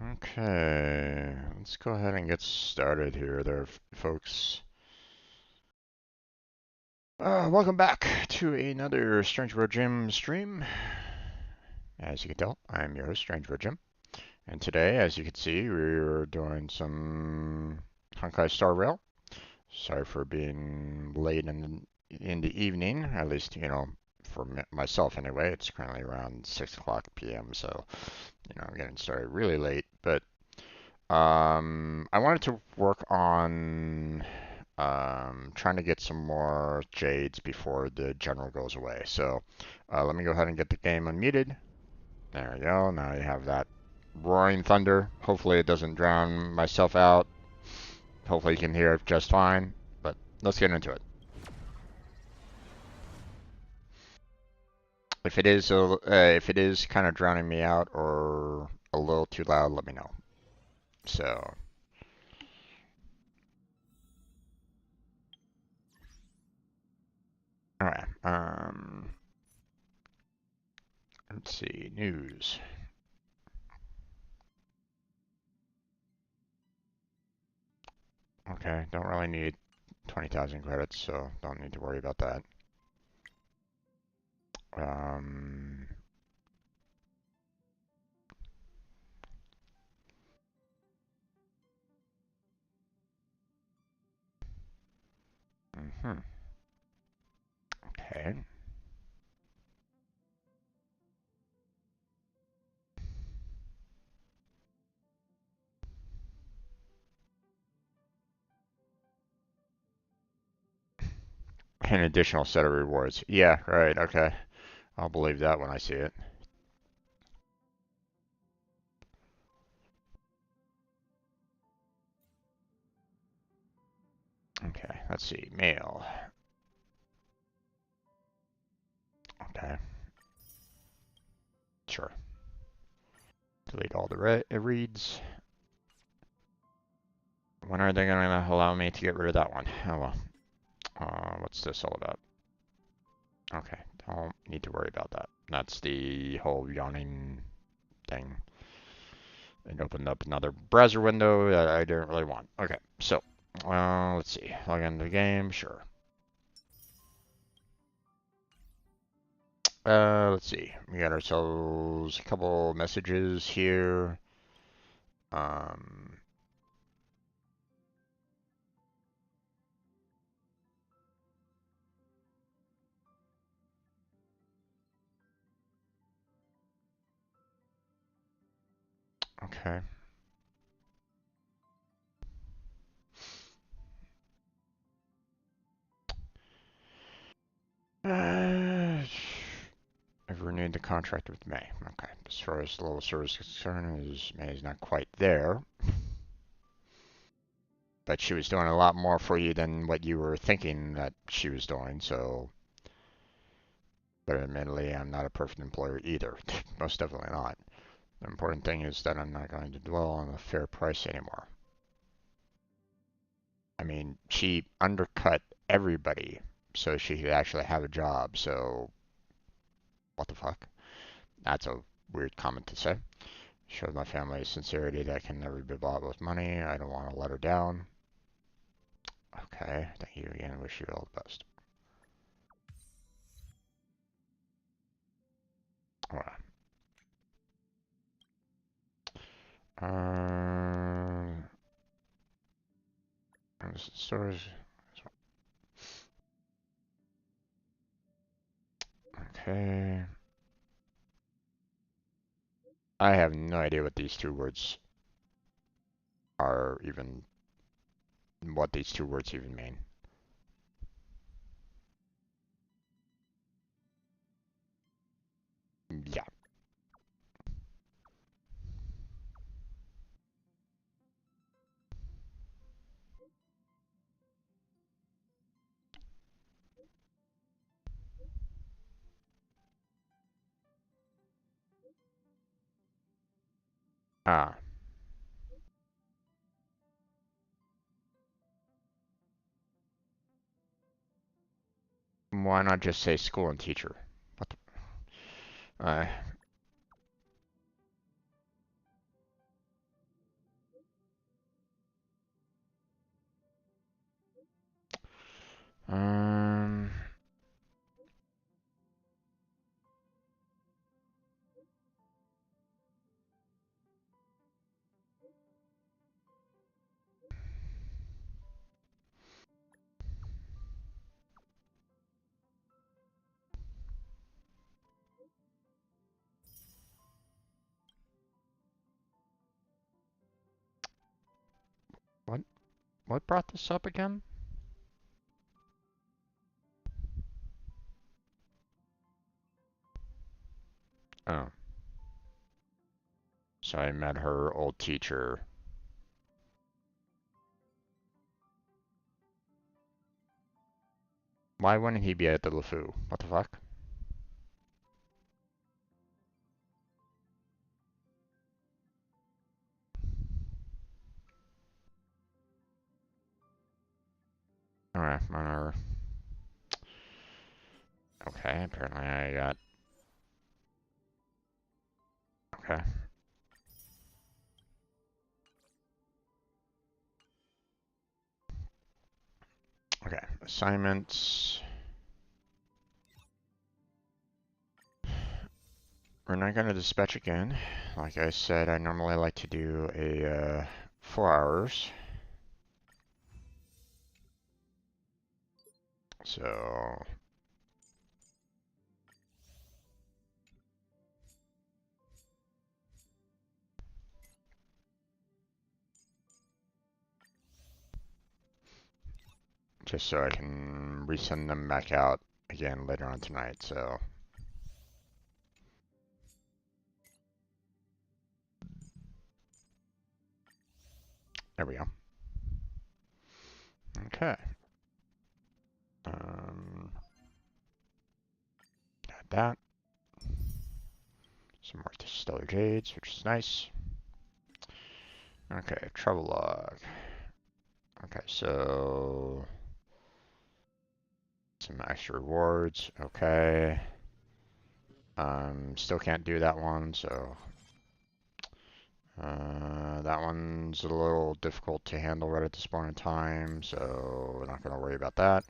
Okay, let's go ahead and get started here there, folks. Welcome back to another Strange World Gym stream. As you can tell, I'm your host, Strange World Gym. And today, as you can see, we're doing some Honkai Star Rail. Sorry for being late in the evening, at least, for myself anyway. It's currently around 6 o'clock p.m., so, I'm getting started really late. But I wanted to work on trying to get some more jades before the general goes away. So let me go ahead and get the game unmuted. There we go. Now you have that roaring thunder. Hopefully it doesn't drown myself out. Hopefully you can hear it just fine. But let's get into it. If it is kind of drowning me out or a little too loud, let me know. So. All right. Let's see. News. Okay. Don't really need 20,000 credits, so don't need to worry about that. Um, mhm. Okay. An additional set of rewards. Yeah, right. Okay. I'll believe that when I see it. Okay. Let's see. Mail. Okay. Sure. Delete all the reads. When are they going to allow me to get rid of that one? Oh well. What's this all about? Okay. Don't need to worry about that. That's the whole yawning thing. It opened up another browser window that I didn't really want. Okay. So, let's see. Log into the game. Sure. Let's see. We got ourselves a couple messages here. Um, okay. I've renewed the contract with May. Okay. As far as the level of service is concerned, May is not quite there. But she was doing a lot more for you than what you were thinking that she was doing, so. But admittedly, I'm not a perfect employer either. Most definitely not. The important thing is that I'm not going to dwell on the fair price anymore. I mean, she undercut everybody so she could actually have a job, so what the fuck? That's a weird comment to say. Shows my family sincerity that can never be bought with money. I don't want to let her down. Okay, thank you again. Wish you all the best. Alright. Um, stores. Okay. I have no idea what these two words are even, what these two words even mean. Yeah. Ah. Why not just say school and teacher? What the, Um, what what brought this up again? Oh, so I met her old teacher. Why wouldn't he be at the LeFou? What the fuck? Alright, whatever. Okay, apparently I got... Okay. Okay, assignments. We're not going to dispatch again. Like I said, I normally like to do a 4 hours. So... just so I can resend them back out again later on tonight, so... There we go. Okay. Got that. Some more stellar jades, which is nice. Okay, trouble log. Okay, so... some extra rewards, okay. Still can't do that one, so... that one's a little difficult to handle right at this point in time, so we're not going to worry about that.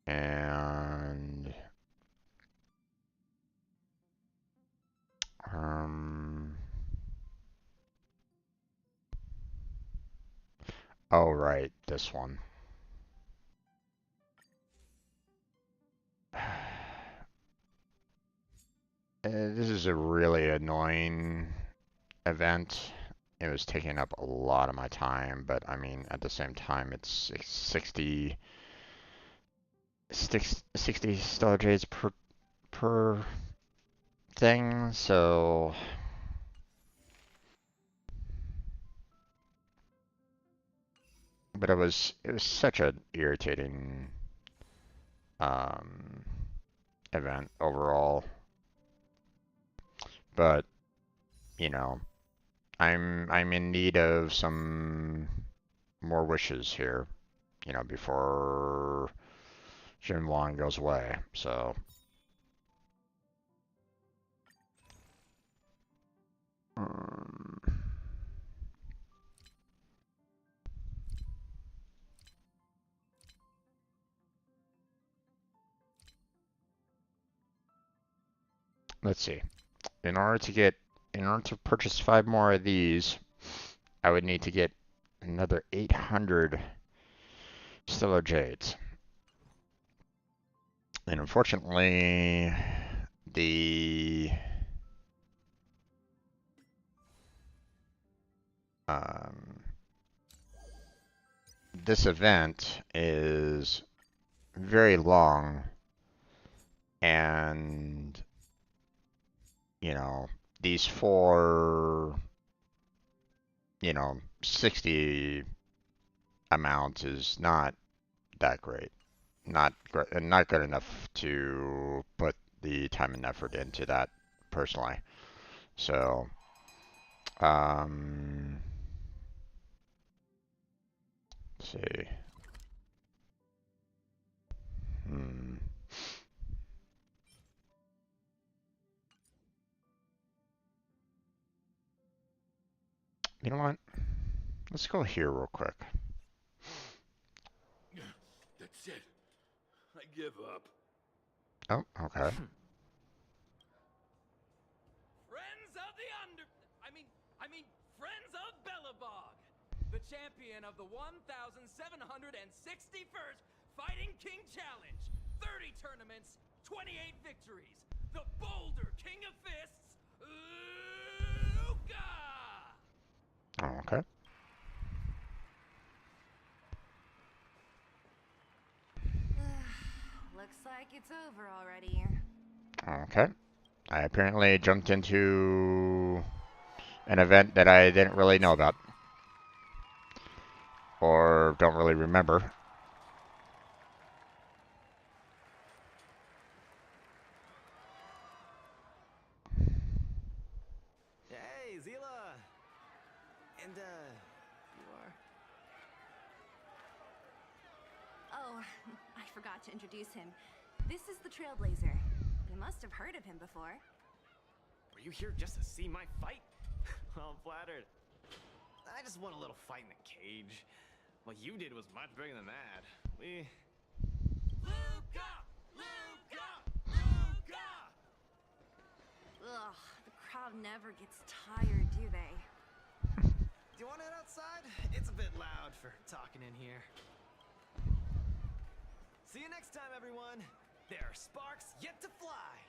And... oh, right, this one. This is a really annoying event. It was taking up a lot of my time, but I mean, at the same time, it's 60 stellar jades per thing, so... But it was such an irritating um, event overall. But you know, I'm in need of some more wishes here, you know, before Jim Long goes away. So um, let's see. In order to purchase 5 more of these, I would need to get another 800 stellar jades. And unfortunately, the um, this event is very long, and you know, these 4, you know, 60 amounts is not that great. Not good enough to put the time and effort into that personally. So, um, let's see. Hmm. You know what? Let's go here real quick. That's it. give up. Oh, okay. Friends of the Friends of Bellabog, the champion of the 1,761st Fighting King Challenge, 30 tournaments, 28 victories, the Boulder King of Fists, Luca! Oh, okay. Looks like it's over already. Okay. I apparently jumped into an event that I didn't really know about. Or don't really remember. Hey, Zila! And, you are? Oh, I forgot to introduce him. This is the Trailblazer. You must have heard of him before. Were you here just to see my fight? Well, I'm flattered. I just won a little fight in the cage. What you did was much bigger than that. Luca! Luca! Luca! Ugh, the crowd never gets tired, do they? Do you want to head outside? It's a bit loud for talking in here. See you next time, everyone. There are sparks yet to fly.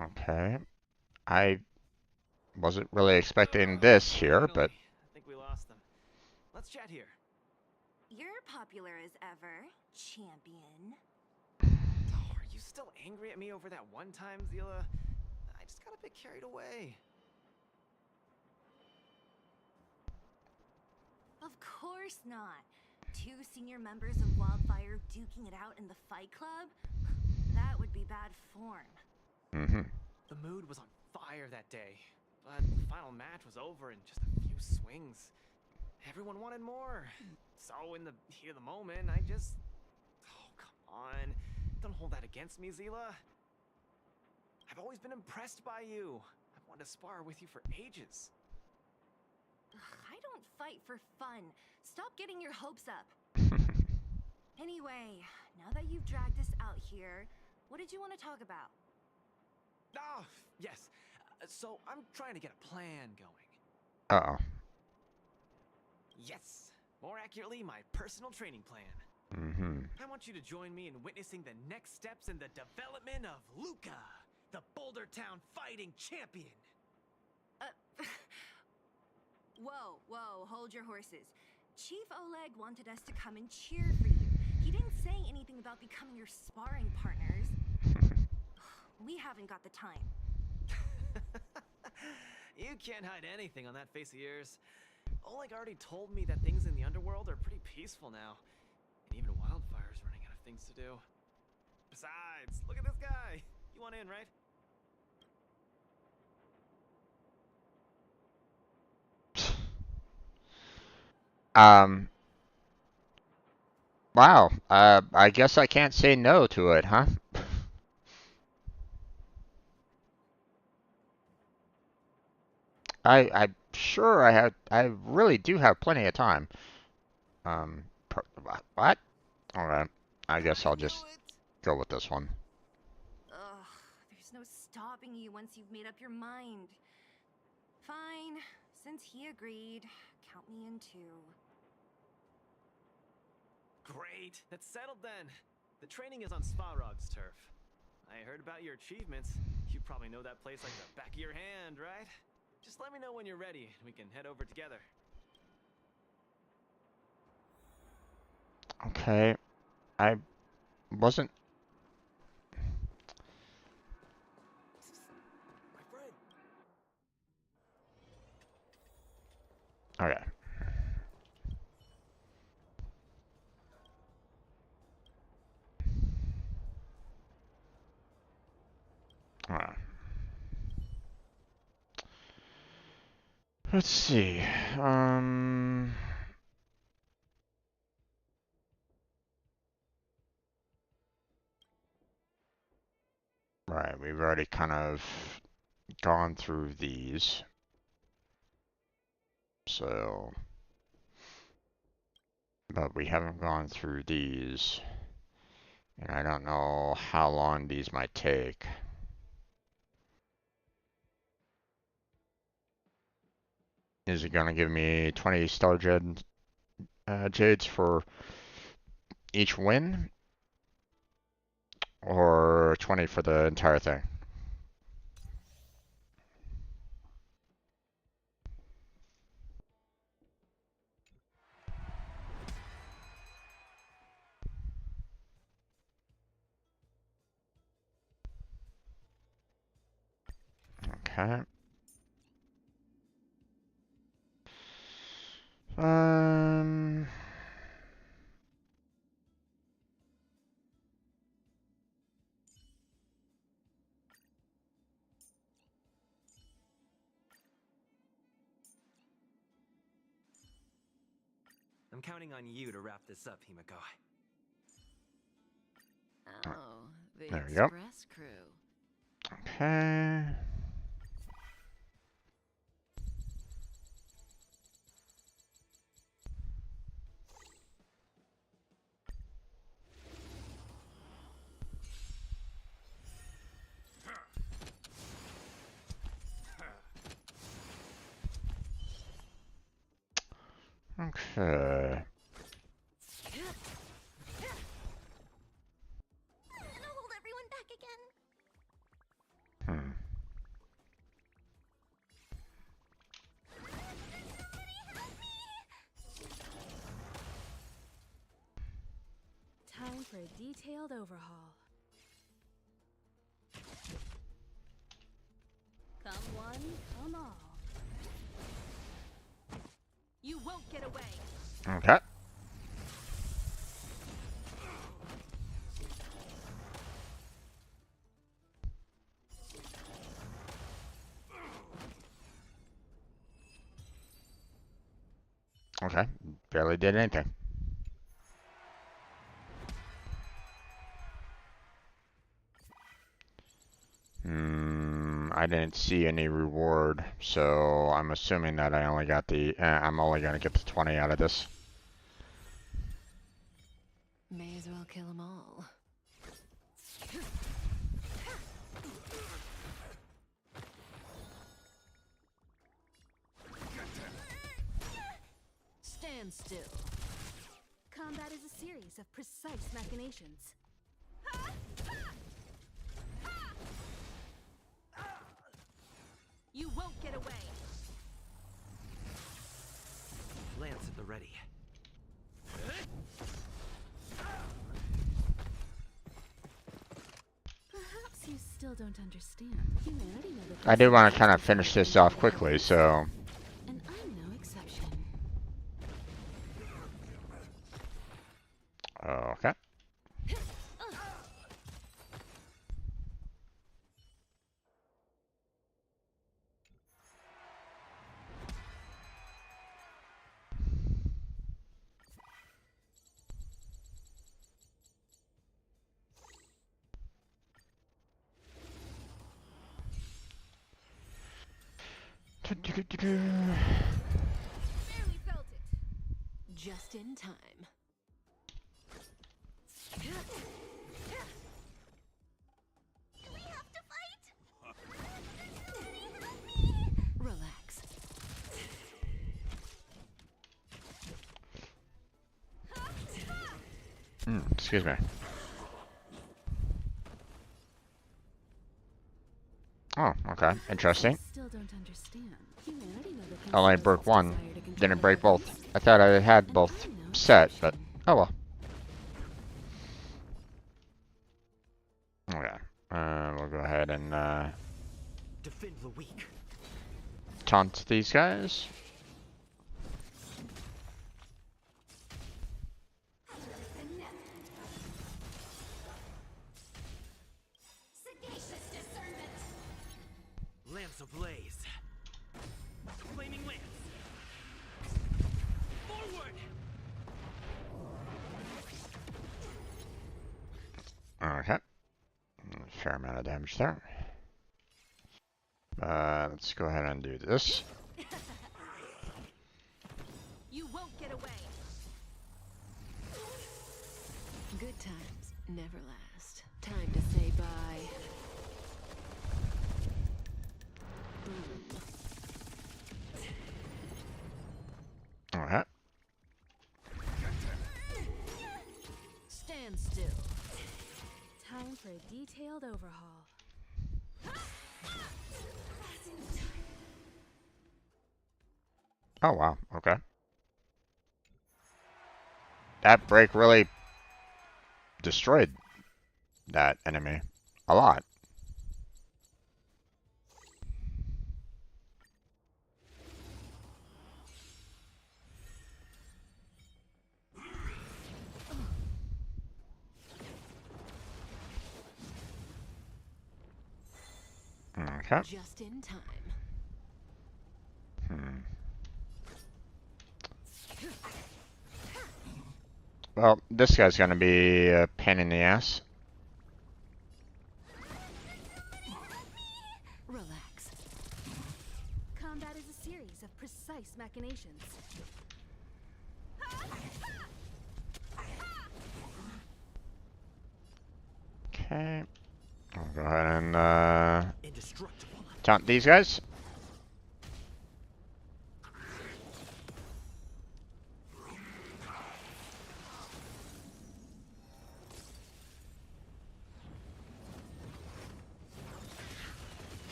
Okay. I wasn't really expecting this here, but... I think we lost them. Let's chat here. You're popular as ever, champion. Oh, are you still angry at me over that one time, Zila? I just got a bit carried away. Of course not. 2 senior members of Wildfire duking it out in the Fight Club? That would be bad form. Mm-hmm. The mood was on fire that day, but the final match was over in just a few swings. Everyone wanted more. So in the heat of the moment, I just... Oh, come on. Don't hold that against me, Zila. I've always been impressed by you. I've wanted to spar with you for ages. I don't fight for fun. Stop getting your hopes up. Anyway, now that you've dragged us out here, what did you want to talk about? Oh, yes. So I'm trying to get a plan going. Uh-oh. Yes. More accurately, my personal training plan. Mm-hmm. I want you to join me in witnessing the next steps in the development of Luca, the Boulder Town fighting champion. Whoa, hold your horses. Chief Oleg wanted us to come and cheer for you. He didn't say anything about becoming your sparring partners. We haven't got the time. You can't hide anything on that face of yours. Oleg already told me that things in the underworld are pretty peaceful now. And even Wildfire's running out of things to do. Besides, look at this guy. You want in, right? Wow. I guess I can't say no to it, huh? I'm sure I really do have plenty of time. What? Alright. I guess I'll just go with this one. Ugh, there's no stopping you once you've made up your mind. Fine, since he agreed, count me in too. Great. That's settled then. The training is on Svarog's turf. I heard about your achievements. You probably know that place like the back of your hand, right? Just let me know when you're ready and we can head over together. Okay. I wasn't... My friend. Okay. Alright. Let's see. Right, we've already kind of gone through these. So... But we haven't gone through these. And I don't know how long these might take. Is it gonna give me 20 Star Jades for each win? Or 20 for the entire thing? Okay. Um, I'm counting on you to wrap this up, Himiko. Oh, the There we go. express crew. Okay. Okay. And I'll hold everyone back again. Hmm. Time for a detailed overhaul. Come one, come all. You won't get away. Okay. Okay. Barely did anything. I didn't see any reward, so I'm assuming that I only got I'm only gonna get the 20 out of this. May as well kill them all. Stand still. Combat is a series of precise machinations. You won't get away. Lance at the ready. Perhaps you still don't understand. Humanity never I do want to kind of finish this off quickly, so... And I'm no exception. Okay. Barely felt it. Just in time. Do we have to fight? Relax. Excuse me. Oh, okay. Interesting. Still don't understand. Humanity never Only considers broke its one. desire to control Didn't break others. both. I thought I had And both I'm no set, but exception. oh well. Okay. We'll go ahead and Defend the weak. taunt these guys. Sagacious discernment. Lance ablaze. Flaming lance. Forward. Okay. Fair amount of damage there. Let's go ahead and do this. You won't get away. Good times. never last. Time to say bye. Alright. Stand still. Time for a detailed overhaul. Oh wow, okay. That break really destroyed that enemy a lot. Okay. Just in time. Well, this guy's gonna be a pain in the ass. Relax. Combat is a series of precise machinations. Okay. I'll go ahead and Indestructible. taunt these guys.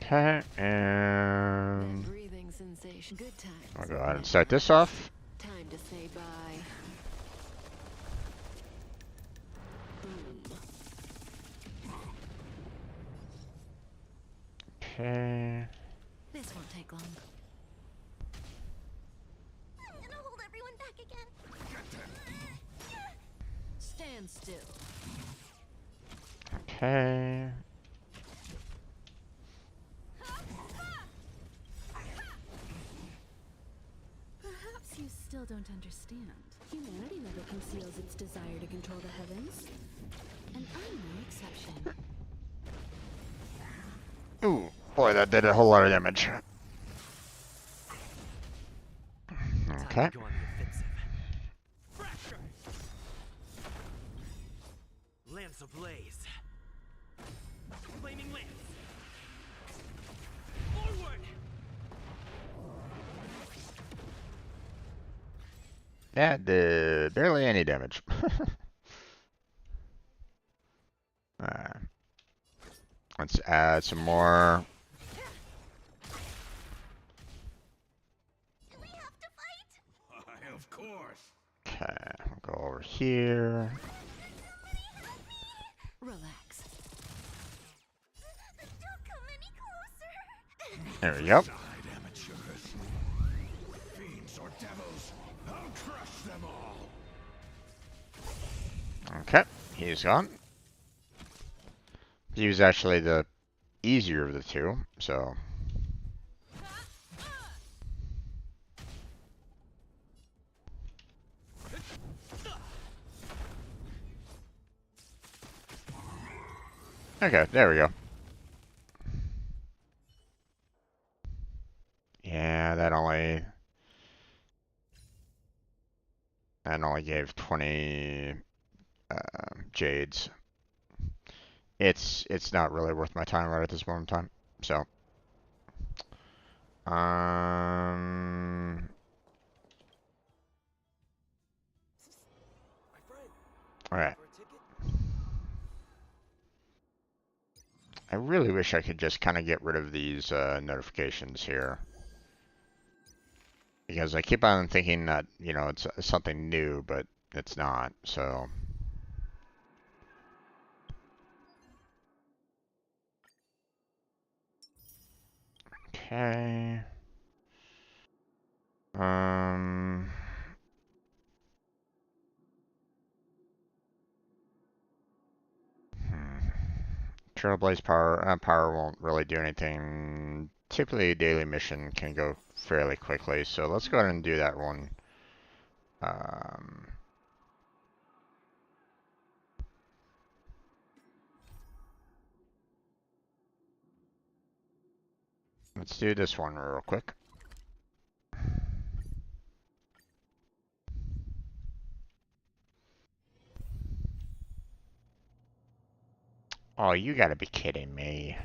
Okay, and Breathing sensation. Good times. I'll go ahead and start this off. Time to say bye. Boom. Okay. This won't take long. I'm gonna hold everyone back again. Stand still. Okay. Perhaps you still don't understand. Humanity never conceals its desire to control the heavens. And I'm no exception. Ooh, boy, that did a whole lot of damage. Okay. Time to go on the offensive. Fracture! Lance ablaze. Flaming lance. Forward! Yeah, did barely any damage. Let's add some more. Do we have to fight? Of course. Okay, we'll go over here. Relax. Don't come any closer. There we go. Side amateurs. Fiends or devils, I'll crush them all. Okay, he's gone. He was actually the easier of the two, so. Okay, there we go. Yeah, that only gave 20 jades. It's not really worth my time right at this moment in time. So, all right. I really wish I could just kind of get rid of these notifications here. Because I keep on thinking that, you know, it's something new, but it's not, so. Okay. Trailblaze power won't really do anything. Typically, a daily mission can go fairly quickly, so let's go ahead and do that one. Let's do this one real quick. Oh, you gotta be kidding me.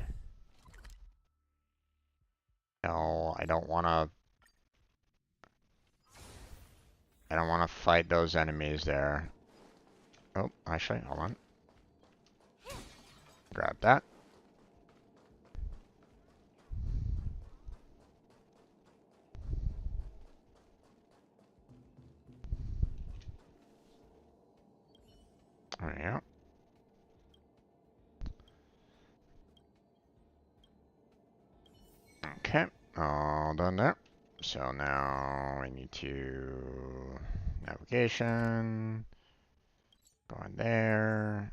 No, I don't wanna fight those enemies there. Oh, actually, hold on. Grab that. There we go. Okay, all done there. So now I need to navigation, go in there.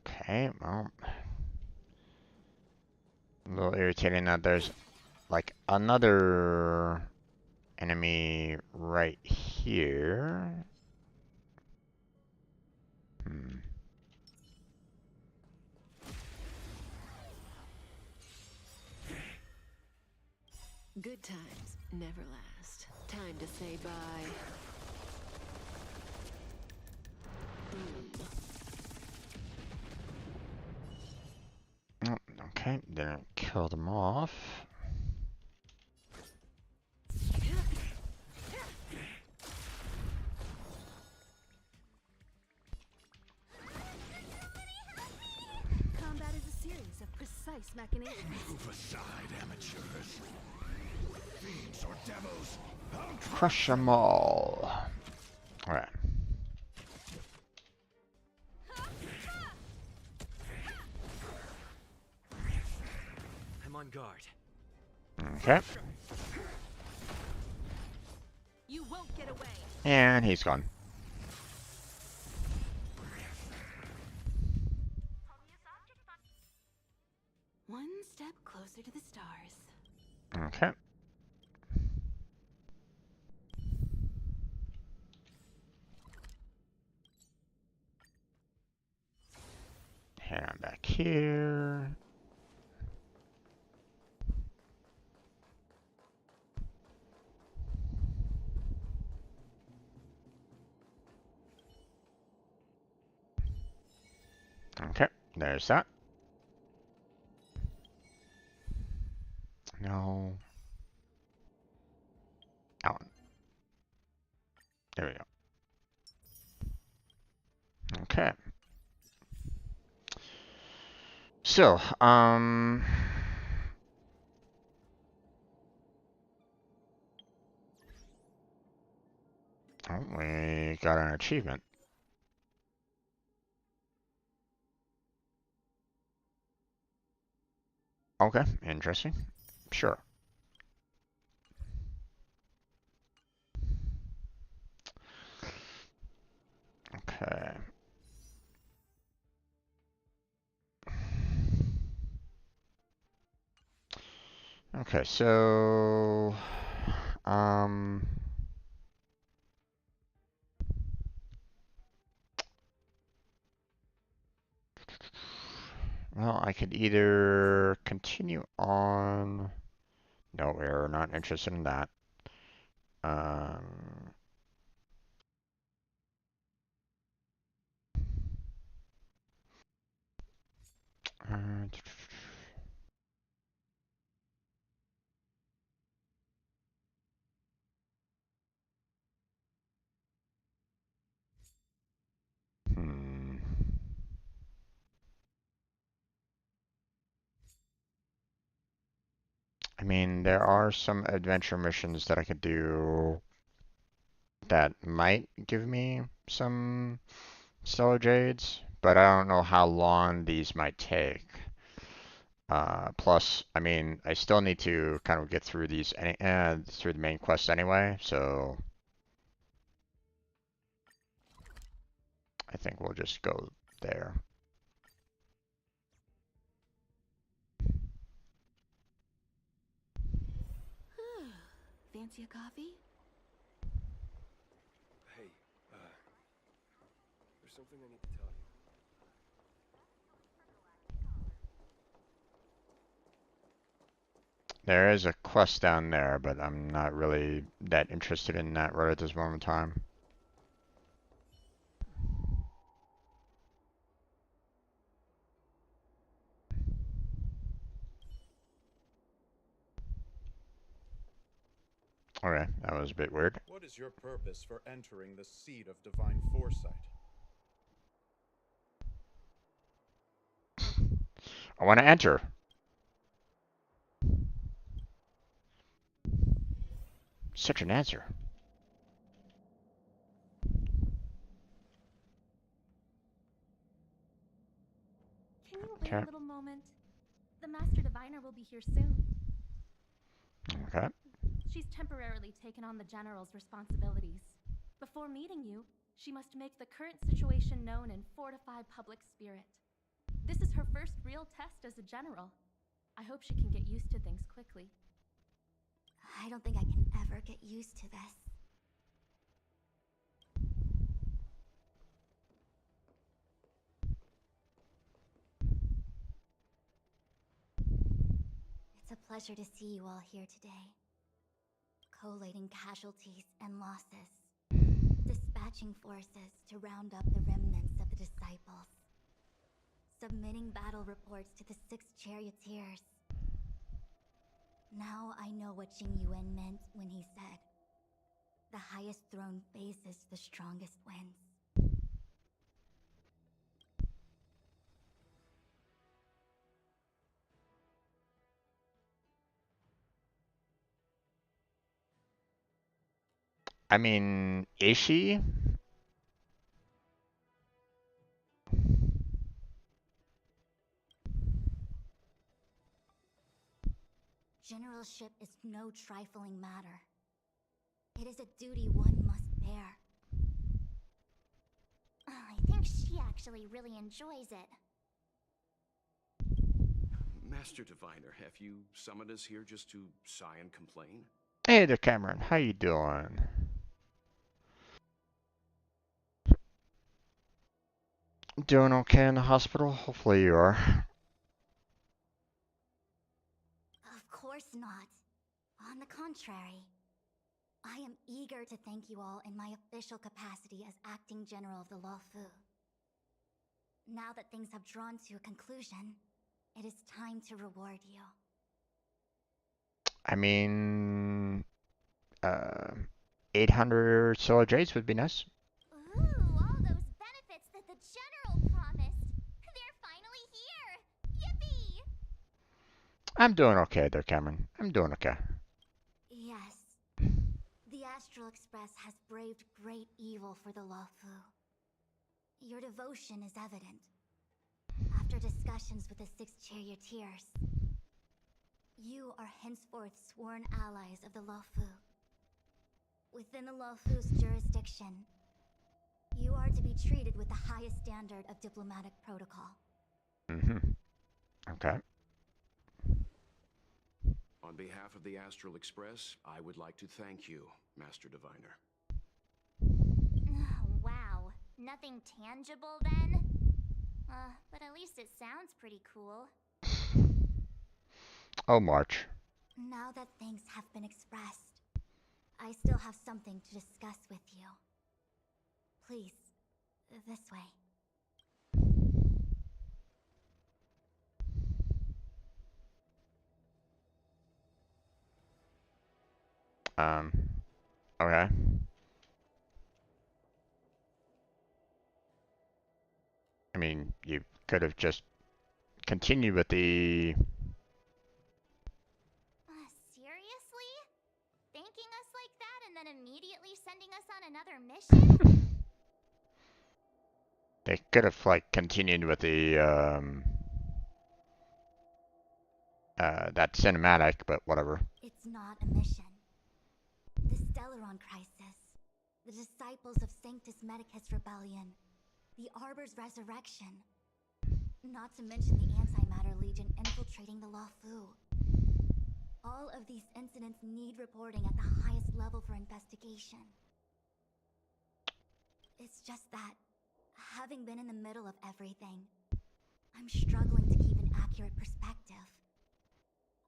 Okay, well, a little irritating that there's like another enemy right here. Hmm. Good times never last. Time to say bye. Oh, okay, didn't kill them off. Combat is a series of precise machinations. Move aside, amateurs. Fiends or devils, I'll Crush them all. Alright. I'm on guard. Okay, You won't get away. and he's gone. One step closer to the stars. Okay. Head on back here. Okay, there's that. No. That one. There we go. Okay. So, oh, we got an achievement. Okay, interesting. Sure. Okay. Okay, so, um, well, I could either continue on. No, we're not interested in that. Um, uh, hmm. I mean, there are some adventure missions that I could do that might give me some stellar jades, but I don't know how long these might take. Plus, I mean, I still need to kind of get through these through the main quest anyway, so I think we'll just go there. Fancy a coffee? Hey, there's something I need to tell you. There is a quest down there, but I'm not really that interested in that right at this moment in time. Okay, that was a bit weird. What is your purpose for entering the seat of divine foresight? I want to enter. Such an answer. Can you wait Okay. a little moment? The Master Diviner will be here soon. Okay. She's temporarily taken on the General's responsibilities. Before meeting you, she must make the current situation known and fortify public spirit. This is her first real test as a General. I hope she can get used to things quickly. I don't think I can ever get used to this. It's a pleasure to see you all here today. Collating casualties and losses. Dispatching forces to round up the remnants of the disciples. Submitting battle reports to the 6 charioteers. Now I know what Jing Yuan meant when he said, "The highest throne faces the strongest wins." I mean, is she? Generalship is no trifling matter. It is a duty one must bear. I think she actually really enjoys it. Master Diviner, have you summoned us here just to sigh and complain? Hey there, Cameron. How you doing? Doing okay in the hospital? Hopefully you are. Of course not. On the contrary. I am eager to thank you all in my official capacity as acting general of the Luofu. Now that things have drawn to a conclusion, it is time to reward you. I mean, 800 solar jades would be nice. Ooh, all those benefits that the General promised. They're finally here. Yippee! I'm doing okay there, Cameron. I'm doing okay. Yes. The Astral Express has braved great evil for the Luofu. Your devotion is evident. After discussions with the 6 charioteers, you are henceforth sworn allies of the Luofu. Within the Luofu's jurisdiction, you are to be treated with the highest standard of diplomatic protocol. Okay. On behalf of the Astral Express, I would like to thank you, Master Diviner. Wow, nothing tangible then? But at least it sounds pretty cool. Oh, March. Now that things have been expressed, I still have something to discuss with you. Please, this way. Okay. I mean, you could have just continued with the... Seriously? Thanking us like that and then immediately sending us on another mission? They could have, like, continued with the, that cinematic, but whatever. It's not a mission. The Stellaron crisis, the disciples of Sanctus Medicus rebellion, the Arbor's resurrection, not to mention the Antimatter Legion infiltrating the Luofu. All of these incidents need reporting at the highest level for investigation. It's just that, having been in the middle of everything, I'm struggling to keep an accurate perspective.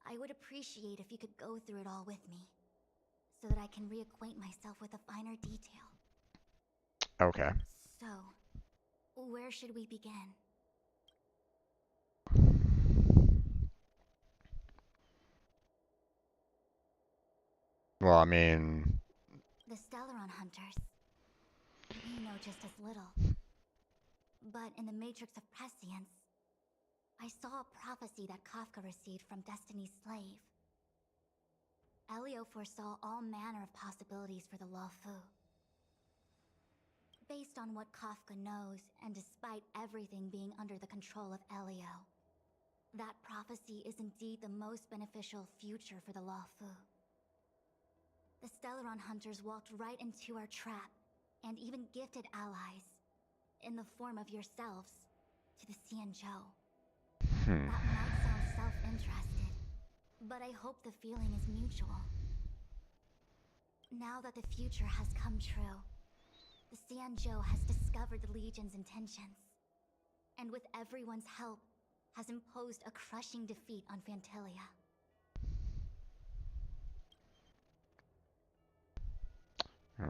I would appreciate if you could go through it all with me, so that I can reacquaint myself with a finer detail. Okay. So, where should we begin? Well, I mean, The Stellaron hunters. We know just as little. But in the Matrix of Prescience, I saw a prophecy that Kafka received from Destiny's slave. Elio foresaw all manner of possibilities for the Lawfu. Based on what Kafka knows, and despite everything being under the control of Elio, that prophecy is indeed the most beneficial future for the Lawfu. The Stellaron hunters walked right into our trap, and even gifted allies, in the form of yourselves, to the Xianzhou. That might sound self-interested, but I hope the feeling is mutual. Now that the future has come true, the Xianzhou has discovered the Legion's intentions, and with everyone's help, has imposed a crushing defeat on Phantalia.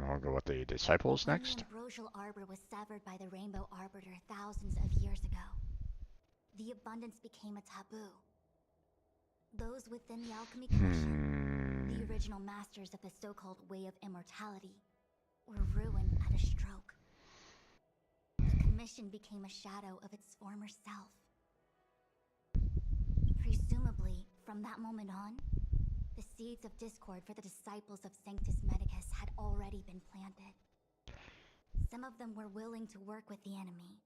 I'll go with the disciples When next. the Ambrosial Arbor was severed by the Rainbow Arbiter thousands of years ago, the abundance became a taboo. Those within the Alchemy Commission, the original masters of the so-called Way of Immortality, were ruined at a stroke. The Commission became a shadow of its former self. Presumably, from that moment on, the seeds of discord for the disciples of Sanctus Medicus had already been planted. Some of them were willing to work with the enemy,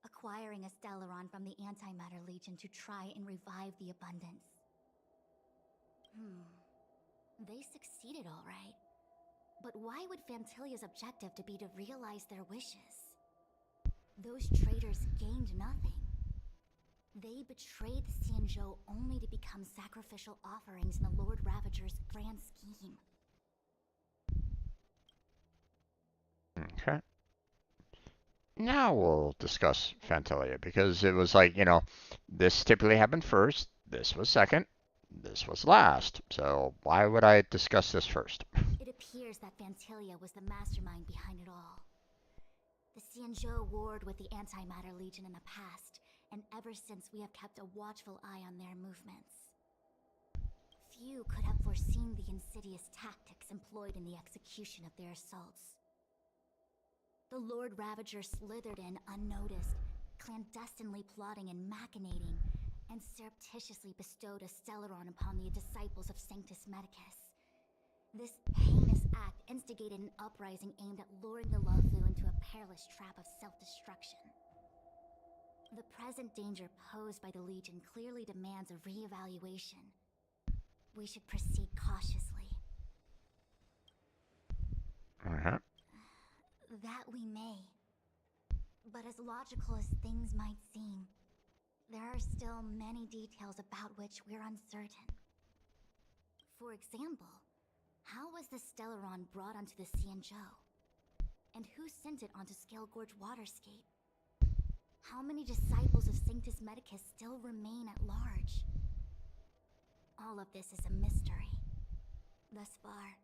acquiring a Stellaron from the Antimatter Legion to try and revive the abundance. They succeeded all right. But why would Phantalia's objective to be to realize their wishes? Those traitors gained nothing. They betrayed the Xianzhou only to become sacrificial offerings in the Lord Ravager's grand scheme. Okay. Now we'll discuss Phantalia, because it was like, you know, this typically happened first, this was second, this was last. So why would I discuss this first? It appears that Phantalia was the mastermind behind it all. The Xianzhou warred with the Antimatter Legion in the past, and ever since we have kept a watchful eye on their movements. Few could have foreseen the insidious tactics employed in the execution of their assaults. The Lord Ravager slithered in unnoticed, clandestinely plotting and machinating, and surreptitiously bestowed a Stellaron upon the disciples of Sanctus Medicus. This heinous act instigated an uprising aimed at luring the Lawfu into a perilous trap of self-destruction. The present danger posed by the Legion clearly demands a re-evaluation. We should proceed cautiously. That we may. But as logical as things might seem, there are still many details about which we're uncertain. For example, how was the Stellaron brought onto the Xianzhou? And who sent it onto Scale Gorge Waterscape? How many disciples of Sanctus Medicus still remain at large? All of this is a mystery. Thus far,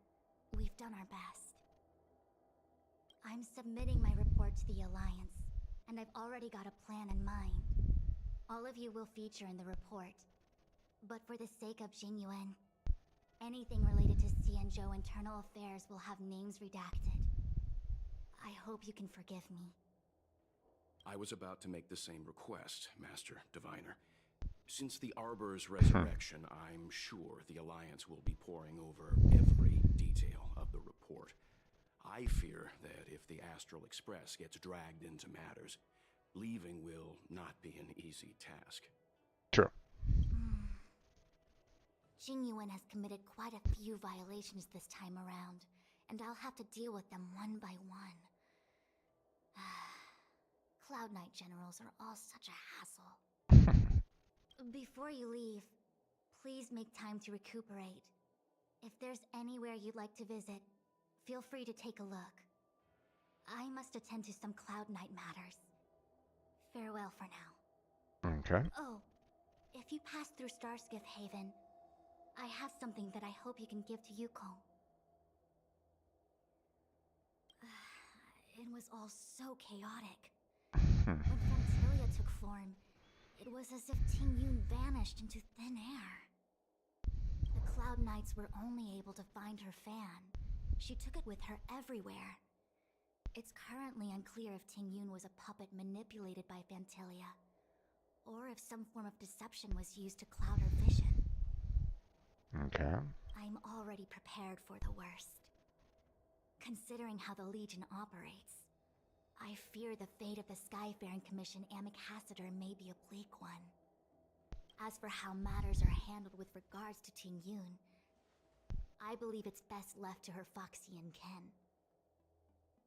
we've done our best. I'm submitting my report to the Alliance, and I've already got a plan in mind. All of you will feature in the report. But for the sake of Jingyuan, anything related to Xianzhou internal affairs will have names redacted. I hope you can forgive me. I was about to make the same request, Master Diviner. Since the Arbor's resurrection, I'm sure the Alliance will be poring over every detail of the report. I fear that if the Astral Express gets dragged into matters, leaving will not be an easy task. True. Jingyuan has committed quite a few violations this time around, and I'll have to deal with them one by one. Cloud Knight generals are all such a hassle. Before you leave, please make time to recuperate. If there's anywhere you'd like to visit, feel free to take a look. I must attend to some Cloud Knight matters. Farewell for now. Okay. Oh, if you pass through Starskiff Haven, I have something that I hope you can give to Yuko. It was all so chaotic. When Phantalia took form, it was as if Ting Yun vanished into thin air. The Cloud Knights were only able to find her fan, she took it with her everywhere. It's currently unclear if Ting Yun was a puppet manipulated by Fantilia, or if some form of deception was used to cloud her vision. Okay. I'm already prepared for the worst. Considering how the Legion operates, I fear the fate of the Skyfaring Commission Ambassador may be a bleak one. As for how matters are handled with regards to Ting Yun, I believe it's best left to her Foxy and Ken.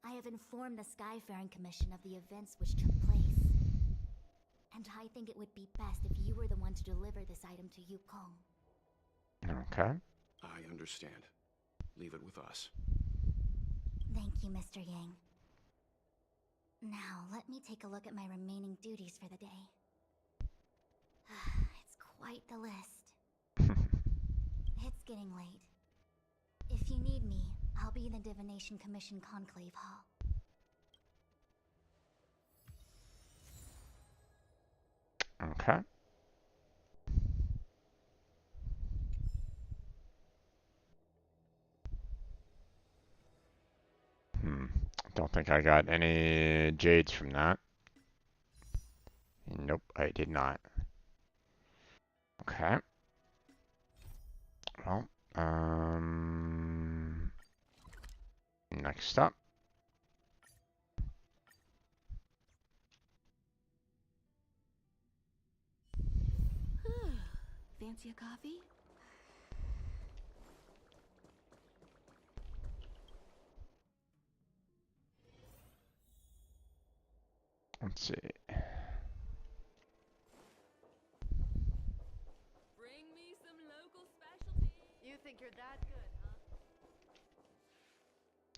I have informed the Skyfaring Commission of the events which took place, and I think it would be best if you were the one to deliver this item to Yukong. Okay. I understand. Leave it with us. Thank you, Mr. Yang. Now, let me take a look at my remaining duties for the day. It's quite the list. It's getting late. If you need me, I'll be in the Divination Commission Conclave Hall. Okay. Don't think I got any jades from that. Nope, I did not. Okay. Well, next up. Fancy a coffee? Let's see. Bring me some local specialties. You think you're that good, huh?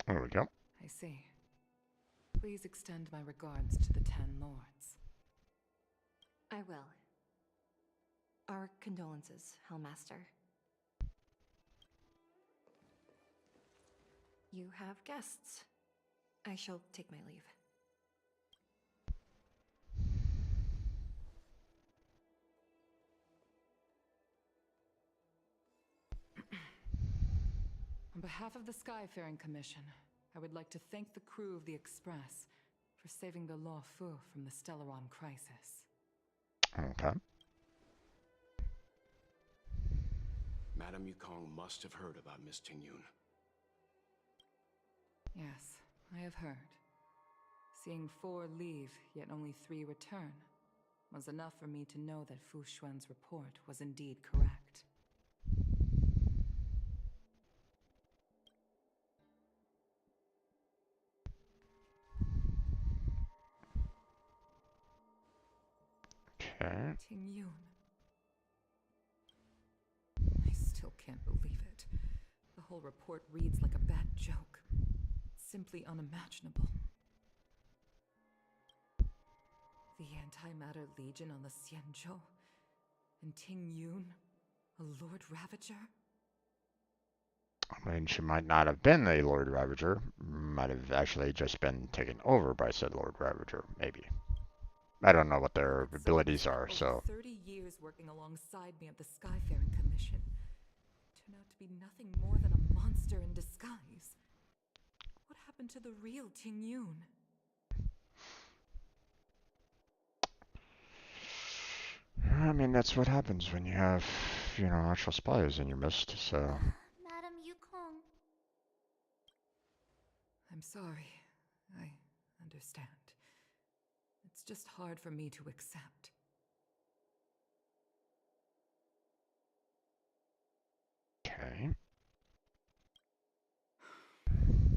There we go. I see. Please extend my regards to the 10 lords. I will. Our condolences, Hellmaster. You have guests. I shall take my leave. On behalf of the Skyfaring Commission, I would like to thank the crew of the Express for saving the Law Fu from the Stellaron crisis. Okay. Madame Yukong must have heard about Miss Ting Yun. Yes, I have heard. Seeing 4 leave, yet only 3 return, was enough for me to know that Fu Xuan's report was indeed correct. Okay. Ting Yun. I still can't believe it. The whole report reads like a bad joke. It's simply unimaginable. The Antimatter Legion on the Xianzhou, and Ting Yun, a Lord Ravager? I mean, she might not have been a Lord Ravager. Might have actually just been taken over by said Lord Ravager, maybe. I don't know what their abilities are, so... 30 years working alongside me at the Skyfaring Commission turned out to be nothing more than a monster in disguise. What happened to the real Ting Yun? I mean, that's what happens when you have, actual spies in your midst, so... Madame Yukong. I'm sorry. I understand. It's just hard for me to accept. Okay.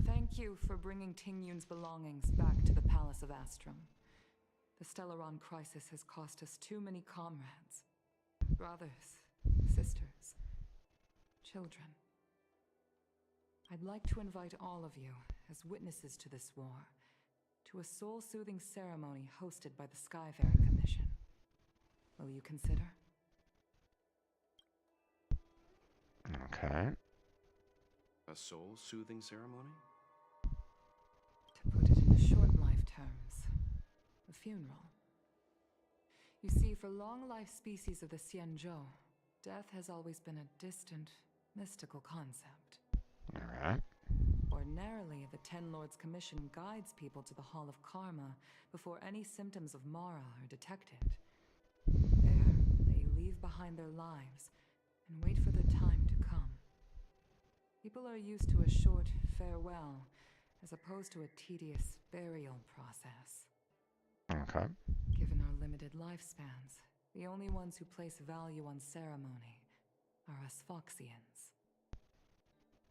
Thank you for bringing Ting Yun's belongings back to the Palace of Astrum. The Stellaron crisis has cost us too many comrades. Brothers, sisters, children. I'd like to invite all of you, as witnesses to this war, to a soul-soothing ceremony hosted by the Skyfaring Commission. Will you consider? Okay. A soul-soothing ceremony? To put it in short life terms, a funeral. You see, for long life species of the Xianzhou, death has always been a distant, mystical concept. Alright. Ordinarily, the Ten Lords Commission guides people to the Hall of Karma before any symptoms of Mara are detected. There, they leave behind their lives and wait for their time to come. People are used to a short farewell, as opposed to a tedious burial process. Okay. Given our limited lifespans, the only ones who place value on ceremony are us Foxians.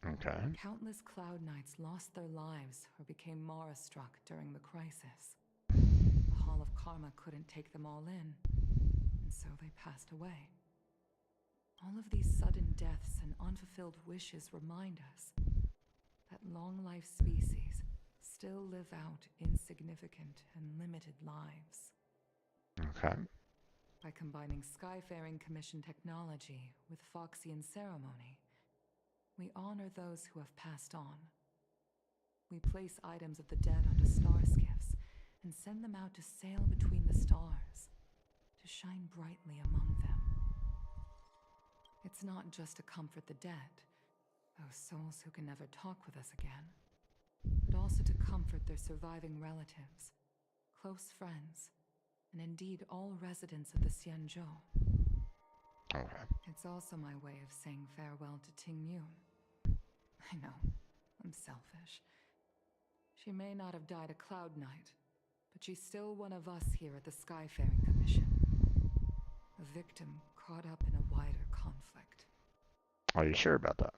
Okay. Countless Cloud Knights lost their lives or became Mara-struck during the crisis. The Hall of Karma couldn't take them all in, and so they passed away. All of these sudden deaths and unfulfilled wishes remind us that long-life species still live out insignificant and limited lives. Okay. By combining Skyfaring Commission technology with Foxian ceremony, we honor those who have passed on. We place items of the dead onto star skiffs and send them out to sail between the stars, to shine brightly among them. It's not just to comfort the dead, those souls who can never talk with us again, but also to comfort their surviving relatives, close friends, and indeed all residents of the Xianzhou. Okay. It's also my way of saying farewell to Ting Yun. I know, I'm selfish. She may not have died a Cloud Knight, but she's still one of us here at the Skyfaring Commission. A victim caught up in a wider conflict. Are you sure about that?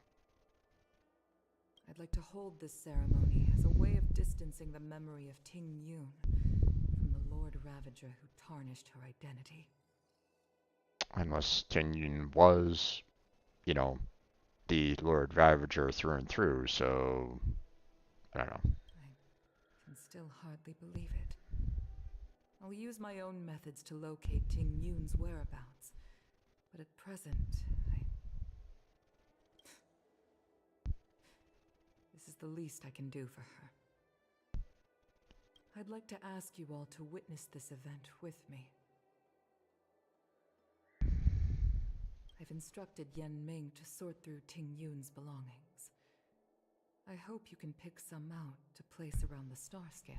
I'd like to hold this ceremony as a way of distancing the memory of Ting Yun from the Lord Ravager who tarnished her identity. Unless Ting Yun was, you know, the Lord Ravager through and through, so I don't know. I can still hardly believe it. I'll use my own methods to locate Ting Yun's whereabouts, but at present, this is the least I can do for her. I'd like to ask you all to witness this event with me. I've instructed Yen Ming to sort through Ting Yun's belongings. I hope you can pick some out to place around the star skiff.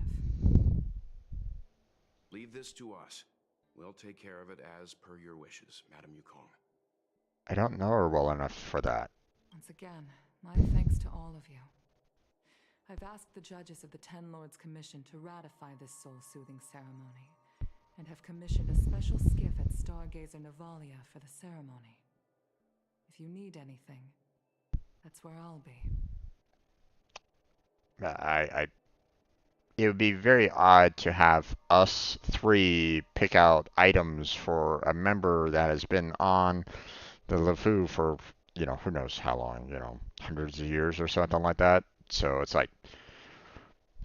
Leave this to us. We'll take care of it as per your wishes, Madame Yukong. I don't know her well enough for that. Once again, my thanks to all of you. I've asked the judges of the Ten Lords Commission to ratify this soul-soothing ceremony, and have commissioned a special skiff at Stargazer Navalia for the ceremony. If you need anything, that's where I'll be. It would be very odd to have us three pick out items for a member that has been on the LeFou for, you know, who knows how long, you know, hundreds of years or something like that. So it's like,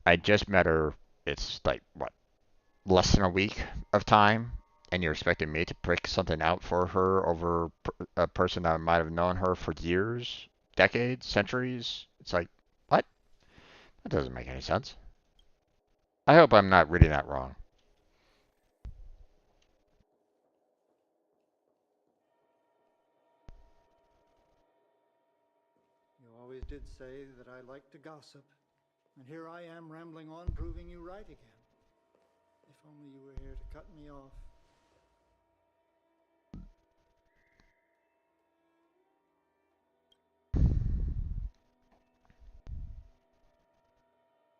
I just met her, it's like, what, less than a week of time, and you're expecting me to pick something out for her over a person that might have known her for years, decades, centuries. It's like, what? That doesn't make any sense. I hope I'm not reading that wrong. You always did say that I like to gossip, and here I am rambling on, proving you right again. If only you were here to cut me off.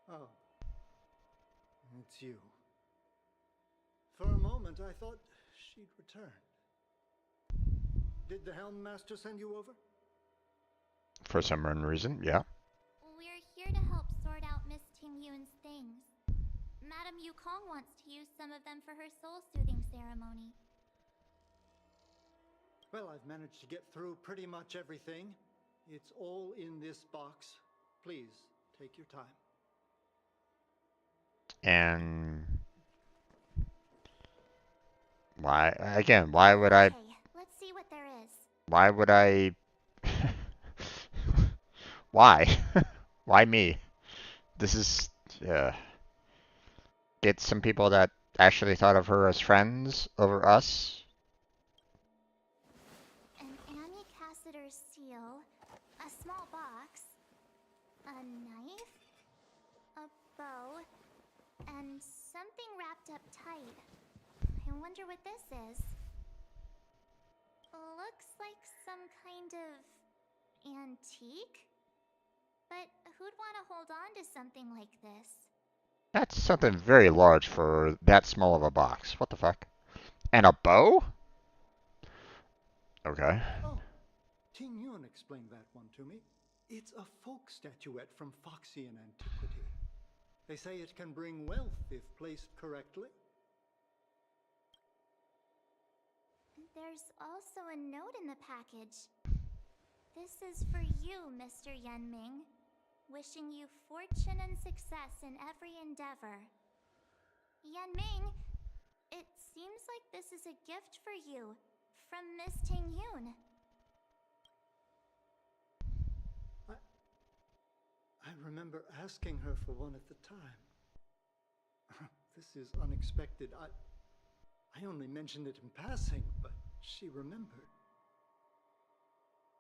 Oh, it's you. For a moment, I thought she'd returned. Did the Helm Master send you over? For some unknown reason, yeah. We're here to help sort out Miss Ting Yun's things. Madame Yukong wants to use some of them for her soul-soothing ceremony. Well, I've managed to get through pretty much everything. It's all in this box. Please, take your time. And why, again, why would I? Okay, let's see what there is. Why would I? Why? Why me? This is, get some people that actually thought of her as friends over us. An Amy Cassiter's seal, wrapped up tight. I wonder what this is. Looks like some kind of antique? But who'd want to hold on to something like this? That's something very large for that small of a box. What the fuck? And a bow? Okay. Oh, Ting Yun explained that one to me. It's a folk statuette from Foxian antiquity. They say it can bring wealth if placed correctly. There's also a note in the package. This is for you, Mr. Yenming. Wishing you fortune and success in every endeavor. Yenming, it seems like this is a gift for you from Miss Ting Yun. I remember asking her for one at the time. This is unexpected. I only mentioned it in passing, but she remembered.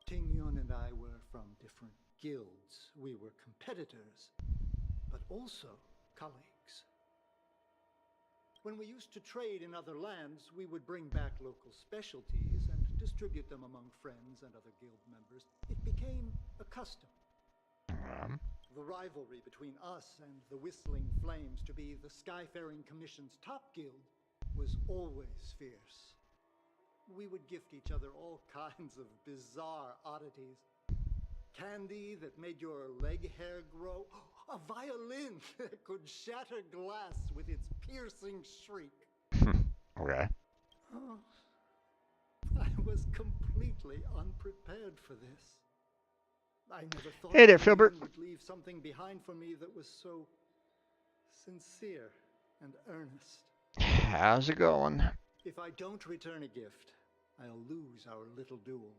Ting Yun and I were from different guilds. We were competitors, but also colleagues. When we used to trade in other lands, we would bring back local specialties and distribute them among friends and other guild members. It became a custom. The rivalry between us and the Whistling Flames to be the Skyfaring Commission's top guild was always fierce. We would gift each other all kinds of bizarre oddities. Candy that made your leg hair grow. A violin that could shatter glass with its piercing shriek. Okay. Oh, I was completely unprepared for this. I never thought Hey there, anyone Filbert. would leave something behind for me that was so sincere and earnest. How's it going? If I don't return a gift, I'll lose our little duel.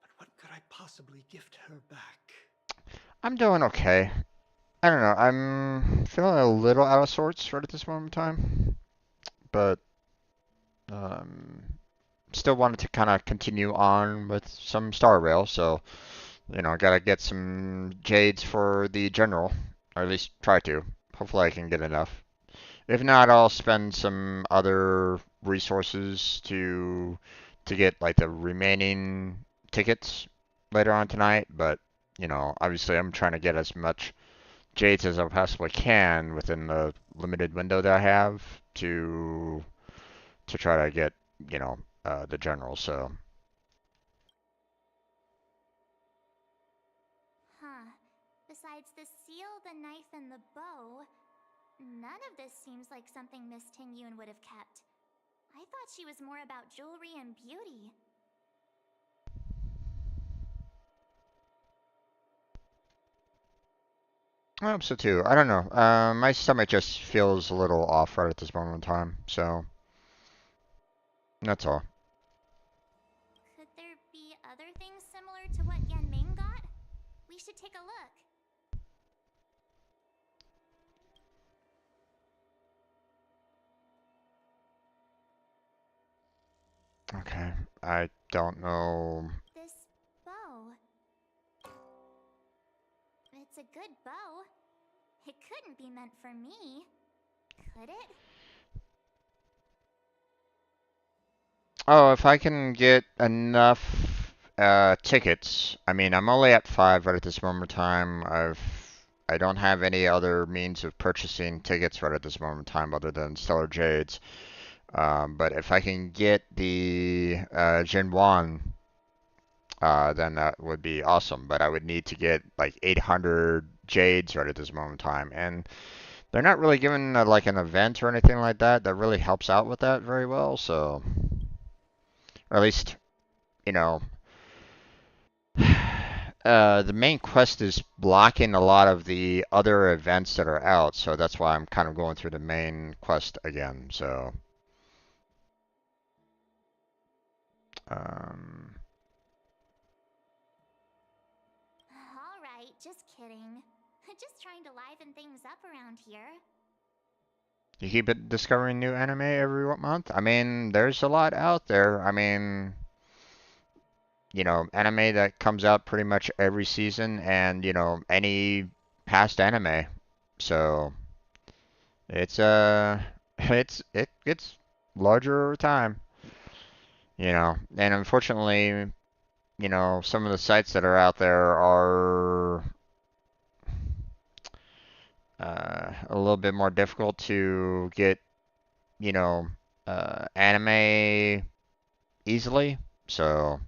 But what could I possibly gift her back? I'm doing okay. I don't know. I'm feeling a little out of sorts right at this moment in time. But still wanted to kind of continue on with some Star Rail, so gotta get some jades for the general, or at least try to. Hopefully I can get enough. If not, I'll spend some other resources to get like the remaining tickets later on tonight, but obviously I'm trying to get as much jades as I possibly can within the limited window that I have to try to get, the general, so. Huh. Besides the seal, the knife, and the bow, none of this seems like something Miss Ting Yun would have kept. I thought she was more about jewelry and beauty. I hope so too. I don't know. My stomach just feels a little off right at this moment in time, so that's all. Could there be other things similar to what Yenming got? We should take a look. Okay. I don't know. This bow. It's a good bow. It couldn't be meant for me, could it? Oh, if I can get enough tickets. I mean, I'm only at 5 right at this moment in time. I don't have any other means of purchasing tickets right at this moment in time other than Stellar Jades. But if I can get the Jin Wan, then that would be awesome. But I would need to get like 800 Jades right at this moment in time. And they're not really giving like an event or anything like that that really helps out with that very well. So, or at least, you know, the main quest is blocking a lot of the other events that are out. So that's why I'm kind of going through the main quest again. So. Alright, just kidding. Just trying to liven things up around here. You keep it discovering new anime every month? I mean, there's a lot out there. I mean, anime that comes out pretty much every season and, any past anime. So, it's it gets larger over time, you know. And unfortunately, you know, some of the sites that are out there are a little bit more difficult to get, you know, anime easily. So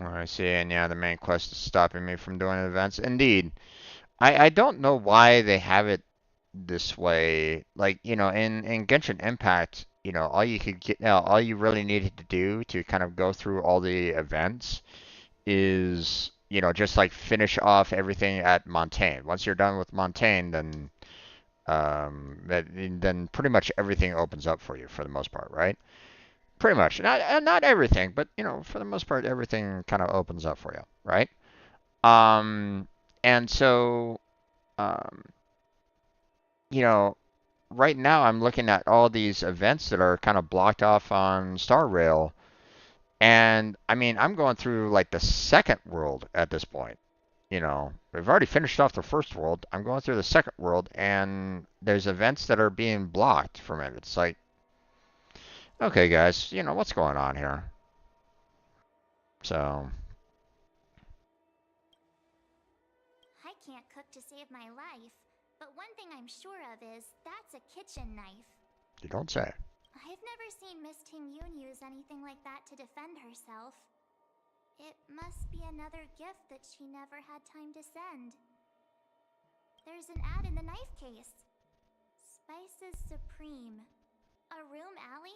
I see, and yeah, the main quest is stopping me from doing events. Indeed, I don't know why they have it this way. Like, you know, in Genshin Impact, you know, all you could get, all you really needed to do to kind of go through all the events is, you know, just like finish off everything at Montaigne. Once you're done with Montaigne, then pretty much everything opens up for you for the most part, right? Pretty much. Not everything, but you know, for the most part, everything kind of opens up for you, right? Um, and so, um, you know, right now I'm looking at all these events that are kind of blocked off on Star Rail, and I mean, I'm going through like the second world at this point. You know, we've already finished off the first world. I'm going through the second world, and there's events that are being blocked from it. It's like, okay, guys, you know, what's going on here? So, I can't cook to save my life, but one thing I'm sure of is that's a kitchen knife. you don't say. I've never seen Miss Tingyun use anything like that to defend herself. It must be another gift that she never had time to send. There's an ad in the knife case. Spices Supreme. A room alley?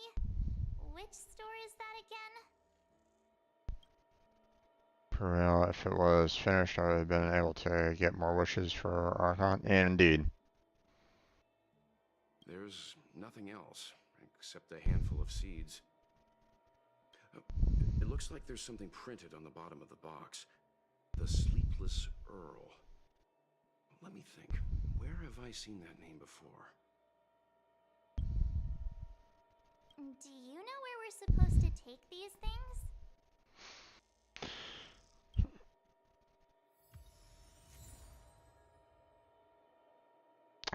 Which store is that again? For real, if it was finished, I would have been able to get more wishes for Archon. Indeed. There's nothing else, except a handful of seeds. It looks like there's something printed on the bottom of the box. The Sleepless Earl. Let me think. Where have I seen that name before? Do you know where we're supposed to take these things?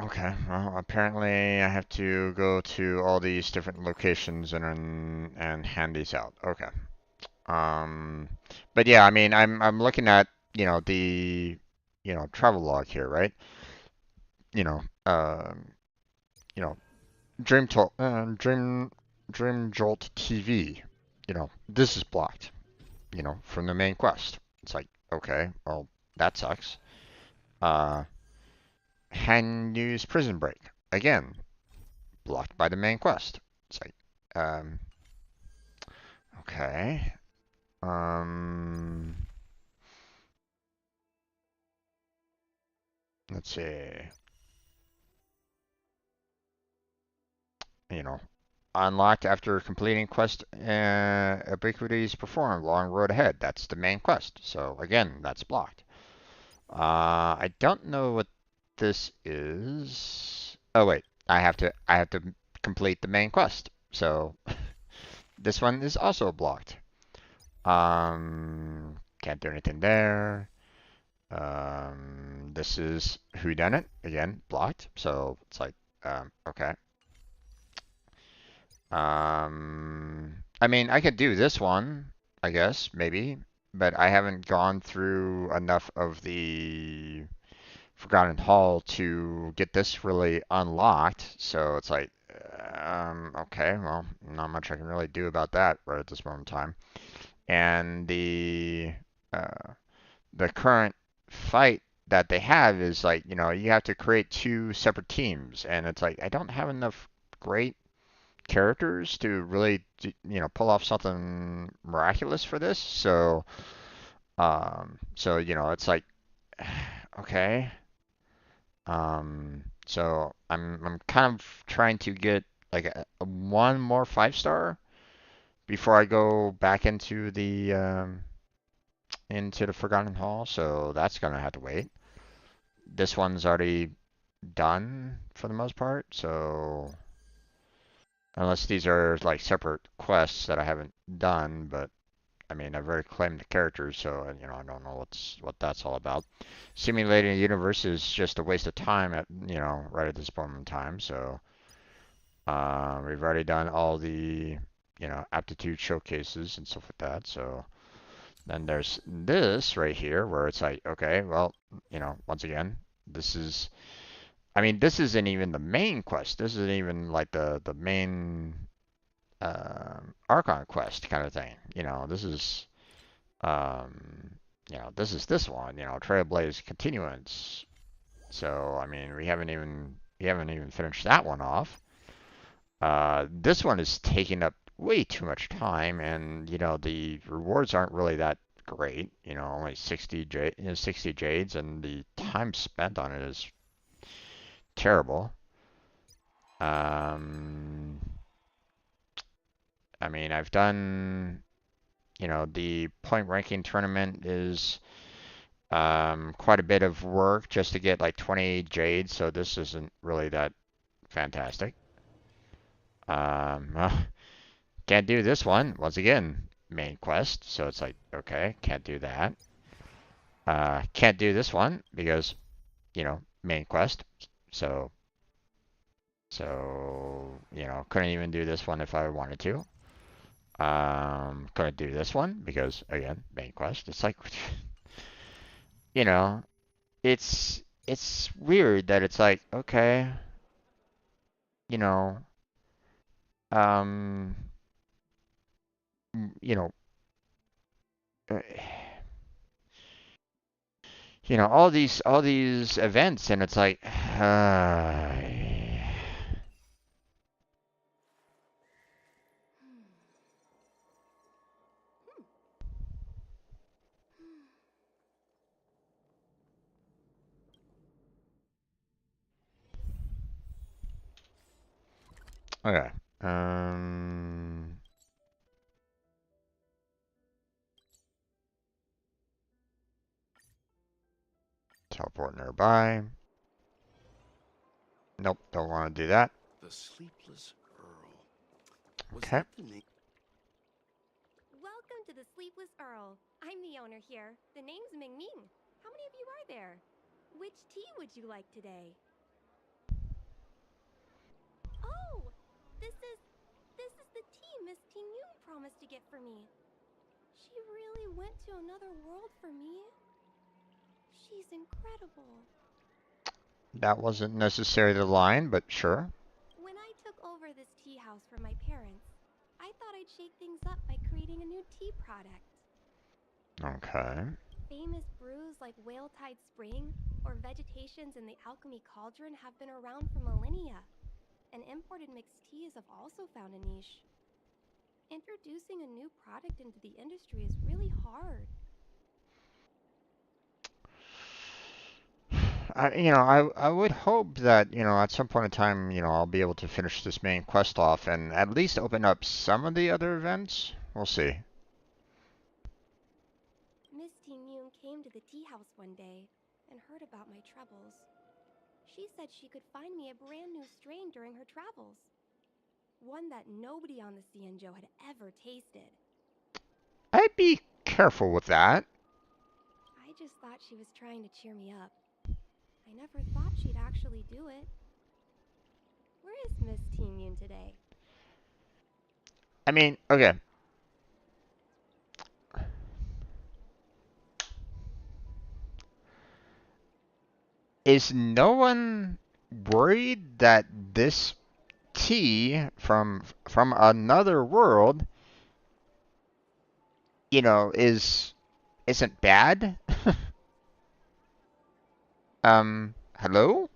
Okay, well, apparently I have to go to all these different locations and hand these out. Okay. Um, but yeah, I mean, I'm looking at, you know, the, you know, travel log here, right? You know, you know, Dream Jolt TV. You know, this is blocked. You know, from the main quest. It's like, okay, well, that sucks. Uh, Hanyu's Prison Break. Again, blocked by the main quest. It's like, okay. Let's see. You know, unlocked after completing quest ubiquities performed. Long road ahead. That's the main quest. So again, that's blocked. I don't know what this is. Oh wait, I have to complete the main quest. So this one is also blocked. Can't do anything there. This is Whodunit again, blocked. So it's like, okay. I mean, I could do this one, I guess, maybe, but I haven't gone through enough of the Forgotten Hall to get this really unlocked. So it's like, okay, well, not much I can really do about that right at this moment in time. And uh, the current fight that they have is like, you know, you have to create two separate teams, and it's like I don't have enough great characters to really, you know, pull off something miraculous for this. So you know, it's like, okay. So I'm kind of trying to get like one more 5-star before I go back into the Forgotten Hall. So that's gonna have to wait. This one's already done for the most part. So unless these are like separate quests that I haven't done, but I mean, I've already claimed the characters, so I don't know what that's all about. Simulating a universe is just a waste of time at right at this moment in time. So we've already done all the aptitude showcases and stuff like that. So then there's this right here where it's like, okay, well, once again, this is. I mean, this isn't even the main quest. This isn't even like the main Archon quest kind of thing. This is this one. Trailblaze Continuance. So I mean, we haven't even finished that one off. This one is taking up way too much time, and the rewards aren't really that great. Only 60 jades, and the time spent on it is terrible. I mean, I've done, the point ranking tournament is quite a bit of work just to get like 20 jades, so this isn't really that fantastic. Can't do this one. Once again, main quest, so it's like, okay, can't do that. Can't do this one because, main quest. So, couldn't even do this one if I wanted to. Couldn't do this one because, again, main quest. It's like, it's weird that it's like, okay, you know, um, you know, uh, all these events, and it's like, okay, teleport nearby. Nope, don't want to do that. The Sleepless Earl. Was Okay. that the name? Welcome to the Sleepless Earl. I'm the owner here. The name's Ming Ming. How many of you are there? Which tea would you like today? Oh, this is the tea Miss Ting Yun promised to get for me. She really went to another world for me. She's incredible. That wasn't necessarily the line, but sure. When I took over this tea house from my parents, I thought I'd shake things up by creating a new tea product. Okay. Famous brews like Whale Tide Spring or Vegetations in the Alchemy Cauldron have been around for millennia, and imported mixed teas have also found a niche. Introducing a new product into the industry is really hard. I would hope that, at some point in time, I'll be able to finish this main quest off and at least open up some of the other events. We'll see. Miss Ting Yun came to the tea house one day and heard about my troubles. She said she could find me a brand new strain during her travels. One that nobody on the Cienjo had ever tasted. I'd be careful with that. I just thought she was trying to cheer me up. I never thought she'd actually do it. Where is Miss Ting Yun today? I mean, okay. Is no one worried that this tea from another world, isn't bad? Hello?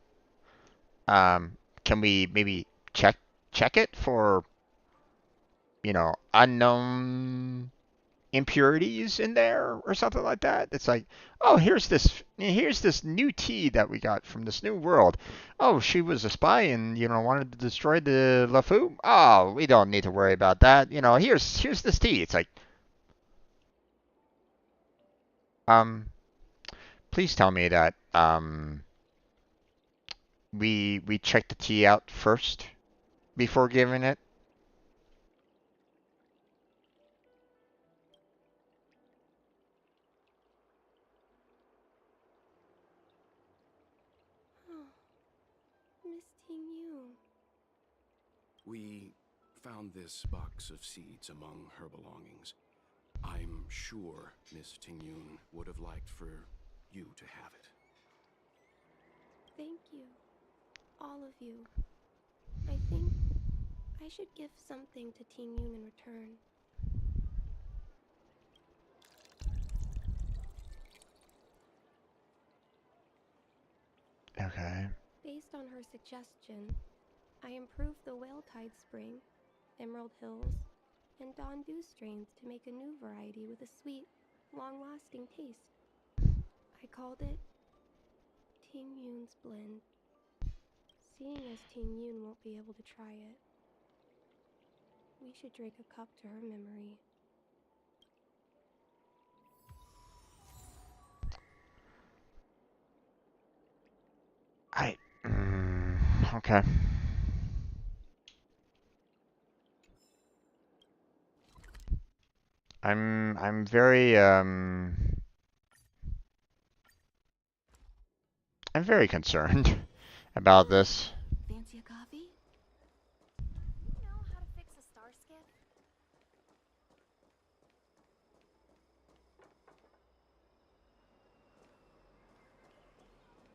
Can we maybe check it for, unknown impurities in there or something like that? It's like, oh, here's this new tea that we got from this new world. Oh, she was a spy and wanted to destroy the LeFou. Oh, we don't need to worry about that. Here's this tea. It's like, please tell me that we check the tea out first before giving it. Miss Ting Yun? We found this box of seeds among her belongings. I'm sure Miss Tingyun would have liked for you to have it. Thank you. All of you. I think I should give something to Ting Yun in return. Okay. Based on her suggestion, I improved the Whale Tide Spring, Emerald Hills, and Dawn Dew strains to make a new variety with a sweet, long-lasting taste. I called it Ting Yun's Blend. Seeing as Ting Yun won't be able to try it, we should drink a cup to her memory. Okay. I'm very I'm very concerned about this. Fancy a coffee? You know how to fix a star skiff?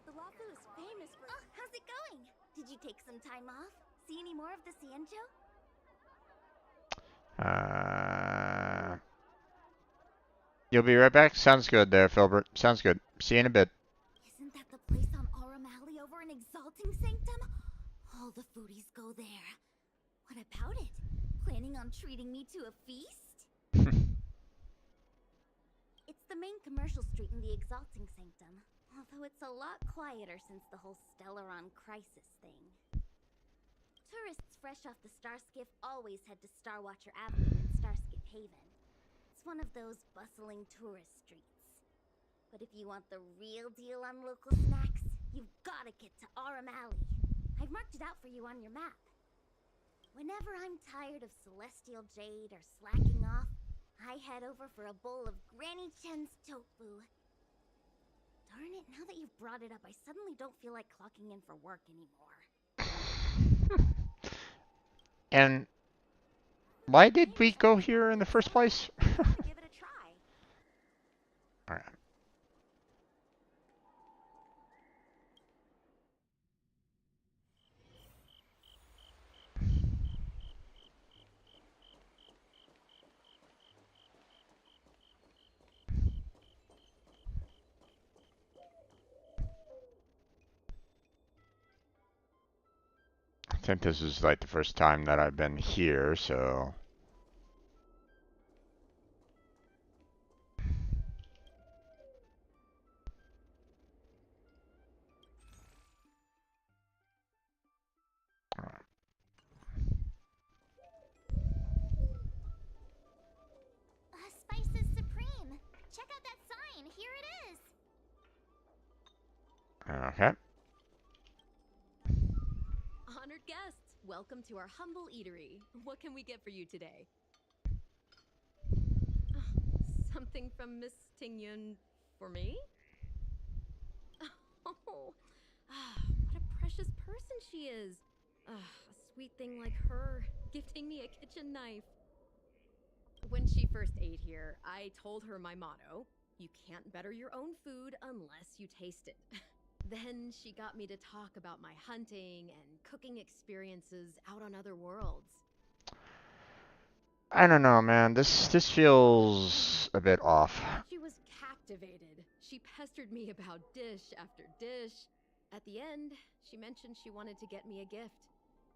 The Wafu is famous for... Oh, how's it going? Did you take some time off? See any more of the Cienjo? You'll be right back? Sounds good there, Filbert. Sounds good. See you in a bit. Isn't that the place on Aurum Alley over in Exalting Sanctum? All the foodies go there. What about it? Planning on treating me to a feast? It's the main commercial street in the Exalting Sanctum, although it's a lot quieter since the whole Stellaron crisis thing. Tourists fresh off the Starskiff always head to Starwatcher Avenue in Starskiff Haven. It's one of those bustling tourist streets. But if you want the real deal on local snacks, you've gotta get to Aurum Alley. I've marked it out for you on your map. Whenever I'm tired of Celestial Jade or slacking off, I head over for a bowl of Granny Chen's tofu. Darn it, now that you've brought it up, I suddenly don't feel like clocking in for work anymore. And why did we go here in the first place? Give it a try. Alright. I think this is like the first time that I've been here, so... Spices Supreme. Check out that sign. Here it is. Okay. Honored guests, welcome to our humble eatery. What can we get for you today? Something from Miss Tingyun for me? Oh, what a precious person she is. A sweet thing like her, gifting me a kitchen knife. When she first ate here, I told her my motto: you can't better your own food unless you taste it. Then she got me to talk about my hunting and cooking experiences out on other worlds. I don't know, man. This feels a bit off. She was captivated. She pestered me about dish after dish. At the end, she mentioned she wanted to get me a gift.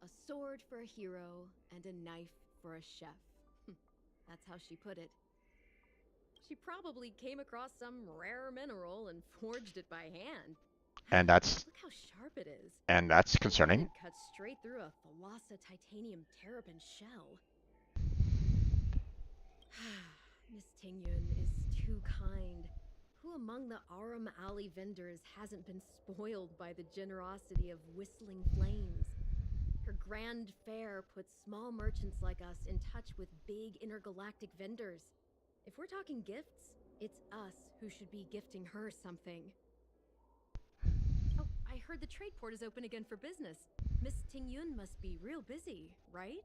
A sword for a hero and a knife for a chef. That's how she put it. She probably came across some rare mineral and forged it by hand. And that's... Look how sharp it is. And that's concerning. It cuts straight through a Thalassa titanium terrapin shell. Miss Tingyun is too kind. Who among the Aurum Alley vendors hasn't been spoiled by the generosity of Whistling Flames? Her grand fare puts small merchants like us in touch with big intergalactic vendors. If we're talking gifts, it's us who should be gifting her something. Oh, I heard the trade port is open again for business. Miss Tingyun must be real busy, right?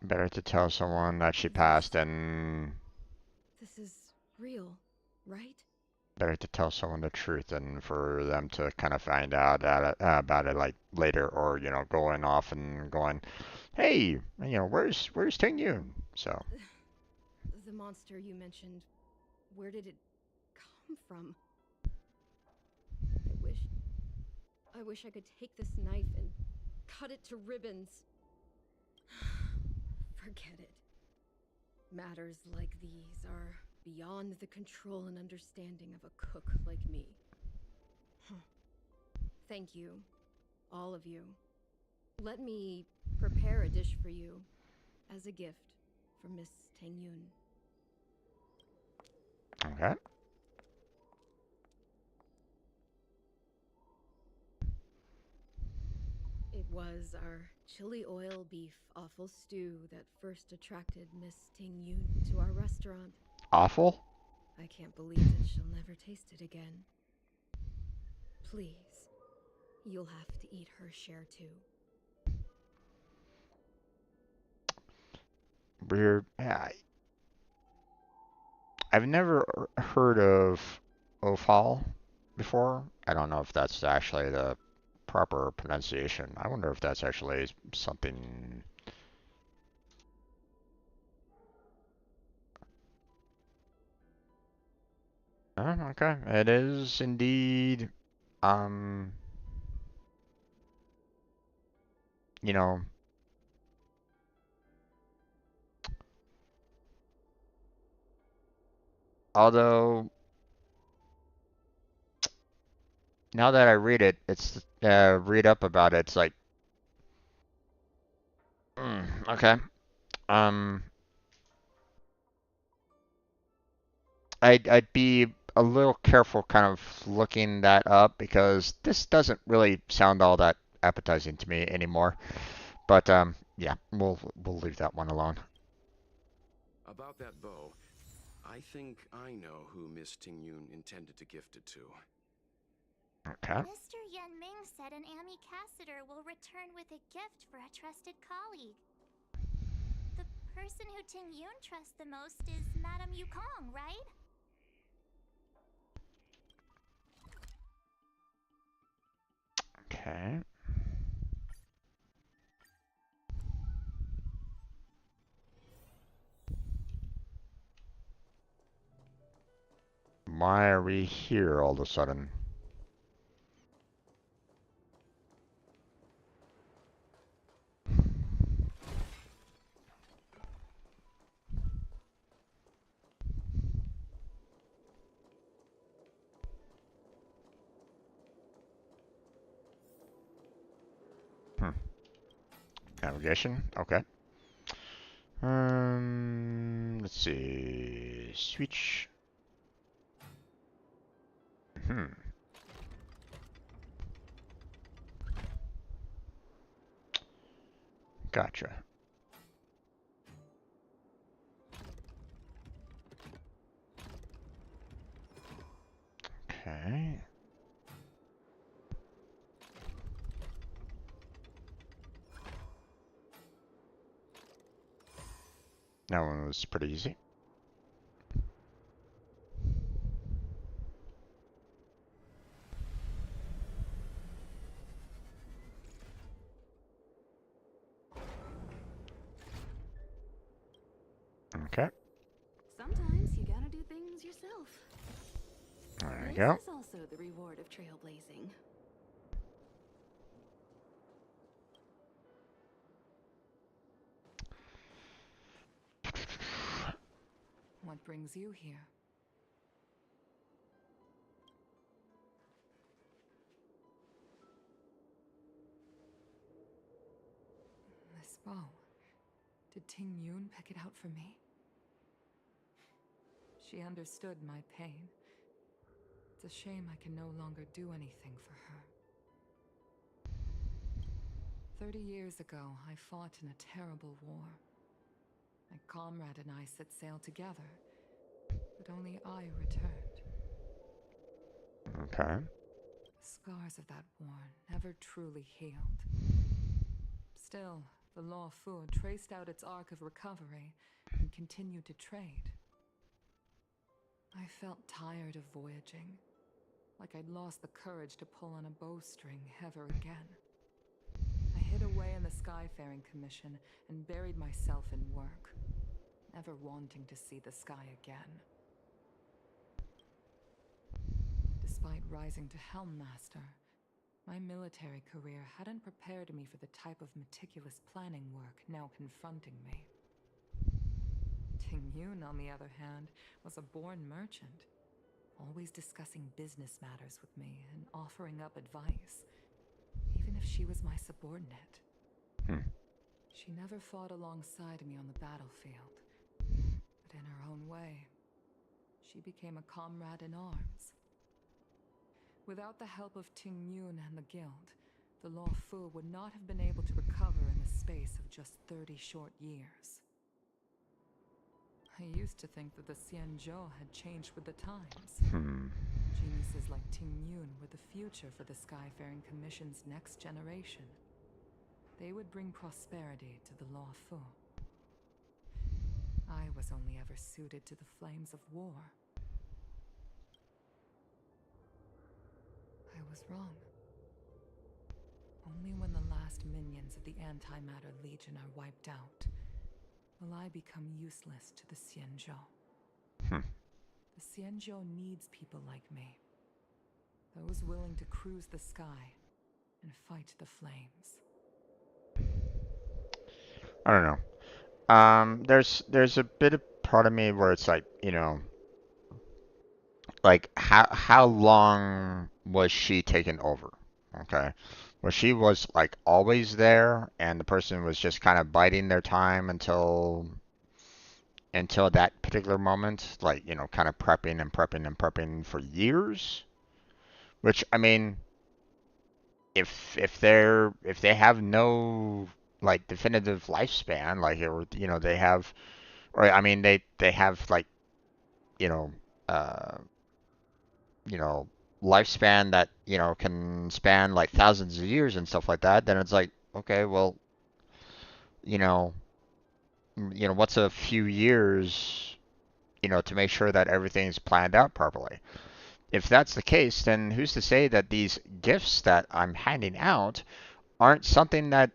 Better to tell someone that she passed than This is real, right? better to tell someone the truth than for them to kind of find out about it like later, or you know, going off and going, hey, you know, where's Ting Yun? So The monster you mentioned, where did it come from? I wish I could take this knife and cut it to ribbons. Forget it. Matters like these are beyond the control and understanding of a cook like me. Thank you, all of you. Let me prepare a dish for you as a gift for Miss Tingyun. okay. It was our chili oil beef offal stew that first attracted Miss Tingyun to our restaurant. Awful? I can't believe that she'll never taste it again. Please, you'll have to eat her share too. Weird. Yeah, I've never heard of Ophal before. I don't know if that's actually the proper pronunciation. I wonder if that's actually something. Oh, okay. It is indeed, um, you know, although now that I read it, it's read up about it, it's like, okay. Um, I'd be a little careful kind of looking that up because this doesn't really sound all that appetizing to me anymore. But yeah, we'll leave that one alone. About that bow, I think I know who Miss Tingyun intended to gift it to. Okay. Mr. Yen Ming said an Ami Cassider will return with a gift for a trusted colleague. The person who Ting Yun trusts the most is Madame Yukong, right? Okay. Why are we here all of a sudden? Navigation. Okay. Let's see. Switch. Gotcha. Okay. That one was pretty easy. Okay. Sometimes you gotta do things yourself. There you This go. is also the reward of trailblazing. What brings you here? This bow. Did Ting Yun pick it out for me? She understood my pain. It's a shame I can no longer do anything for her. 30 years ago, I fought in a terrible war. My comrade and I set sail together, but only I returned. Okay. The scars of that war never truly healed. Still, the Law Fu traced out its arc of recovery and continued to trade. I felt tired of voyaging, like I'd lost the courage to pull on a bowstring ever again. I hid away in the Skyfaring Commission and buried myself in work, never wanting to see the sky again. Despite rising to Helm Master, my military career hadn't prepared me for the type of meticulous planning work now confronting me. Ting Yun, on the other hand, was a born merchant, always discussing business matters with me and offering up advice, even if she was my subordinate. She never fought alongside me on the battlefield, but in her own way, she became a comrade in arms. Without the help of Ting Yun and the Guild, the Law Fu would not have been able to recover in the space of just 30 short years. I used to think that the Xianzhou had changed with the times. Geniuses like Ting Yun were the future for the Skyfaring Commission's next generation. They would bring prosperity to the Law Fu. I was only ever suited to the flames of war. I was wrong. Only when the last minions of the Antimatter Legion are wiped out will I become useless to the Xianzhou. The Xianzhou needs people like me. Those willing to cruise the sky and fight the flames. I don't know. There's a bit of part of me where it's like, you know, like how long was she taken over? Okay. Where she was like always there and the person was just kind of biding their time until that particular moment, like, you know, kind of prepping and prepping and prepping for years. Which, I mean, if they have no like definitive lifespan, like, or, you know, they have, or I mean they have like, you know, uh you know, lifespan that, you know, can span like thousands of years and stuff like that, then it's like, okay, well, you know, what's a few years, you know, to make sure that everything's planned out properly. If that's the case, then who's to say that these gifts that I'm handing out aren't something that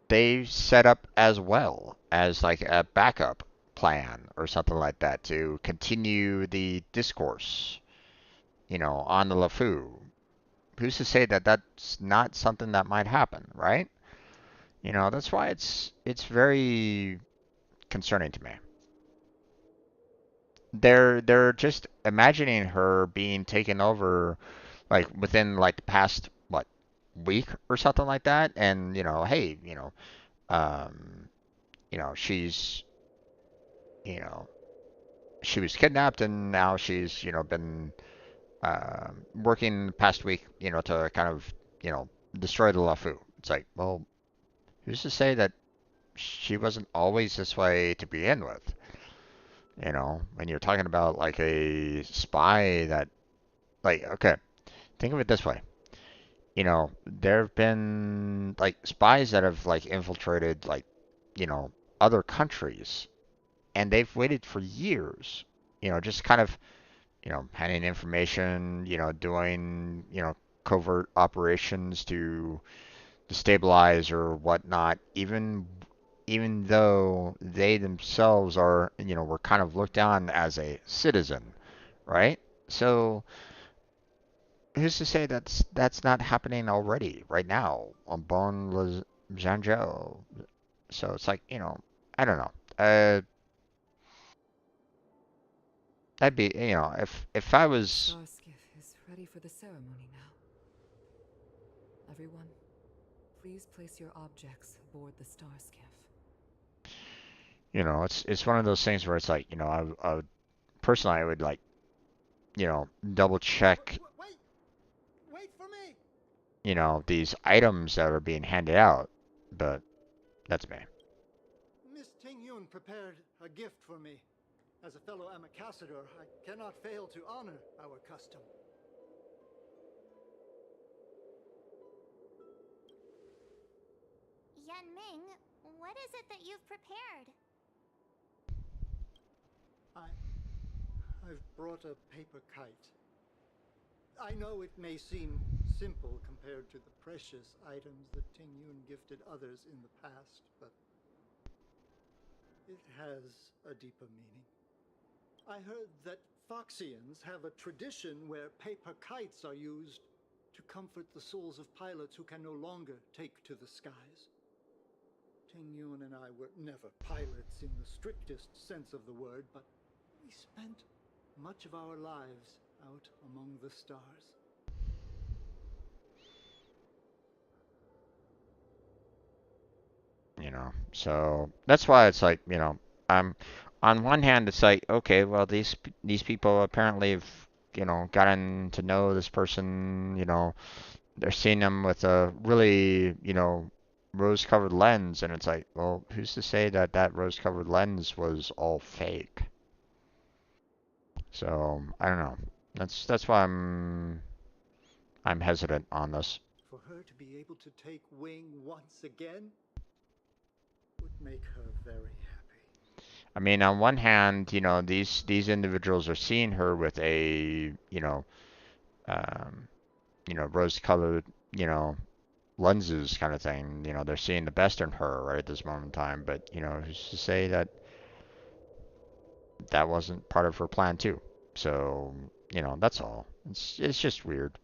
they set up as well as like a backup plan or something like that to continue the discourse, you know, on the LeFou. Who's to say that that's not something that might happen, right? You know, that's why it's very concerning to me. They're just imagining her being taken over like within like the past what week or something like that, and you know, hey, um, she's, you know, she was kidnapped and now she's, you know, been working the past week, you know, to kind of, you know, destroy the LeFou. It's like, well, who's to say that she wasn't always this way to begin with? You know, when you're talking about like a spy that, like, okay, think of it this way. You know, there have been like spies that have like infiltrated like, you know, other countries and they've waited for years, you know, just kind of, you know, handing information, you know, doing, you know, covert operations to destabilize or whatnot, even though they themselves are, you know, were kind of looked on as a citizen, right? So who's to say that's not happening already right now on Bon Zhangzhou? So it's like, you know, I don't know. That'd be, you know, if I was, The Starskiff is ready for the ceremony now. Everyone, please place your objects aboard the Starskiff. you know, it's one of those things where it's like, you know, I would personally I would like, you know, double check, Wait for me. you know, these items that are being handed out, but that's me. Miss Ting Yun prepared a gift for me. As a fellow ambassador, I cannot fail to honor our custom. Yanming, what is it that you've prepared? I've brought a paper kite. I know it may seem simple compared to the precious items that Tingyun gifted others in the past, but it has a deeper meaning. I heard that Foxians have a tradition where paper kites are used to comfort the souls of pilots who can no longer take to the skies. Tingyun and I were never pilots in the strictest sense of the word, but we spent much of our lives out among the stars. You know, so that's why it's like, you know, I'm on one hand it's like, okay, well these people apparently have, you know, gotten to know this person, you know, they're seeing them with a really, you know, rose-colored lens, and it's like, well, who's to say that that rose-colored lens was all fake? So I don't know. That's why I'm hesitant on this. For her to be able to take wing once again would make her very happy. I mean, on one hand, you know, these individuals are seeing her with a, um, rose-colored, you know, lenses kind of thing. You know, they're seeing the best in her right at this moment in time. But you know, who's to say that that wasn't part of her plan too? So, you know, that's all. It's just weird.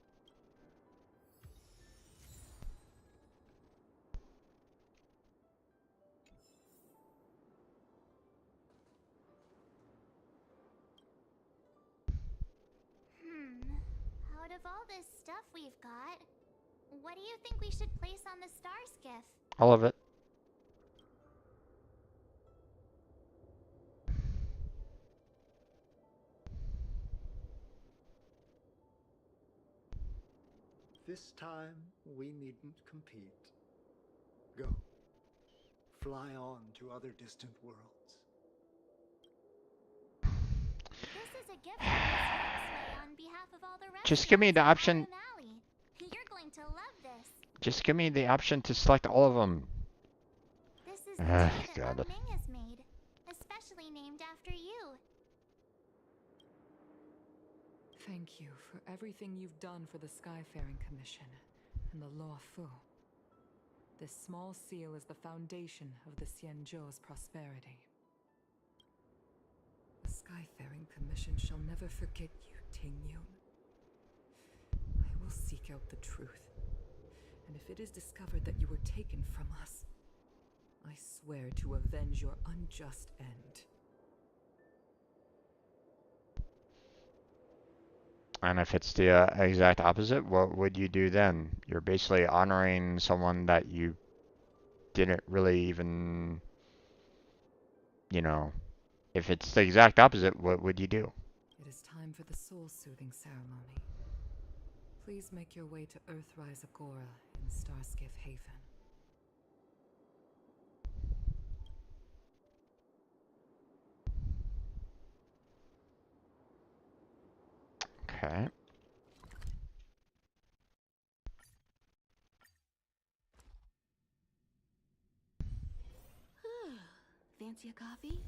Out of all this stuff we've got, what do you think we should place on the star skiff? All of it. This time, we needn't compete. Go. Fly on to other distant worlds. This is a gift from Miss Youngsway on behalf of all the rest Just give me the option. You're going to love this. Just give me the option to select all of them. This is the tea that God. Ming has made, especially named after you. Thank you for everything you've done for the Skyfaring Commission and the Law Fu. This small seal is the foundation of the Xianzhou's prosperity. The Skyfaring Commission shall never forget you, Tingyun. I will seek out the truth, and if it is discovered that you were taken from us, I swear to avenge your unjust end. And if it's the exact opposite, what would you do then? You're basically honoring someone that you didn't really even, you know, if it's the exact opposite, what would you do? It is time for the soul-soothing ceremony. Please make your way to Earthrise Agora in Starskiff Haven. Okay. Fancy a coffee?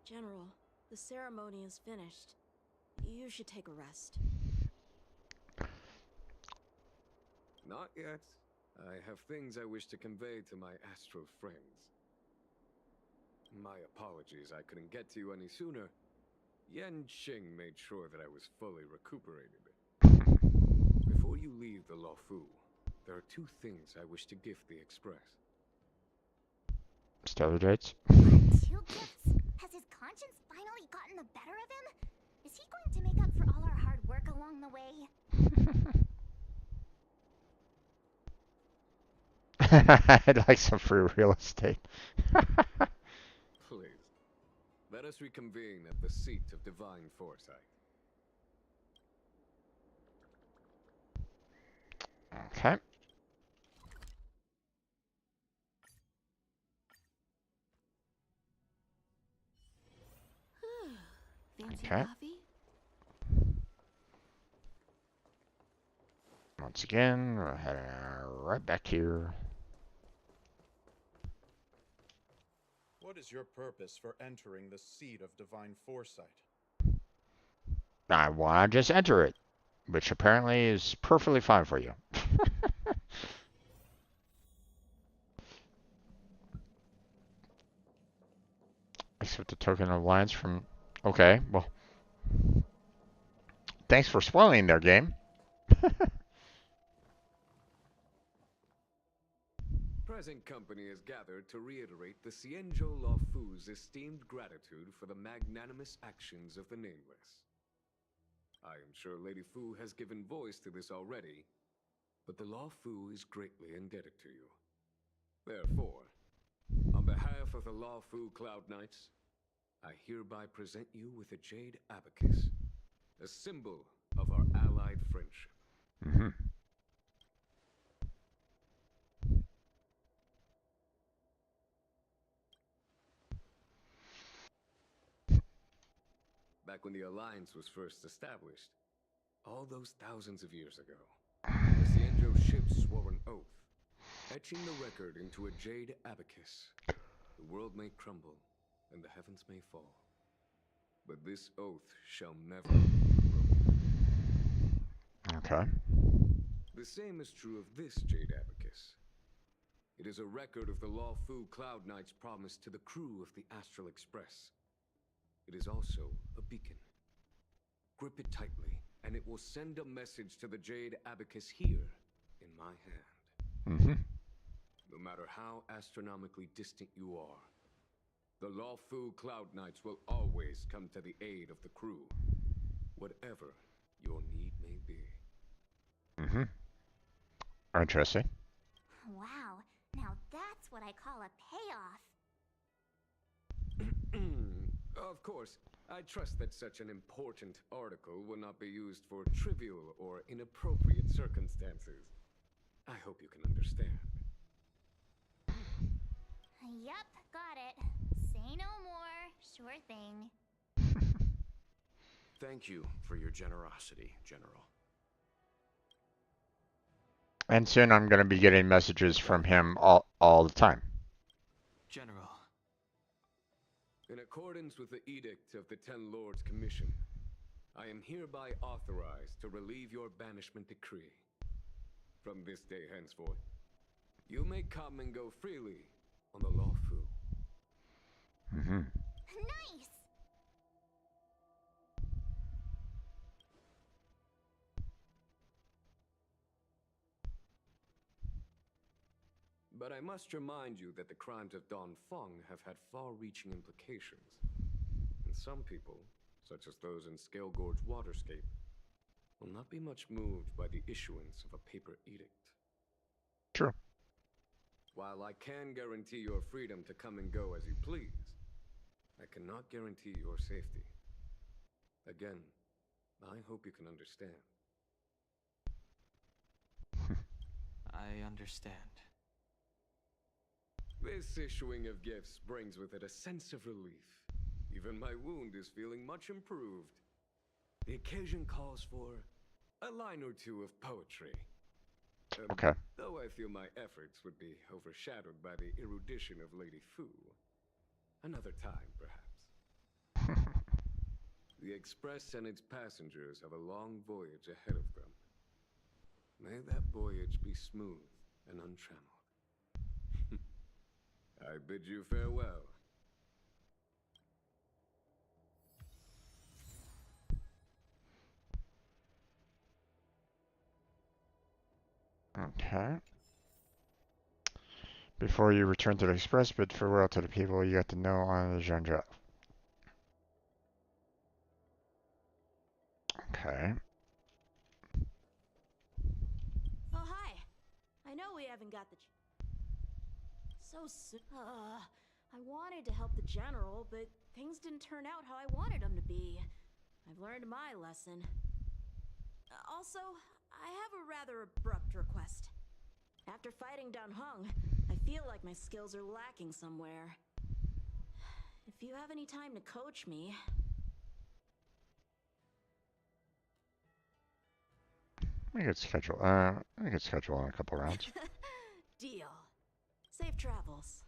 General, the ceremony is finished. You should take a rest. Not yet. I have things I wish to convey to my astral friends. My apologies I couldn't get to you any sooner. Yan Qing made sure that I was fully recuperated. Before you leave the Luofu, there are two things I wish to gift the Express. Stellar dates. Two gifts? Has his conscience finally gotten the better of him? Is he going to make up for all our hard work along the way? I'd like some free real estate. Please, let us reconvene at the seat of divine foresight. Okay. Fancy Okay. coffee? Once again, we're heading right back here. What is your purpose for entering the seat of divine foresight? I want to just enter it, which apparently is perfectly fine for you. Accept the token of alliance from... Okay, well... Thanks for spoiling their game. Present company is gathered to reiterate the Cienjo Lawfu's esteemed gratitude for the magnanimous actions of the Nameless. I am sure Lady Fu has given voice to this already, but the Lawfu is greatly indebted to you. Therefore, on behalf of the Lawfu Cloud Knights, I hereby present you with a Jade Abacus, a symbol of our allied friendship. Mm-hmm. Back when the Alliance was first established, all those thousands of years ago, the Cienjo ships swore an oath, etching the record into a Jade Abacus. The world may crumble, and the heavens may fall, but this oath shall never be broken. Okay. The same is true of this Jade Abacus. It is a record of the Lawfu Cloud Knight's promise to the crew of the Astral Express. It is also a beacon. Grip it tightly, and it will send a message to the Jade Abacus here, in my hand. Mm-hmm. No matter how astronomically distant you are, the Lawfu Cloud Knights will always come to the aid of the crew, whatever your need may be. Mm-hmm. Interesting. Wow, now that's what I call a payoff. Of course, I trust that such an important article will not be used for trivial or inappropriate circumstances. I hope you can understand. Yup, got it. Say no more. Sure thing. Thank you for your generosity, General. And soon I'm going to be getting messages from him all the time. General. In accordance with the edict of the Ten Lords Commission, I am hereby authorized to relieve your banishment decree. From this day henceforth, you may come and go freely on the Lawfu. Mm-hmm. Nice! But I must remind you that the crimes of Don Feng have had far-reaching implications. And some people, such as those in Scale Gorge Waterscape, will not be much moved by the issuance of a paper edict. True. While I can guarantee your freedom to come and go as you please, I cannot guarantee your safety. Again, I hope you can understand. I understand. This issuing of gifts brings with it a sense of relief. Even my wound is feeling much improved. The occasion calls for a line or two of poetry. Okay. Though I feel my efforts would be overshadowed by the erudition of Lady Fu. Another time, perhaps. The Express and its passengers have a long voyage ahead of them. May that voyage be smooth and untrammeled. I bid you farewell. Okay. before you return to the Express, bid farewell to the people you got to know on the Zhengzhou. Okay. Oh, hi. I know we haven't got the... I wanted to help the General, but things didn't turn out how I wanted them to be. I've learned my lesson. Also, I have a rather abrupt request. After fighting Dan Heng, I feel like my skills are lacking somewhere. If you have any time to coach me... We could schedule on a couple rounds. Deal. Safe travels.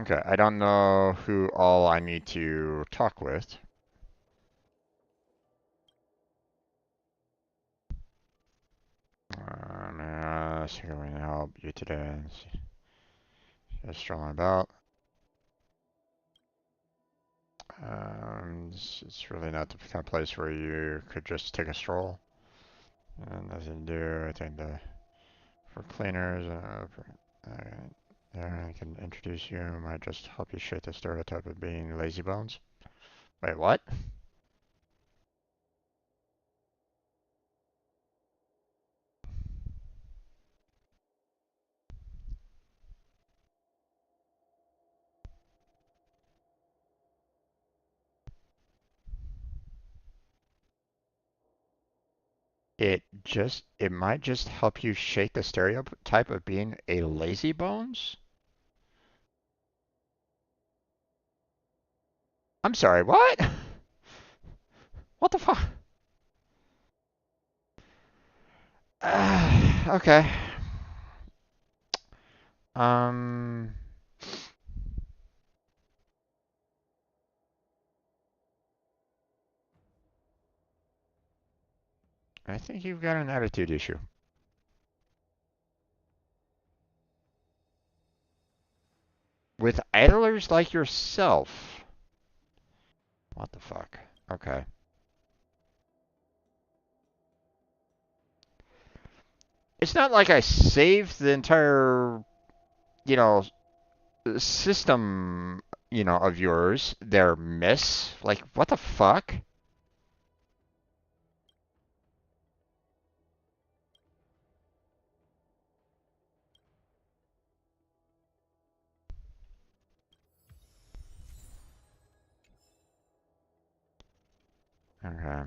Okay, I don't know who all I need to talk with. See if I can help you today. Just strolling about. It's really not the kind of place where you could just take a stroll. Nothing to do. I think for cleaners, there I can introduce you. Might just help you shake the stereotype of being lazy bones. Wait, what? It might just help you shake the stereotype of being a lazy bones? I'm sorry, what? What the fuck? Okay. Um, I think you've got an attitude issue. With idlers like yourself. What the fuck? Okay. It's not like I saved the entire, you know, system, of yours. There, miss. Like, what the fuck? Okay.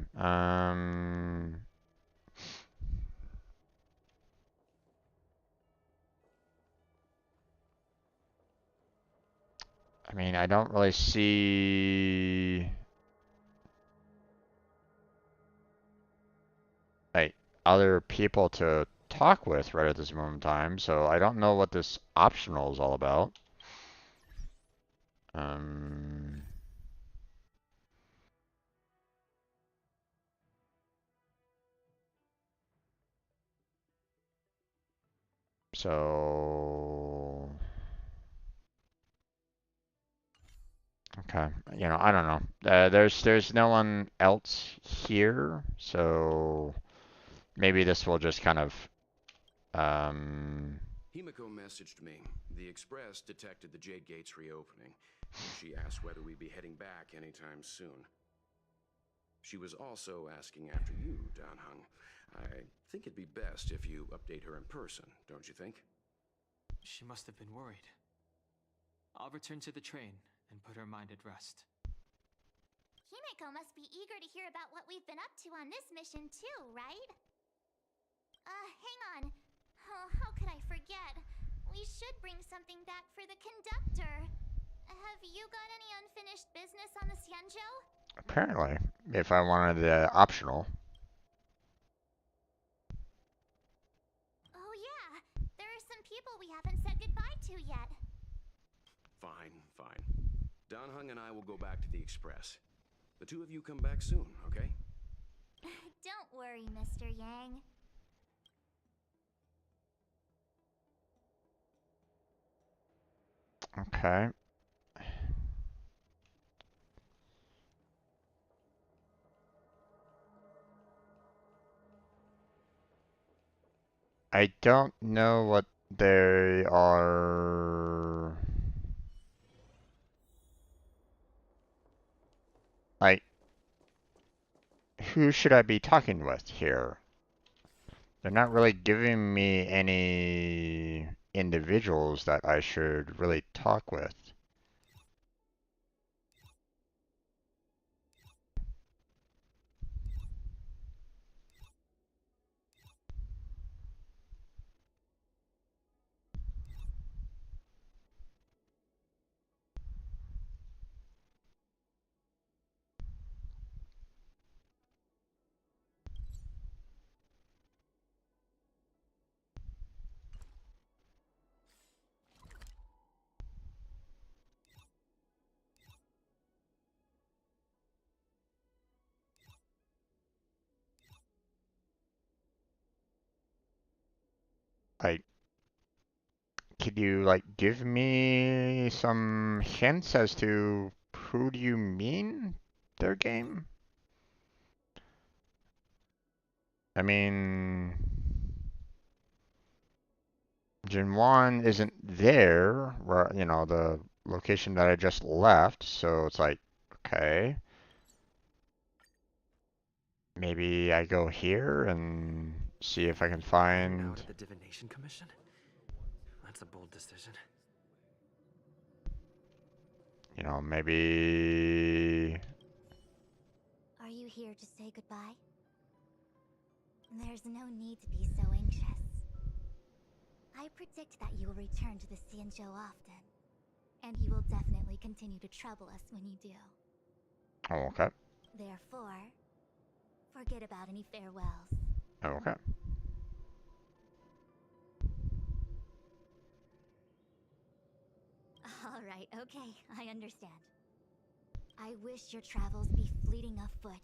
I mean, I don't really see like other people to talk with right at this moment in time, so I don't know what this optional is all about. Um, so okay, I don't know. There's no one else here, so maybe this will just kind of Himiko messaged me. The Express detected the Jade Gates reopening. She asked whether we'd be heading back anytime soon. She was also asking after you, Dan Heng. I think it'd be best if you update her in person, don't you think? She must have been worried. I'll return to the train and put her mind at rest. Himiko must be eager to hear about what we've been up to on this mission too, right? Hang on. Oh, how could I forget? We should bring something back for the conductor. Have you got any unfinished business on the Xianzhou? apparently, if I wanted the optional. Oh yeah, there are some people we haven't said goodbye to yet. Fine. Dan Heng and I will go back to the Express. The two of you come back soon, okay? Don't worry, Mr. Yang. Okay. I don't know what they are like, who should I be talking with here? They're not really giving me any individuals that I should really talk with. Like, could you like give me some hints as to who do you mean their game? I mean, Gen 1 isn't there, where, you know, the location that I just left, so it's like, okay, maybe I go here and see if I can Out find, at the Divination Commission? That's a bold decision. you know, maybe. Are you here to say goodbye? There's no need to be so anxious. I predict that you will return to the Xianzhou often, and you will definitely continue to trouble us when you do. Oh, okay. Therefore, forget about any farewells. Okay. Alright, okay, I understand. I wish your travels be fleeting of foot,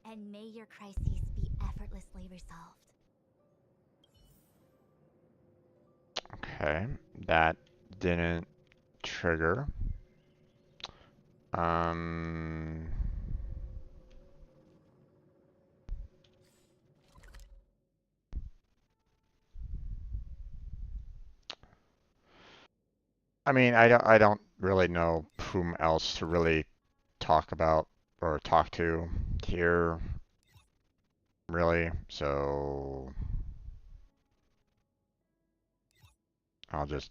and may your crises be effortlessly resolved. Okay, that didn't trigger. I mean, I don't really know whom else to really talk about or talk to here, really. So I'll just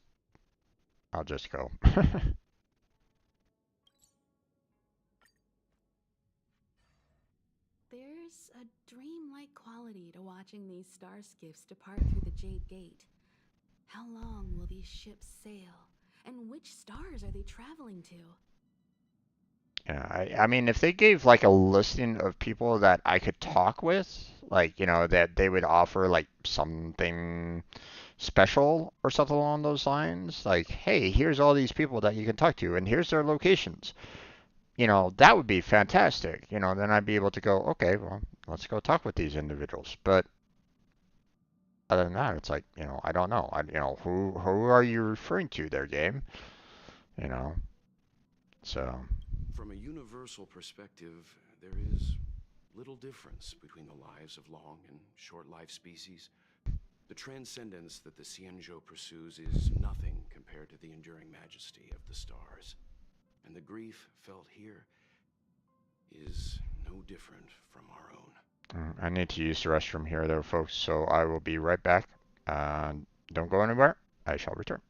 go. There's a dreamlike quality to watching these star skiffs depart through the Jade Gate. How long will these ships sail? And which stars are they traveling to? Yeah, I mean, if they gave like a listing of people that I could talk with, like, you know, that they would offer like something special or something along those lines, like, hey, here's all these people that you can talk to, and here's their locations. You know, that would be fantastic. You know, then I'd be able to go, okay, well, let's go talk with these individuals. But other than that, it's like, you know, I don't know. You know, who are you referring to their game? You know, so. From a universal perspective, there is little difference between the lives of long and short-lived species. The transcendence that the Xianzhou pursues is nothing compared to the enduring majesty of the stars. And the grief felt here is no different from our own. I need to use the restroom here, though, folks, so I will be right back. Don't go anywhere. I shall return.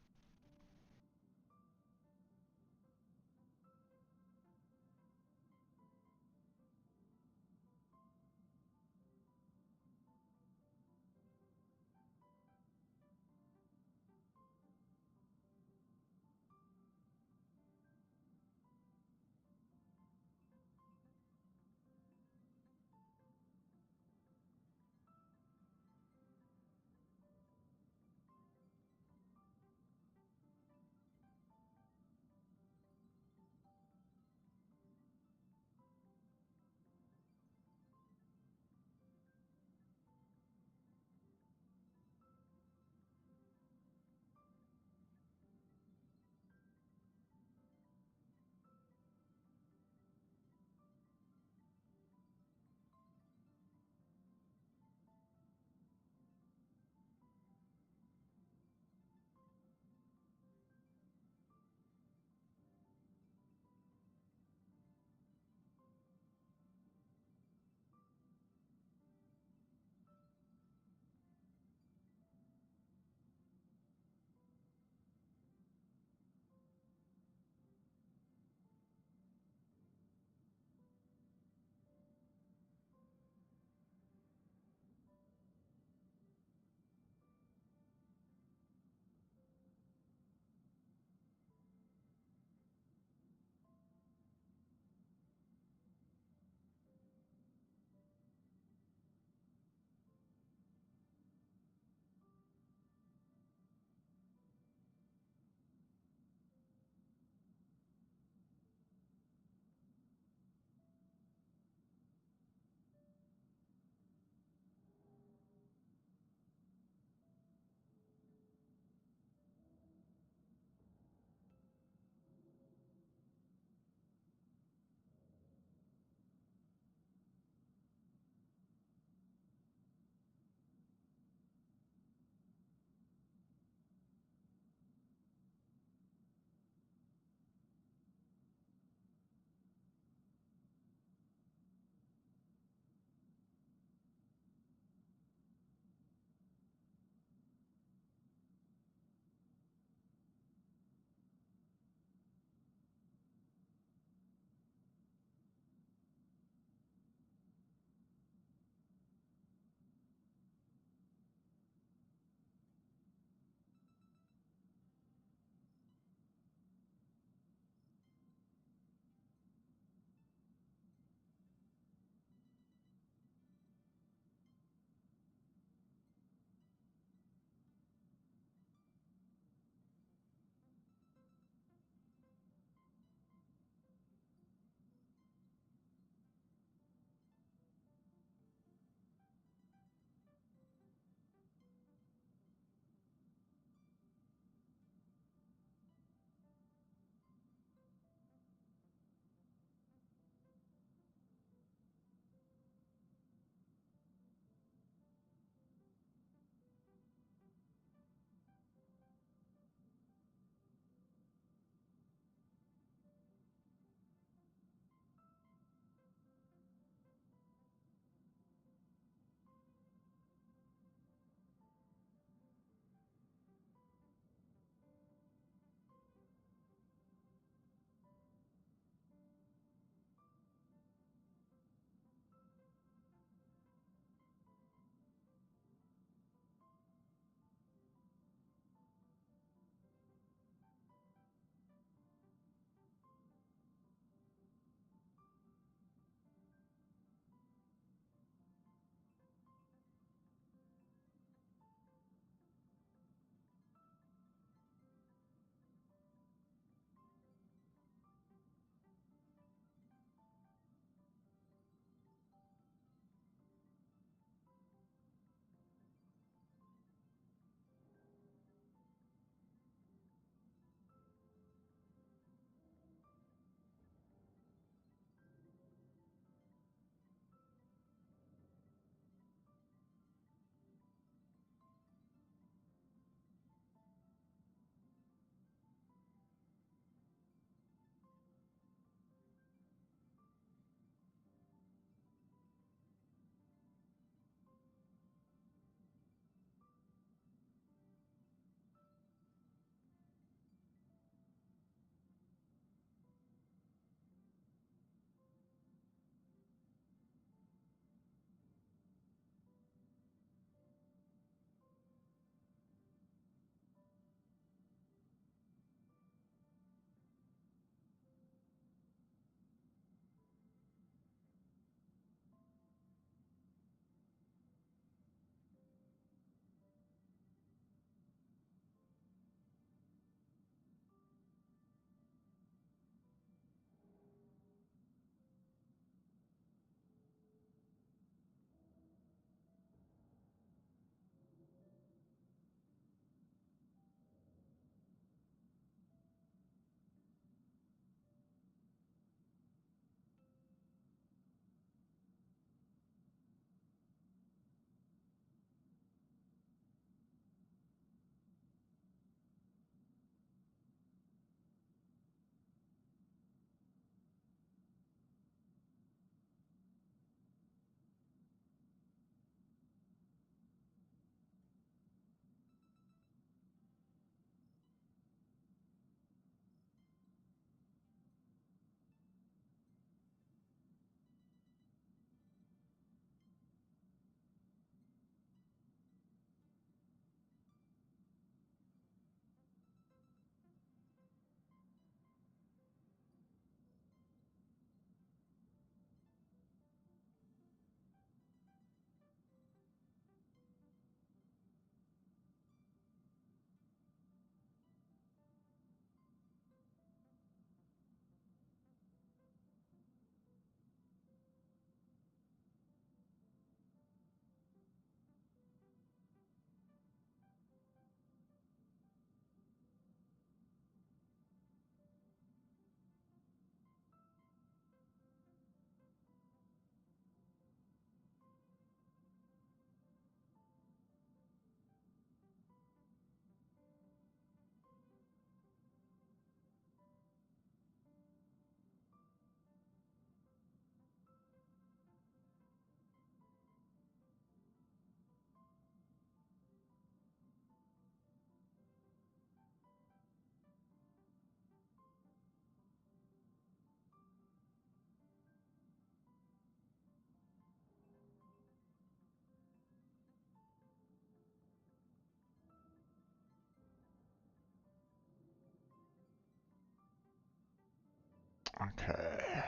Okay,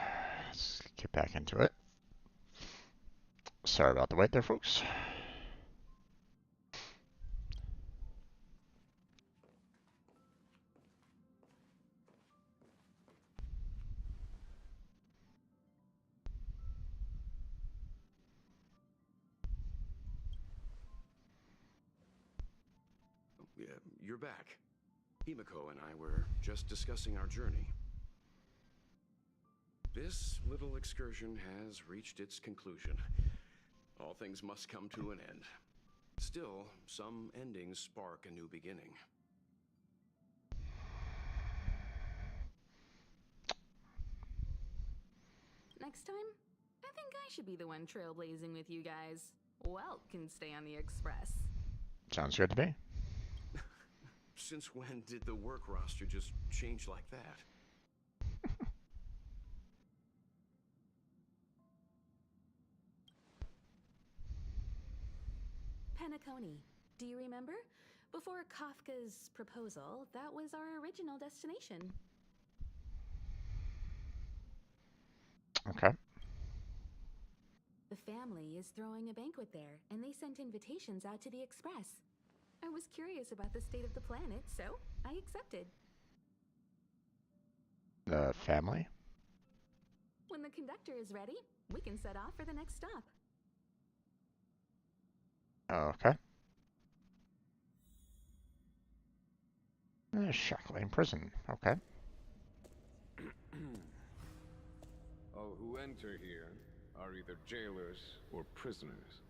let's get back into it. Sorry about the wait there, folks. Yeah, you're back. Himiko and I were just discussing our journey. This little excursion has reached its conclusion. All things must come to an end. Still, some endings spark a new beginning. Next time, I think I should be the one trailblazing with you guys. Welt can stay on the Express. Sounds good to me. Since when did the work roster just change like that? Penacony. Do you remember? Before Kafka's proposal, that was our original destination. Okay. The family is throwing a banquet there, and they sent invitations out to the Express. I was curious about the state of the planet, so I accepted. The family? When the conductor is ready, we can set off for the next stop. Okay. Shackling prison. Okay. All who enter here are either jailers or prisoners.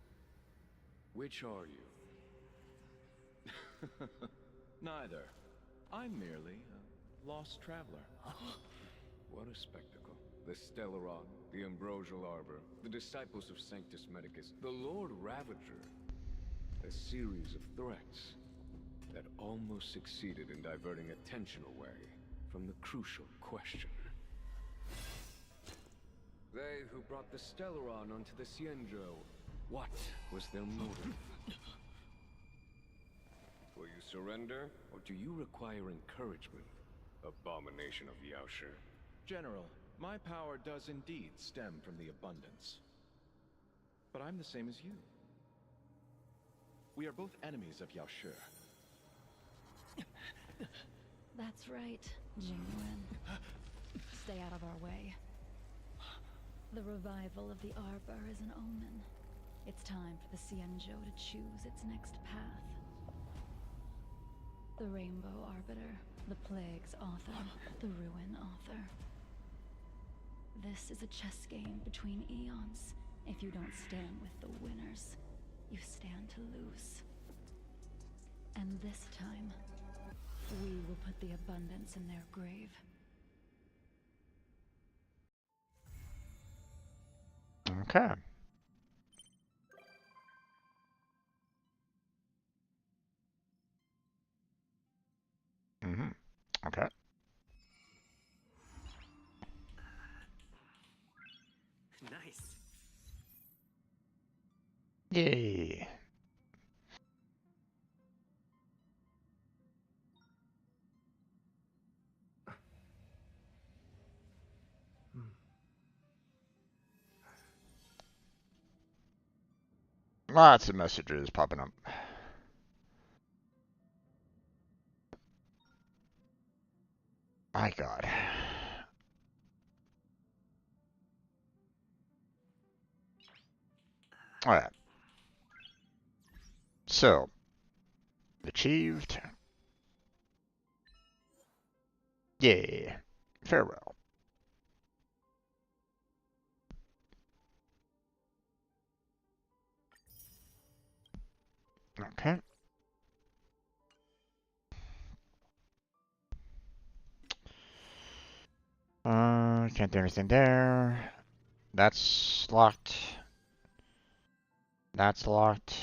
Which are you? Neither. I'm merely a lost traveler. What a spectacle. The Stellaron, the Ambrosial Arbor, the Disciples of Sanctus Medicus, the Lord Ravager. A series of threats that almost succeeded in diverting attention away from the crucial question. They who brought the Stellaron onto the Cienjo, what was their motive? Will you surrender, or do you require encouragement? Abomination of Yaoshi. General, my power does indeed stem from the abundance. But I'm the same as you. We are both enemies of Yaoshi. That's right, Jingwen. Stay out of our way. The revival of the Arbor is an omen. It's time for the Cienjo to choose its next path. The Rainbow Arbiter, the Plague's author, the Ruin author. This is a chess game between eons. If you don't stand with the winners, you stand to lose. And this time, we will put the abundance in their grave. Okay. Okay. Nice. Yay. Lots of messages popping up. My God. Alright. So, achieved. Yay. Farewell. Okay. Can't do anything there. That's locked. That's locked.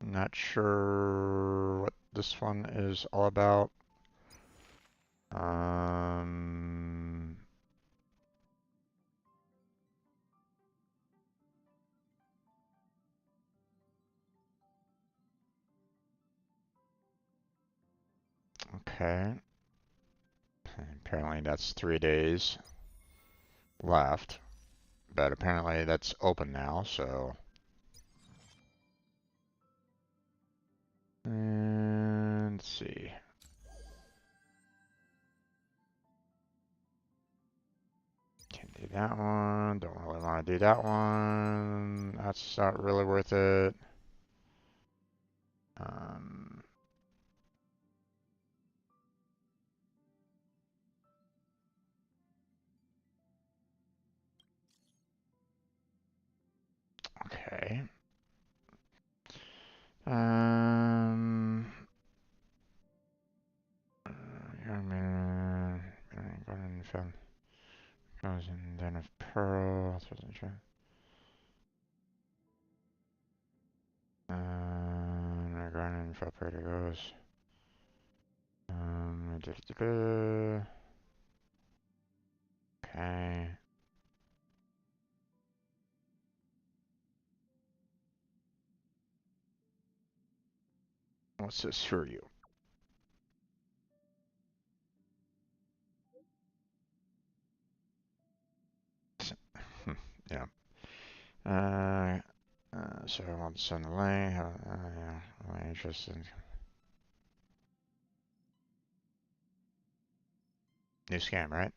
Not sure what this one is all about. Okay. Apparently that's 3 days left. But apparently that's open now, so... And let's see. Can't do that one. Don't really want to do that one. That's not really worth it. Okay. Goes in Den of Pearl. Garden of Pearl goes. Okay. What's this for you? Yeah. So I want to send a link. Yeah, I'm interested. New scam, right?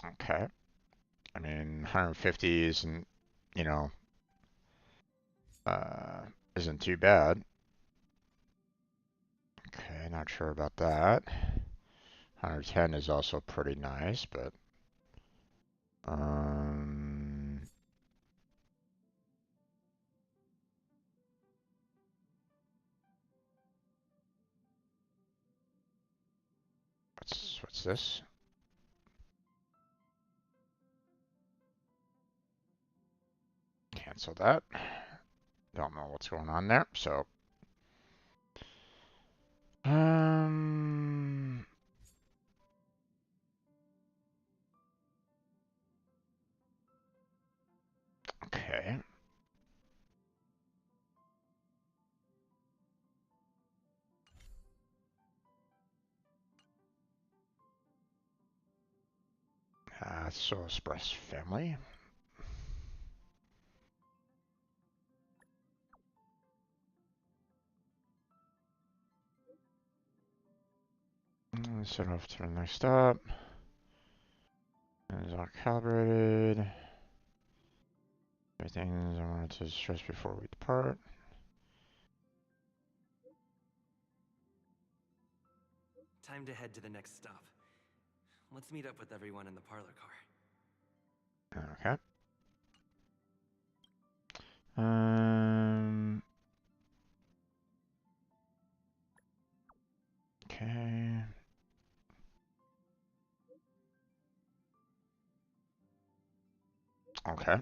Okay. I mean, 150 isn't, you know, isn't too bad. Okay, not sure about that. 110 is also pretty nice, but what's this? Cancel that. Don't know what's going on there, so okay. So express family. Set off to the next stop. It's all calibrated. Everything I wanted to stress before we depart. Time to head to the next stop. Let's meet up with everyone in the parlor car. Okay. Okay. Okay.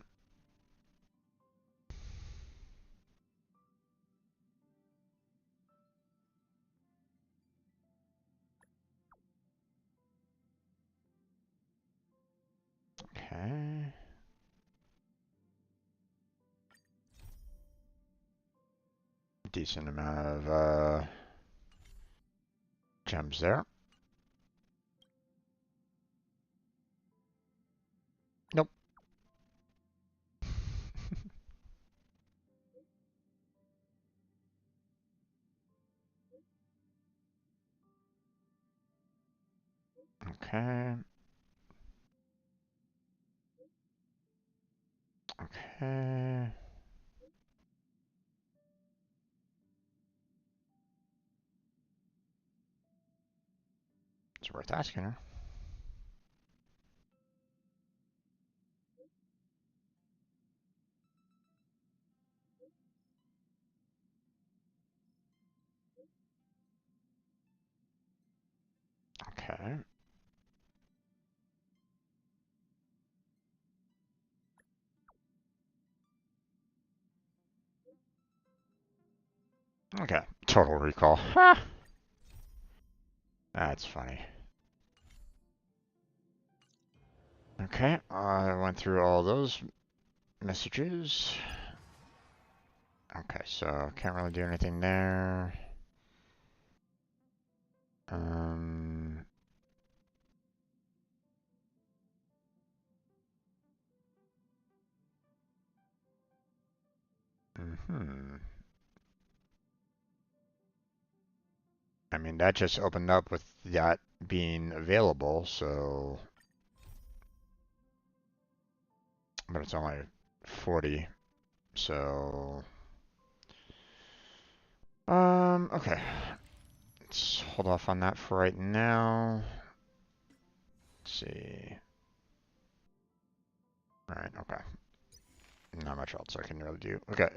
Okay. Decent amount of gems there. Nope. Okay. Okay. It's worth asking her. Okay. Okay. Total recall. Ha! That's funny. Okay, I went through all those messages. Okay, so can't really do anything there. I mean, that just opened up with that being available, so... But it's only 40, so... Okay. Let's hold off on that for right now. Let's see. Alright, okay. Not much else I can really do. Okay,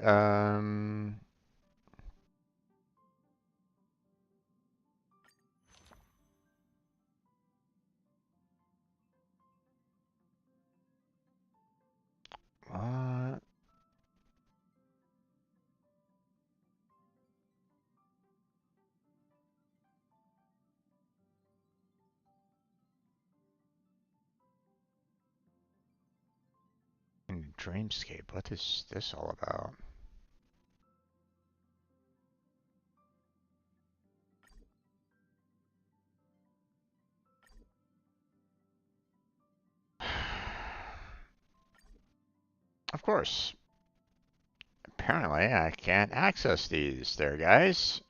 what? In Dreamscape, what is this all about? Of course. Apparently, I can't access these there, guys.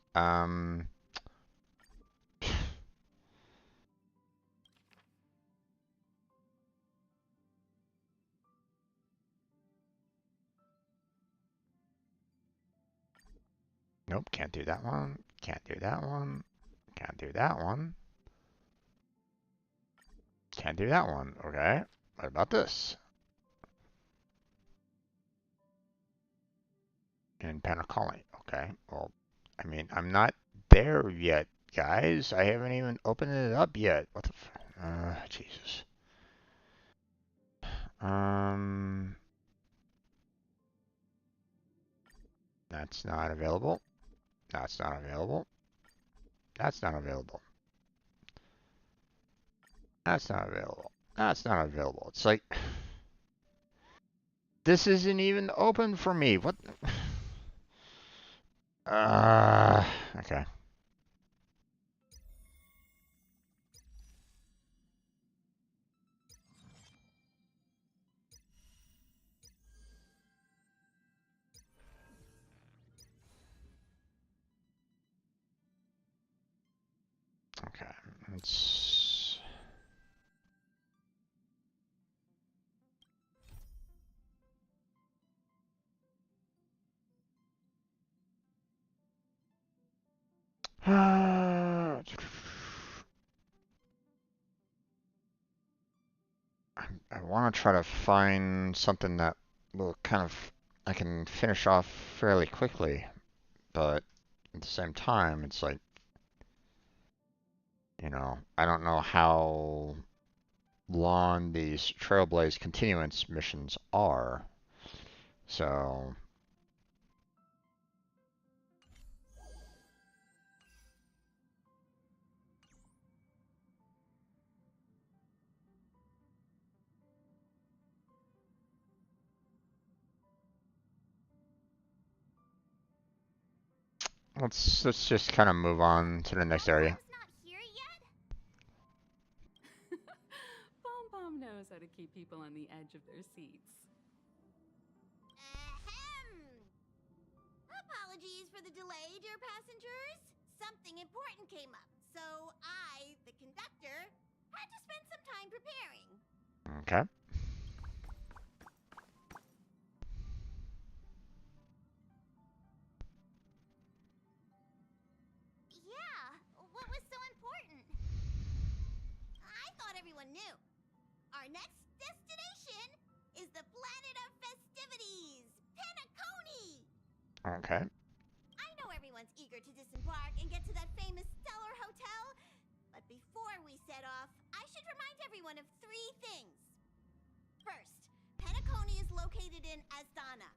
Nope, can't do that one. Can't do that one. Can't do that one. Can't do that one. Okay. What about this? In Panacoli. Okay. Well, I mean, I'm not there yet, guys. I haven't even opened it up yet. What the Jesus. That's not available. That's not available. That's not available. That's not available. That's not available. It's like... This isn't even open for me. What? Okay. Okay. Let's... I want to try to find something that will kind of I can finish off fairly quickly, but at the same time, it's like, you know, I don't know how long these Trailblaze continuance missions are, so... Let's just kind of move on to the next area. Pom Pom knows how to keep people on the edge of their seats. Apologies for the delay, dear passengers. Something important came up, so I, the conductor, had to spend some time preparing. Okay. Yeah, what was so important? I thought everyone knew. Our next destination is the planet of festivities, Penacony! Okay. I know everyone's eager to disembark and get to that famous Stellar Hotel, but before we set off, I should remind everyone of 3 things. First, Penacony is located in Asdana,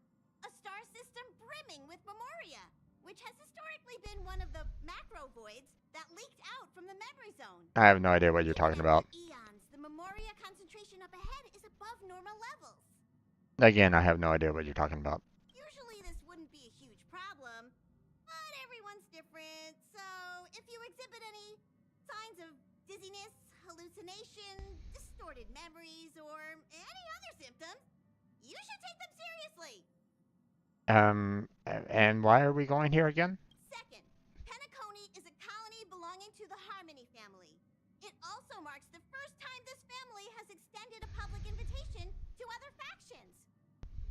a star system brimming with Memoria, which has historically probably been one of the macro voids that leaked out from the memory zone. I have no idea what you're talking about. Eons, the Memoria concentration up ahead is above normal levels. Again, I have no idea what you're talking about. Usually this wouldn't be a huge problem, but everyone's different, so if you exhibit any signs of dizziness, hallucination, distorted memories, or any other symptoms, you should take them seriously. And why are we going here again? Second, Penacony is a colony belonging to the Harmony family. It also marks the first time this family has extended a public invitation to other factions.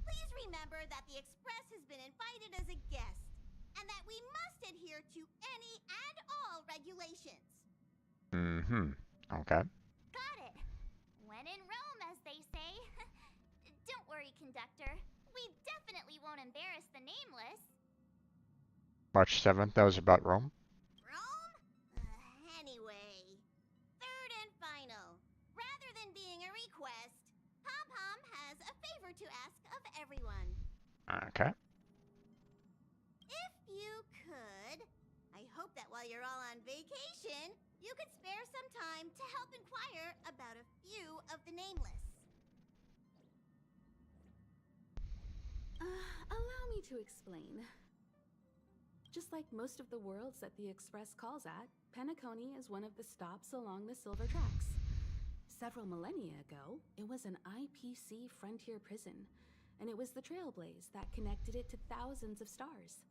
Please remember that the Express has been invited as a guest, and that we must adhere to any and all regulations. Mm-hmm. Okay. Got it. When in Rome, as they say. Don't worry, conductor. We definitely won't embarrass the nameless. March 7th, that was about Rome. Rome? Anyway. Third and final. Rather than being a request, Pom-Pom has a favor to ask of everyone. Okay. If you could, I hope that while you're all on vacation, you could spare some time to help inquire about a few of the nameless. Allow me to explain. Just like most of the worlds that the Express calls at, Penacony is one of the stops along the Silver Tracks. Several millennia ago, it was an IPC frontier prison, and it was the Trailblaze that connected it to thousands of stars.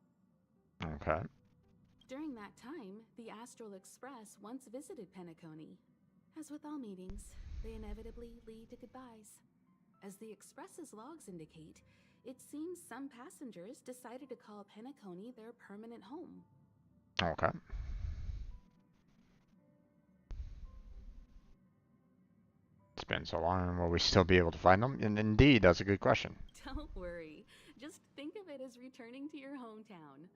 Okay. During that time, the Astral Express once visited Penacony. As with all meetings, they inevitably lead to goodbyes. As the Express's logs indicate, it seems some passengers decided to call Penacony their permanent home. Okay. It's been so long, will we still be able to find them? And indeed, that's a good question. Don't worry. Just think of it as returning to your hometown.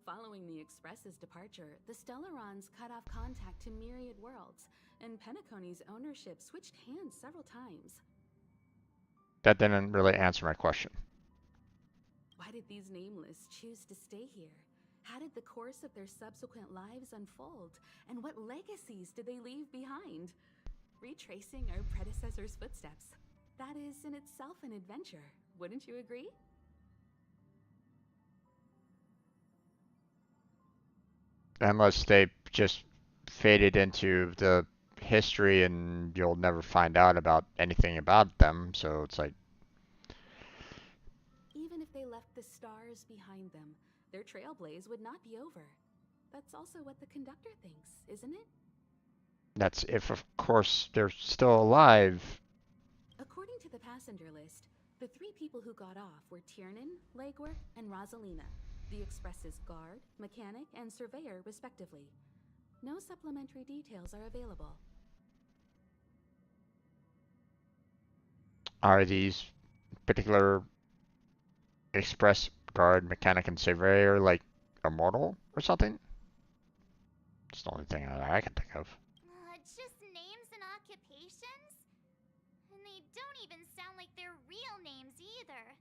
Following the Express's departure, the Stellarons cut off contact to myriad worlds, and Penacony's ownership switched hands several times. That didn't really answer my question. Why did these nameless choose to stay here? How did the course of their subsequent lives unfold? And what legacies did they leave behind? Retracing our predecessors' footsteps. That is in itself an adventure, wouldn't you agree? Unless they just faded into the history and you'll never find out about anything about them, so it's like... Even if they left the stars behind them, their trailblaze would not be over. That's also what the conductor thinks, isn't it? That's if, of course, they're still alive. According to the passenger list, the 3 people who got off were Tiernan, Legwork, and Rosalina, the Express's guard, mechanic, and surveyor, respectively. No supplementary details are available. Are these particular Express guard, mechanic, and surveyor like immortal or something? It's the only thing that I can think of. Just names and occupations? And they don't even sound like their real names either.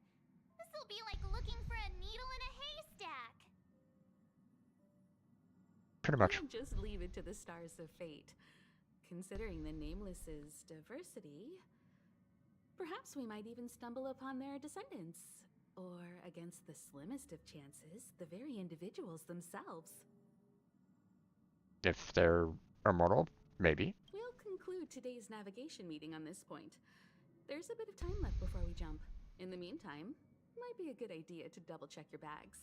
This'll be like looking for a needle in a haystack. Pretty much. Just leave it to the stars of fate. Considering the Nameless's diversity, perhaps we might even stumble upon their descendants. Or, against the slimmest of chances, the very individuals themselves. If they're immortal, maybe. We'll conclude today's navigation meeting on this point. There's a bit of time left before we jump. In the meantime, might be a good idea to double-check your bags.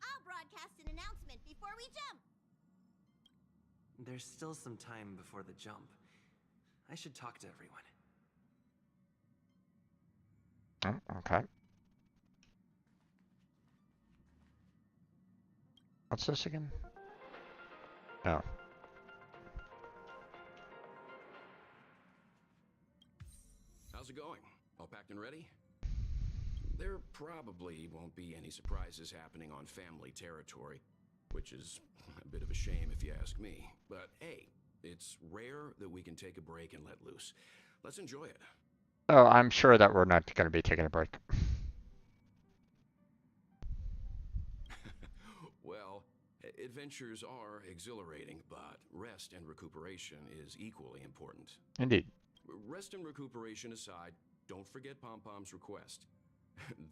I'll broadcast an announcement before we jump. There's still some time before the jump. I should talk to everyone. Oh, okay. What's this again? Oh. How's it going? All packed and ready? There probably won't be any surprises happening on family territory, which is a bit of a shame if you ask me. But hey, it's rare that we can take a break and let loose. Let's enjoy it. Oh, I'm sure that we're not going to be taking a break. Well, Adventures are exhilarating, but rest and recuperation is equally important. Indeed. Rest and recuperation aside, don't forget Pom-Pom's request.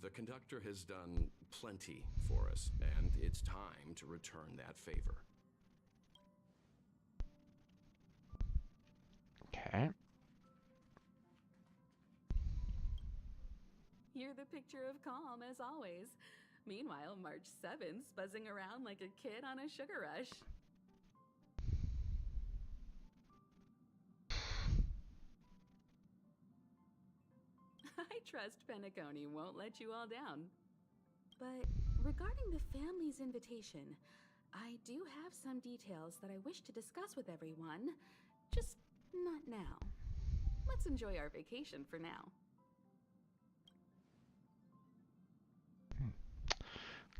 The conductor has done plenty for us, and it's time to return that favor. Okay. You're the picture of calm, as always. Meanwhile, March 7th's buzzing around like a kid on a sugar rush. I trust Penacony won't let you all down. But regarding the family's invitation, I do have some details that I wish to discuss with everyone. Just not now. Let's enjoy our vacation for now.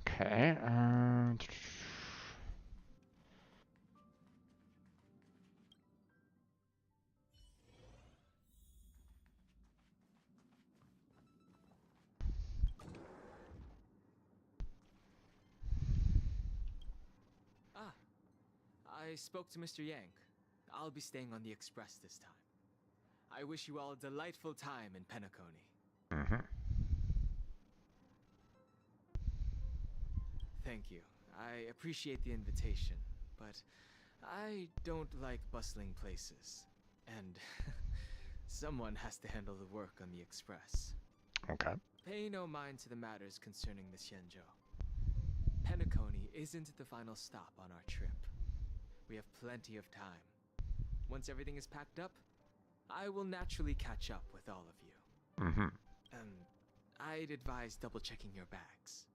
Okay. I spoke to Mr. Yang. I'll be staying on the Express this time. I wish you all a delightful time in Penacony. Mm-hmm. Thank you. I appreciate the invitation, but I don't like bustling places. And someone has to handle the work on the Express. Okay. Pay no mind to the matters concerning the Xianzhou. Penacony isn't the final stop on our trip. We have plenty of time. Once everything is packed up, I will naturally catch up with all of you. Mm-hmm. I'd advise double-checking your bags.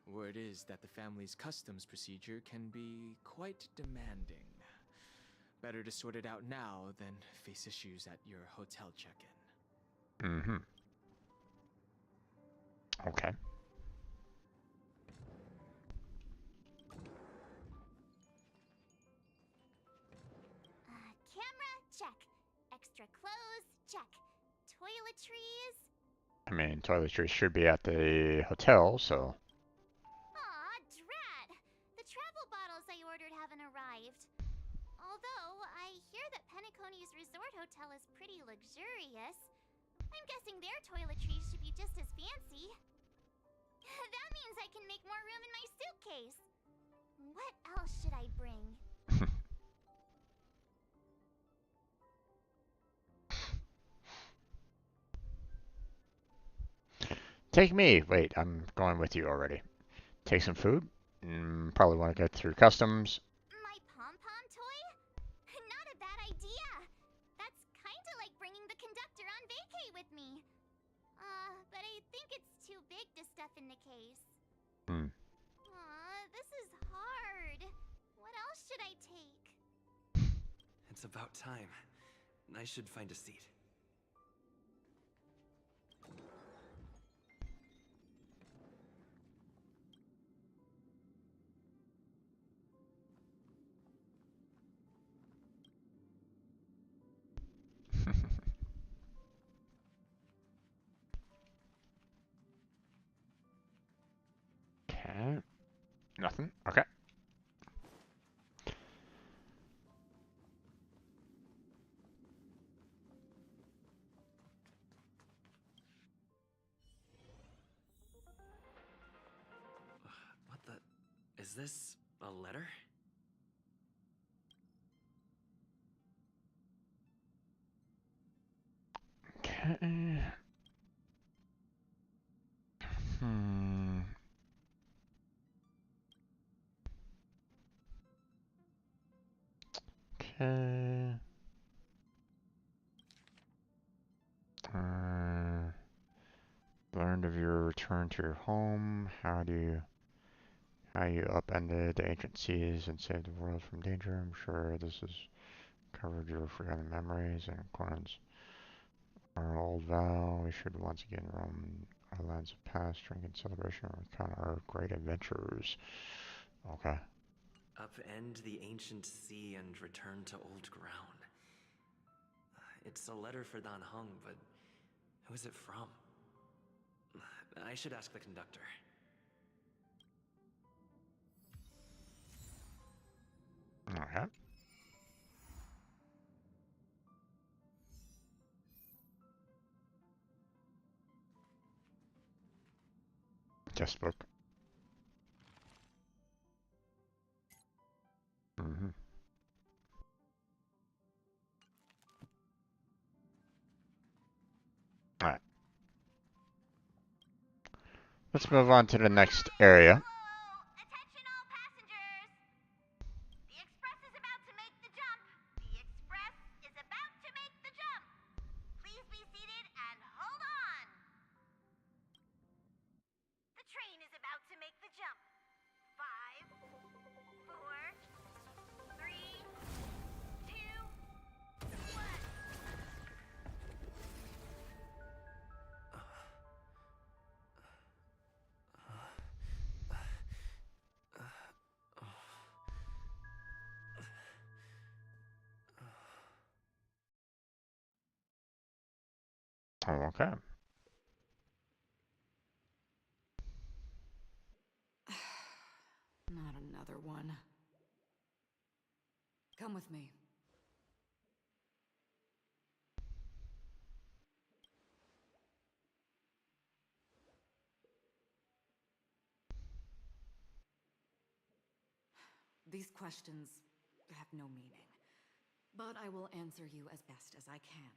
Word is that the family's customs procedure can be quite demanding. Better to sort it out now than face issues at your hotel check-in. Mm-hmm. Okay. Camera, check. Extra clothes, check. Toiletries. I mean, toiletries should be at the hotel, so. Aw, drat! The travel bottles I ordered haven't arrived. Although, I hear that Penacony's resort hotel is pretty luxurious. I'm guessing their toiletries should be just as fancy. That means I can make more room in my suitcase. What else should I bring? Take me. Wait, I'm going with you already. Take some food. Probably want to get through customs. My pom-pom toy? Not a bad idea. That's kind of like bringing the conductor on vacay with me. But I think it's too big to stuff in the case. This is hard. What else should I take? It's about time. I should find a seat. Okay. Nothing? Okay. What the... Is this a letter? Okay. Okay. Learned of your return to your home. How you upended the ancient seas and saved the world from danger. I'm sure this has covered your forgotten memories and accordance our old vow. We should once again roam our lands of past, drink in celebration, and recount our great adventures. Okay. Upend the ancient sea and return to old ground. It's a letter for Dan Heng, but who is it from? I should ask the conductor. Guest book. Mm-hmm. Alright. Let's move on to the next area. Attention all passengers! The Express is about to make the jump. The Express is about to make the jump. Please be seated and hold on. The train is about to make the jump. 5, 4, 3, 2, 1. Oh, okay. Not another one. Come with me. These questions have no meaning, but I will answer you as best as I can.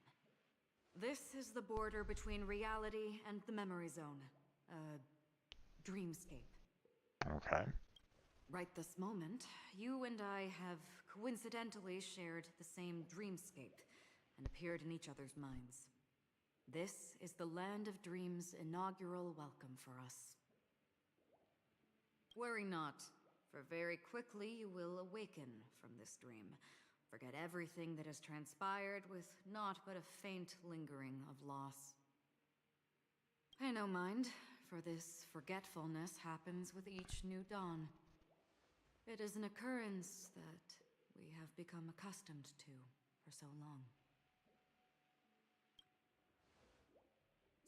This is the border between reality and the memory zone, a dreamscape. Okay. Right this moment, you and I have coincidentally shared the same dreamscape and appeared in each other's minds. This is the Land of Dreams' inaugural welcome for us. Worry not, for very quickly you will awaken from this dream. Forget everything that has transpired with naught but a faint lingering of loss. Pay no mind, for this forgetfulness happens with each new dawn. It is an occurrence that we have become accustomed to for so long.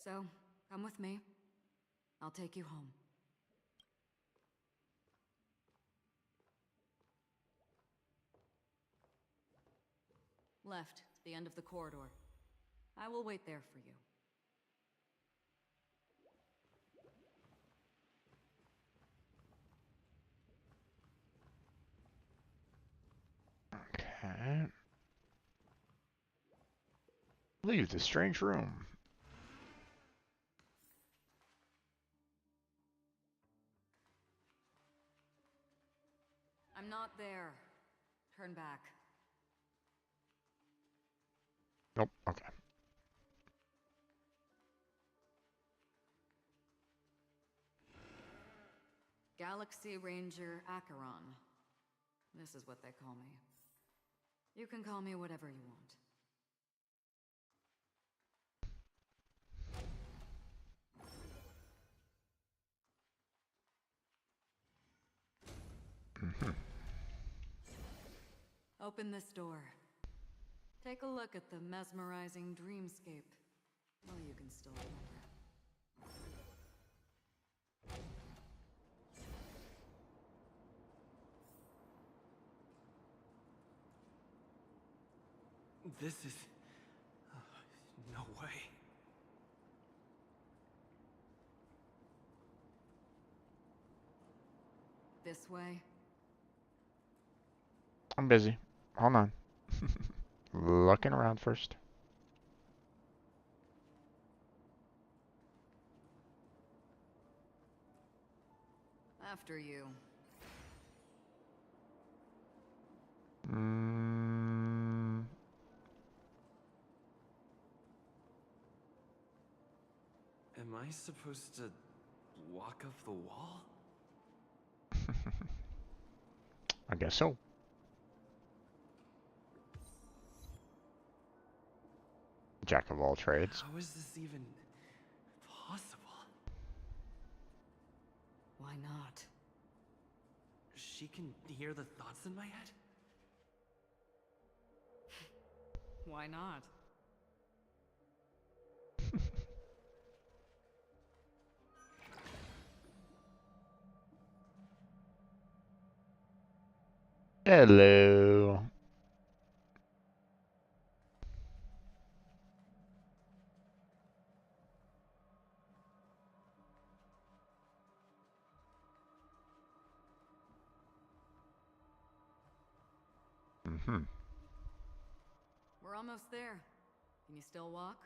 So, come with me. I'll take you home. Left, the end of the corridor. I will wait there for you. Okay. Leave the strange room. I'm not there. Turn back. Nope. Okay. Galaxy Ranger Acheron. This is what they call me. You can call me whatever you want. Mm-hmm. Open this door. Take a look at the mesmerizing dreamscape. Well, you can still remember. This is... no way. This way? I'm busy. Hold on. Looking around first. After you. Am I supposed to walk up the wall? I guess so. Jack of all trades. How is this even possible? Why not? She can hear the thoughts in my head? Why not? Hello. Mm-hmm. We're almost there. Can you still walk?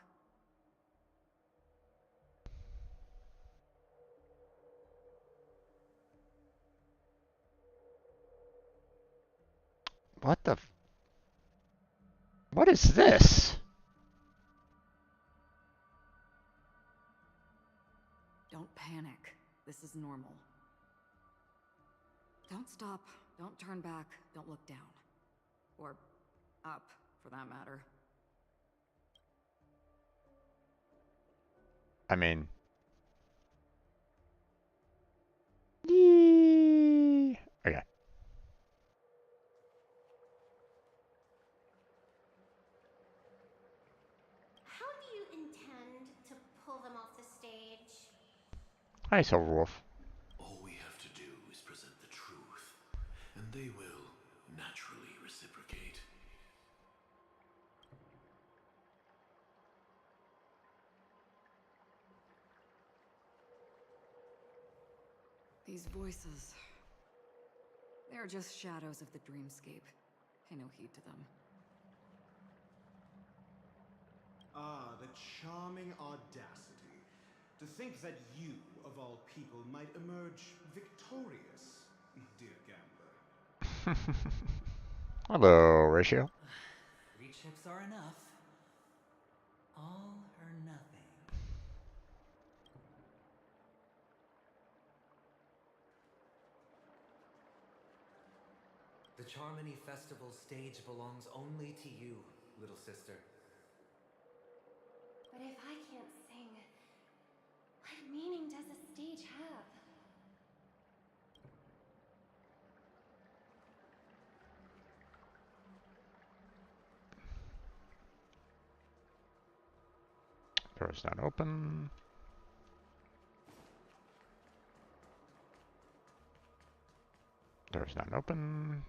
What the what is this? Don't panic. This is normal. Don't stop. Don't turn back. Don't look down. Or up, for that matter. I mean... Yee. Okay. How do you intend to pull them off the stage? Hi, Silverwolf. All we have to do is present the truth, and they will naturally reciprocate. These voices... They're just shadows of the dreamscape. Pay no heed to them. Ah, the charming audacity. To think that you, of all people, might emerge victorious, dear gambler. Hello, Ratio. 3 chips are enough. All or nothing. The Charmony Festival stage belongs only to you, little sister. But if I can't sing, what meaning does a stage have? Door's not open. Door's not open.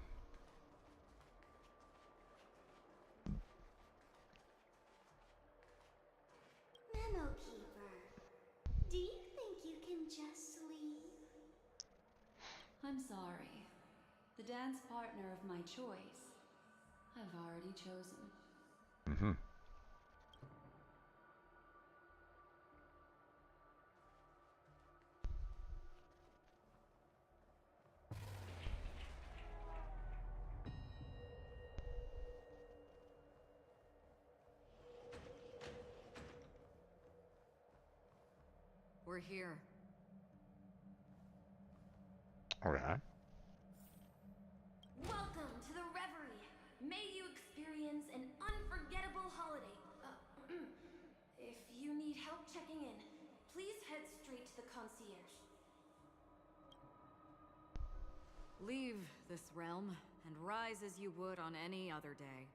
Memo Keeper, do you think you can just leave? I'm sorry. The dance partner of my choice, I've already chosen. Mm-hmm. We're here. Okay. Welcome to the Reverie. May you experience an unforgettable holiday. If you need help checking in, please head straight to the concierge. Leave this realm and rise as you would on any other day.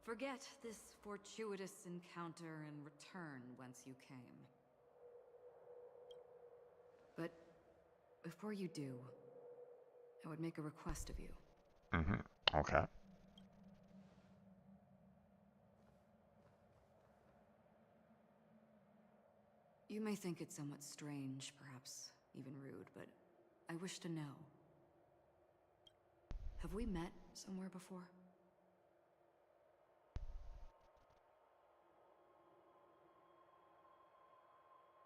Forget this fortuitous encounter and return whence you came. But before you do, I would make a request of you. Mm-hmm. Okay. You may think it somewhat strange, perhaps even rude, but I wish to know. Have we met somewhere before?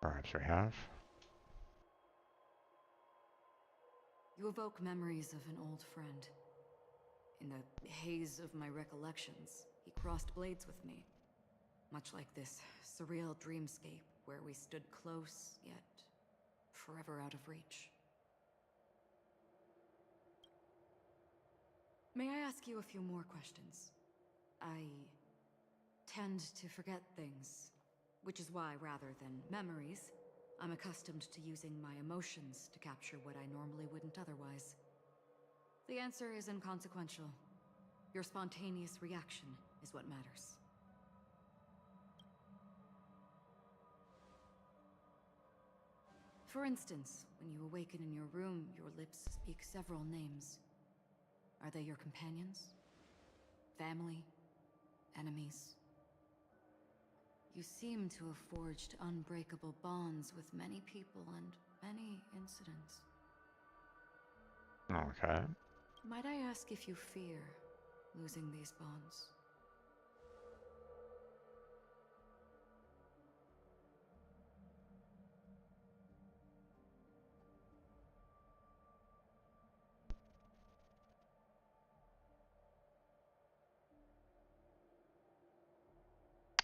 Perhaps we have. You evoke memories of an old friend. In the haze of my recollections, he crossed blades with me. Much like this surreal dreamscape where we stood close, yet forever out of reach. May I ask you a few more questions? I tend to forget things, which is why, rather than memories, I'm accustomed to using my emotions to capture what I normally wouldn't otherwise. The answer is inconsequential. Your spontaneous reaction is what matters. For instance, when you awaken in your room, your lips speak several names. Are they your companions? Family? Enemies? You seem to have forged unbreakable bonds with many people and many incidents. Okay. Might I ask if you fear losing these bonds.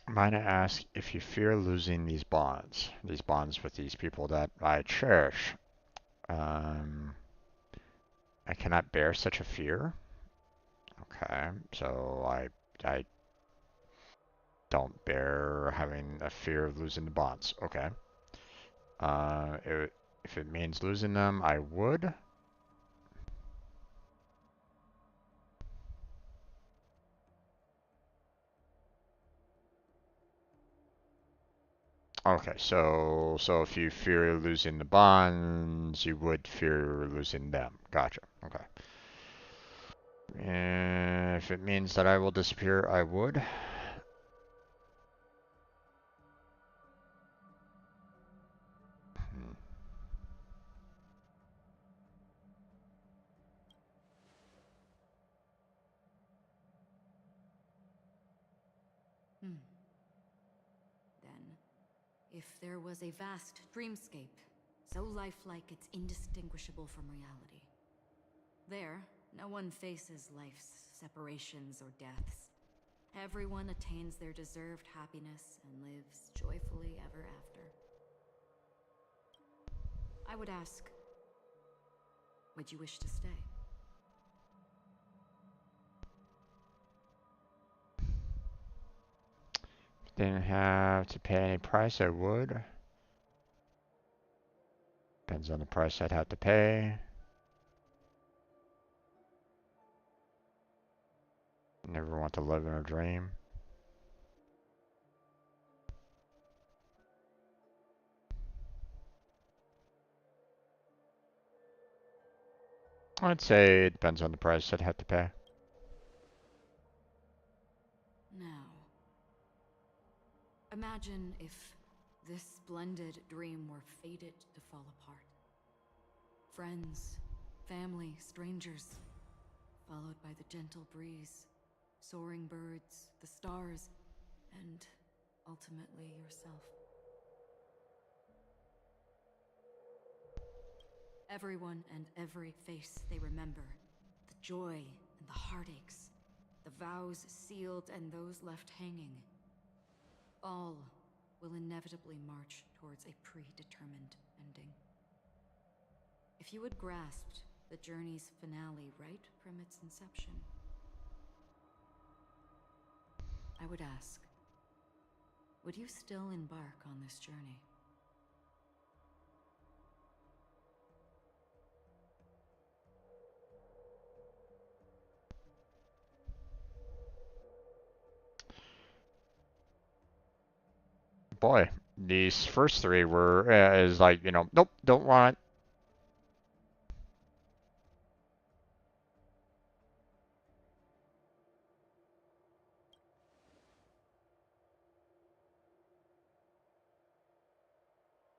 Mina asks if you fear losing these bonds with these people that I cherish. I cannot bear such a fear. Okay, so I don't bear having a fear of losing the bonds. Okay. If it means losing them, I would. Okay, so if you fear losing the bonds, you would fear losing them. Gotcha. Okay. And if it means that I will disappear, I would. Then, if there was a vast dreamscape, so lifelike it's indistinguishable from reality. There, no one faces life's separations or deaths. Everyone attains their deserved happiness and lives joyfully ever after. I would ask, would you wish to stay? Didn't have to pay any price, I would. Depends on the price I'd have to pay. Never want to live in a dream. I'd say it depends on the price I'd have to pay. Now, imagine if this splendid dream were fated to fall apart. Friends, family, strangers, followed by the gentle breeze, soaring birds, the stars, and ultimately yourself. Everyone and every face they remember, the joy and the heartaches, the vows sealed and those left hanging, all will inevitably march towards a predetermined ending. If you had grasped the journey's finale right from its inception, I would ask, would you still embark on this journey? Boy, these first three were, is like, nope, don't want.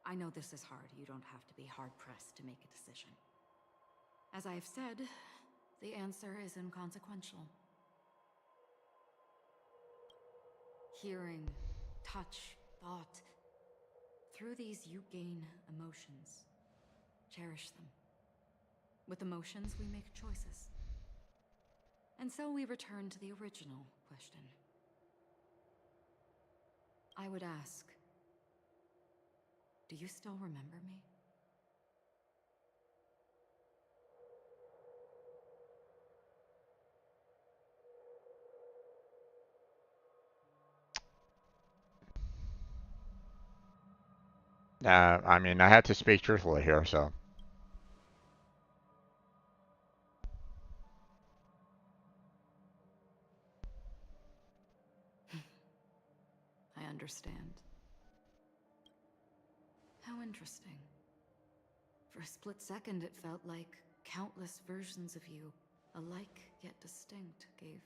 I know this is hard. You don't have to be hard-pressed to make a decision. As I have said, the answer is inconsequential. Hearing, touch, thought. Through these you gain emotions. Cherish them. With emotions we make choices. And so we return to the original question. I would ask, do you still remember me? I mean, I have to speak truthfully here, so. I understand. How interesting. For a split second, it felt like countless versions of you, alike yet distinct, gave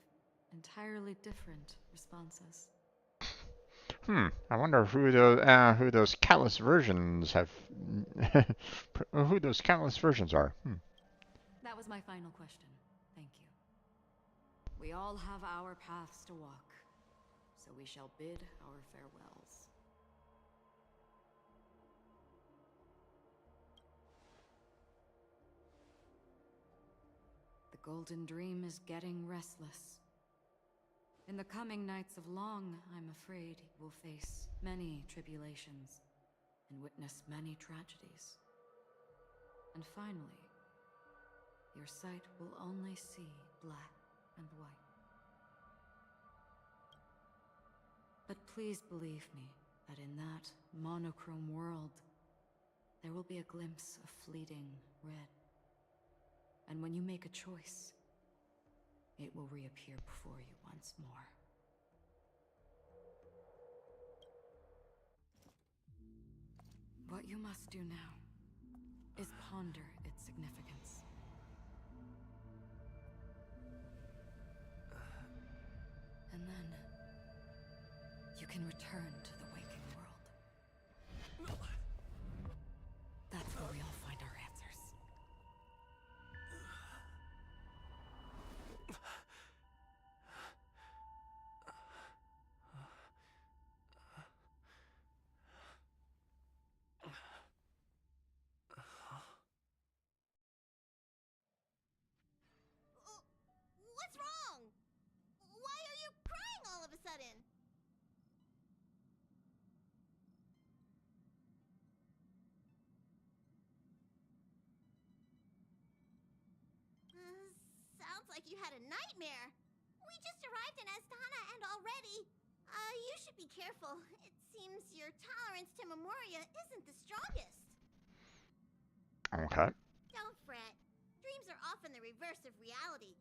entirely different responses. I wonder who those countless versions have, who those countless versions are. That was my final question. Thank you. We all have our paths to walk, so we shall bid our farewells. The Golden Dream is getting restless. In the coming nights of Long, I'm afraid you will face many tribulations and witness many tragedies. And finally, your sight will only see black and white. But please believe me that in that monochrome world, there will be a glimpse of fleeting red. And when you make a choice, it will reappear before you once more. What you must do now is ponder its significance. And then you can return to the waking world. That's where we all find our answers. What's wrong? Why are you crying all of a sudden? Sounds like you had a nightmare. We just arrived in Astana and already... you should be careful. It seems your tolerance to Memoria isn't the strongest. Okay. Don't fret. Dreams are often the reverse of reality.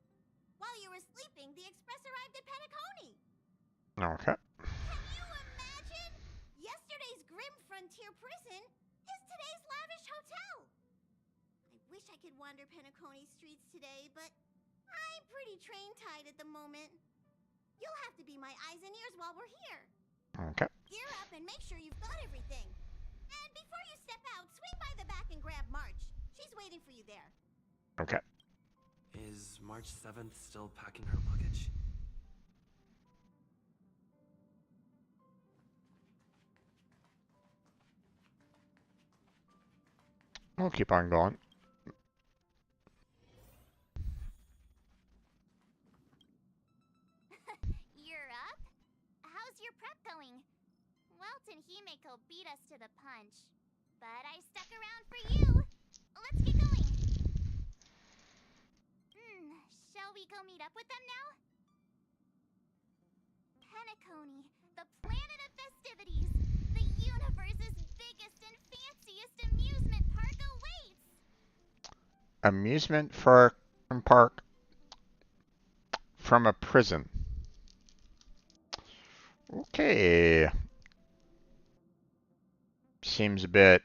While you were sleeping, the express arrived at Penacony. Okay. Can you imagine? Yesterday's grim frontier prison is today's lavish hotel. I wish I could wander Penacony streets today, but I'm pretty train-tied at the moment. You'll have to be my eyes and ears while we're here. Okay. Gear up and make sure you've got everything. And before you step out, swing by the back and grab March. She's waiting for you there. Okay. Is March 7th still packing her luggage? We'll keep on going. You're up? How's your prep going? Welt and Himeko beat us to the punch, but I stuck around for you. Let's get going. Shall we go meet up with them now? Penacony, the planet of festivities. The universe's biggest and fanciest amusement park awaits. Amusement park from a prison. Okay. Seems a bit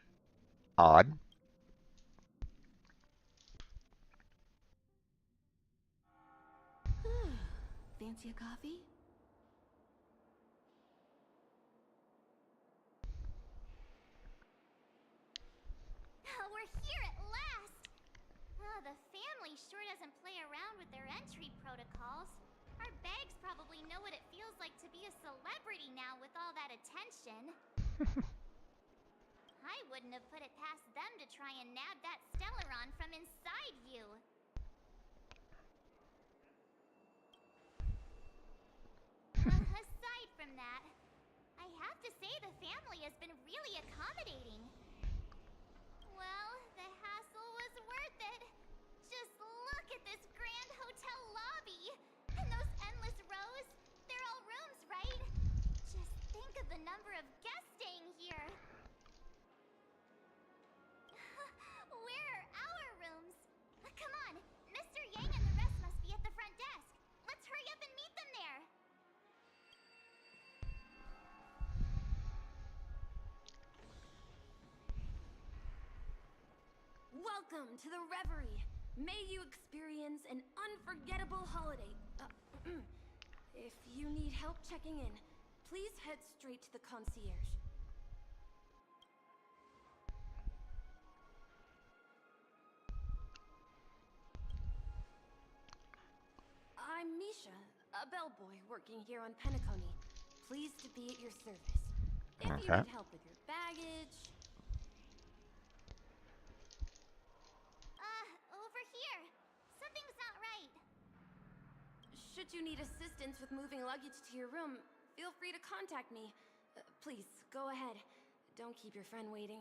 odd. Fancy a coffee? We're here at last! The family sure doesn't play around with their entry protocols. Our bags probably know what it feels like to be a celebrity now with all that attention. I wouldn't have put it past them to try and nab that Stellaron from inside you. Aside from that, I have to say the family has been really accommodating. Well, the hassle was worth it. Just look at this grand hotel lobby. And those endless rows. They're all rooms, right? Just think of the number of guests staying here. Where are our rooms? Come on, Mr. Yang and the rest must be at the front desk. Let's hurry up and meet them there. Welcome to the Reverie. May you experience an unforgettable holiday. If you need help checking in, please head straight to the concierge. I'm Misha, bellboy working here on Penacony. Pleased to be at your service. If you Okay. need help with your baggage... Over here. Something's not right. Should you need assistance with moving luggage to your room, feel free to contact me. Please, go ahead. Don't keep your friend waiting.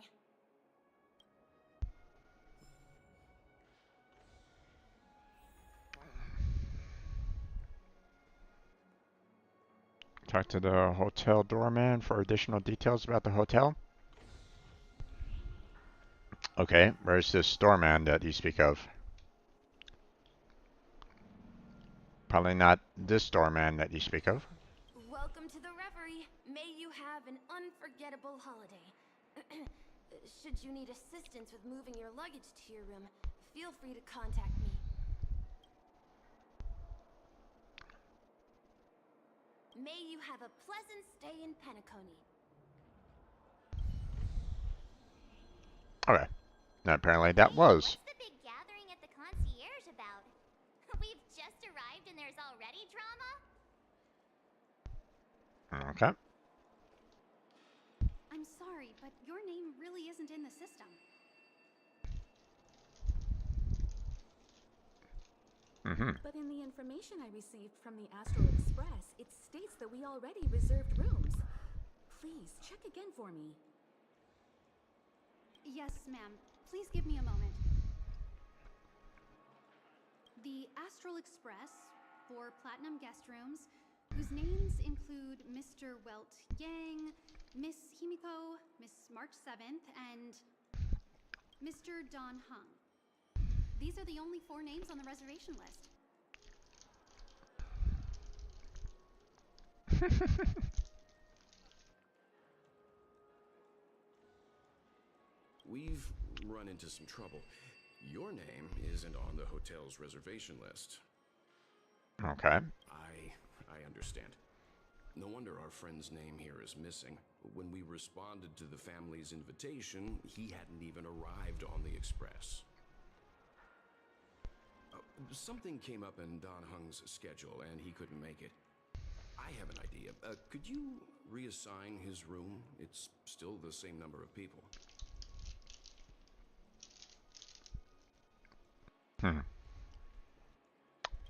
Talk to the hotel doorman for additional details about the hotel. Okay, where's this doorman that you speak of? Probably not this doorman that you speak of. Welcome to the Reverie. May you have an unforgettable holiday. Should you need assistance with moving your luggage to your room, feel free to contact me. May you have a pleasant stay in Penacony. Okay. Now, apparently that was. What's the big gathering at the concierge about? We've just arrived and there's already drama? Okay. I'm sorry, but your name really isn't in the system. But in the information I received from the Astral Express, it states that we already reserved rooms. Please, check again for me. Yes, ma'am. Please give me a moment. The Astral Express for Platinum guest rooms, whose names include Mr. Welt Yang, Miss Himiko, Miss March 7th, and Mr. Don Hung. These are the only 4 names on the reservation list. We've run into some trouble. Your name isn't on the hotel's reservation list. Okay. I understand. No wonder our friend's name here is missing. When we responded to the family's invitation, he hadn't even arrived on the express. Something came up in Don Hung's schedule and he couldn't make it. I have an idea. Could you reassign his room? It's still the same number of people.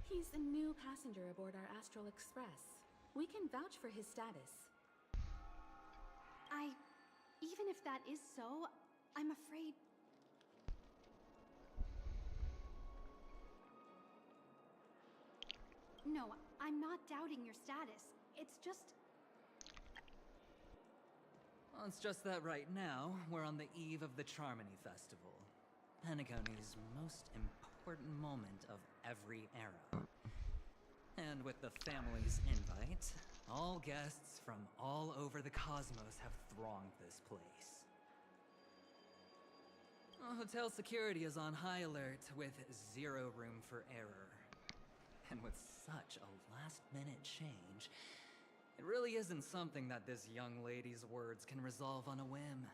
He's a new passenger aboard our Astral Express. We can vouch for his status. Even if that is so, I'm afraid... No, I'm not doubting your status. It's just... Well, it's just that right now, we're on the eve of the Charmony Festival. Penacony's most important moment of every era. And with the family's invite, all guests from all over the cosmos have thronged this place. Hotel security is on high alert with zero room for error. And with such a last-minute change, it really isn't something that this young lady's words can resolve on a whim.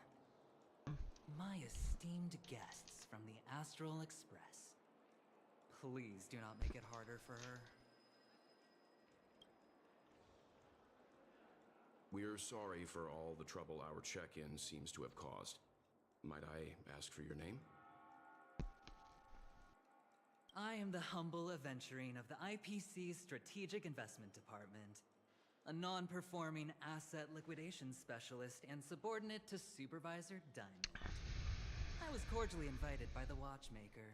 My esteemed guests from the Astral Express, please do not make it harder for her. We're sorry for all the trouble our check-in seems to have caused. Might I ask for your name? I am the humble aventurine of the IPC's Strategic Investment Department, a non-performing asset liquidation specialist and subordinate to Supervisor Diamond. I was cordially invited by the watchmaker.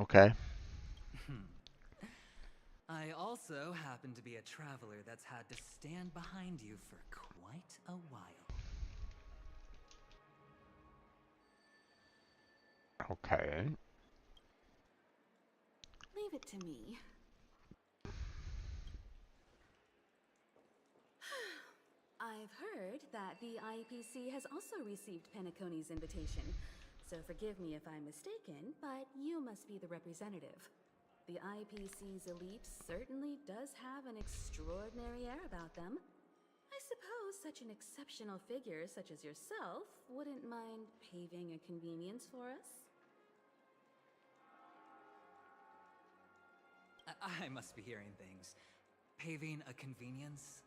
Okay. I also happen to be a traveler that's had to stand behind you for quite a while. Okay. Leave it to me. I've heard that the IPC has also received Penacony's invitation, so forgive me if I'm mistaken, but you must be the representative. The IPC's elite certainly does have an extraordinary air about them. I suppose such an exceptional figure such as yourself wouldn't mind paving a convenience for us? I must be hearing things. Paving a convenience?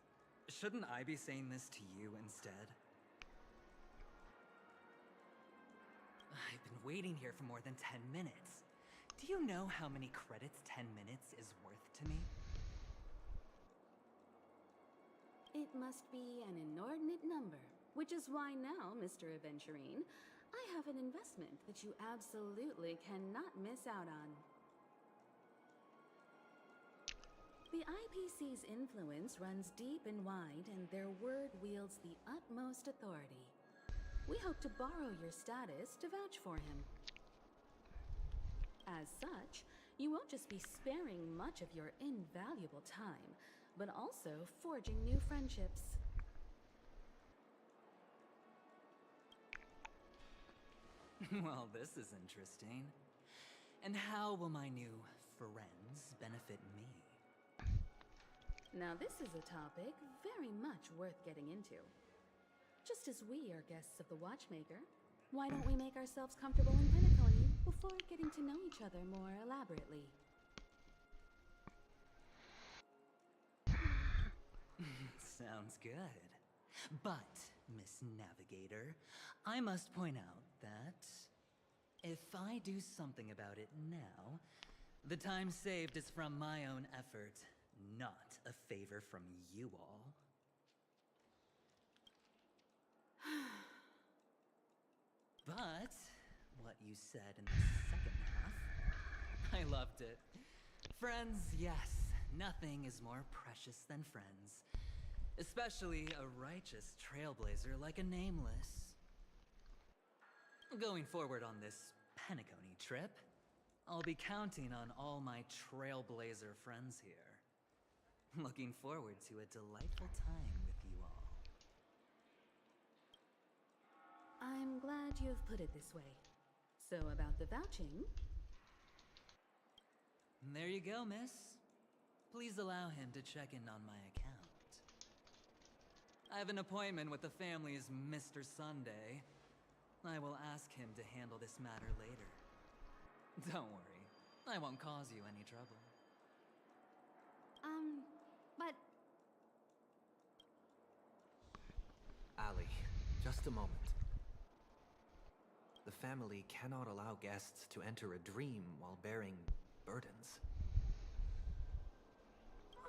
Shouldn't I be saying this to you instead? I've been waiting here for more than 10 minutes. Do you know how many credits 10 minutes is worth to me? It must be an inordinate number, which is why now, Mr. Aventurine, I have an investment that you absolutely cannot miss out on. The IPC's influence runs deep and wide, and their word wields the utmost authority. We hope to borrow your status to vouch for him. As such, you won't just be sparing much of your invaluable time, but also forging new friendships. Well, this is interesting. And how will my new friends benefit me? Now this is a topic very much worth getting into. Just as we are guests of the Watchmaker, why don't we make ourselves comfortable in Penacony before getting to know each other more elaborately? Sounds good. But, Miss Navigator, I must point out that if I do something about it now, the time saved is from my own effort, not a favor from you all. But what you said in the second half, I loved it. Friends, yes, nothing is more precious than friends. Especially a righteous trailblazer like a Nameless. Going forward on this Penacony trip, I'll be counting on all my trailblazer friends here. Looking forward to a delightful time with you all. I'm glad you've put it this way. So about the vouching... There you go, miss. Please allow him to check in on my account. I have an appointment with the family's Mr. Sunday. I will ask him to handle this matter later. Don't worry, I won't cause you any trouble. But... Ali, just a moment. The family cannot allow guests to enter a dream while bearing burdens.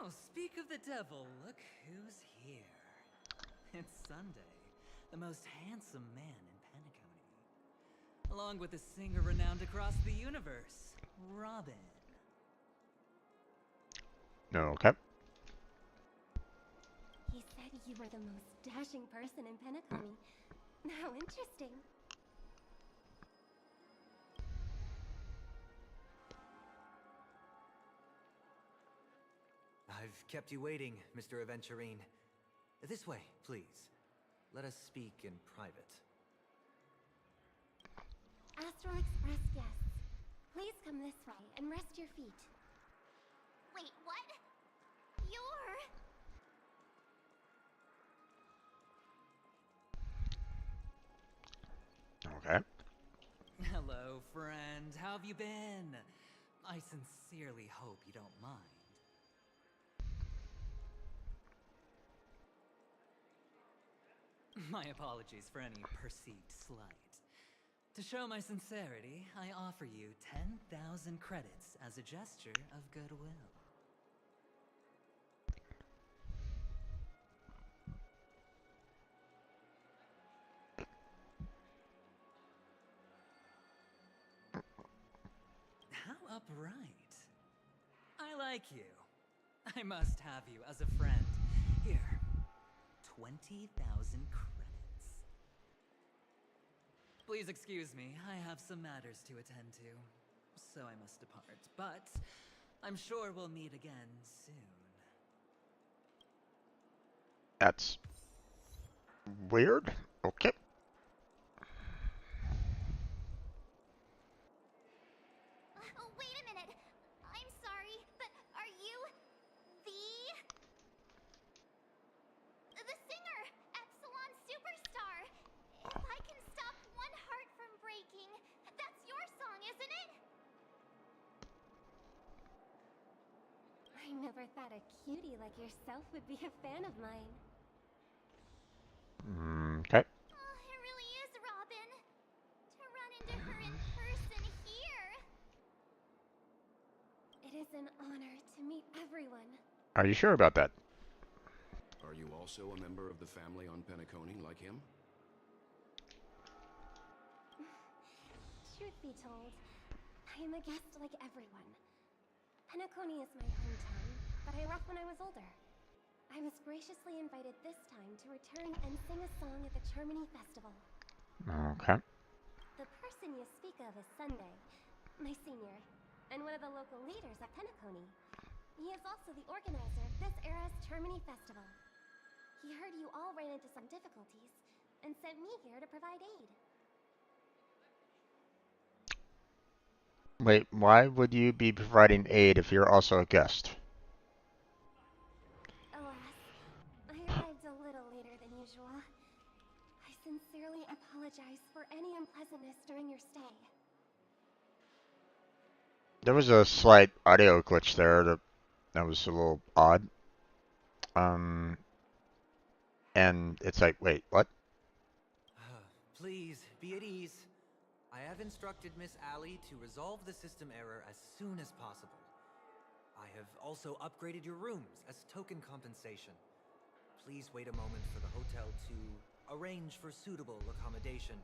Oh, speak of the devil, look who's here. It's Sunday, the most handsome man in Penacony. Along with a singer renowned across the universe, Robin. Okay. He said you were the most dashing person in Penacony. How interesting. I've kept you waiting, Mr. Aventurine. This way, please. Let us speak in private. Astral Express guests, please come this way and rest your feet. Wait, what? You're... Okay. Hello, friend. How have you been? I sincerely hope you don't mind. My apologies for any perceived slight. To show my sincerity, I offer you 10,000 credits as a gesture of goodwill. How upright. I like you. I must have you as a friend. Here, 20,000 credits. Please excuse me, I have some matters to attend to, so I must depart. But I'm sure we'll meet again soon. That's weird. Okay. Wait a minute. I'm sorry, but are you the singer, Epsilon Superstar? If I can stop one heart from breaking, that's your song, isn't it? never thought a cutie like yourself would be a fan of mine. Okay. Oh, it really is Robin. To run into her in person here. It is an honor to meet everyone. Are you sure about that? Are you also a member of the family on Penacony like him? Truth be told, I am a guest like everyone. Penacony is my hometown, but I left when I was older. I was graciously invited this time to return and sing a song at the Charmony Festival. Okay. The person you speak of is Sunday, my senior, and one of the local leaders at Penacony. He is also the organizer of this era's Charmony Festival. He heard you all ran into some difficulties, and sent me here to provide aid. Wait, why would you be providing aid if you're also a guest? Alas, I arrived a little later than usual. I sincerely apologize for any unpleasantness during your stay. There was a slight audio glitch there that was a little odd. And it's like, wait, what? Please, be at ease. I have instructed Miss Allie to resolve the system error as soon as possible. I have also upgraded your rooms as token compensation. Please wait a moment for the hotel to arrange for suitable accommodation.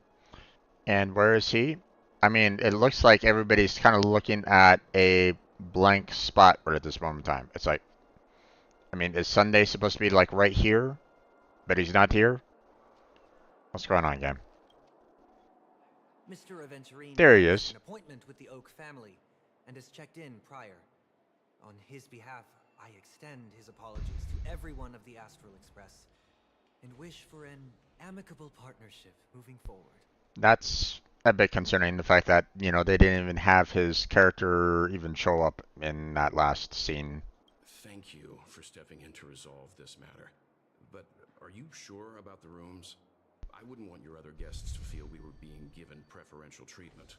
And where is he? I mean, it looks like everybody's kind of looking at a blank spot right at this moment in time. It's like, I mean, is Sunday supposed to be like right here? But he's not here? What's going on, game? Mr. Aventurine There he has is. an appointment with the Oak family and has checked in prior. On his behalf, I extend his apologies to everyone of the Astral Express and wish for an amicable partnership moving forward. That's a bit concerning, the fact that, you know, they didn't even have his character even show up in that last scene. Thank you for stepping in to resolve this matter. But are you sure about the rooms? I wouldn't want your other guests to feel we were being given preferential treatment.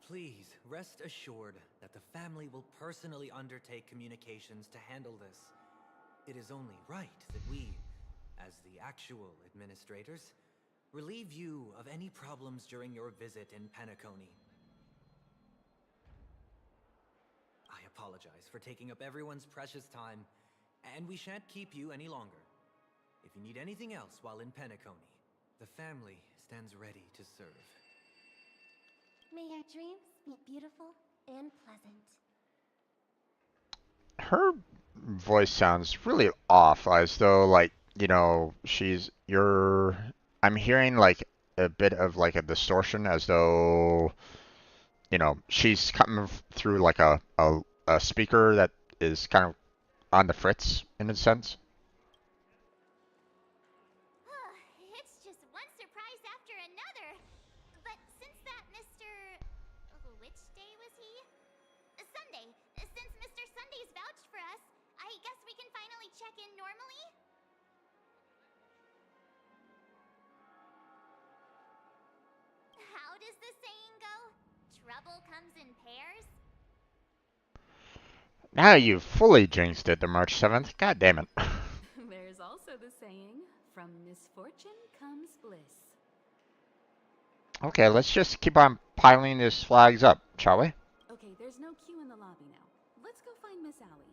Please, rest assured that the family will personally undertake communications to handle this. It is only right that we, as the actual administrators, relieve you of any problems during your visit in Penacony. I apologize for taking up everyone's precious time, and we shan't keep you any longer. If you need anything else while in Penacony, the family stands ready to serve. May your dreams be beautiful and pleasant. Her voice sounds really off, as though, like, you know, I'm hearing like a bit of like a distortion, as though, you know, she's coming through like a speaker that is kind of on the fritz in a sense. It's just one surprise after another. But since that Mr. Which day was he? Sunday. Since Mr. Sunday's vouched for us, I guess we can finally check in normally? How does the saying go? Trouble comes in pairs? Now you fully jinxed it to March 7th. God damn it. There's also the saying, from misfortune comes bliss. Okay, let's just keep on piling these flags up, shall we? Okay, there's no queue in the lobby now. Let's go find Miss Allie.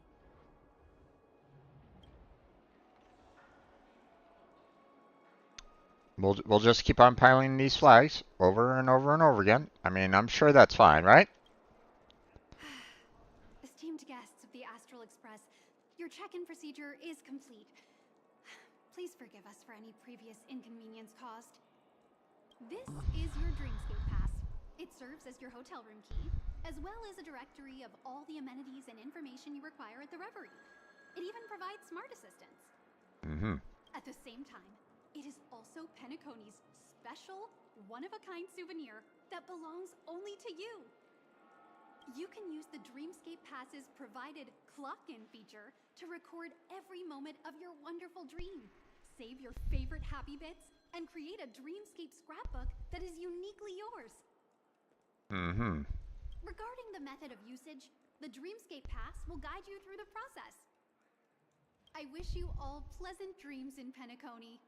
We'll just keep on piling these flags over and over and over again. I mean, I'm sure that's fine, right? Esteemed guests of the Astral Express, your check-in procedure is complete. Please forgive us for any previous inconvenience caused. This is your Dreamscape Pass. It serves as your hotel room key, as well as a directory of all the amenities and information you require at the Reverie. It even provides smart assistants. At the same time, it is also Penacony's special, one-of-a-kind souvenir that belongs only to you. You can use the Dreamscape Pass's provided clock-in feature to record every moment of your wonderful dream. Save your favorite happy bits and create a Dreamscape scrapbook that is uniquely yours. Regarding the method of usage, the Dreamscape Pass will guide you through the process. I wish you all pleasant dreams in Penacony.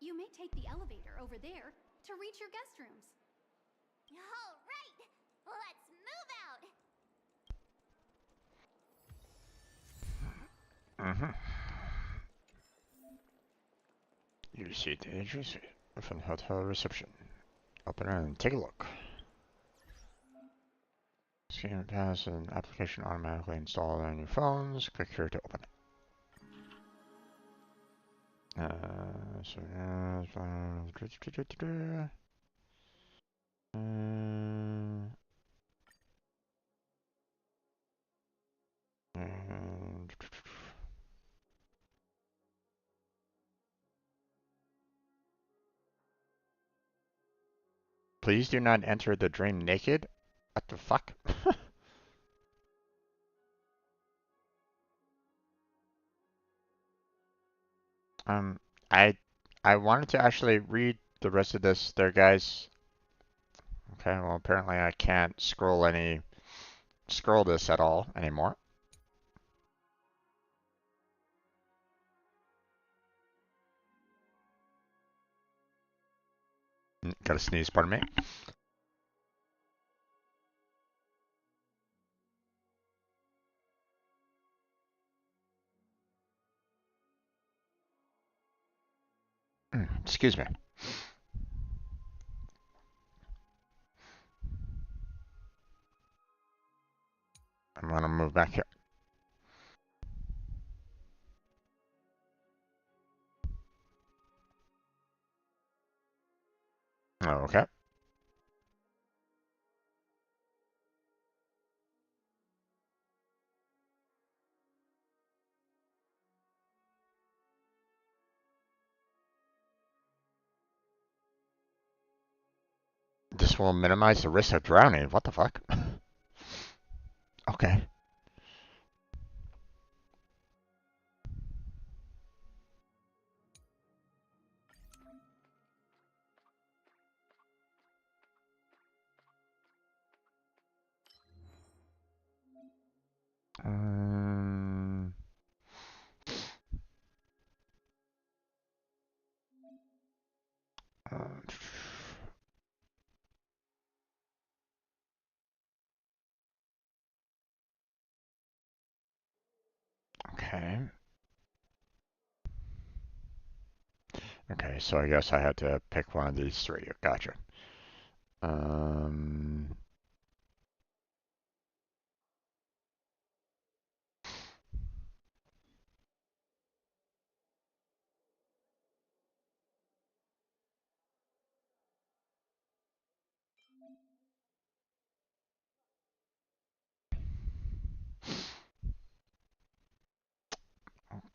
You may take the elevator over there to reach your guest rooms. All right, let's move out. You see the address from hotel reception. Open it and take a look. Scan Pass an application automatically installed on your phones. Click here to open it. Please do not enter the dream naked. What the fuck? I wanted to actually read the rest of this there, guys. Okay, well apparently I can't scroll this at all anymore. Gotta sneeze, pardon me. Excuse me. I'm gonna move back here. Okay. This will minimize the risk of drowning. What the fuck? Okay. Okay. Okay, so I guess I had to pick one of these three. Gotcha.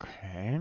Okay.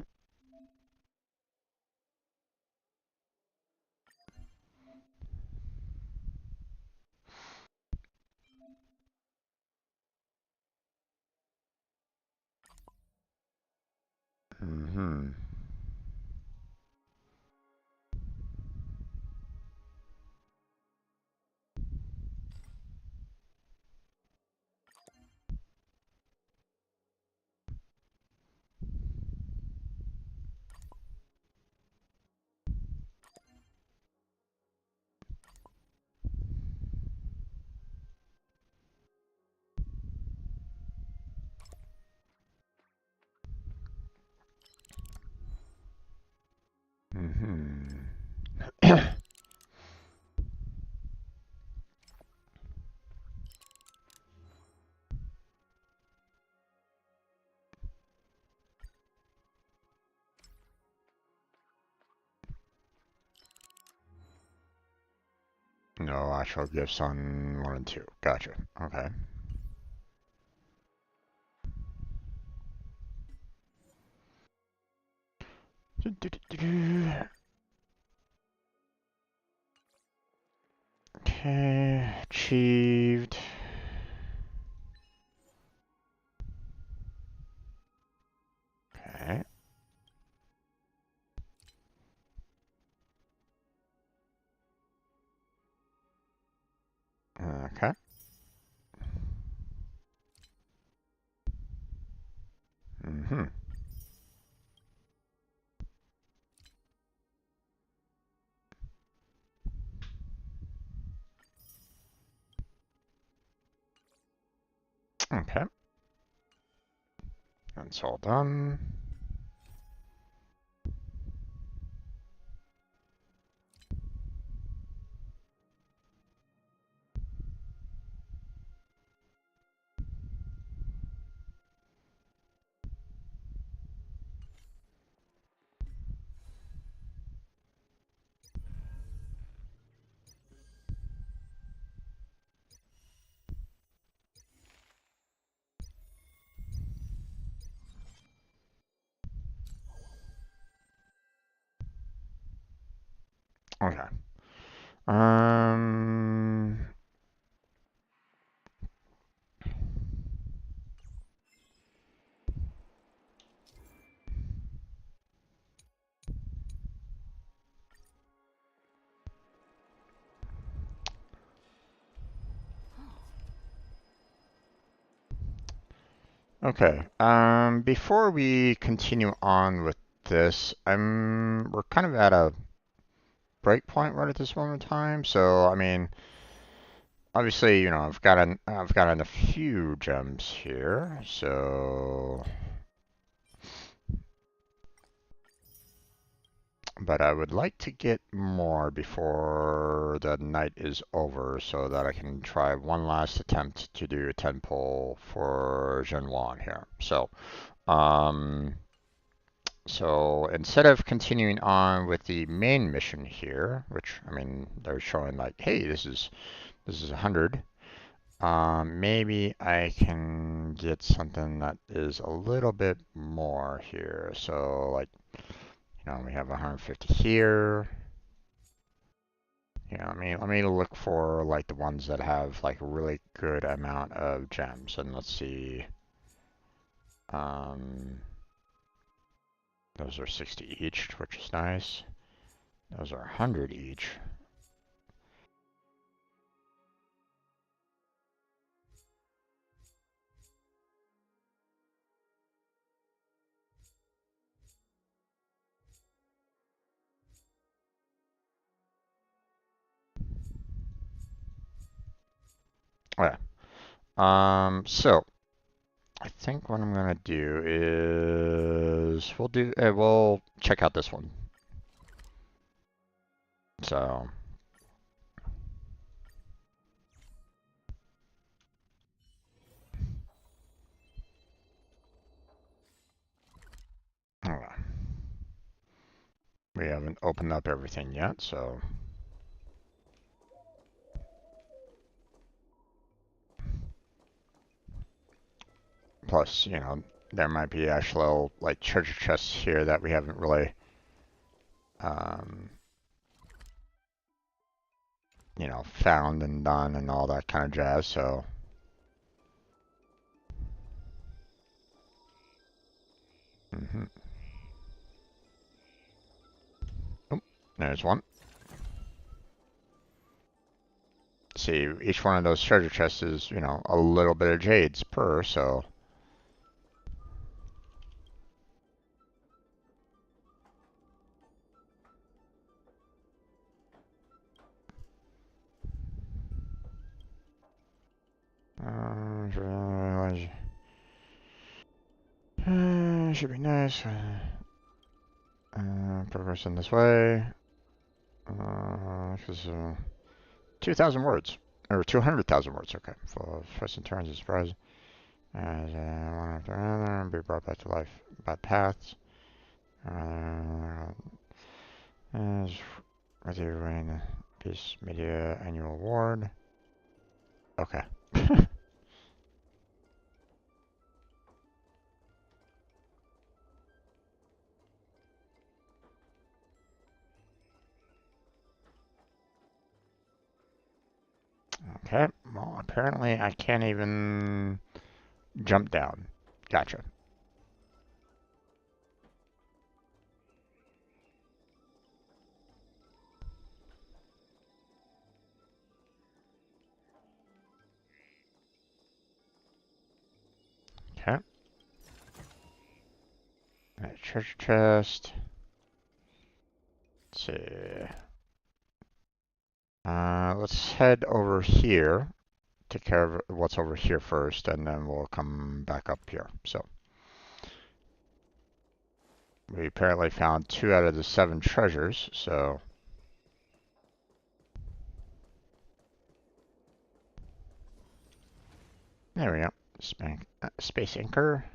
No actual gifts on 1 and 2. Gotcha. Okay. Okay, achieved. Okay. Okay. Mm-hmm. Okay. That's all done. Okay. Um. Okay. Before we continue on with this, we're kind of at a break point right at this moment in time. So, I mean, obviously, you know, I've gotten a few gems here. So, but I would like to get more before the night is over so that I can try one last attempt to do a 10 pull for Zhenwan here. Um, so instead of continuing on with the main mission here, which, I mean, they're showing like, hey, this is 100. Maybe I can get something that is a little bit more here. So like, you know, we have 150 here. Yeah, let me look for like the ones that have like a really good amount of gems, and let's see. Um, those are 60 each, which is nice. Those are 100 each. Okay. So I think what I'm gonna do is we'll check out this one. So. Okay. We haven't opened up everything yet, so. Plus, you know, there might be actual like treasure chests here that we haven't really, you know, found and done and all that kind of jazz. So, oh, there's one. See, each one of those treasure chests is, you know, a little bit of jades per, so. Should be nice. Progress in this way. 2,000 words. Or 200,000 words, okay. For twists and turns and surprises. As one after another, and be brought back to life by paths. As with you winning the Peace Media Annual Award. Okay. Okay, well, apparently I can't even jump down. Gotcha. Okay. Treasure chest. Let's see. Let's head over here. Take care of what's over here first, and then we'll come back up here. So we apparently found 2 out of the 7 treasures, so there we go. Space anchor.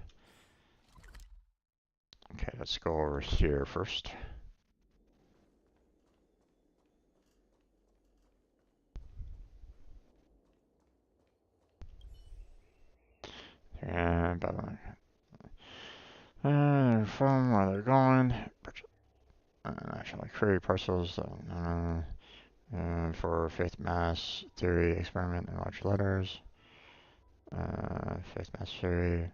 Okay, let's go over here first. And from where they're going. Actually, query parcels. For fifth mass theory experiment in large letters. Fifth mass theory.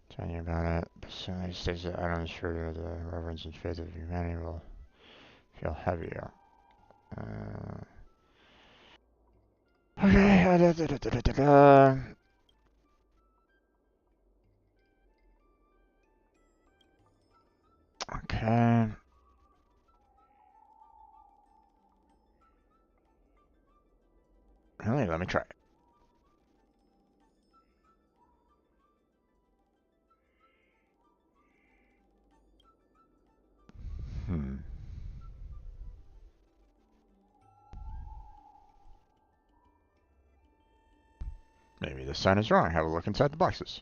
Telling you about it. But soon it states that items for the reverence and faith of humanity will feel heavier. Okay. Okay. Really? Let me try it. Maybe the sign is wrong. Have a look inside the boxes.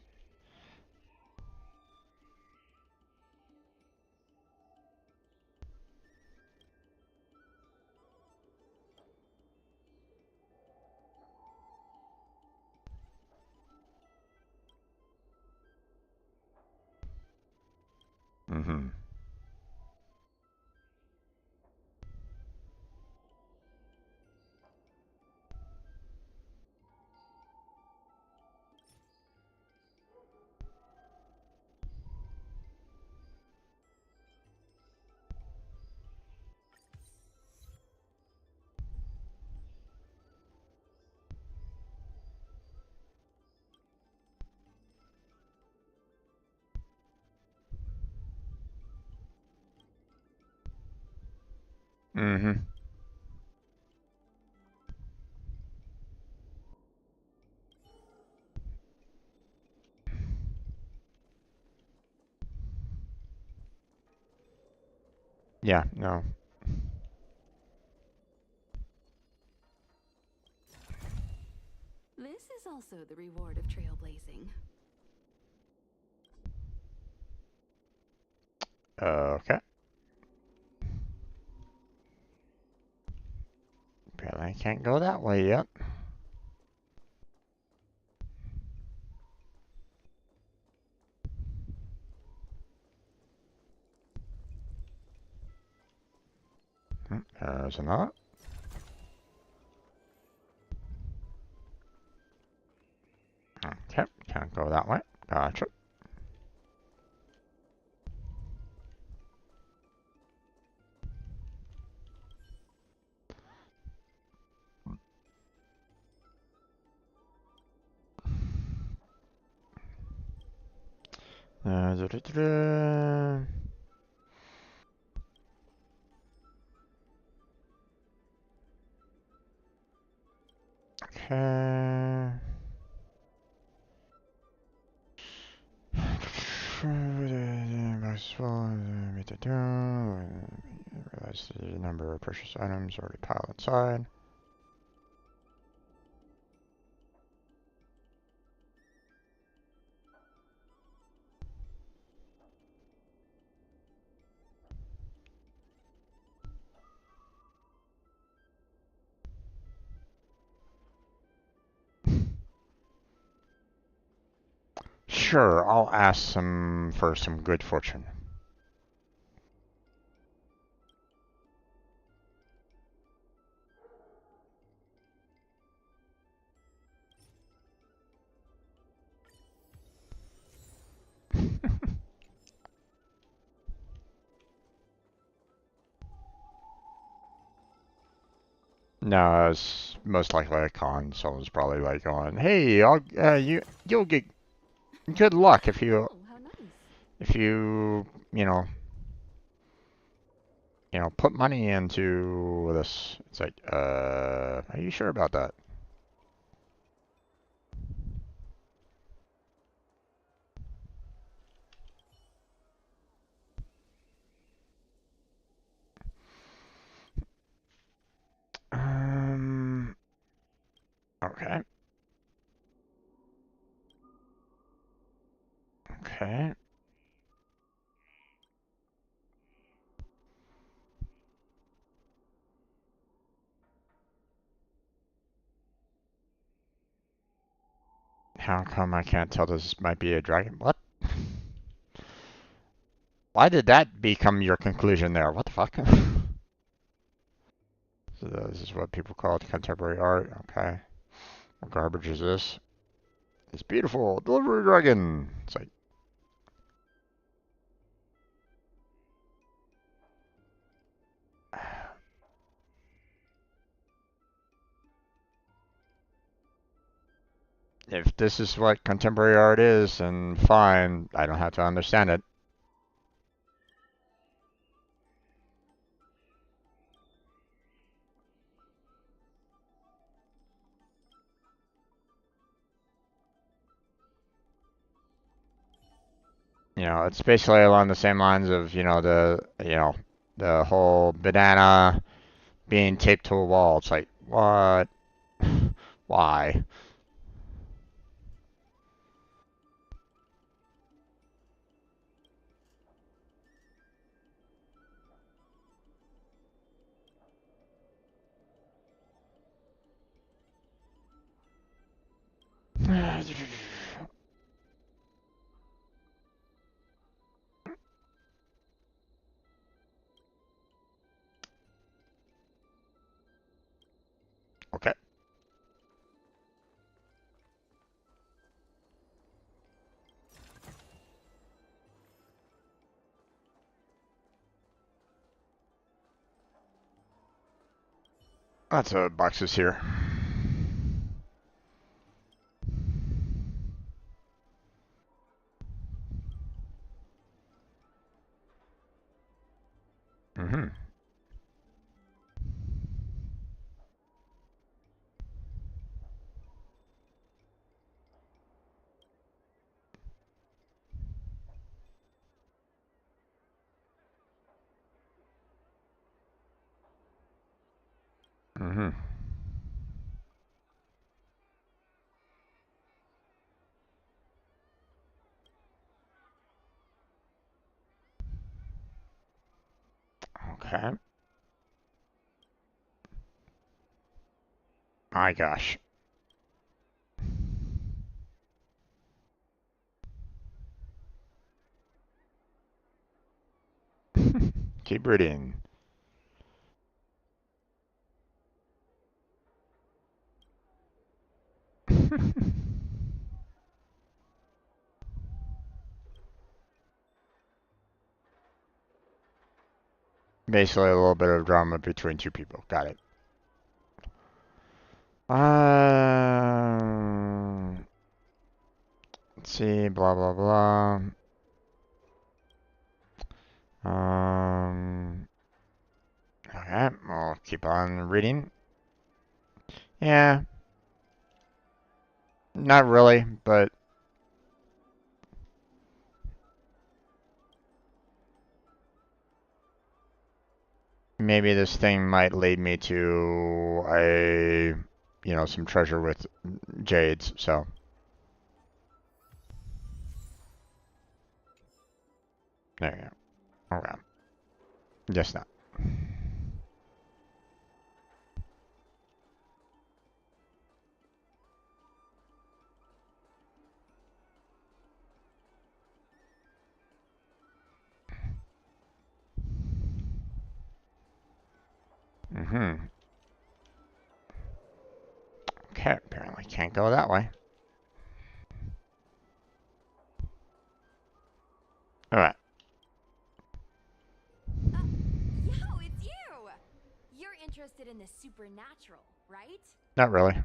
Mm-hmm. Mm-hmm. Yeah, no. This is also the reward of trailblazing. Okay. Apparently I can't go that way yet. There's another. Okay, can't go that way. Gotcha. Okay. Realize the number of precious items already piled inside. Sure, I'll ask them for some good fortune. No, it's most likely a con. Someone's probably like going, "Hey, you'll get good luck if you if you, put money into this, it's like, are you sure about that? Okay. Okay. How come I can't tell this might be a dragon? What? Why did that become your conclusion there? What the fuck? So this is what people call contemporary art. Okay. What garbage is this? It's beautiful. Delivery dragon. It's like, if this is what contemporary art is, then fine. I don't have to understand it. It's basically along the same lines of, the whole banana being taped to a wall. It's like, what? Why? Okay. Lots of boxes here. Mm-hmm. Mm-hmm. Okay. My gosh. Keep reading. Basically, a little bit of drama between two people. Got it. Let's see. Blah blah blah. Okay. We'll keep on reading. Yeah. Not really, but maybe this thing might lead me to some treasure with jades, so. There you go. Okay. Guess not. Mm-hmm. Okay, apparently can't go that way. Alright. Yo, it's you! You're interested in the supernatural, right? Not really.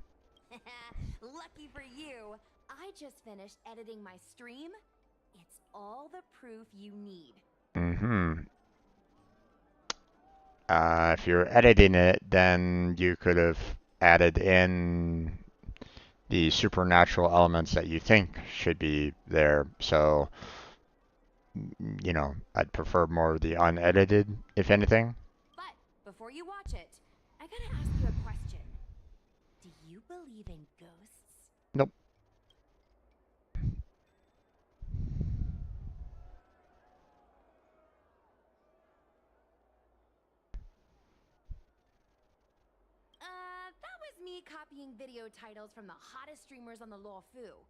Lucky for you, I just finished editing my stream. It's all the proof you need. Mm-hmm. If you're editing it, then you could have added in the supernatural elements that you think should be there. So, you know, I'd prefer more of the unedited, if anything. But before you watch it, I gotta ask you a question. Do you believe in ghosts? Nope. That was me copying video titles from the hottest streamers on the Luofu.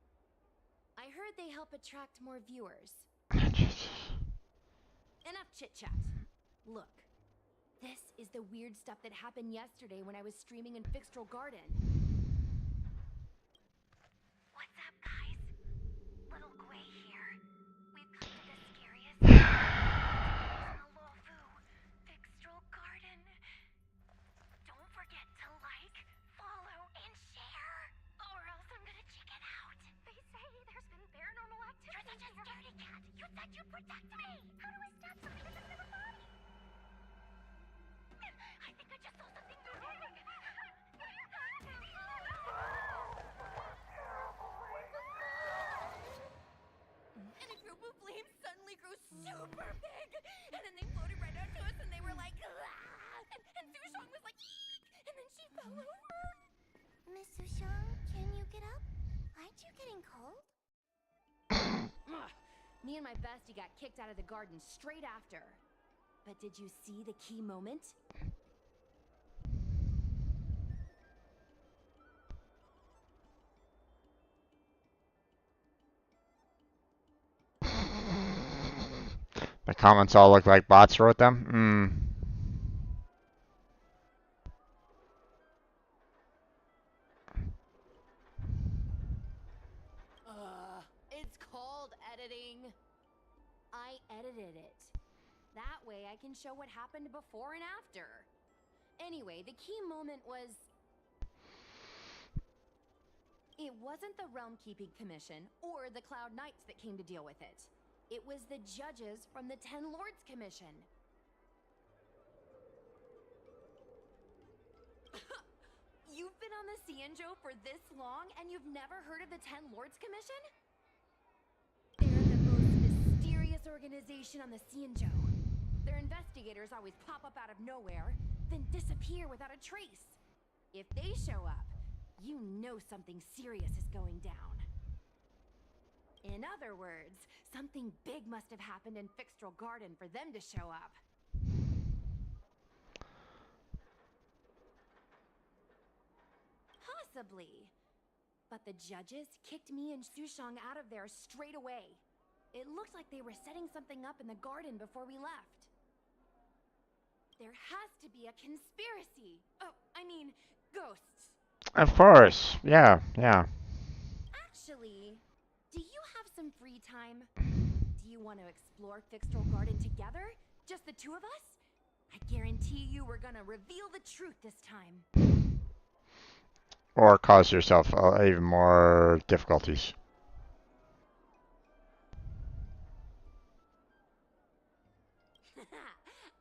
I heard they help attract more viewers. Enough chit-chat. Look, this is the weird stuff that happened yesterday when I was streaming in Fixtral Garden. What's up, guys? Little Gwei here. We've come to the scariest place in the Luofu, Fixtral Garden. Don't forget to like, follow, and share, or else I'm gonna chicken out. They say there's been paranormal activity. You're such a scaredy cat. You said you'd protect me. How do I stop something that's in the body? I think I just saw something moving. And a group of flames suddenly grew super big, and then they floated right out to us, and they were like, "Ah!" and Sushong was like, "Eek!" and then she fell over. Miss Sushong, can you get up? Aren't you getting cold? Me and my bestie got kicked out of the garden straight after. But did you see the key moment? The comments all look like bots wrote them. It's called editing. I edited it. That way I can show what happened before and after. Anyway, the key moment was... It wasn't the Realm Keeping Commission or the Cloud Knights that came to deal with it. It was the judges from the Ten Lords Commission. You've been on the Cienjo for this long and you've never heard of the Ten Lords Commission? They're the most mysterious organization on the Cienjo. Their investigators always pop up out of nowhere, then disappear without a trace. If they show up, you know something serious is going down. In other words, something big must have happened in Fixtral Garden for them to show up. Possibly. But the judges kicked me and Sushong out of there straight away. It looked like they were setting something up in the garden before we left. There has to be a conspiracy. Oh, I mean, ghosts. Of course. Yeah. Actually, do you have some free time? Do you want to explore Fixtral Garden together? Just the two of us? I guarantee you we're gonna reveal the truth this time. Or cause yourself even more difficulties.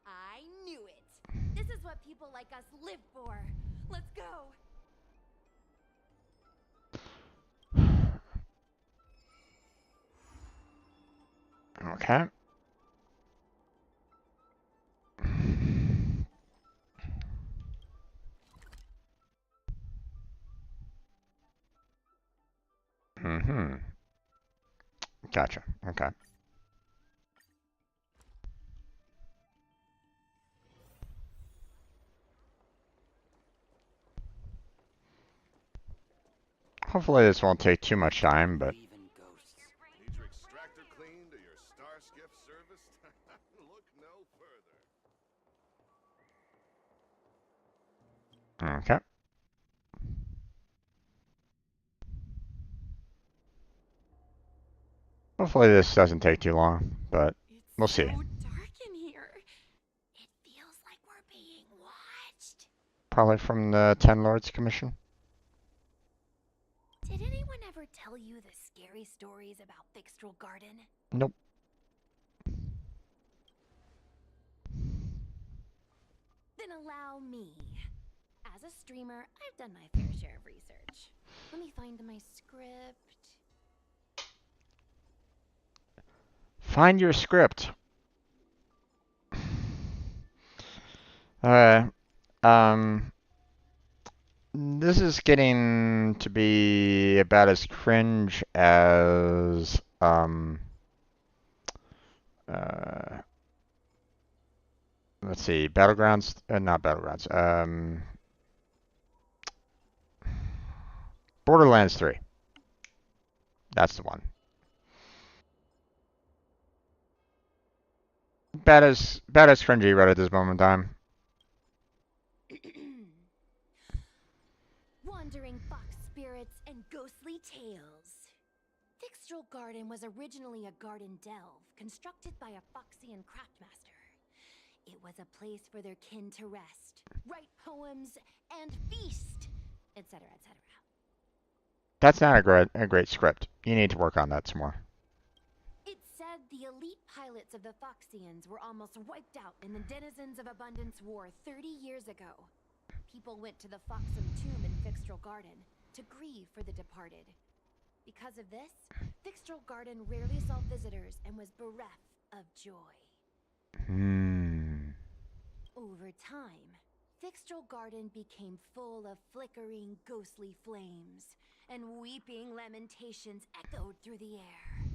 I knew it. This is what people like us live for. Let's go. Okay. Gotcha. Okay. Hopefully this won't take too much time, but... Need your extractor cleaned or your star skiff serviced? Look no further. Okay. Hopefully this doesn't take too long, but we'll see. So dark in here. It feels like we're being watched. Probably from the Ten Lords Commission. Did anyone ever tell you the scary stories about Fixtral Garden? Nope. Then allow me. As a streamer, I've done my fair share of research. Let me find my script. Find your script. Alright. This is getting to be about as cringe as let's see, Battlegrounds, not Battlegrounds, Borderlands 3. That's the one. About as cringy right at this moment in time. Wandering fox spirits and ghostly tales. Thixtral Garden was originally a garden delve constructed by a Foxian craftmaster. It was a place for their kin to rest, write poems, and feast, etc., etc. That's not a great script. You need to work on that some more. It said the elite pilots of the Foxians were almost wiped out in the Denizens of Abundance War 30 years ago. People went to the Foxum tomb in Thixtral Garden to grieve for the departed. Because of this, Thixtral Garden rarely saw visitors and was bereft of joy. Over time, Thixtral Garden became full of flickering, ghostly flames, and weeping lamentations echoed through the air.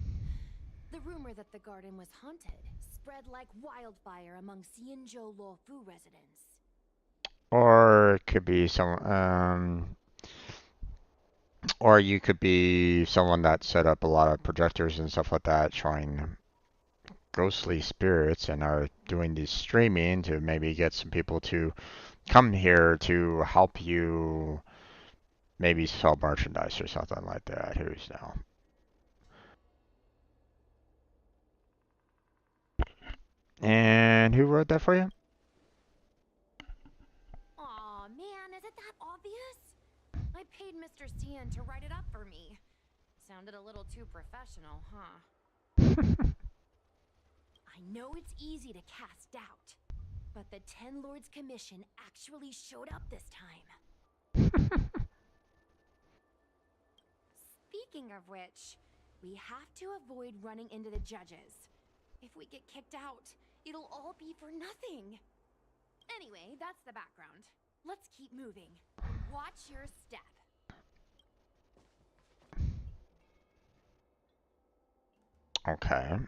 The rumor that the garden was haunted spread like wildfire among Xianzhou Luofu residents. Or it could be some, or you could be someone that set up a lot of projectors and stuff like that, showing ghostly spirits, and are doing this streaming to maybe get some people to come here to help you, maybe sell merchandise or something like that. Who's now? And who wrote that for you? Aw, man, is it that obvious? I paid Mr. Cian to write it up for me. Sounded a little too professional, huh? I know it's easy to cast doubt, but the Ten Lords Commission actually showed up this time. Speaking of which, we have to avoid running into the judges. If we get kicked out, it'll all be for nothing. Anyway, that's the background. Let's keep moving. Watch your step. Okay.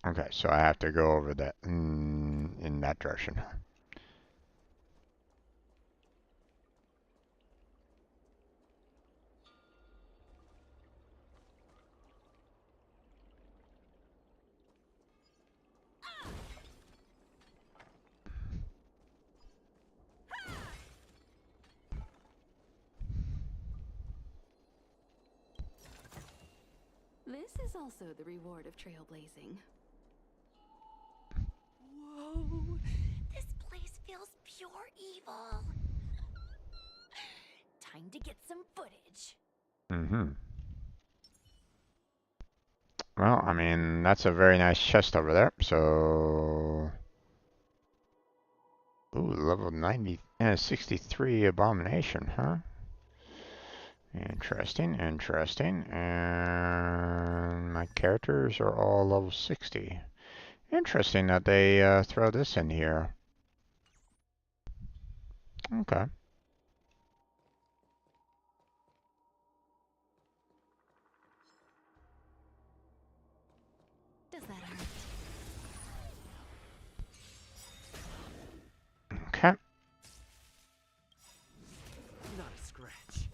Okay, so I have to go over that in that direction. This is also the reward of trailblazing. Whoa, this place feels pure evil. Time to get some footage. Well, I mean, that's a very nice chest over there, so... Ooh, level 90, 63 abomination, huh? Interesting, interesting. And my characters are all level 60. Interesting that they throw this in here. Okay. Does that hurt? Okay. Not a scratch.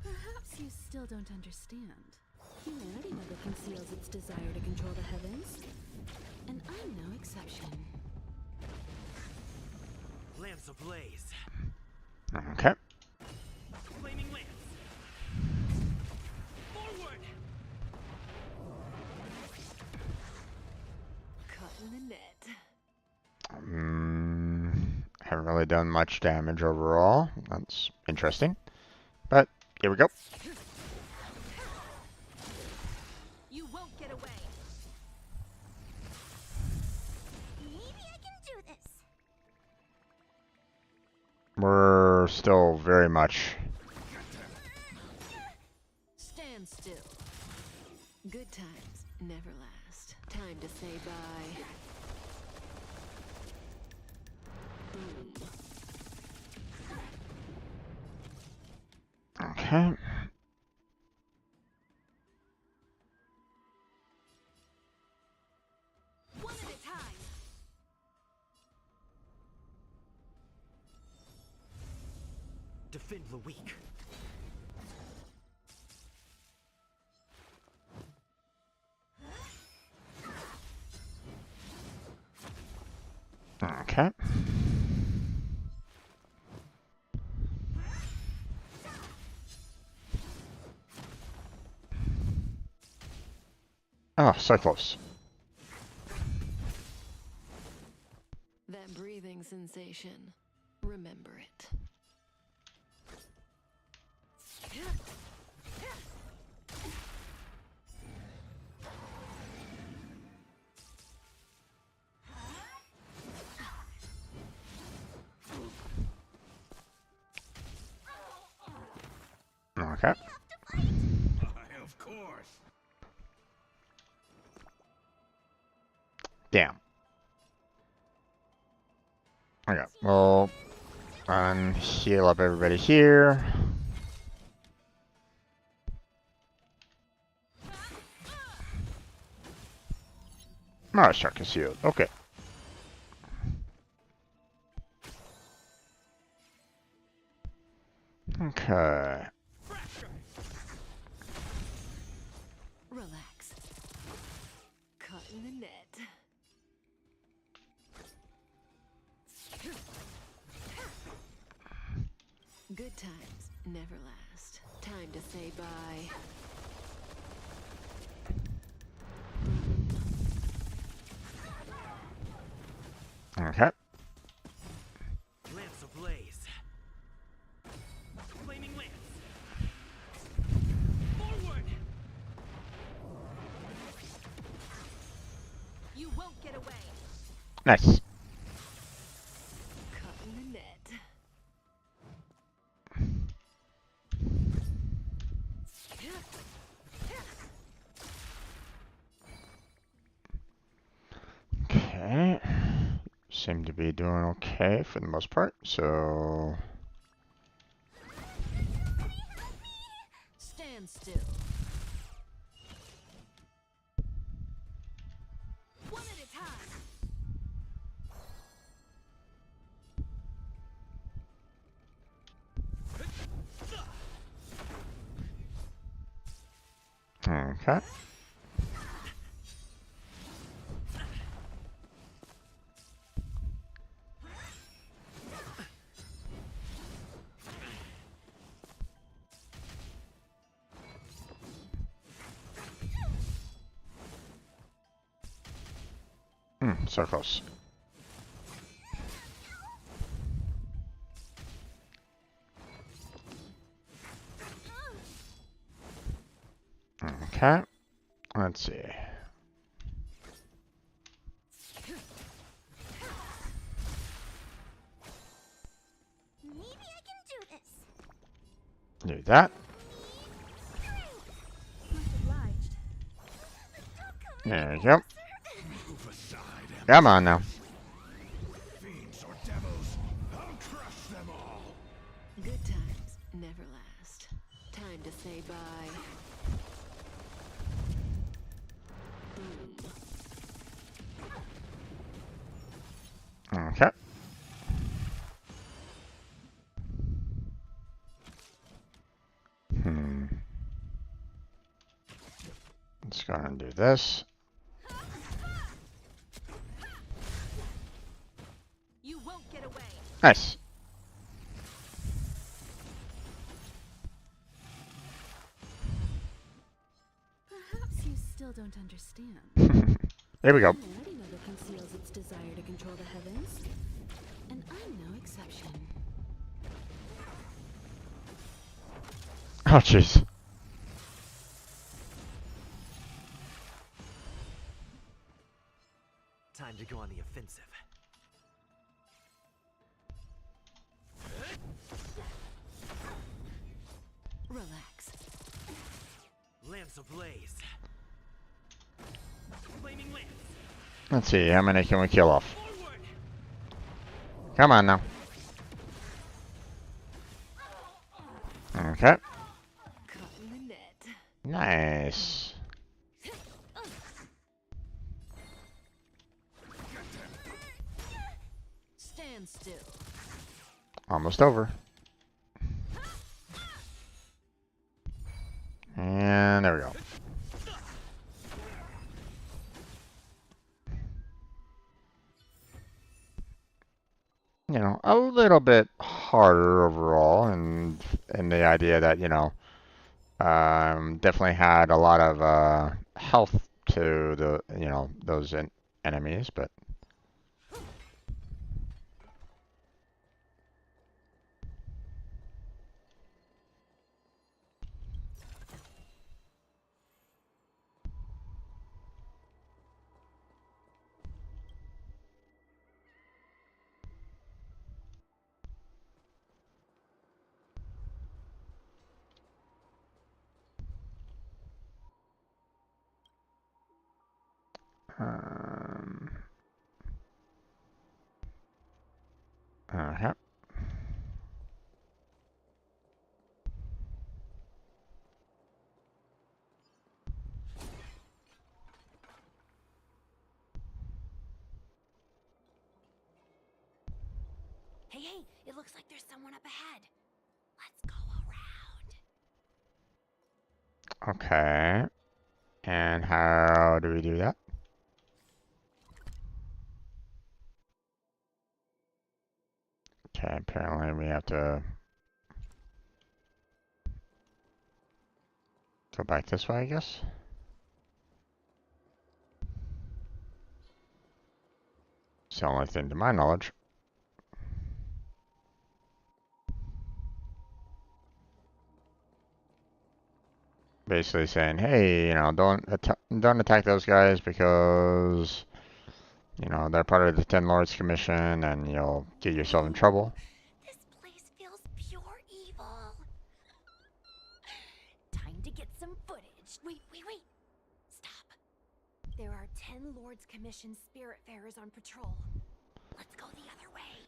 Perhaps you still don't understand. Humanity never conceals its desire to control the heavens. And I'm no exception. Lamps ablaze. Okay. Flaming lamps. Forward. done much damage overall. That's interesting. But here we go. You won't get away. Maybe I can do this. We're still very much... Stand still. Good times never last. Time to say bye. Okay. One at a time. Defend the weak. Okay. Oh, so close. That breathing sensation. Remember it. Okay. Of course. Damn. Okay, well, heal up everybody here. Mara Shark is healed. Okay. Okay. Relax. Caught in the net. Good times never last. Time to say bye. Okay. Lance ablaze. Flaming lance. Forward. You won't get away. Nice. Caught in the net. Okay. Seem to be doing okay for the most part, so... Stand still. One at a time. Okay. So close. Okay. Let's see. Maybe I can do this. Do that. There you go. Move aside. Come on now. Fiends or devils, I'll crush them all. Good times never last. Time to say bye. Okay. Let's go and do this. You won't get away. Nice. Perhaps you still don't understand. There we go. I already know that conceals its desire to control the heavens. And I'm No exception. Oh, jeez. Time to go on the offensive. Relax. Lance ablaze. Flaming lance. Let's see, how many can we kill off? Come on now. Okay. Nice. Stand still. Almost over. And there we go. You know, a little bit harder overall, and the idea that, you know, definitely had a lot of health to the, you know, those enemies, but okay. Hey, it looks like there's someone up ahead. Let's go around. Okay. And how do we do that? Okay, apparently we have to go back this way, I guess. It's the only thing to my knowledge. Basically saying, hey, you know, don't attack those guys because, you know, they're part of the Ten Lords Commission and you'll get yourself in trouble. This place feels pure evil. Time to get some footage. Wait. Stop. There are 10 Lords Commission Spiritfarers on patrol. Let's go the other way.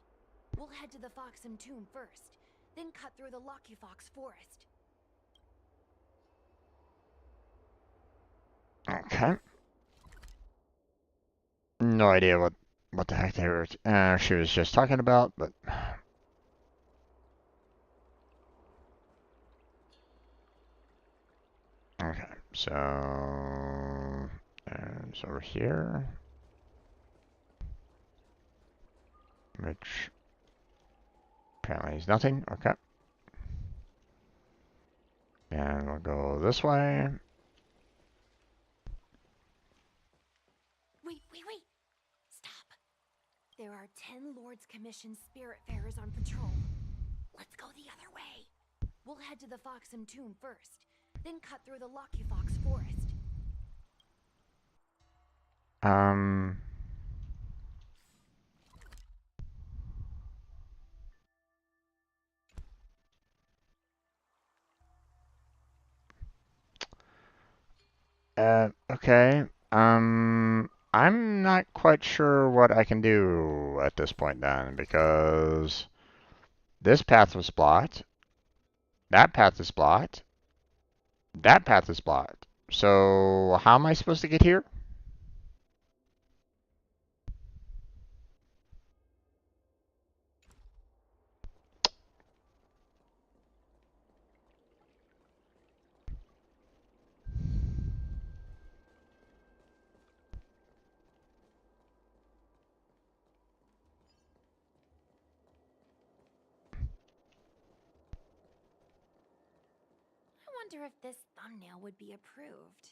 We'll head to the Foxham Tomb first, then cut through the Lucky Fox Forest. Okay. No idea what the heck they were she was just talking about, but okay. So it's over here, which apparently is nothing. Okay. And we'll go this way. Wait. Stop. There are 10 Lords Commission Spiritfarers on patrol. Let's go the other way. We'll head to the Foxham Tomb first, then cut through the Lucky Fox Forest. Okay. I'm not quite sure what I can do at this point then, because this path was blocked, that path is blocked, that path is blocked. So how am I supposed to get here? I wonder if this thumbnail would be approved.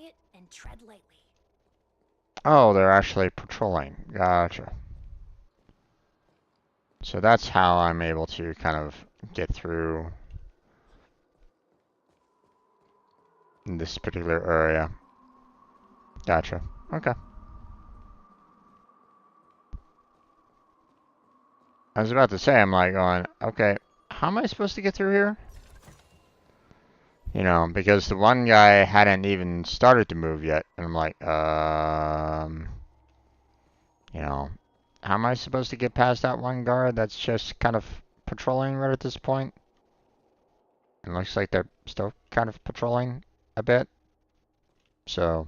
quiet and tread lightly. Oh, they're actually patrolling. Gotcha. So that's how I'm able to kind of get through this particular area. Gotcha. Okay. I was about to say, I'm like going, okay, how am I supposed to get through here? You know, because the one guy hadn't even started to move yet. And I'm like, you know, how am I supposed to get past that one guard that's just kind of patrolling right at this point? It looks like they're still kind of patrolling a bit. So,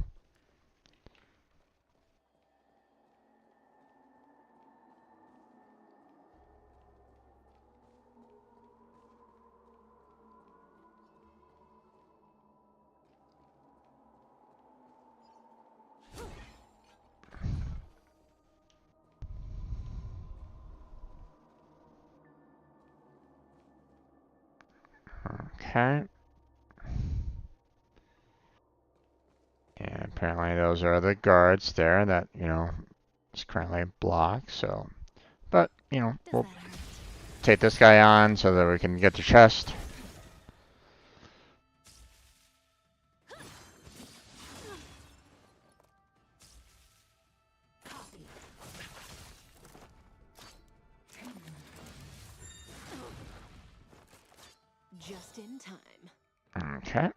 okay. And apparently those are the guards there that, you know, is currently blocked, so. But, you know, we'll take this guy on so that we can get the chest. Just in time. Okay.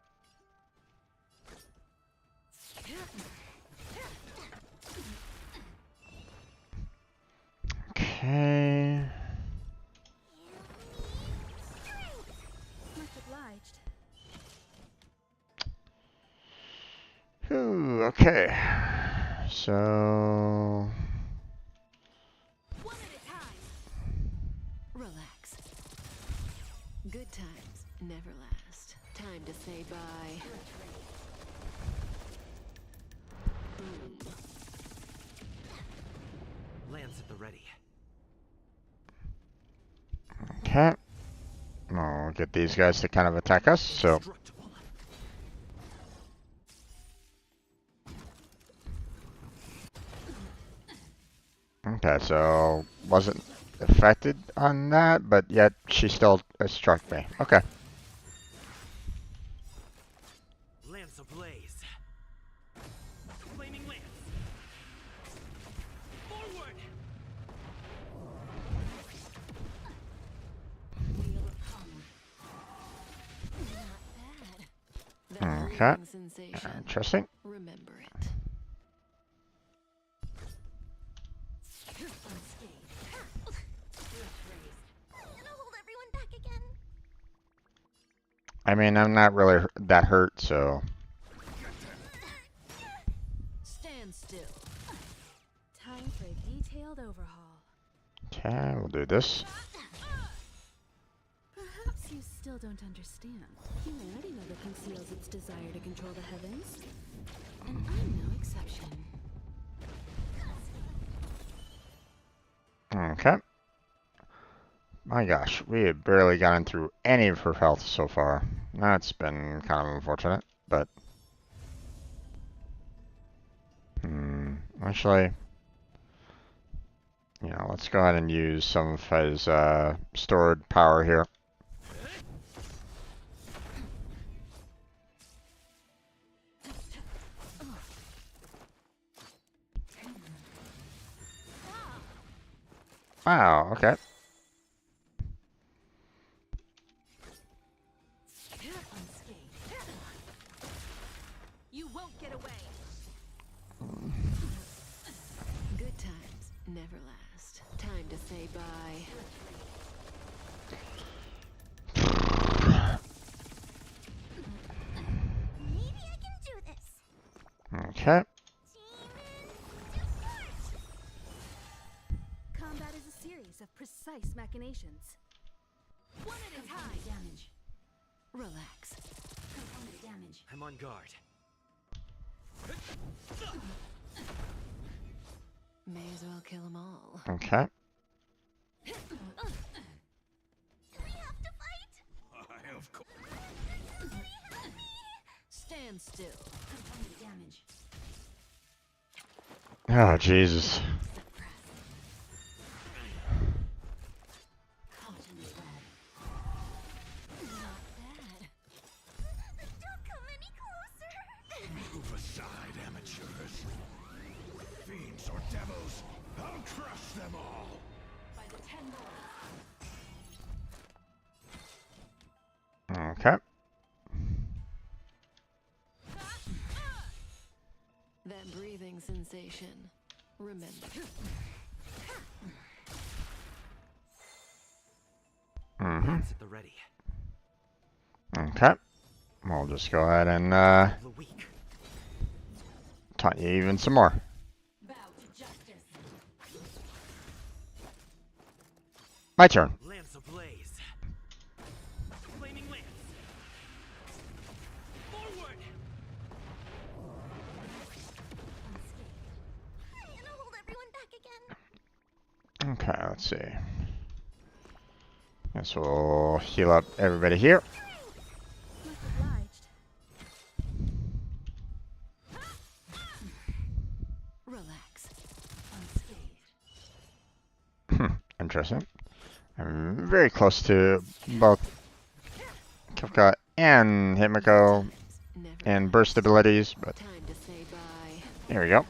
Okay. Much obliged. Ooh, okay. So. One at a time. Relax. Good times never last. Time to say bye. Boom. Lance at the ready. Okay. We'll get these guys to kind of attack us, so. Okay, so wasn't affected on that, but yet she still struck me. Okay. Lance ablaze. Flaming lance. Forward. Okay. Interesting. Remember it. I mean, I'm not really that hurt, so. Stand still. Time for a detailed overhaul. Okay, we'll do this. Perhaps you still don't understand. Humanity never conceals its desire to control the heavens. And I'm no exception. Okay. My gosh, we have barely gotten through any of her health so far. That's been kind of unfortunate, but. Actually, you know, let's go ahead and use some of his stored power here. Wow, okay. You won't get away. Good times never last. Time to say bye. Maybe I can do this. Okay. Combat is a series of precise machinations. One at a time. Damage. Relax. Component damage. I'm on guard. May as well kill them all. Okay. Do we have to fight? Of course. Stand still. Component Oh, Jesus. Move aside, amateurs. Fiends or devils, I'll crush them all. By the 10 lords. Okay. That breathing sensation. Remember. Mm-hmm. Lance at the ready. Okay. We'll just go ahead and taunt you even some more. Bow to justice. My turn. Lance ablaze. Flaming lance. Forward. Gonna hold everyone back again. Okay, let's see. Guess we'll heal up everybody here. Much obliged. Relax. Interesting. I'm very close to both Kafka and Himiko and burst abilities, but there we go.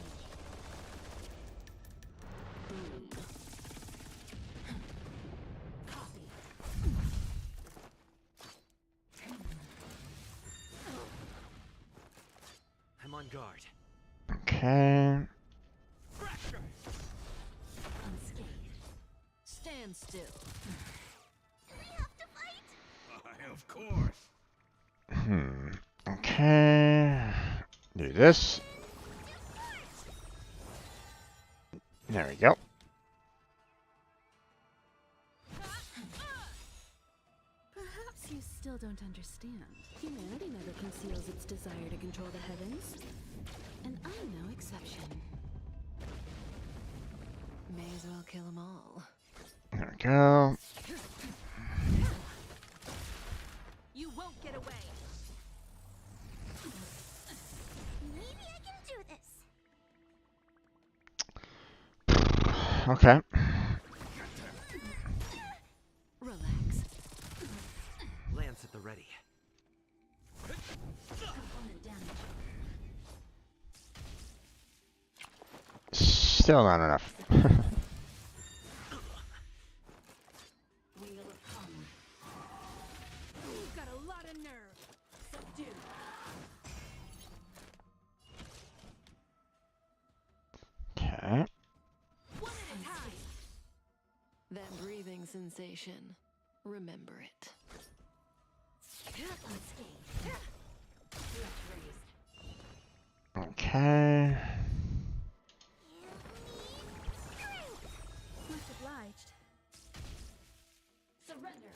I'm on guard. Okay. Stand still. Of course. Okay. Do this. There we go. Perhaps you still don't understand. Humanity never conceals its desire to control the heavens. And I'm no exception. May as well kill them all. There we go. You won't get away. Maybe I can do this. Okay. Relax. Lance at the ready. Component damage. Still not enough. Wheel of Hum. You've got a lot of nerve. Subdue. Okay. One at a time. That breathing sensation. Remember it. Unscathed. Left raised. Okay. Much obliged. Surrender.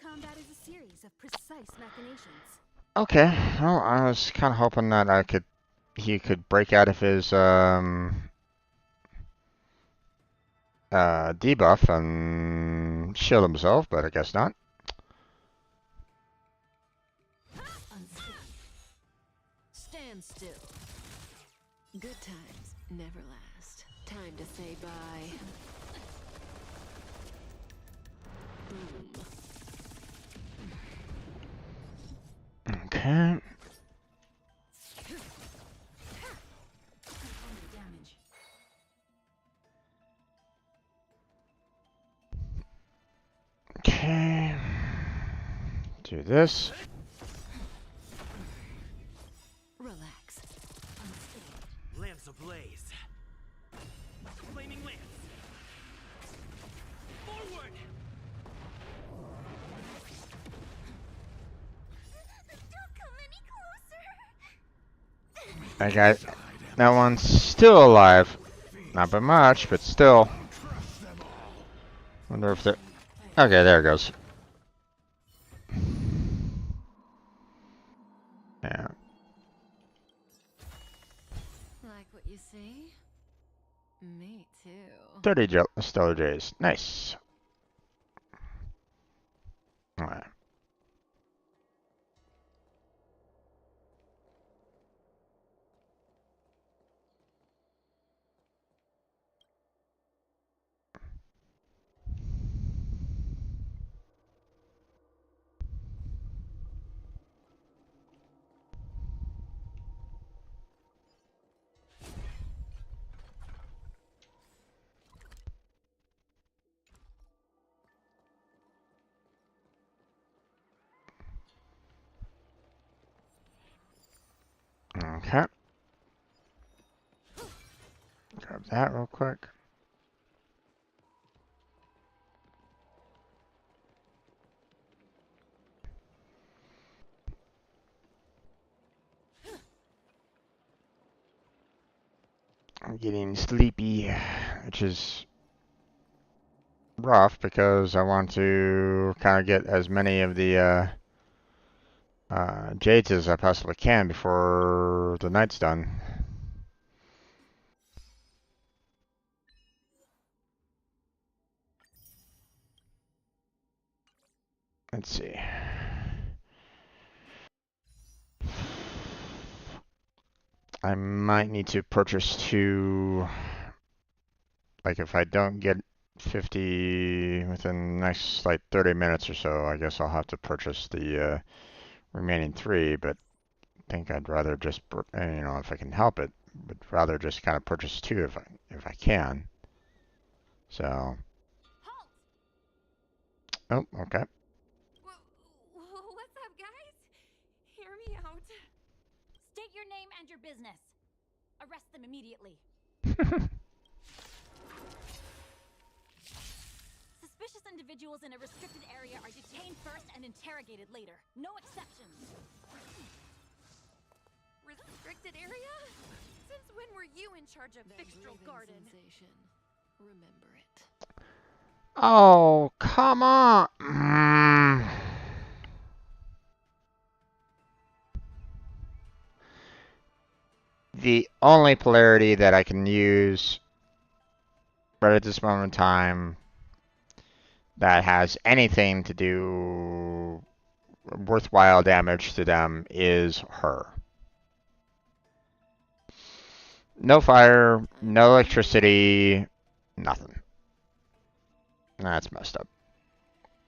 Combat is a series of precise machinations. Okay. Well, I was kind of hoping that he could break out of his debuff and shield himself, but I guess not. Unscathed. Stand still. Good times never last. Time to say bye. Boom. Okay. Component damage. Okay. Do this. Relax. Unscathed. Lance ablaze. Flaming lance. Forward. Don't come any closer. That guy, that one's still alive. Not by much, but still. Wonder if they're... Okay, there it goes. Yeah. Like what you see? Me too. 30 stellar J's. Nice. Alright. Okay. Grab that real quick. I'm getting sleepy, which is rough because I want to kind of get as many of the jades as I possibly can before the night's done. Let's see. I might need to purchase 2. Like if I don't get 50 within the next like 30 minutes or so, I guess I'll have to purchase the remaining 3, but I think I'd rather just, if I can help it, would rather just kind of purchase 2 if I can. So. Oh, okay. What's up, guys? Hear me out. State your name and your business. Arrest them immediately. Suspicious individuals in a restricted area are detained first and interrogated later. No exceptions. Restricted area? Since when were you in charge of Fixtral Garden? Sensation. Remember it. Oh, come on. The only polarity that I can use right at this moment in time that has anything to do worthwhile damage to them is her. No fire, no electricity, nothing. That's messed up.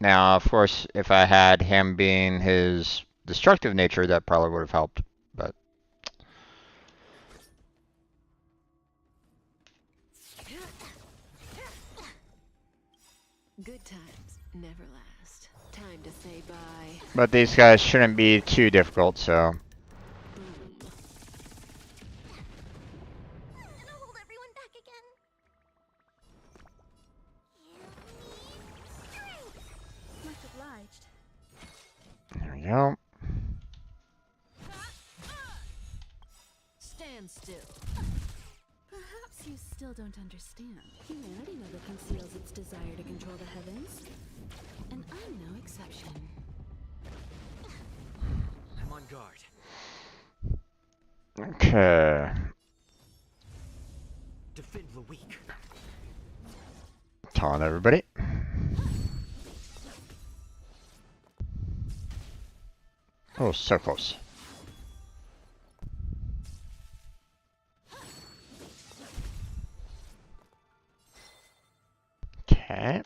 Now, of course, if I had him being his destructive nature, that probably would have helped, but... Good times never last. Time to say bye. But these guys shouldn't be too difficult, so... There we go. Stand still. Perhaps you still don't understand. Humanity never conceals its desire to control the heavens. And I'm no exception. I'm on guard. Okay. Defend the weak. Taunt everybody. Oh, so close. Okay.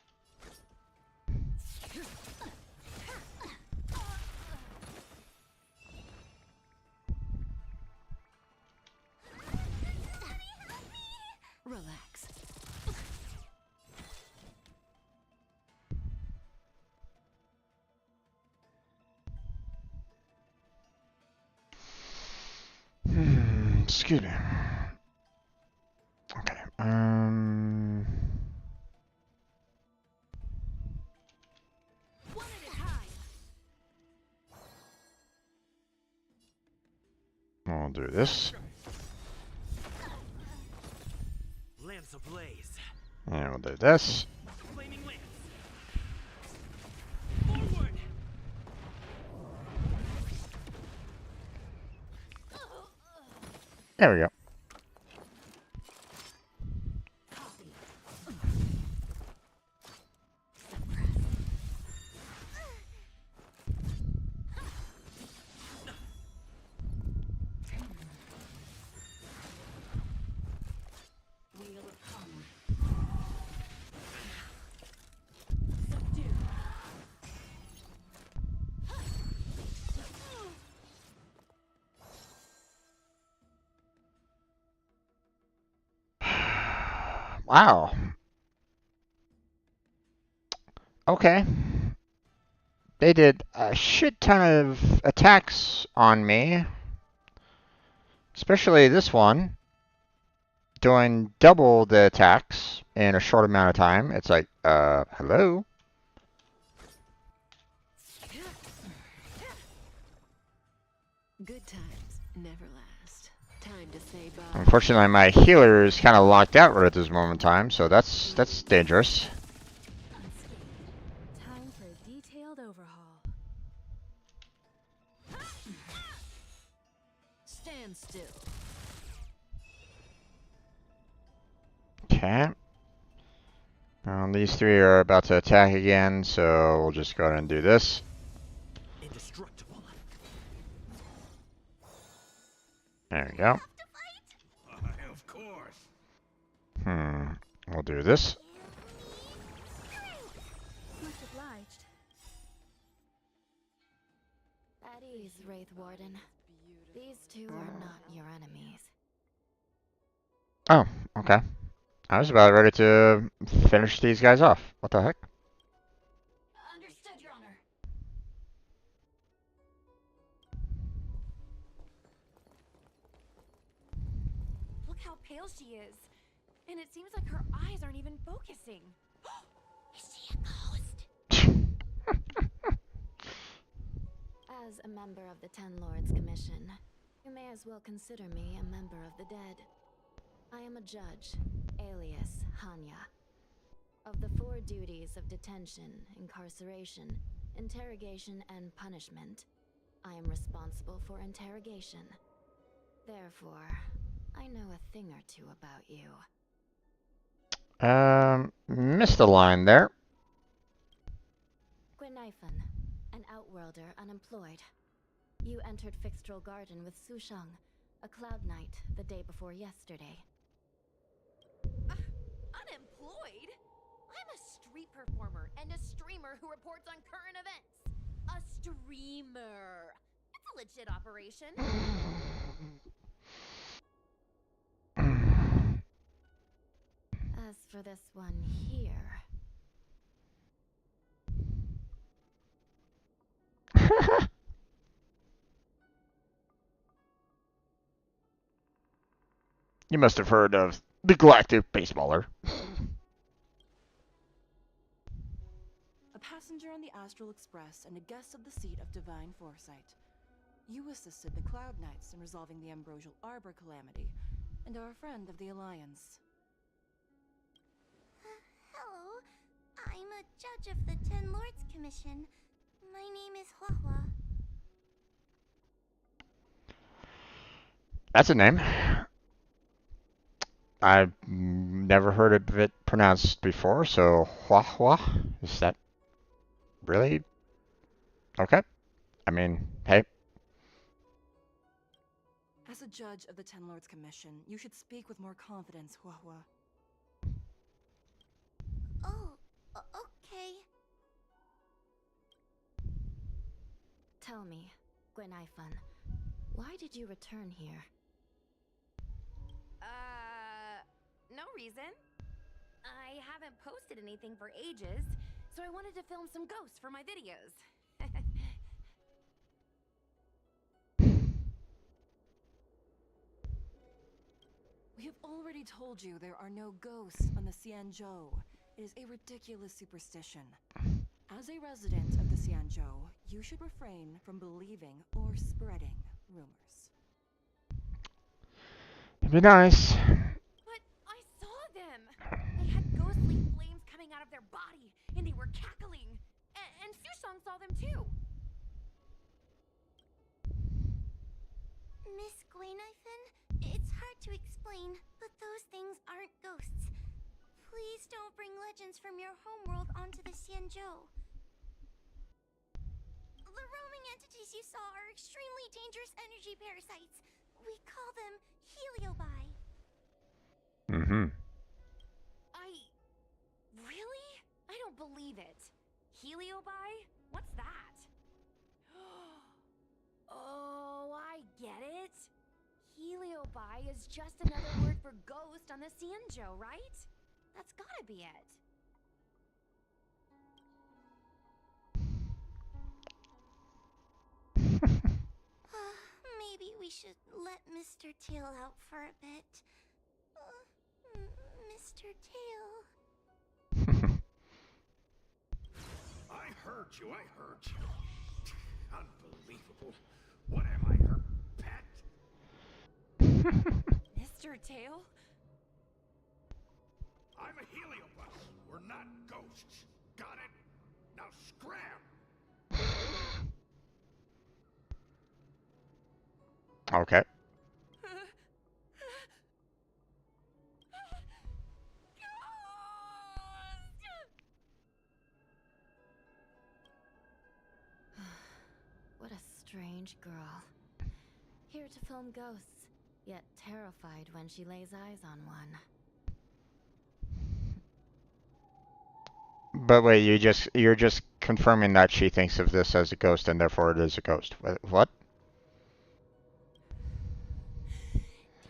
Relax. Excuse me. Okay. One at a time. We'll do this. Lance ablaze. And we'll do this. Flaming lance. Forward. There we go. Wow. Okay. They did a shit ton of attacks on me. Especially this one, doing double the attacks in a short amount of time. It's like, hello? Good times never last. Time to say bye. Unfortunately, my healer is kind of locked out right at this moment in time, so that's dangerous. Time for a detailed overhaul. Stand still. Okay. These three are about to attack again, so we'll just go ahead and do this. Indestructible. There we go. Of course. We'll do this. Much obliged. At ease, Wraith Warden. These two are not your enemies. Oh, okay. I was about ready to finish these guys off. What the heck? Understood, Your Honor. Look how pale she is. And it seems like her eyes aren't even focusing. Is she a ghost? As a member of the Ten Lords Commission, you may as well consider me a member of the dead. I am a judge, alias Hanya. Of the 4 duties of detention, incarceration, interrogation, and punishment, I am responsible for interrogation. Therefore, I know a thing or two about you. Missed a line there. Gwynaifan, an outworlder unemployed. You entered Fixtral Garden with Sushang, a cloud knight, the day before yesterday. Unemployed? I'm a street performer and a streamer who reports on current events. A streamer. It's a legit operation. As for this one here... You must have heard of the Galactic Baseballer. A passenger on the Astral Express and a guest of the seat of divine foresight. You assisted the Cloud Knights in resolving the Ambrosial Arbor calamity, and are a friend of the Alliance. Hello. I'm a judge of the Ten Lords Commission. My name is Huahua. That's a name. I've never heard of it pronounced before, so Huahua? Is that really? Okay. I mean, hey. As a judge of the Ten Lords Commission, you should speak with more confidence, Huahua. Oh, okay. Tell me, Gwynaifan, why did you return here? No reason. I haven't posted anything for ages, so I wanted to film some ghosts for my videos. We have already told you there are no ghosts on the Xianzhou. It is a ridiculous superstition. As a resident of the Xianzhou, you should refrain from believing or spreading rumors. It'd be nice. But I saw them! They had ghostly flames coming out of their body, and they were cackling. And Sushang saw them too! Miss Gwynaifan, it's hard to explain, but those things aren't ghosts. Please don't bring legends from your homeworld onto the Xianzhou. The roaming entities you saw are extremely dangerous energy parasites. We call them heliobi. Really? I don't believe it. Heliobi? What's that? Oh, I get it. Heliobi is just another word for ghost on the Xianzhou, right? That's gotta be it. Maybe we should let Mr. Tail out for a bit. Mr. Tail. I heard you, I heard you. Unbelievable. What am I, her pet? Mr. Tail? I'm a heliobus. We're not ghosts. Got it? Now scram! Okay. What a strange girl. Here to film ghosts, yet terrified when she lays eyes on one. But wait, you're just confirming that she thinks of this as a ghost and therefore it is a ghost. What?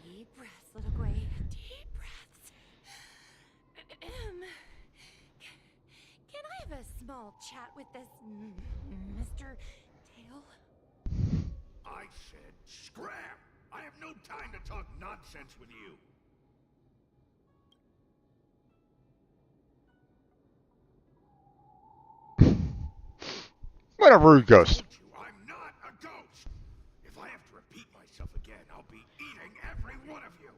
Deep breaths, little Gray. Deep breaths. Can I have a small chat with this Mr. Tail? I said scram! I have no time to talk nonsense with you. What a rude ghost. I'm not a ghost. If I have to repeat myself again, I'll be eating every one of you.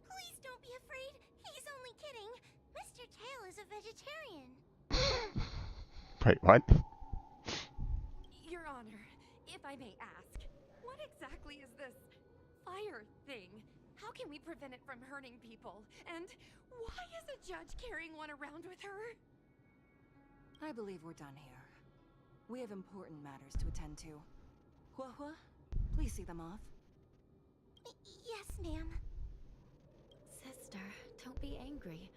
Please don't be afraid. He's only kidding. Mr. Tail is a vegetarian. Wait, what? Your Honor, if I may ask, what exactly is this fire thing? How can we prevent it from hurting people? And why is a judge carrying one around with her? I believe we're done here. We have important matters to attend to. Hua, please see them off. Yes, ma'am. Sister, don't be angry.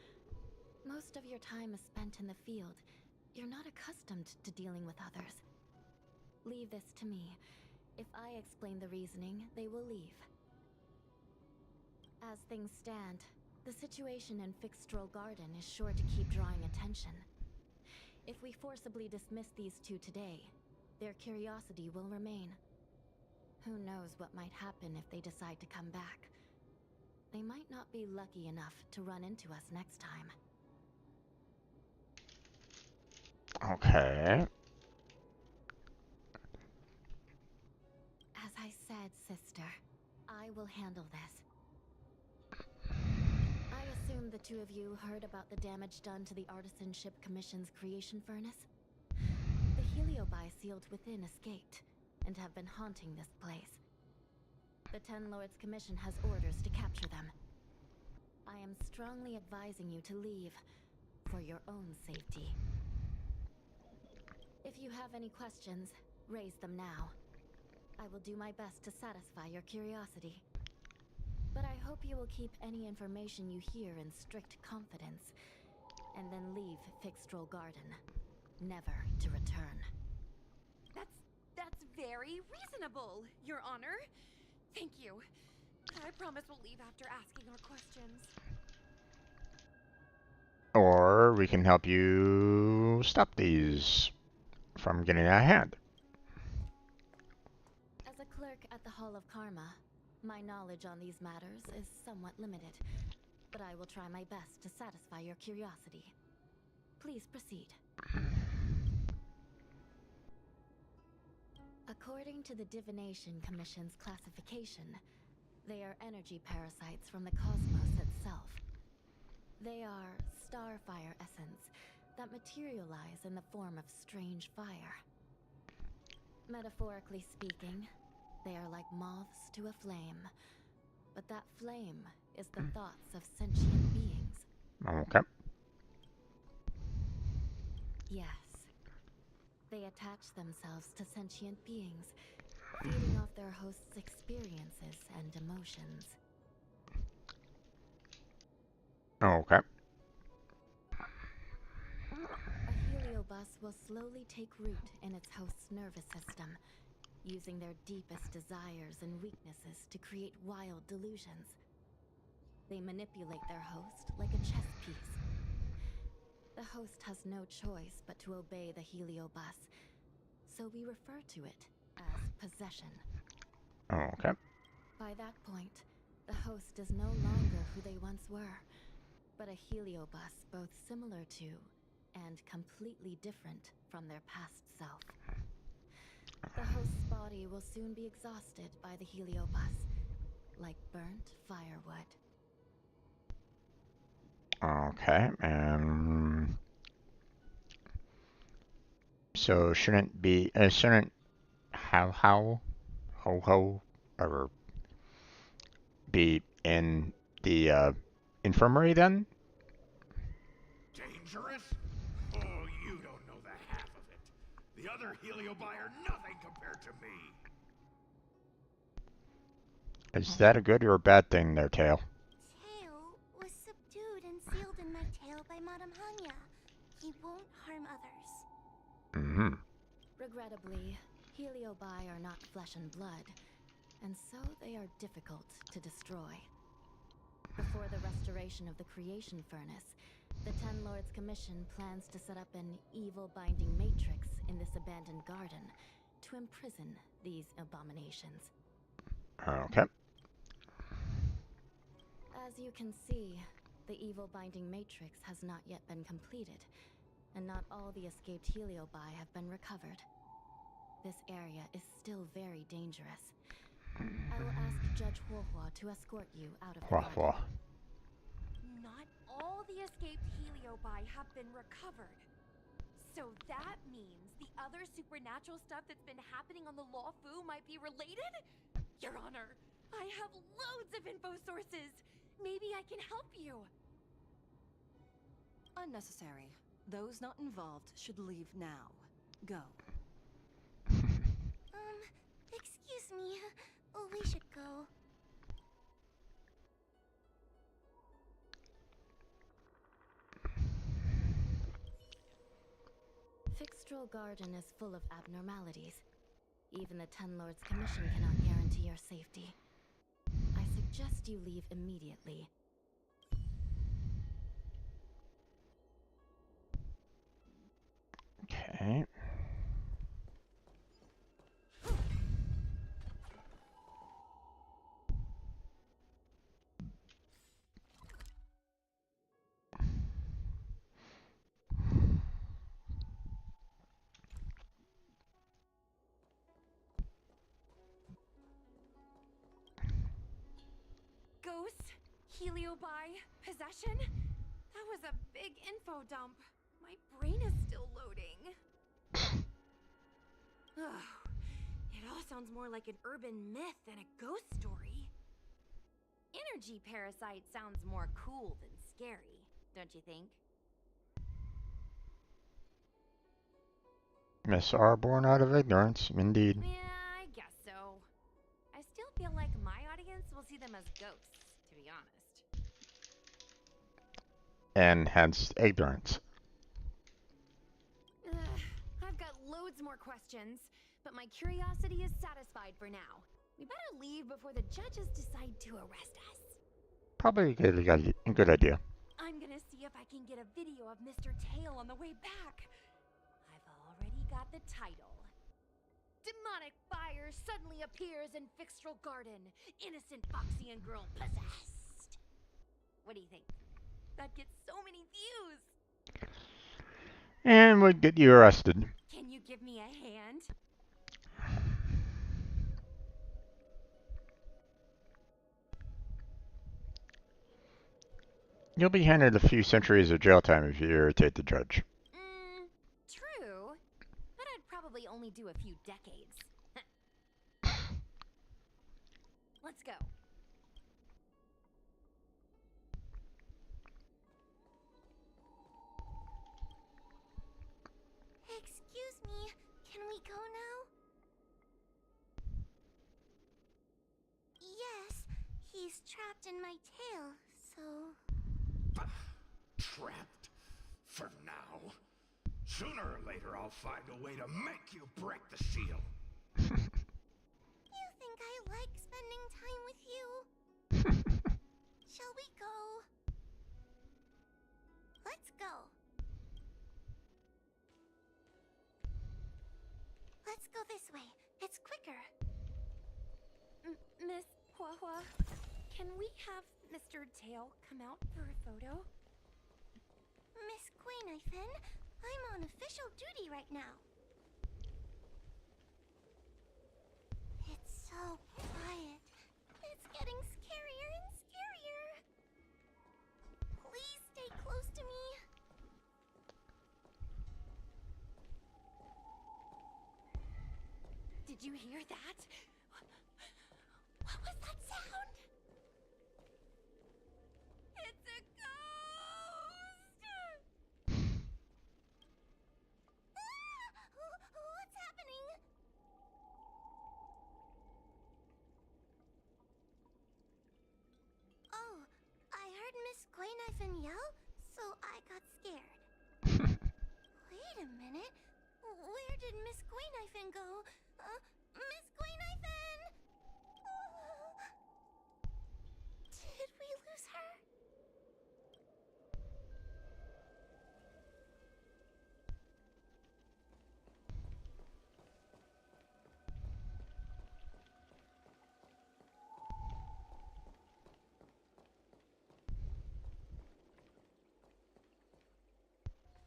Most of your time is spent in the field. You're not accustomed to dealing with others. Leave this to me. If I explain the reasoning, they will leave. As things stand, the situation in Fixstrol Garden is sure to keep drawing attention. If we forcibly dismiss these two today, their curiosity will remain. Who knows what might happen if they decide to come back. They might not be lucky enough to run into us next time. Okay. As I said, sister, I will handle this. I assume the two of you heard about the damage done to the Artisanship Commission's creation furnace? The heliobi sealed within escaped, and have been haunting this place. The Ten Lords Commission has orders to capture them. I am strongly advising you to leave, for your own safety. If you have any questions, raise them now. I will do my best to satisfy your curiosity. But I hope you will keep any information you hear in strict confidence, and then leave Fixstrol Garden, never to return. That's very reasonable, Your Honor. Thank you. I promise we'll leave after asking our questions. Or we can help you stop these from getting out of hand. As a clerk at the Hall of Karma, my knowledge on these matters is somewhat limited, but I will try my best to satisfy your curiosity. Please proceed. According to the Divination Commission's classification, they are energy parasites from the cosmos itself. They are starfire essence that materialize in the form of strange fire. Metaphorically speaking, they are like moths to a flame, but that flame is the thoughts of sentient beings. Okay. Yes. They attach themselves to sentient beings, feeding off their host's experiences and emotions. Okay. A heliobus will slowly take root in its host's nervous system, using their deepest desires and weaknesses to create wild delusions. They manipulate their host like a chess piece. The host has no choice but to obey the heliobus, so we refer to it as possession. Okay. By that point, the host is no longer who they once were, but a heliobus both similar to and completely different from their past self. The host's body will soon be exhausted by the heliobus, like burnt firewood. Okay, so shouldn't be shouldn't how ho ho or be in the infirmary then? Dangerous? Oh, you don't know the half of it. The other Heliobi are nothing compared to me. Is that a good or a bad thing there, Tail? Tail was subdued and sealed in my tail by Madame Hanya. He won't harm others. Mm-hmm. Regrettably, heliobi are not flesh and blood, and so they are difficult to destroy. Before the restoration of the creation furnace, the Ten Lords Commission plans to set up an evil binding matrix in this abandoned garden to imprison these abominations. Okay. As you can see, the evil binding matrix has not yet been completed, and not all the escaped heliobi have been recovered. This area is still very dangerous. I will ask Judge Huohua to escort you out of the garden. Not all the escaped heliobi have been recovered. So that means the other supernatural stuff that's been happening on the Luofu might be related? Your Honor, I have loads of info sources. Maybe I can help you. Unnecessary. Those not involved should leave now. Go. Excuse me. We should go. Fixtral Garden is full of abnormalities. Even the Ten Lords Commission cannot guarantee your safety. I suggest you leave immediately. Okay. Ghosts? Heliobi? Possession? That was a big info dump. My brain is still loading. Ugh. It all sounds more like an urban myth than a ghost story. Energy parasite sounds more cool than scary, don't you think? Miss are born out of ignorance, indeed. Yeah, I guess so. I still feel like my audience will see them as ghosts, to be honest. And hence ignorance. I've got loads more questions, but my curiosity is satisfied for now. We better leave before the judges decide to arrest us. Probably a good idea. I'm gonna see if I can get a video of Mr. Tail on the way back. I've already got the title. Demonic fire suddenly appears in Fixtral Garden. Innocent Foxian girl possessed. What do you think? That gets so many views. And would get you arrested. Can you give me a hand? You'll be handed a few centuries of jail time if you irritate the judge. True. But I'd probably only do a few decades. Let's go. Excuse me, can we go now? Yes, he's trapped in my tail, so... Trapped? For now? Sooner or later I'll find a way to make you break the seal. You think I like spending time with you? Shall we go? Let's go. Let's go this way. It's quicker. Can we have Mr. Tail come out for a photo? Miss Queen, I'm on official duty right now. It's so quiet. It's getting scarier and scarier. Please stay close to me. Did you hear that? What was that sound? It's a ghost! What's happening? Oh, I heard Miss Queen yell, so I got scared. Wait a minute. Where did Miss Queen go? Miss Queen Did we lose her?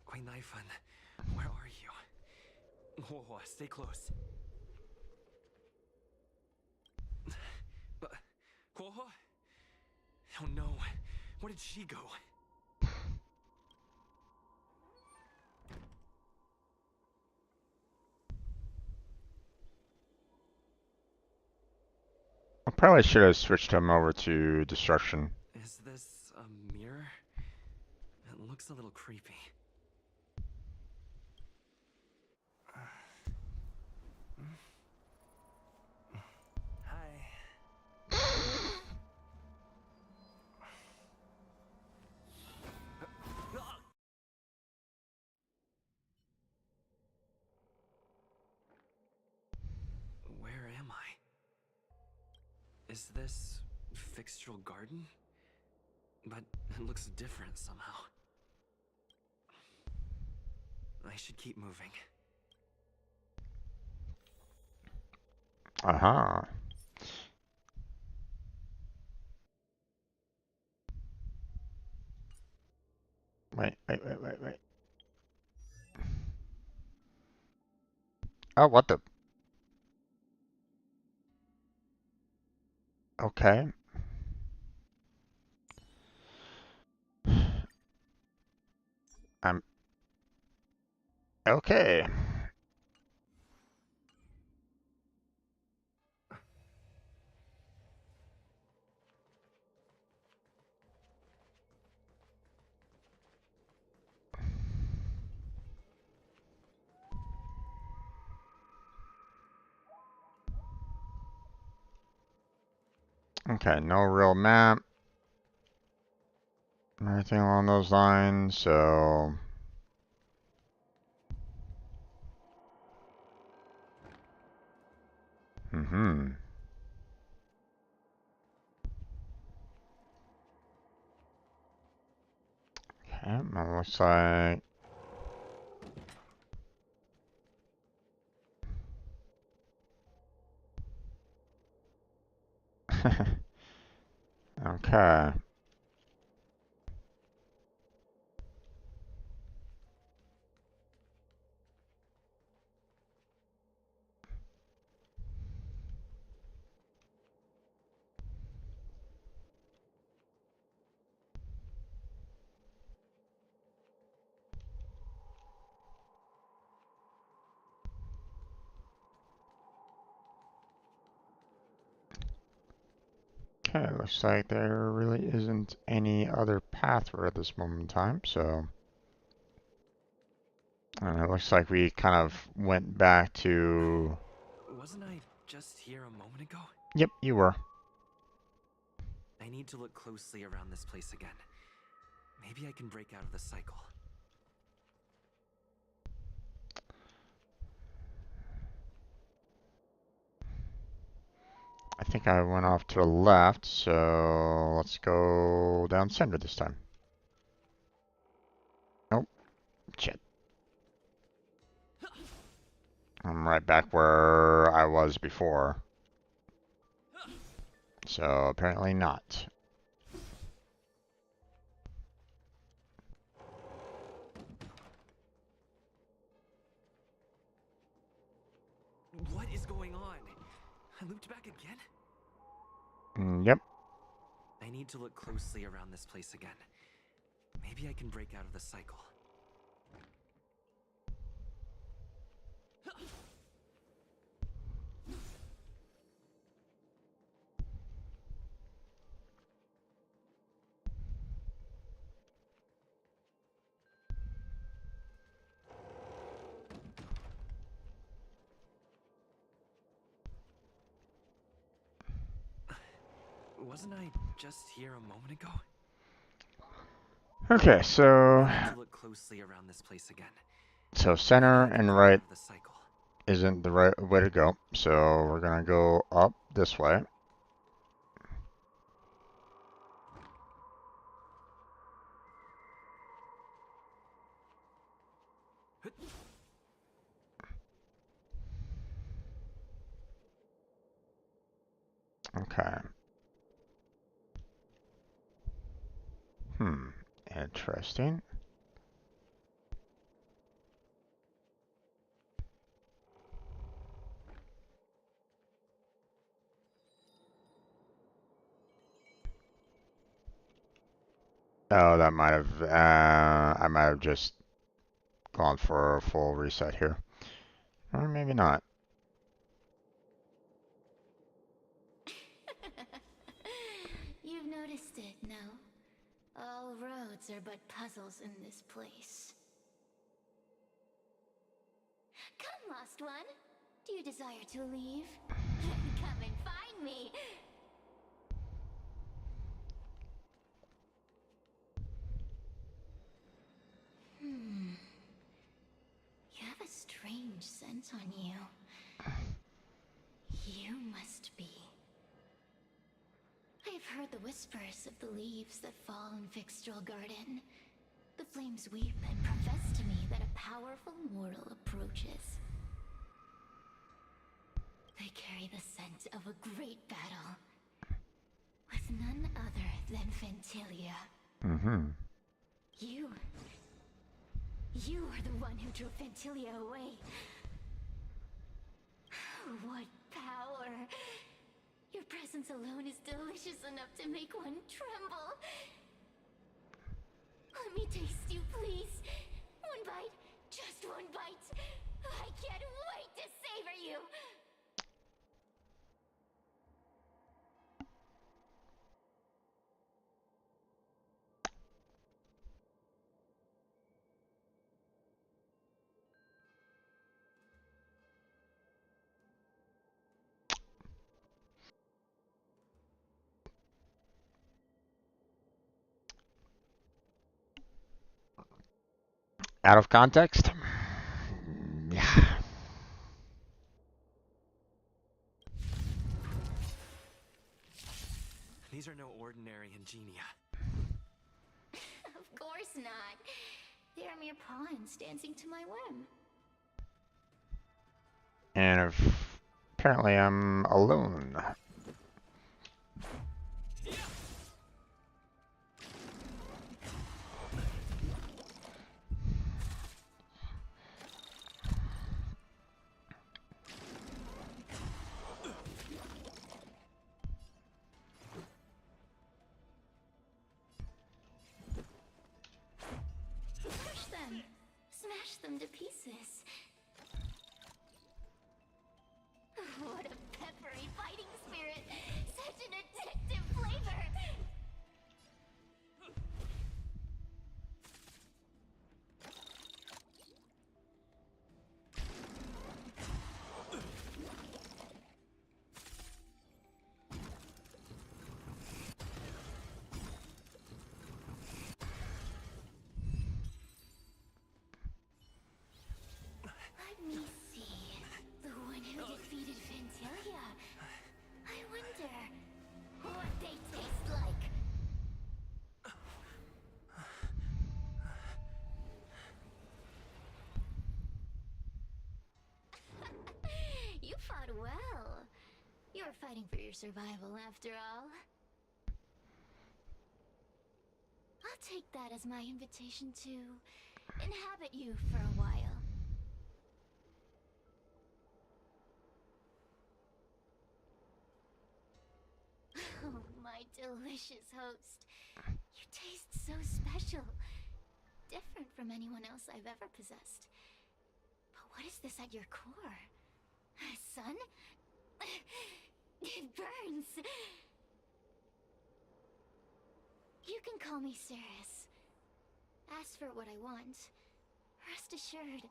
Queen Nifun, where are you? Whoa, stay close. Quoho? Oh no, where did she go? I probably should have switched him over to destruction. Is this a mirror? It looks a little creepy. Hi. Where am I? Is this Fixtural Garden? But it looks different somehow. I should keep moving. Aha. Wait. Oh, what the? Okay. I'm... Okay. Okay, no real map. Anything along those lines, so... Mm-hmm. Okay, that looks like... Okay. Okay, looks like there really isn't any other path at this moment in time, so... And it looks like we kind of went back to... Wasn't I just here a moment ago? Yep, you were. I need to look closely around this place again. Maybe I can break out of the cycle. I think I went off to the left, so let's go down center this time. Nope. Shit. I'm right back where I was before. So apparently not. What is going on? I looped back again? Yep. I need to look closely around this place again. Maybe I can break out of the cycle. Wasn't I just here a moment ago? Okay, so I need to look closely around this place again. so center and right The cycle. isn't the right way to go. So we're gonna go up this way. Okay. Interesting. Oh, that might have, I might have just gone for a full reset here. Or maybe not. You've noticed it, no? All roads are but puzzles in this place. Come, lost one. Do you desire to leave? Come and find me. You have a strange scent on you. You must be. I have heard the whispers of the leaves that fall in Vixtral Garden. The flames weep and profess to me that a powerful mortal approaches. They carry the scent of a great battle with none other than Ventilia. You are the one who drove Ventilia away. What power! Your presence alone is delicious enough to make one tremble. Let me taste you, please. One bite, just one bite. I can't wait to savor you. Out of context? Yeah. These are no ordinary ingenia. Of course not. They are mere pawns dancing to my whim. And apparently I'm alone. Crush them. Smash them to pieces. What a peppery fighting spirit. You're fighting for your survival, after all. I'll take that as my invitation to inhabit you for a while. Oh, my delicious host. You taste so special. Different from anyone else I've ever possessed. But what is this at your core? Sun? It burns. You can call me Cirrus. Ask for what I want. Rest assured,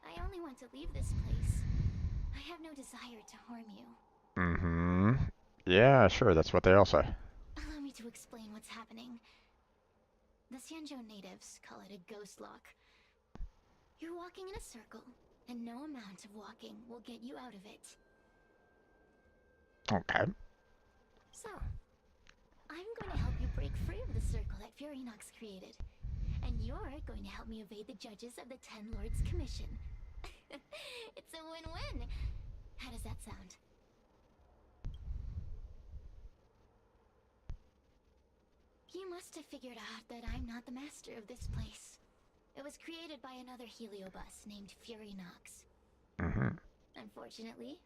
I only want to leave this place. I have no desire to harm you. Mm-hmm. Yeah, sure, that's what they all say. Allow me to explain what's happening. The Xianzhou natives call it a ghost lock. You're walking in a circle, and no amount of walking will get you out of it. Okay. So, I'm going to help you break free of the circle that Furinox created. And you're going to help me evade the judges of the Ten Lords Commission. It's a win-win. How does that sound? You must have figured out that I'm not the master of this place. It was created by another heliobus named Furinox. Mm-hmm. Unfortunately,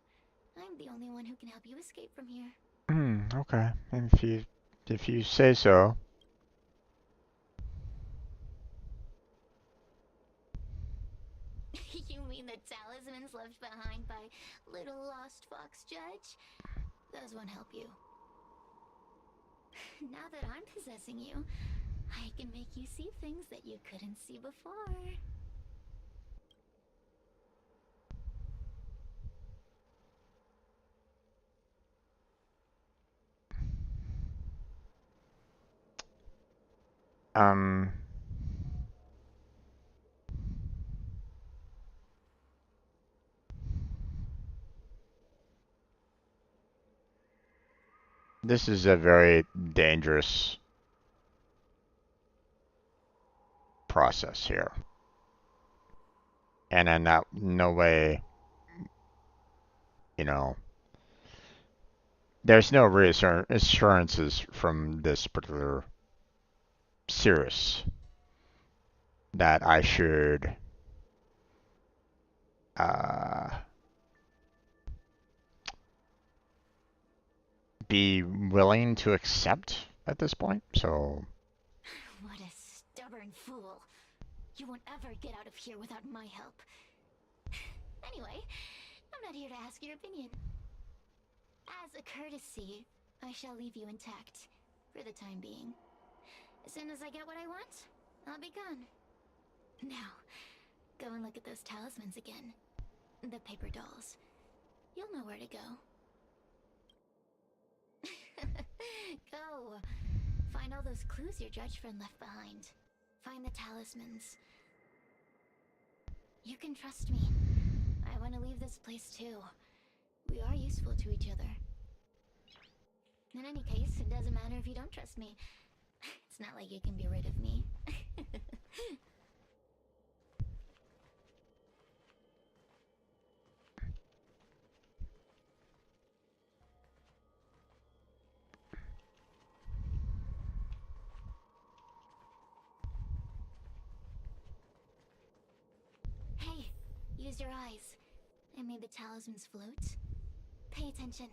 I'm the only one who can help you escape from here. Okay. If you say so. You mean the talismans left behind by little lost fox judge? Those won't help you. Now that I'm possessing you, I can make you see things that you couldn't see before. This is a very dangerous process here. And in no way, you know, there's no reassurances from this particular Cirrus that I should be willing to accept at this point. So What a stubborn fool. You won't ever get out of here without my help. Anyway, I'm not here to ask your opinion. As a courtesy, I shall leave you intact for the time being. As soon as I get what I want, I'll be gone. Now, go and look at those talismans again. The paper dolls. You'll know where to go. Go. Find all those clues your judge friend left behind. Find the talismans. You can trust me. I want to leave this place too. We are useful to each other. In any case, it doesn't matter if you don't trust me. It's not like you can be rid of me. Hey, use your eyes. I made the talismans float. Pay attention.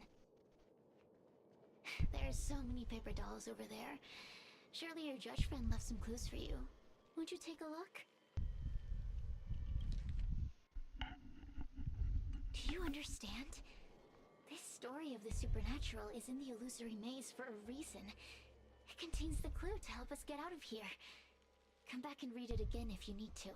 There are so many paper dolls over there. Surely your judge friend left some clues for you. Won't you take a look? Do you understand? This story of the supernatural is in the illusory maze for a reason. It contains the clue to help us get out of here. Come back and read it again if you need to.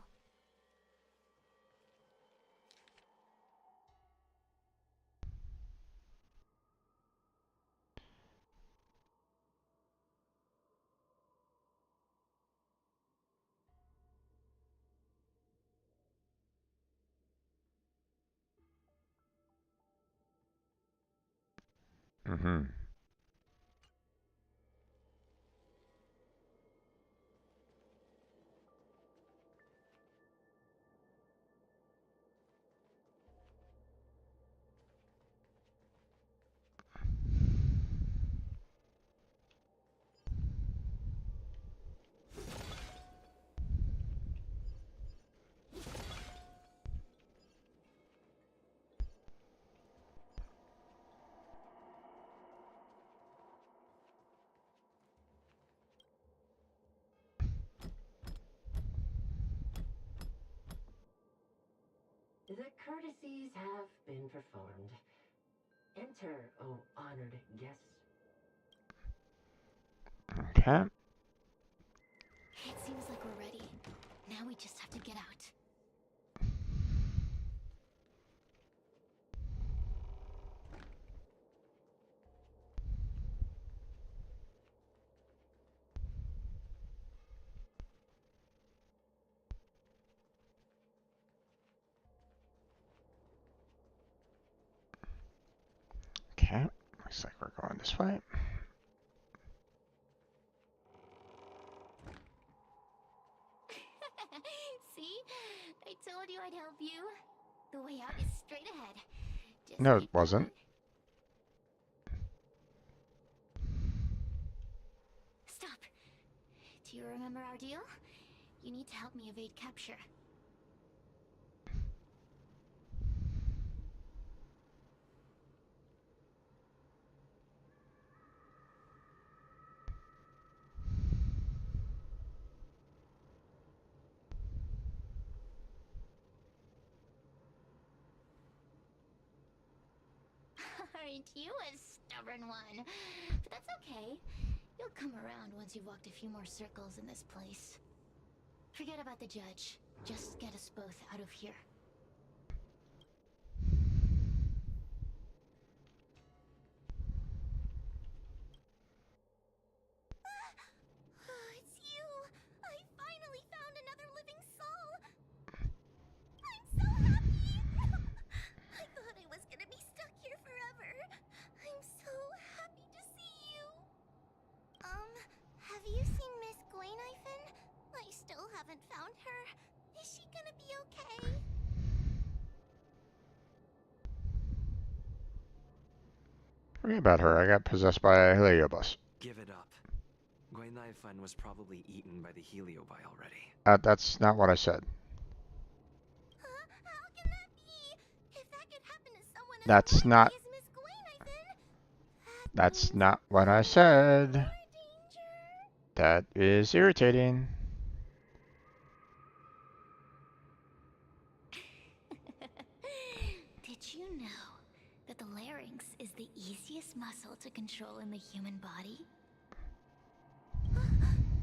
Mm-hmm. courtesies have been performed. Enter, O honored guests. Okay. It seems like we're ready. Now we just have to get out. Okay. Looks like we're going this way. See? I told you I'd help you. The way out is straight ahead. Just No, it keep wasn't. going. Stop. Do you remember our deal? You need to help me evade capture. Aren't you a stubborn one? But that's okay. You'll come around once you've walked a few more circles in this place. Forget about the judge. Just get us both out of here. It's you! I finally found another living soul! I'm so happy! I thought I was gonna be stuck here forever. I'm so happy to see you. Have you seen Miss Gwayniphen? I still haven't found her. Is she gonna be okay? Forget about her. I got possessed by a heliobus. Give it up. Gwayniphen was probably eaten by the heliobi already. That's not what I said. How can that be? If that could happen to someone as That's likely not. as Miss Gwayniphen, That's not what I said. That is irritating. Did you know that the larynx is the easiest muscle to control in the human body?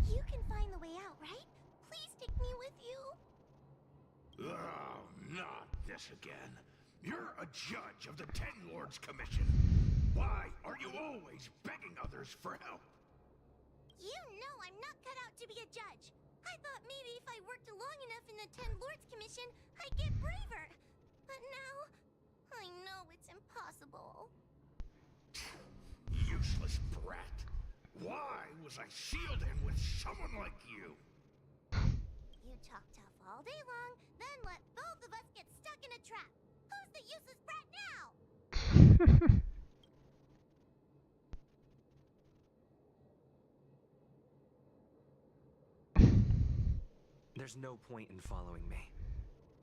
You can find the way out, right? Please take me with you. Oh, not this again. You're a judge of the Ten Lords Commission. Why are you always begging others for help? You know I'm not cut out to be a judge. I thought maybe if I worked long enough in the Ten Lords Commission, I'd get braver. But now, I know it's impossible. Useless brat. Why was I sealed in with someone like you? You talk tough all day long, then let both of us get stuck in a trap. Who's the useless brat now? There's no point in following me.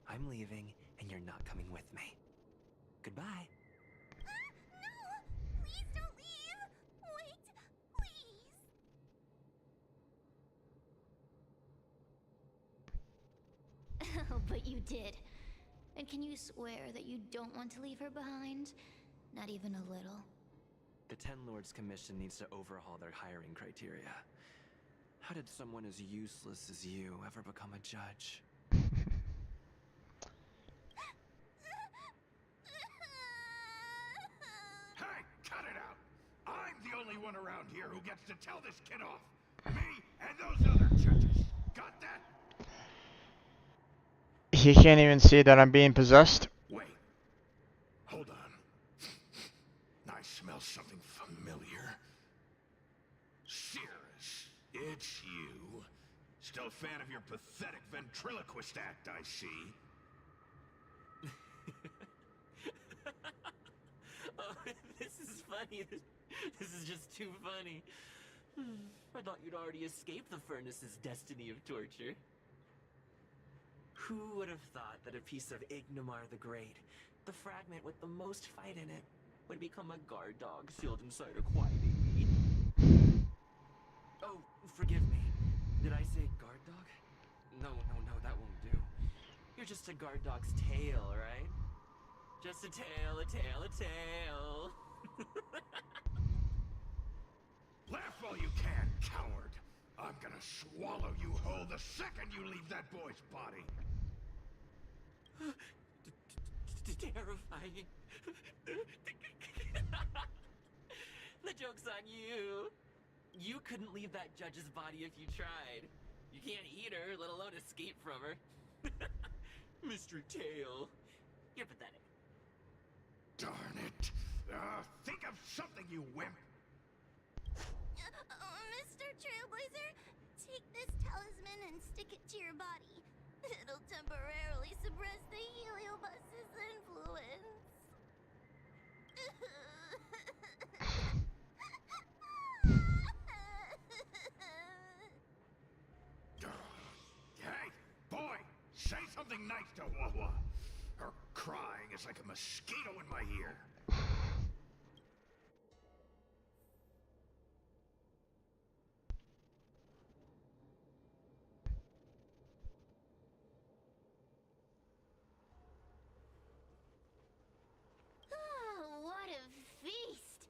I'm leaving, and you're not coming with me. Goodbye. No! Please don't leave! Wait, please! Oh, but you did. And can you swear that you don't want to leave her behind? Not even a little. The Ten Lords Commission needs to overhaul their hiring criteria. How did someone as useless as you ever become a judge? Hey, cut it out! I'm the only one around here who gets to tell this kid off. Me and those other judges. Got that? He can't even see that I'm being possessed. Wait. Hold on. I smell something familiar. Cirrus, it's you. Still a fan of your pathetic ventriloquist act, I see. Oh, this is funny. This is just too funny. I thought you'd already escaped the furnace's destiny of torture. Who would have thought that a piece of Ignomar the Great, the fragment with the most fight in it, would become a guard dog sealed inside a crybaby? Oh, forgive me. Did I say guard dog? No, that won't do. You're just a guard dog's tail, right? Just a tale, a tale, a tale. Laugh all you can, coward. I'm gonna swallow you whole the second you leave that boy's body. Terrifying. The joke's on you. You couldn't leave that judge's body if you tried. You can't eat her, let alone escape from her. Mr. Tail, you're pathetic. Darn it. Think of something, you wimp. Mr. Trailblazer, take this talisman and stick it to your body. It'll temporarily suppress the Heliobus's influence. Hey, boy, say something nice to Wawa. Her crying is like a mosquito in my ear. Oh, what a feast!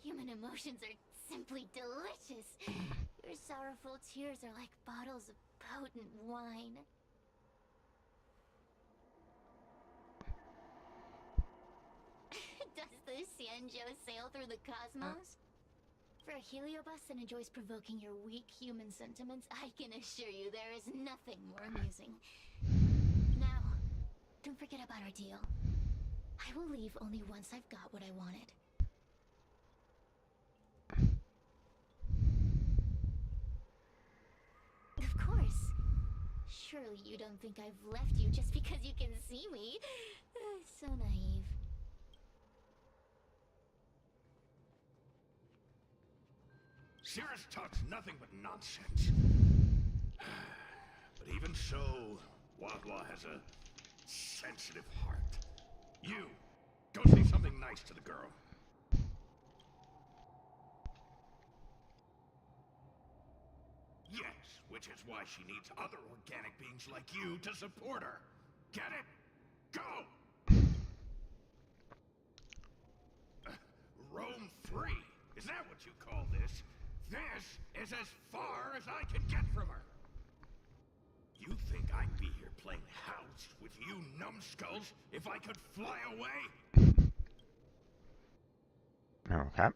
Human emotions are simply delicious. Your sorrowful tears are like bottles of potent wine. Does the Xianzhou sail through the cosmos? For a Heliobus that enjoys provoking your weak human sentiments, I can assure you there is nothing more amusing. Now, don't forget about our deal. I will leave only once I've got what I wanted. Of course. Surely you don't think I've left you just because you can see me. So naive. Cirrus talks nothing but nonsense. But even so, Wawa has a sensitive heart. You, go say something nice to the girl. Yes, which is why she needs other organic beings like you to support her. Get it? Go! Rome 3. Is that what you call this? This is as far as I can get from her. You think I'd be here playing house with you numbskulls if I could fly away? Okay.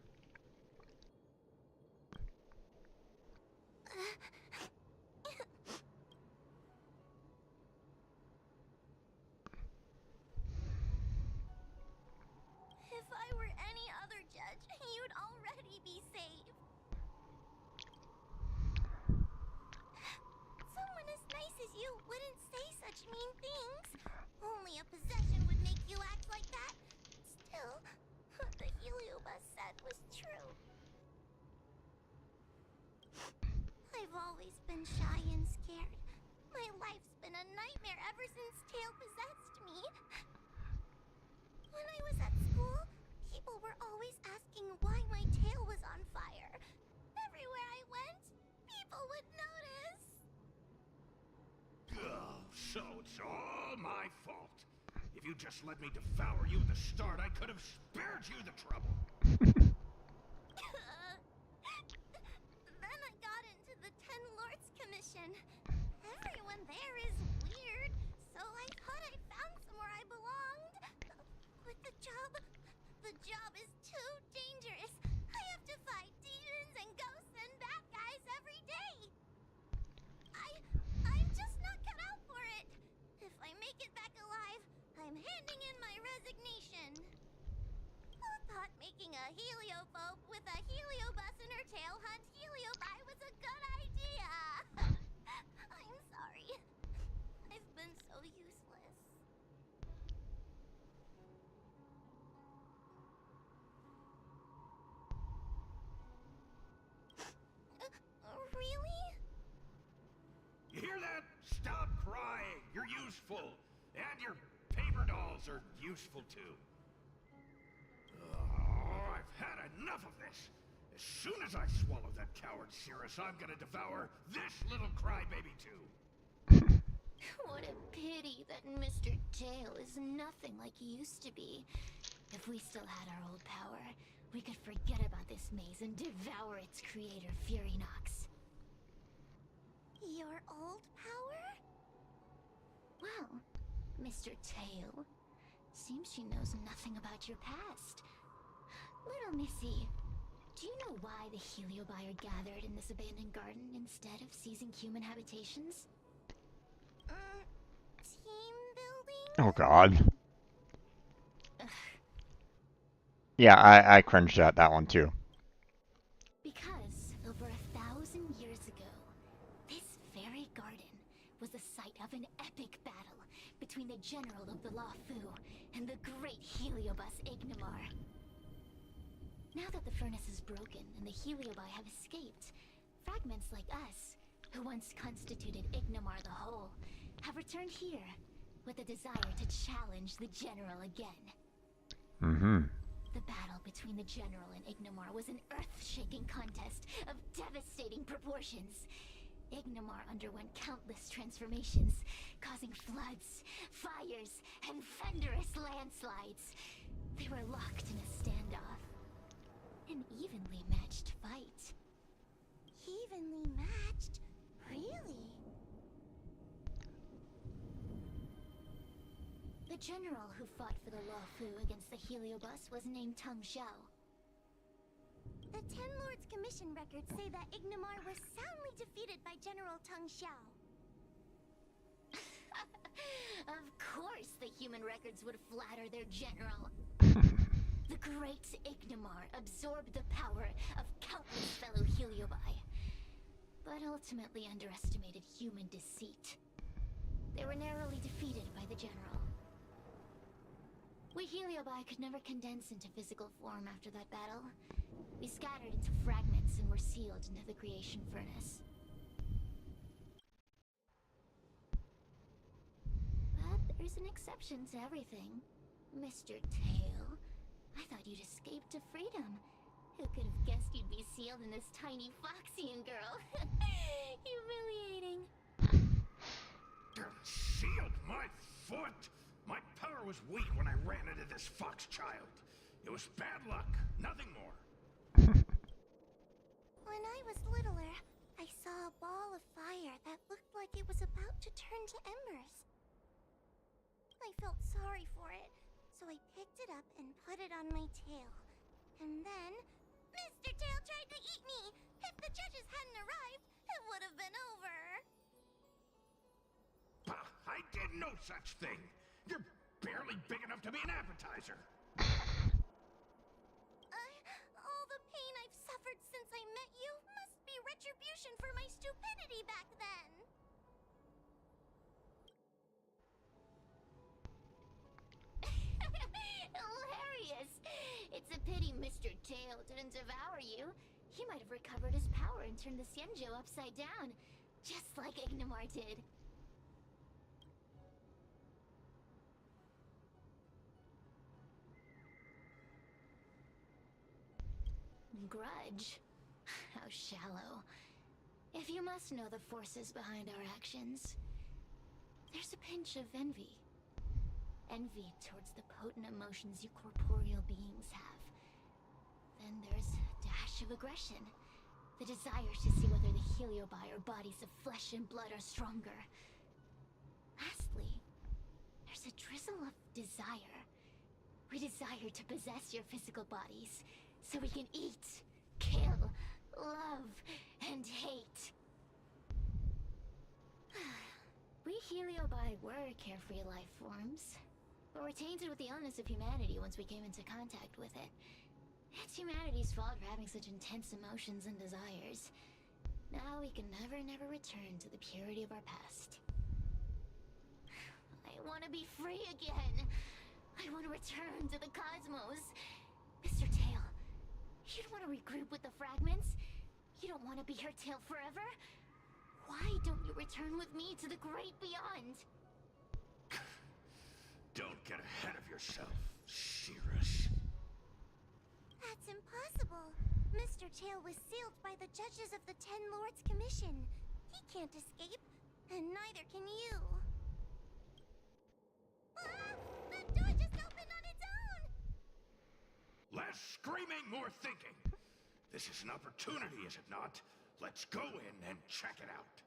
If I were any other judge, you'd already be saved. Someone as nice as you wouldn't say such mean things. Only a possession would make you act like that. Still, what the Heliobus said was true. I've always been shy and scared. My life's been a nightmare ever since Tail possessed me. When I was at school, people were always asking why my tail was on fire. Everywhere I went, people would notice. Oh, so it's all my fault. If you just let me devour you at the start, I could have spared you the trouble. Then I got into the Ten Lords Commission. Everyone there is weird, so I thought I found somewhere I belonged. With the job is too dangerous. I have to fight demons and ghosts and bad guys every day. I'm just not cut out for it. If I make it back alive, I'm handing in my resignation. Who thought making a heliophobe with a heliobus in her tail hunt heliobi was a good idea? I'm sorry. I've been so useless. Really? You hear that? Stop crying. You're useful. And your paper dolls are useful too. Oh, I've had enough of this. As soon as I swallow that coward Cirrus, I'm gonna devour this little crybaby too. What a pity that Mr. Tail is nothing like he used to be. If we still had our old power, we could forget about this maze and devour its creator, Furynox. Your old power? Well, Mr. Tail, seems she knows nothing about your past. Little Missy, do you know why the Heliobi are gathered in this abandoned garden instead of seizing human habitations? Team building? Oh god. Yeah, I cringed at that one too. Because over 1,000 years ago, this very garden was the site of an epic battle between the general of the Luofu and the great Heliobus Ignimar. Now that the furnace is broken and the Heliobi have escaped, fragments like us, who once constituted Ignimar the whole, have returned here with a desire to challenge the general again. The battle between the general and Ignimar was an earth-shaking contest of devastating proportions. Ignimar underwent countless transformations, causing floods, fires, and thunderous landslides. They were locked in a standoff. An evenly matched fight. Evenly matched? Really? The general who fought for the Luofu against the Heliobus was named Tung Xiao. The Ten Lords Commission records say that Ignimar was soundly defeated by General Tung Xiao. Of course the human records would flatter their general. The great Ignimar absorbed the power of countless fellow Heliobi, but ultimately underestimated human deceit. They were narrowly defeated by the general. We Heliobi could never condense into physical form after that battle. We scattered into fragments and were sealed into the creation furnace. But there's an exception to everything. Mr. Tail, I thought you'd escaped to freedom. Who could have guessed you'd be sealed in this tiny Foxian girl? Humiliating. Sealed my foot? My power was weak when I ran into this fox child. It was bad luck, nothing more. When I was littler, I saw a ball of fire that looked like it was about to turn to embers. I felt sorry for it, so I picked it up and put it on my tail. And then, Mr. Tail tried to eat me! If the judges hadn't arrived, it would have been over. Bah, I did no such thing. You're barely big enough to be an appetizer. All the pain I've suffered since I met you must be retribution for my stupidity back then. Hilarious! It's a pity Mr. Tail didn't devour you. He might have recovered his power and turned the Xianzhou upside down, just like Ignimar did. Grudge? How shallow. If you must know the forces behind our actions, there's a pinch of envy. Envy towards the potent emotions you corporeal beings have. Then there's a dash of aggression. The desire to see whether the Heliobi or bodies of flesh and blood are stronger. Lastly, there's a drizzle of desire. We desire to possess your physical bodies, so we can eat, kill, love, and hate. We Heliobi were carefree life forms, but were tainted with the illness of humanity once we came into contact with it. It's humanity's fault for having such intense emotions and desires. Now we can never return to the purity of our past. I want to be free again. I want to return to the cosmos. Mr. Tail, you don't want to regroup with the fragments? You don't want to be her tail forever? Why don't you return with me to the great beyond? Don't get ahead of yourself, Cirrus. That's impossible. Mr. Tail was sealed by the judges of the Ten Lords Commission. He can't escape, and neither can you. Less screaming, more thinking. This is an opportunity, is it not? Let's go in and check it out.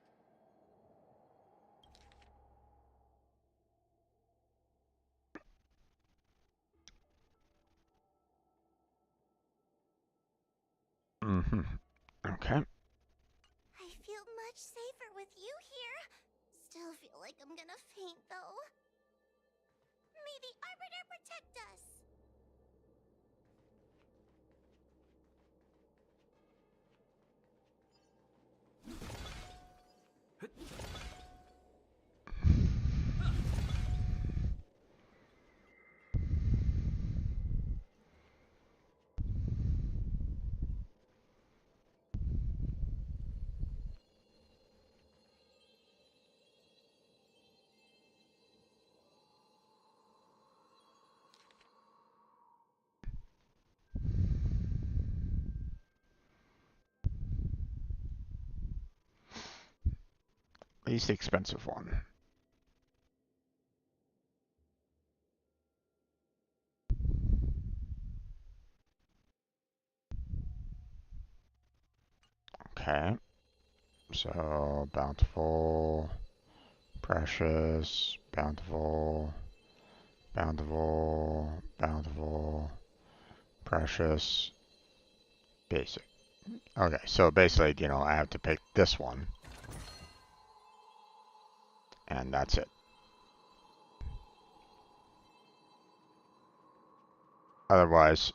Okay. I feel much safer with you here. Still feel like I'm gonna faint, though. May the Arbiter protect us! Least expensive one. Okay. So, bountiful, precious, bountiful, bountiful, bountiful, precious, basic. Okay, so basically, you know, I have to pick this one. And that's it. Otherwise,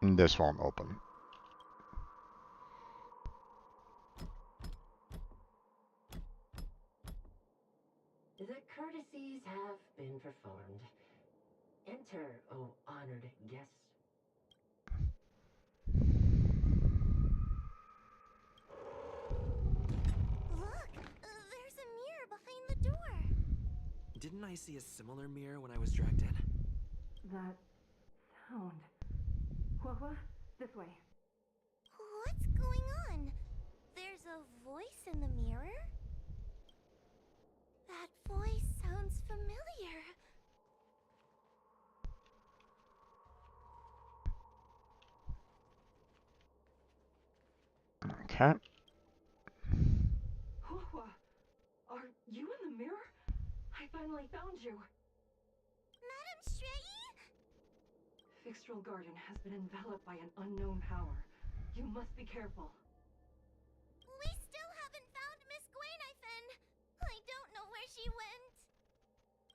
this won't open. The courtesies have been performed. Enter, O honored guests. Look! There's a mirror behind the door! Didn't I see a similar mirror when I was dragged in? That sound. What? This way. What's going on? There's a voice in the mirror? That voice sounds familiar. Okay. Are you in the mirror? I finally found you. Madam Shrei? Fixtral Garden has been enveloped by an unknown power. You must be careful. We still haven't found Miss Gwainifin. I don't know where she went.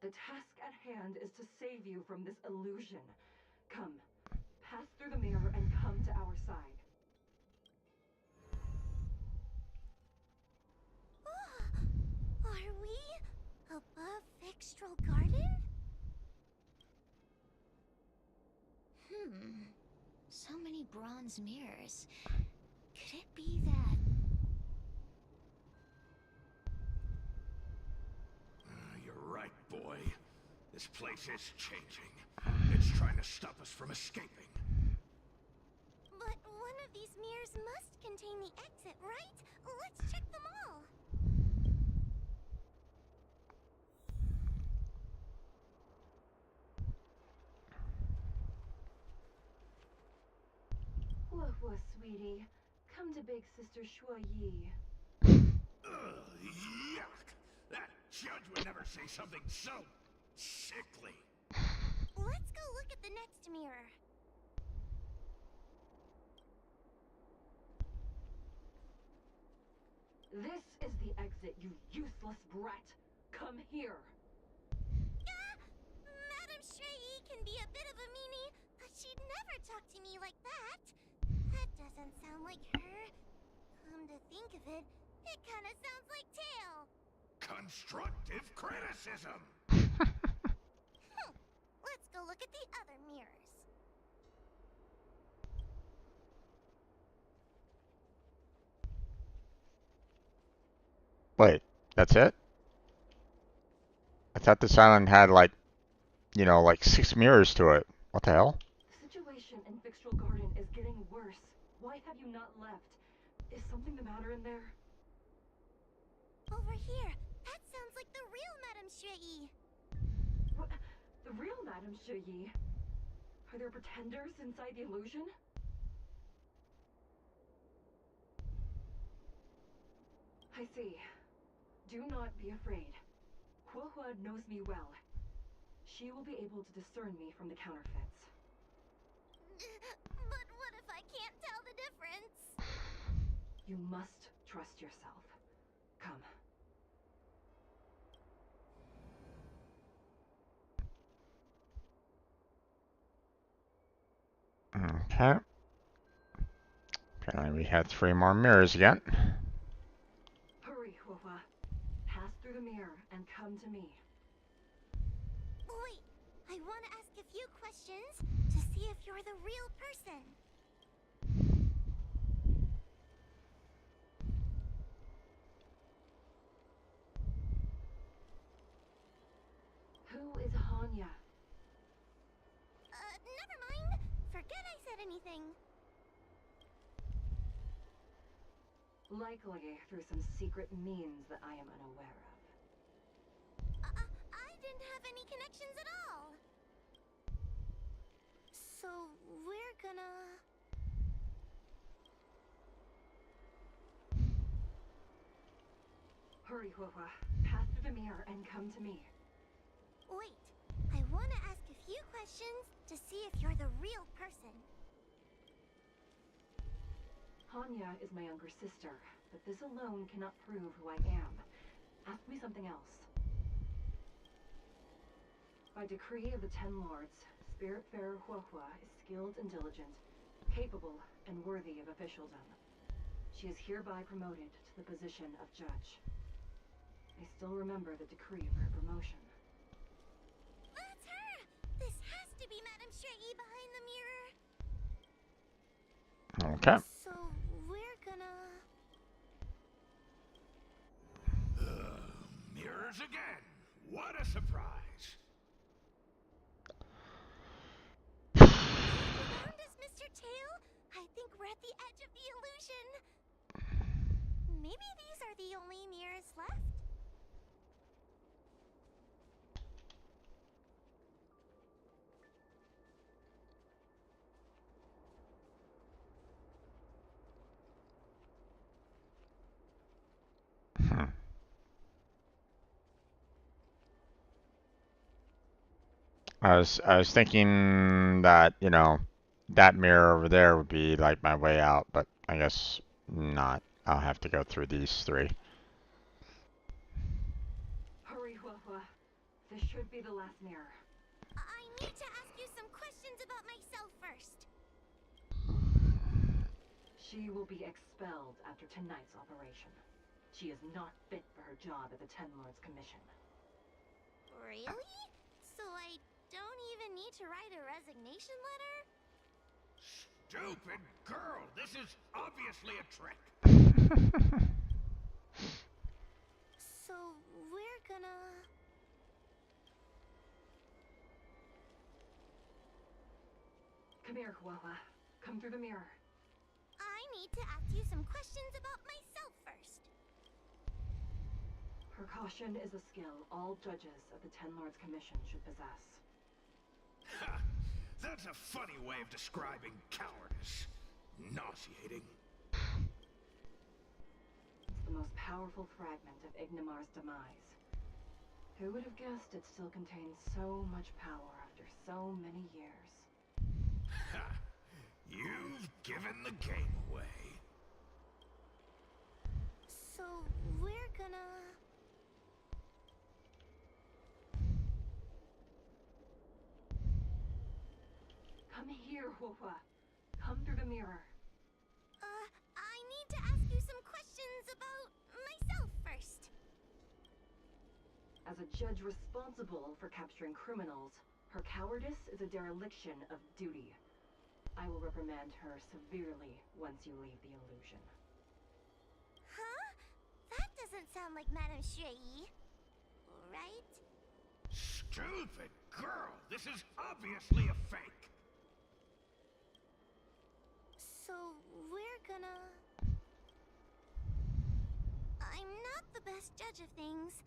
The task at hand is to save you from this illusion. Come, pass through the mirror and come to our side. Are we above Fixtral Garden? So many bronze mirrors. Could it be that... You're right, boy. This place is changing. It's trying to stop us from escaping. But one of these mirrors must contain the exit, right? Let's check them all. Whoa, sweetie. Come to Big Sister Shuo Yi. Yuck! That judge would never say something so sickly. Let's go look at the next mirror. This is the exit, you useless brat. Come here. Madam Shrei can be a bit of a meanie, but she'd never talk to me like that. That doesn't sound like her. Come to think of it, it kind of sounds like Tail. Constructive criticism! Let's go look at the other mirrors. Wait, that's it? I thought this island had like, you know, like 6 mirrors to it. What the hell? The situation in Fixtral Garden is getting worse. Why have you not left? Is something the matter in there? Over here. That sounds like the real Madame Shrei. What? The real Madame Shuyi? Are there pretenders inside the illusion? I see. Do not be afraid. Huohua knows me well. She will be able to discern me from the counterfeits. But what if I can't tell the difference? You must trust yourself. Come. Okay. Apparently we have 3 more mirrors again. Hurry, Huohua. Pass through the mirror and come to me. Wait, I want to ask a few questions to see if you're the real person. Who is Hanya? Never mind. Forget I said anything. Likely through some secret means that I am unaware of. I didn't have any connections at all. So we're gonna... Hurry, Huohua. Pass through the mirror and come to me. Wait, I want to ask a few questions to see if you're the real person. Hanya is my younger sister, but this alone cannot prove who I am. Ask me something else. By decree of the Ten Lords, Spiritfarer Huohua is skilled and diligent, capable and worthy of officialdom. She is hereby promoted to the position of judge. I still remember the decree of her promotion. That's her! This has to be Madame Shrei behind the mirror. Okay. So we're gonna... Mirrors again! What a surprise! Found us, Mr. Tail? I think we're at the edge of the illusion. Maybe these are the only mirrors left? I was thinking that, you know, that mirror over there would be like my way out, but I guess not. I'll have to go through these 3. Hurry, Huohua. This should be the last mirror. I need to ask you some questions about myself first. She will be expelled after tonight's operation. She is not fit for her job at the Ten Lords Commission. Really? So I don't even need to write a resignation letter? Stupid girl! This is obviously a trick! So we're gonna... Come here, Huohua. Come through the mirror. I need to ask you some questions about myself first. Precaution is a skill all judges of the Ten Lords Commission should possess. Ha! That's a funny way of describing cowardice. Nauseating. It's the most powerful fragment of Ignimar's demise. Who would have guessed it still contains so much power after so many years? Ha! You've given the game away. So we're gonna... Come here, Huohua. Come through the mirror. I need to ask you some questions about myself first. As a judge responsible for capturing criminals, her cowardice is a dereliction of duty. I will reprimand her severely once you leave the illusion. Huh? That doesn't sound like Madame Shrei. Right? Stupid girl! This is obviously a fake! So we're gonna... I'm not the best judge of things,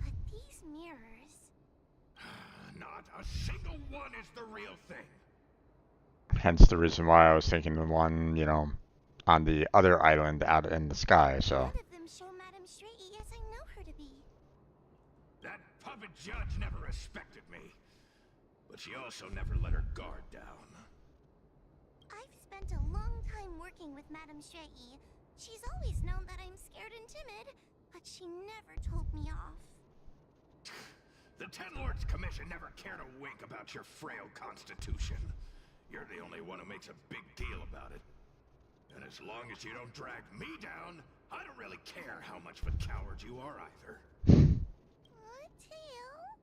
but these mirrors... Not a single one is the real thing! Hence the reason why I was thinking the one, you know, on the other island out in the sky, so. None of them show Madame Straighty as I know her to be. That puppet judge never respected me, but she also never let her guard down. I've spent a long time working with Madame Straighty. She's always known that I'm scared and timid, but she never told me off. The Ten Lords Commission never cared a wink about your frail constitution. You're the only one who makes a big deal about it. And as long as you don't drag me down, I don't really care how much of a coward you are either. Tail?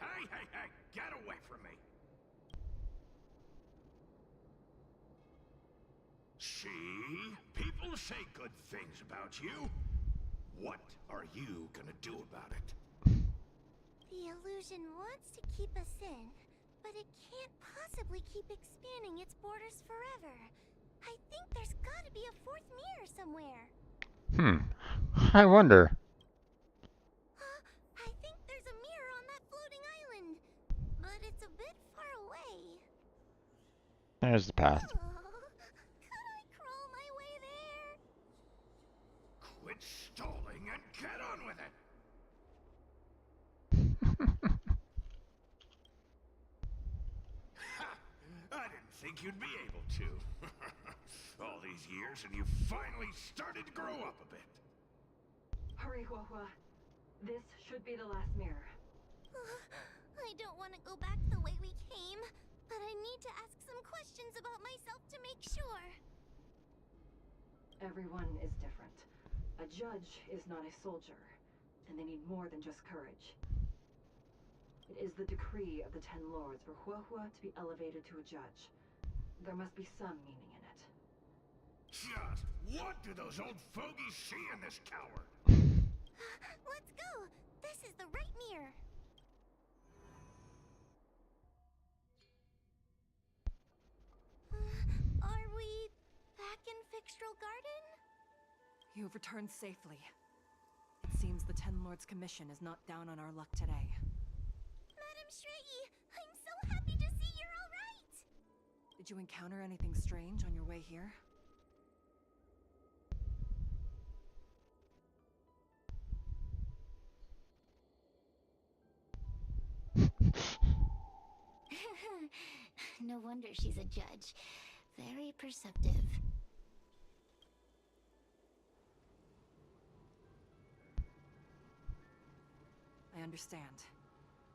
Hey, hey, hey! Get away from me! See? People say good things about you. What are you gonna do about it? The illusion wants to keep us in, but it can't possibly keep expanding its borders forever. I think there's gotta be a fourth mirror somewhere. I wonder. I think there's a mirror on that floating island, but it's a bit far away. There's the path. Could I crawl my way there? Quit stalling and get on with it! I didn't think you'd be able to. All these years and you finally started to grow up a bit. Hurry, Huahua. This should be the last mirror. I don't want to go back the way we came, but I need to ask some questions about myself to make sure. Everyone is different. A judge is not a soldier, and they need more than just courage. It is the decree of the Ten Lords for Huahua to be elevated to a judge. There must be some meaning in it. Just what do those old fogies see in this coward? Let's go! This is the right mirror. Are we back in Fixtral Garden? You have returned safely. It seems the Ten Lords Commission is not down on our luck today. Madame Straighty, I'm so happy to see you're all right! Did you encounter anything strange on your way here? No wonder she's a judge. Very perceptive. I understand.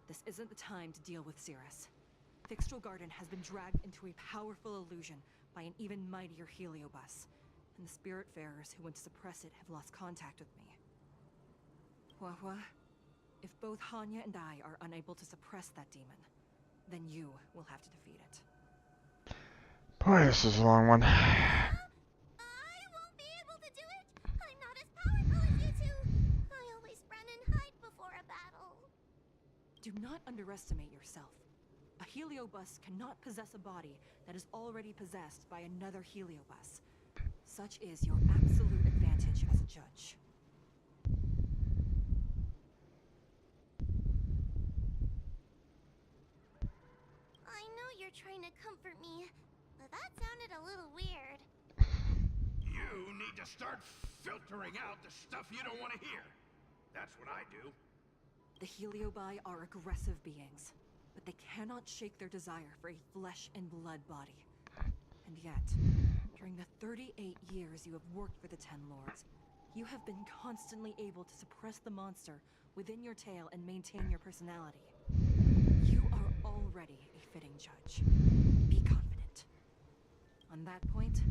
This isn't the time to deal with Cirrus. Fixtral Garden has been dragged into a powerful illusion by an even mightier heliobus, and the Spiritfarers who went to suppress it have lost contact with me. Huahua, if both Hanya and I are unable to suppress that demon, then you will have to defeat it. Boy, this is a long one. I won't be able to do it! I'm not as powerful as you two! I always run and hide before a battle. Do not underestimate yourself. A heliobus cannot possess a body that is already possessed by another heliobus. Such is your absolute advantage as a judge. I know you're trying to comfort me, but that sounded a little weird. You need to start filtering out the stuff you don't want to hear. That's what I do. The Heliobi are aggressive beings, but they cannot shake their desire for a flesh and blood body. And yet, during the 38 years you have worked for the Ten Lords, you have been constantly able to suppress the monster within your tail and maintain your personality. You are already a fitting judge. Be confident. On that point,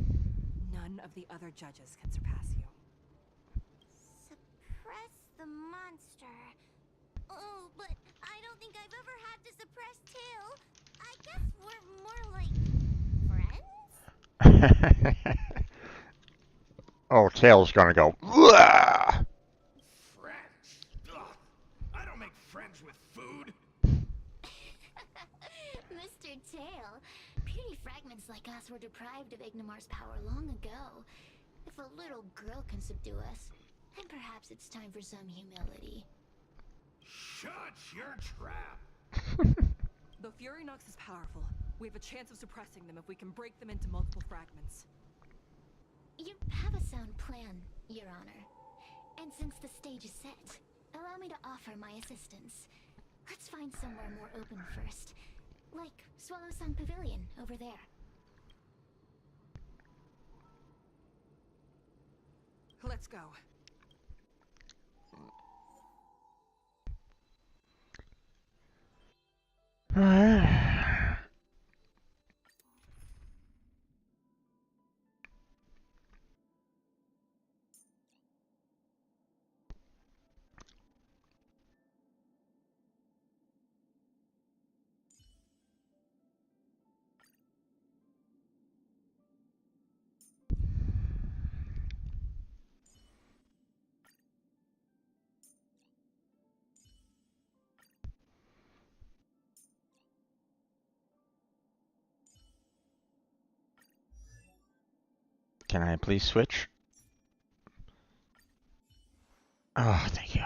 none of the other judges can surpass you. Suppress the monster. Oh, but I don't think I've ever had to suppress Tail. I guess we're more like friends? Oh, Tail's gonna go. Wah! Friends? Ugh. I don't make friends with food. Mr. Tail, puny fragments like us were deprived of Ignimar's power long ago. If a little girl can subdue us, then perhaps it's time for some humility. Shut your trap! Though Fury Nox is powerful, We have a chance of suppressing them if we can break them into multiple fragments. You have a sound plan, Your Honor. And since the stage is set, allow me to offer my assistance. Let's find somewhere more open first. Like Swallow Song Pavilion over there. Let's go. Can I please switch? Oh, thank you.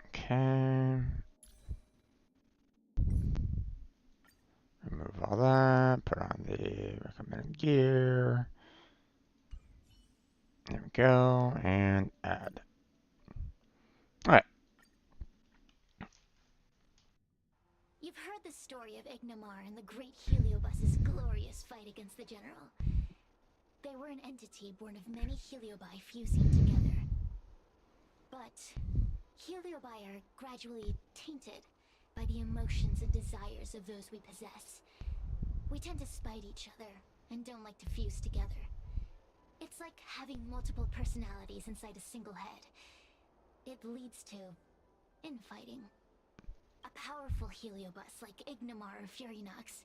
Okay. Remove all that. Put on the recommended gear. There we go. And add. Alright. You've heard the story of Ignamar and the great Heliobus's glorious fight against the General. They were an entity born of many Heliobi fusing together. But Heliobi are gradually tainted by the emotions and desires of those we possess. We tend to spite each other and don't like to fuse together. It's like having multiple personalities inside a single head. It leads to infighting. A powerful Heliobus like Ignamar or Furynox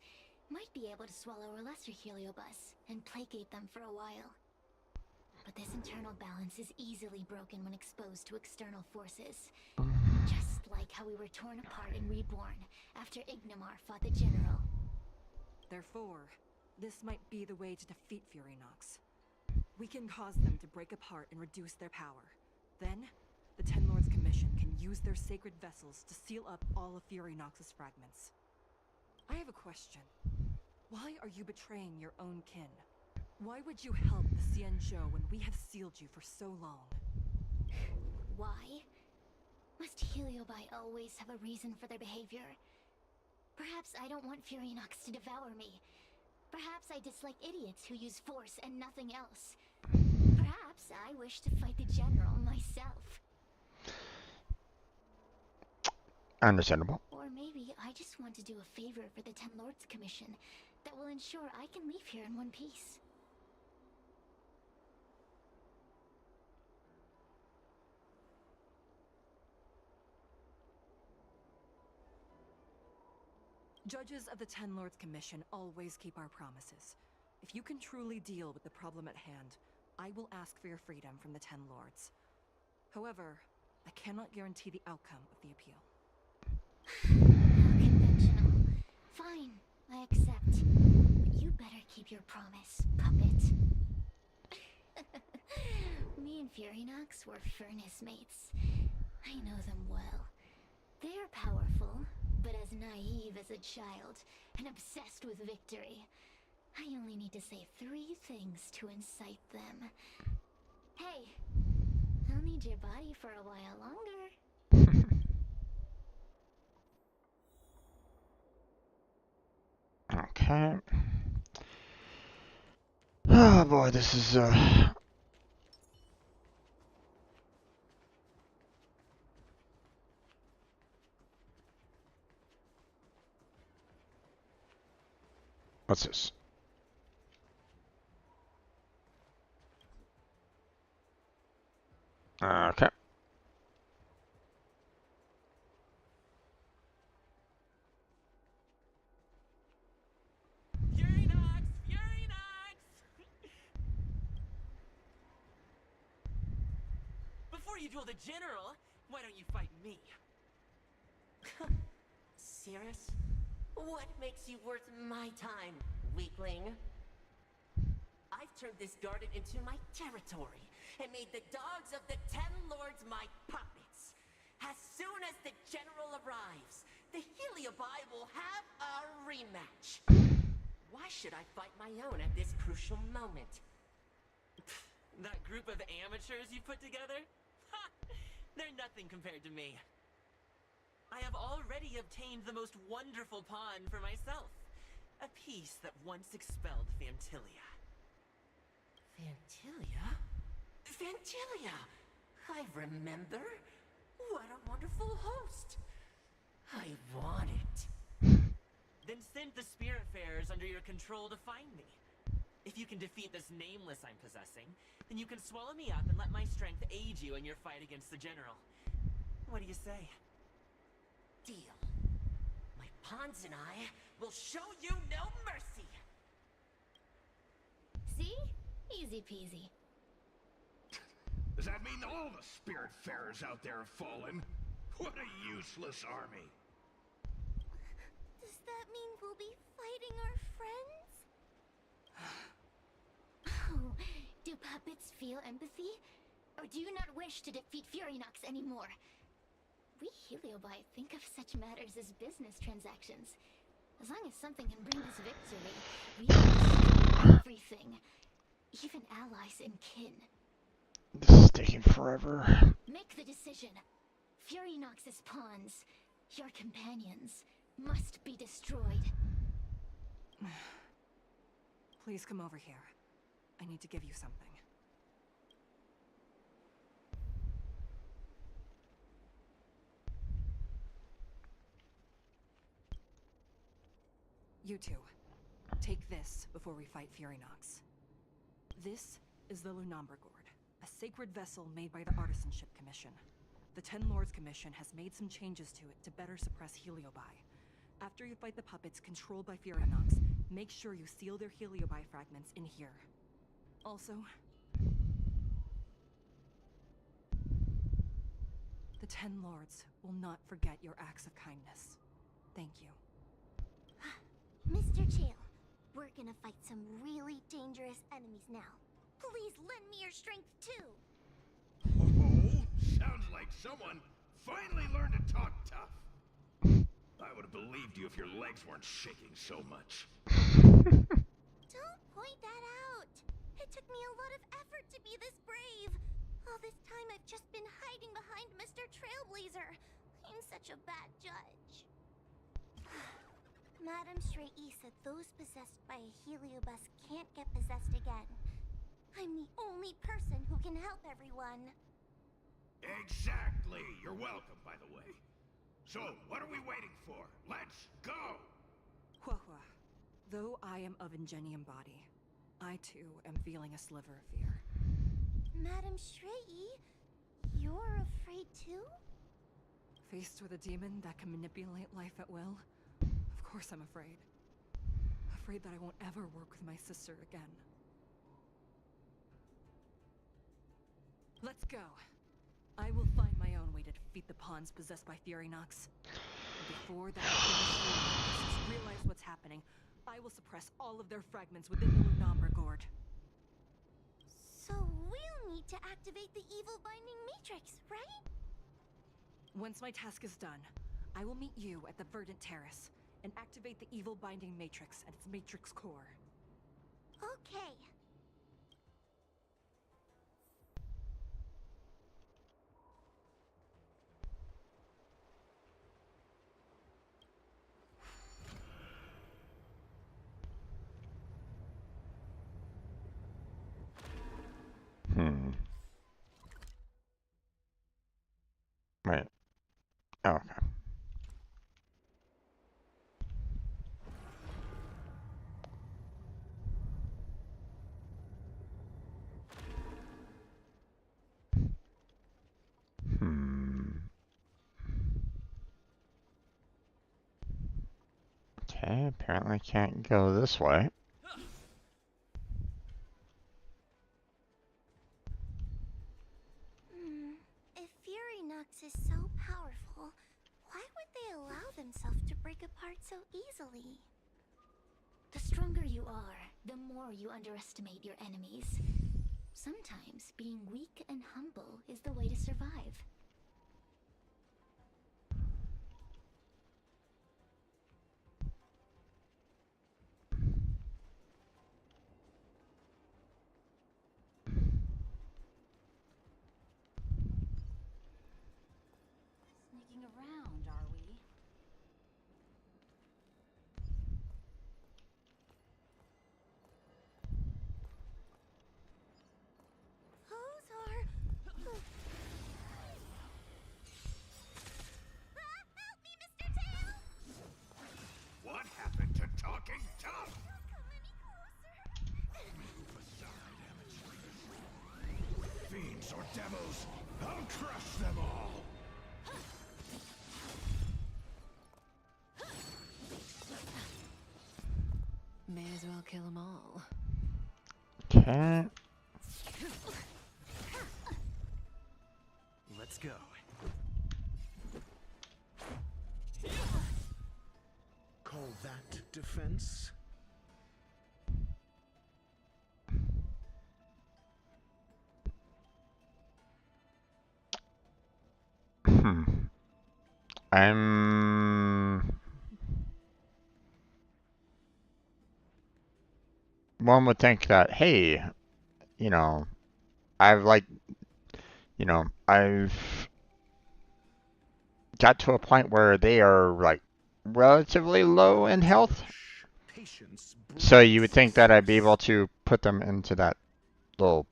might be able to swallow a lesser Heliobus and placate them for a while. But this internal balance is easily broken when exposed to external forces. Just like how we were torn apart and reborn after Ignamar fought the General. Therefore, this might be the way to defeat Furynox. We can cause them to break apart and reduce their power. Then, the Ten Lords Commission can use their sacred vessels to seal up all of Furynox's fragments. I have a question. Why are you betraying your own kin? Why would you help the Xianzhou when we have sealed you for so long? Why? Must Heliobi always have a reason for their behavior? Perhaps I don't want Furynox to devour me. Perhaps I dislike idiots who use force and nothing else. Perhaps I wish to fight the General myself. Understandable. Or maybe I just want to do a favor for the Ten Lords Commission that will ensure I can leave here in one piece. Judges of the Ten Lords Commission always keep our promises. If you can truly deal with the problem at hand, I will ask for your freedom from the Ten Lords. However, I cannot guarantee the outcome of the appeal. Conventional. Fine, I accept. But you better keep your promise, puppet. Me and Furynox were furnace mates. I know them well. They're powerful, but as naive as a child, and obsessed with victory. I only need to say 3 things to incite them. Hey, I'll need your body for a while longer. Okay. Oh boy, this is what's this? Okay. Furynox! Furynox! Before you duel the General, why don't you fight me? Serious? What makes you worth my time, weakling? I've turned this garden into my territory, and made the dogs of the 10 lords my puppets. As soon as the general arrives, the Heliobi will have a rematch. Why should I fight my own at this crucial moment? That group of amateurs you put together? Ha! They're nothing compared to me. I have already obtained the most wonderful pawn for myself. A piece that once expelled Fantilia. Fantilia? Fantilia! I remember. What a wonderful host. I want it. Then send the Spiritfarers under your control to find me. If you can defeat this nameless I'm possessing, then you can swallow me up and let my strength aid you in your fight against the General. What do you say? Deal. My pawns and I will show you no mercy. See? Easy peasy. Does that mean all the Spiritfarers out there have fallen? What a useless army. Does that mean we'll be fighting our friends? Oh, do puppets feel empathy? Or do you not wish to defeat Furynox anymore? We Heliobi think of such matters as business transactions. As long as something can bring us victory, we can destroy everything. Even allies and kin. This is taking forever. Make the decision. Furynox's pawns, your companions, must be destroyed. Please come over here. I need to give you something. You two, take this before we fight Furynox. This is the Lunambergord, a sacred vessel made by the Artisanship Commission. The 10 Lords Commission has made some changes to it to better suppress Heliobi. After you fight the puppets controlled by Furynox, make sure you seal their Heliobi fragments in here. Also, the 10 Lords will not forget your acts of kindness. Thank you. Mr. Chael, we're gonna fight some really dangerous enemies now. Please lend me your strength too. Oh, sounds like someone finally learned to talk tough. I would have believed you if your legs weren't shaking so much. Don't point that out. It took me a lot of effort to be this brave. All this time I've just been hiding behind Mr. Trailblazer. I'm such a bad judge. Madame Straight-E said those possessed by a Heliobus can't get possessed again. I'm the only person who can help everyone. Exactly. You're welcome, by the way. So, what are we waiting for? Let's go! Huahua, though I am of Ingenium body, I too am feeling a sliver of fear. Madame Straight-E, you're afraid too? Faced with a demon that can manipulate life at will, of course I'm afraid. Afraid that I won't ever work with my sister again. Let's go. I will find my own way to defeat the pawns possessed by Furynox. And before that realize what's happening, I will suppress all of their fragments within the Lunambergord. So we'll need to activate the evil binding matrix, right? Once my task is done, I will meet you at the Verdant Terrace and activate the evil binding matrix at its matrix core. Okay. Wait. Oh, okay. Okay, apparently can't go this way. If Furynox is so powerful, why would they allow themselves to break apart so easily? The stronger you are, the more you underestimate your enemies. Sometimes being weak and humble is the way to survive. Sneaking around, are we? Those are... Help me, Mr. Tail! What happened to talking tough? Don't come any closer. Move aside, amateurs. Fiends or devils, I'll crush them all! May as well kill them all. Okay. Let's go. Call that defense? I'm... One would think that, hey, you know, I've like, you know, I've got to a point where they are like relatively low in health. So you would think that I'd be able to put them into that little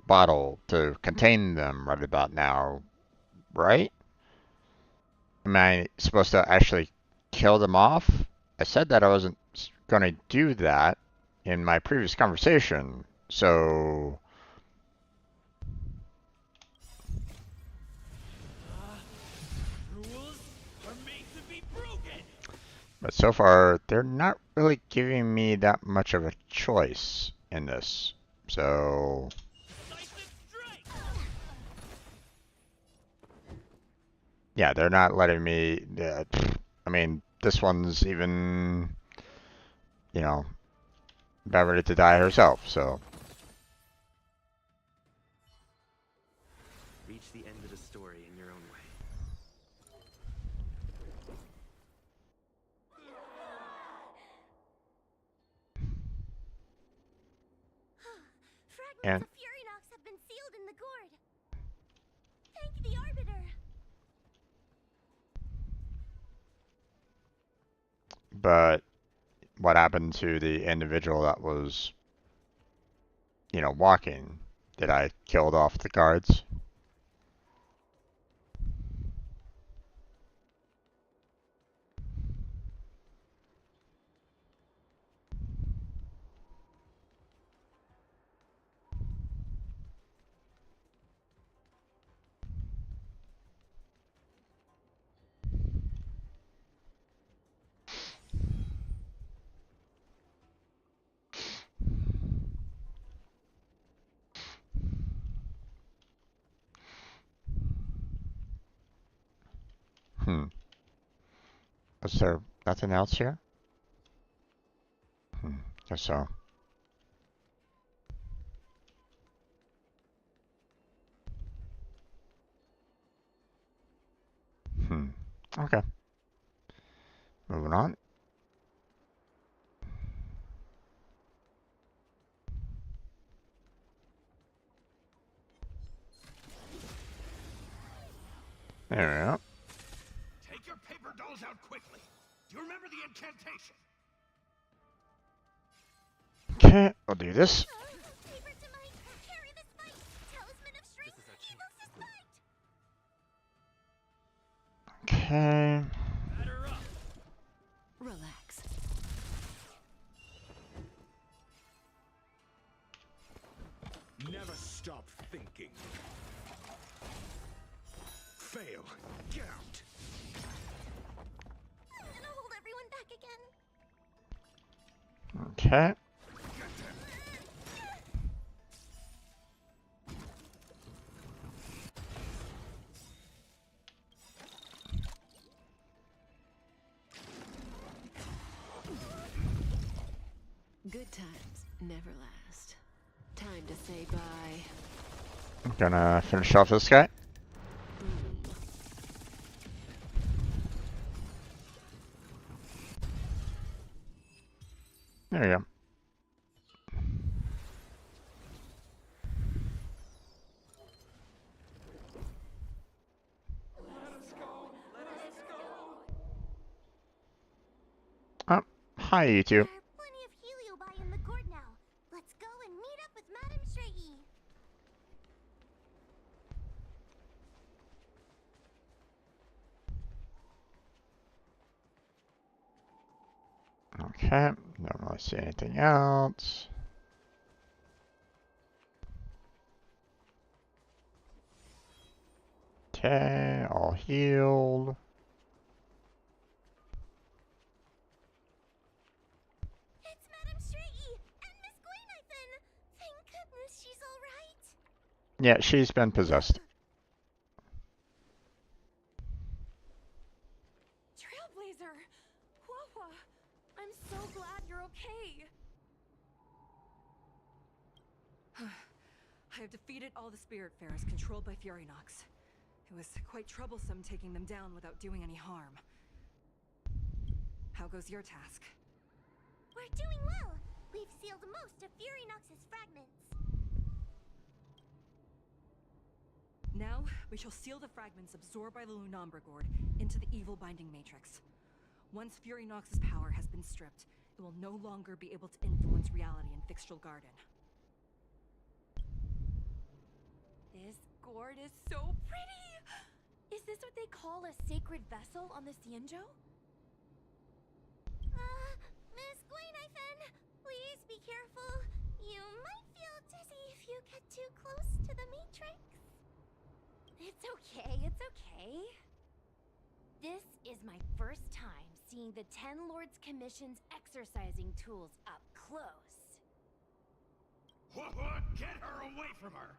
bottle to contain them right about now, right? Am I supposed to actually kill them off? I said that I wasn't going to do that in my previous conversation, so... Rules are made to be broken. But so far, they're not really giving me that much of a choice in this, so... Yeah, they're not letting me... I mean, this one's even, you know, about ready to die herself, so... Reach the end of the story in your own way. Fragments And of Furinox have been sealed in the gourd. Thank the Arbiter. but what happened to the individual that was, you know, walking? Did I kill off the guards? Is there nothing else here? Guess so. Okay. Moving on. There we go. Take your paper dolls out quickly. Do you remember the incantation? Okay, I'll do this. Paper to Mike, carry this fight. Talisman of strength, eagles to spite. Okay. Relax. Never stop thinking. Fail. Get out. I'm gonna hold everyone back again. Okay. Good times never last. Time to say bye. I'm gonna finish off this guy. There you go. Oh, hi, you two. There are plenty of heliobi in the gourd now. Let's go and meet up with Madame Straighty. Okay, don't really see anything else. Okay, all healed. It's Madame Straighty and Miss Gleamknife. Thank goodness she's all right. Yeah, she's been possessed. Trailblazer! Wawa! I'm so glad you're okay! I have defeated all the Spiritfarers controlled by Furynox. It was quite troublesome taking them down without doing any harm. How goes your task? We're doing well. We've sealed most of Furynox's fragments. Now, we shall seal the fragments absorbed by the Lunombra Gourd into the evil binding matrix. Once Furynox's power has been stripped, it will no longer be able to influence reality in Fixtral Garden. This gourd is so pretty! Is this what they call a sacred vessel on the Xianzhou? Miss Gleamknife, please be careful. You might feel dizzy if you get too close to the Matrix. It's okay, it's okay. This is my first time seeing the Ten Lords Commission's exercising tools up close. What? Get her away from her!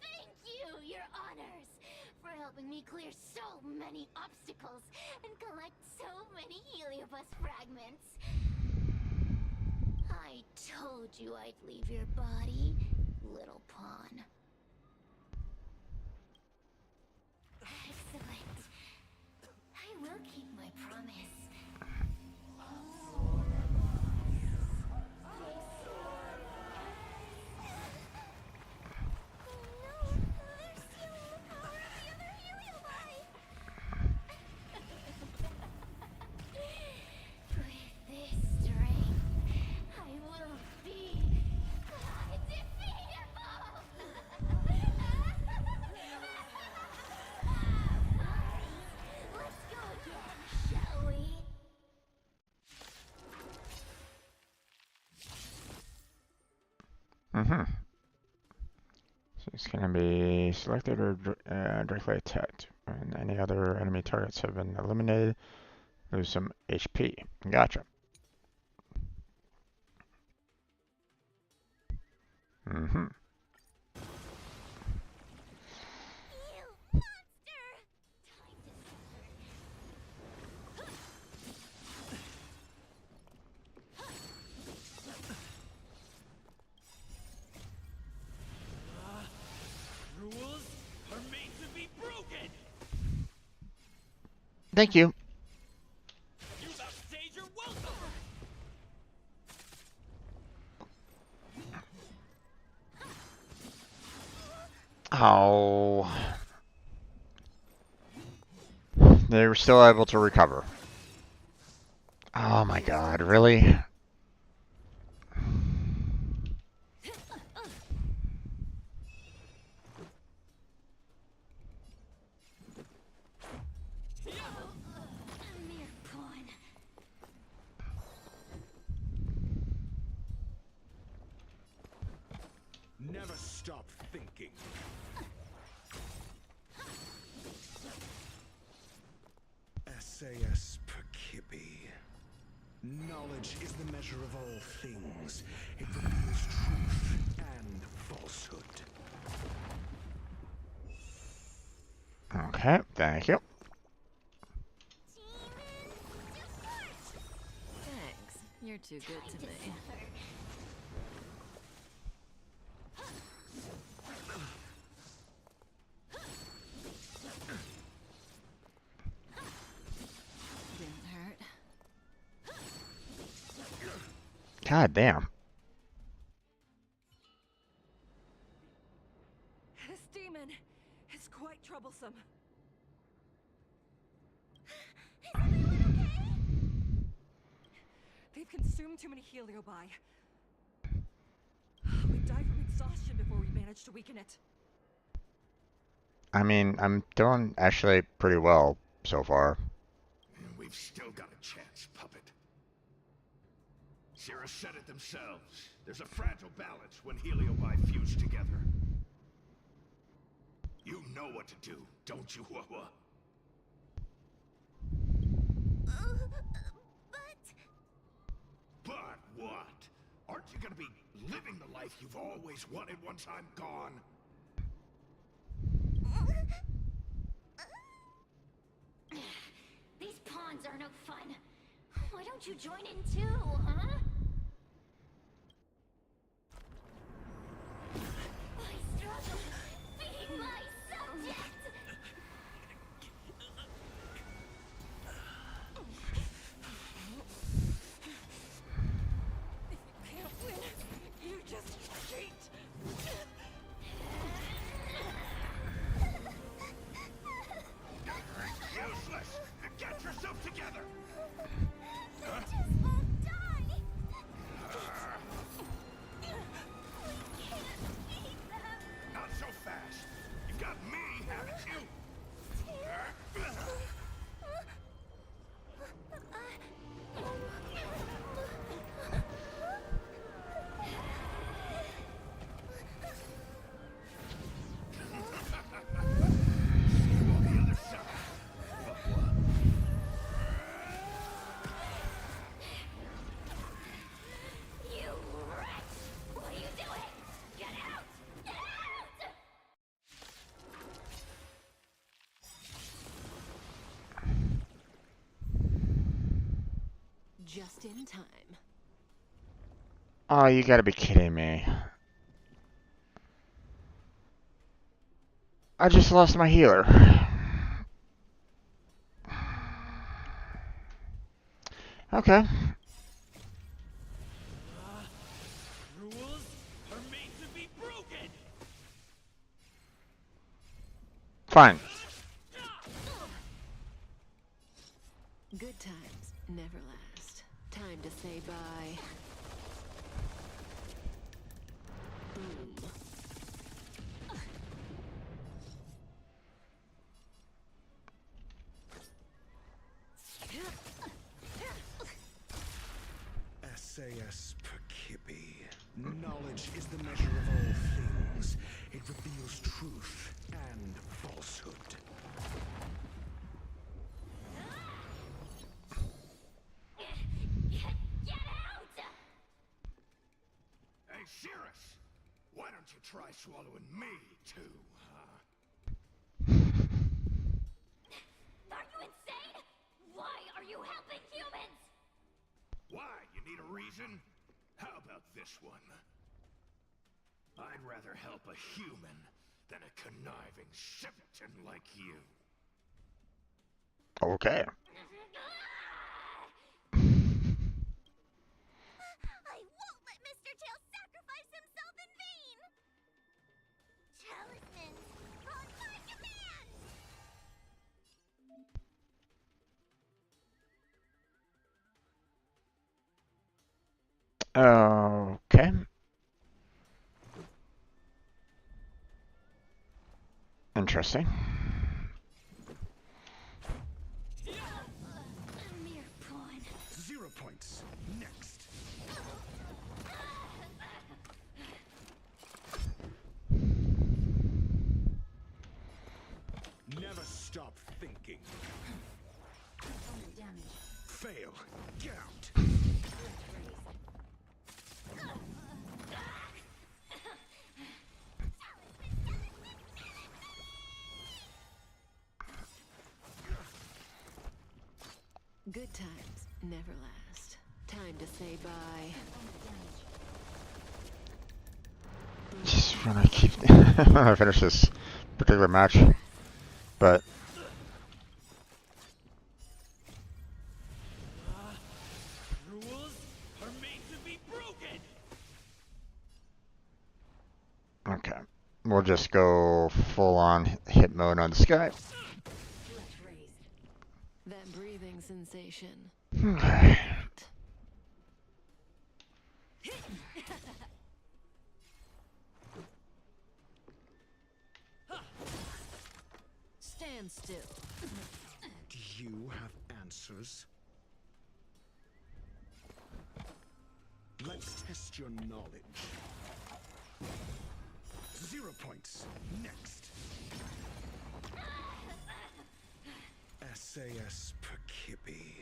Thank you, Your Honors, for helping me clear so many obstacles and collect so many Heliobus fragments. I told you I'd leave your body, little pawn. Excellent. I will keep my promise. With this strength, I will be undefeatable! Let's go again, shall we? So it's gonna be selected or directly attacked. When any other enemy targets have been eliminated, lose some HP. Gotcha. Rules are made to be broken! Thank you. You upstage your welcome! Oh. They were still able to recover. Oh my god, really? Never stop thinking. SAS Perkipi. Knowledge is the measure of all things. It reveals truth and falsehood. Okay, thank you. Thanks. You're too good to me. Didn't hurt. God damn. This demon is quite troublesome. Is everyone okay? They've consumed too many heliobi. We died from exhaustion before we managed to weaken it. I mean, I'm doing actually pretty well so far. We've still got a chance, puppet. Sierra said it themselves. There's a fragile balance when heliobi fuse together. You know what to do, don't you, Wawa? But what? Aren't you gonna be living the life you've always wanted once I'm gone? These pawns are no fun. Why don't you join in too, huh? I struggle being my subject. If you can't win, you just cheat. Useless! Get yourself together! They just won't die. We can't beat them. Not so fast. You've got me, haven't you? You wretch! What are you doing? Get out! Get out! Just in time. Oh, you gotta be kidding me. I just lost my healer. Okay. Rules are made to be broken. Fine. Good times never last. Time to say bye. Boom. SAS Perkipi. Knowledge is the measure of all things. It reveals truth and falsehood. Get out! Hey, Cirrus! Why don't you try swallowing me, too, huh? Are you insane? Why are you helping humans? Why? You need a reason? How about this one? I'd rather help a human than a conniving simpleton like you. Okay. I won't let Mr. Tail sacrifice himself in vain. Talismans on my command. Okay. Interesting. Mere pawn. 0 points. Next. Good times never last. Time to say bye. Just when I keep when I finish this particular match, but Rules are made to be broken. okay, we'll just go full on hit mode on this guy. That breathing sensation. Okay. Stand still. Do you have answers? Let's test your knowledge. 0 points. Next. SAS Perkibi.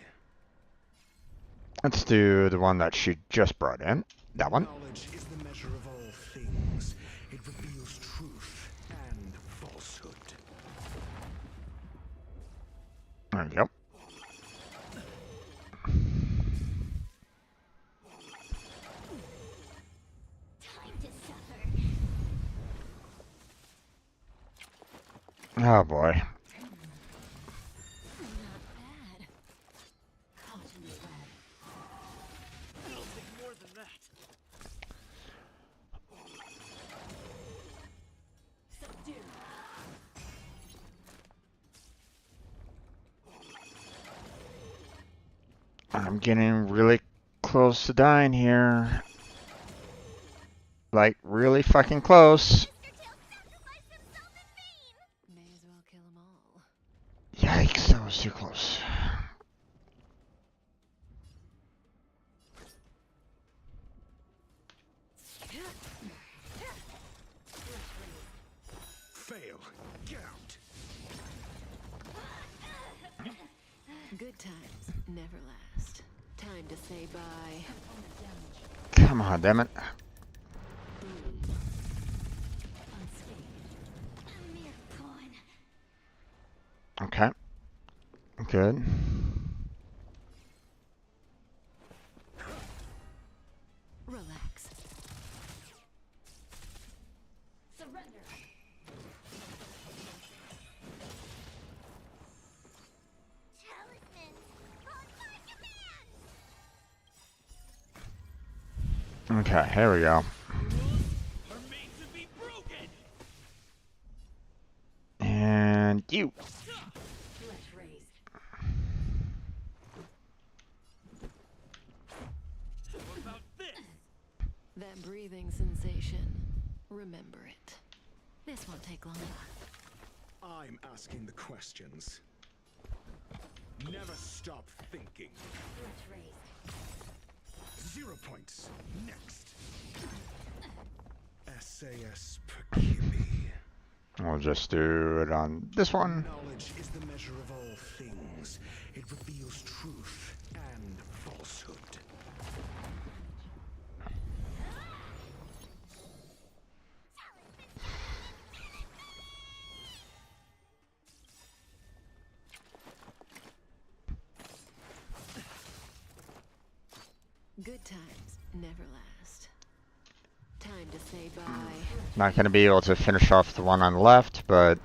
Let's do the one that she just brought in. That one. Knowledge is the measure of all things. It reveals truth and falsehood. There we go. Time to suffer. Oh boy. I'm getting really close to dying here. Like, really fucking close. May as well kill them all. Yikes, that was too close. Fail. Get out. Good times never last. Time to say bye. Come on, damn it. Okay. Good. Relax. Surrender. Okay, here we go. And you. That breathing sensation. Remember it. This won't take long. I'm asking the questions. Never stop thinking. 0 points. Next. SAS Perkibi. We'll just do it on this one. Knowledge is the measure of all things. It reveals truth and falsehood. Good times never last. Time to say bye. Not going to be able to finish off the one on the left, but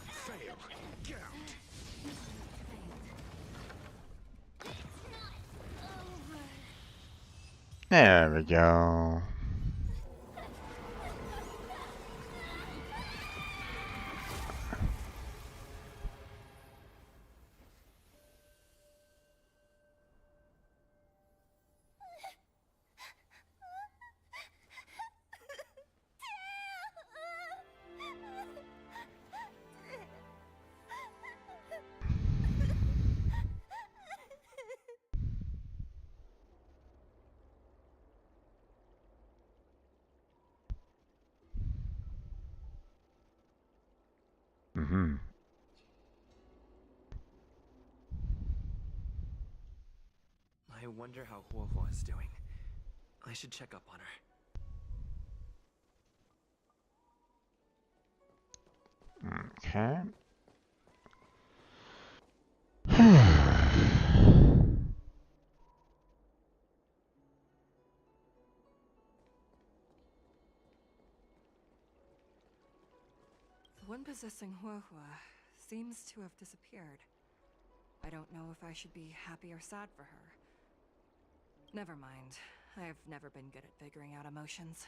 Fail. Get out. there we go. Mm-hmm. I wonder how Huohuo is doing. I should check up on her. Okay. one possessing Huahua seems to have disappeared. I don't know if I should be happy or sad for her. Never mind. I've never been good at figuring out emotions.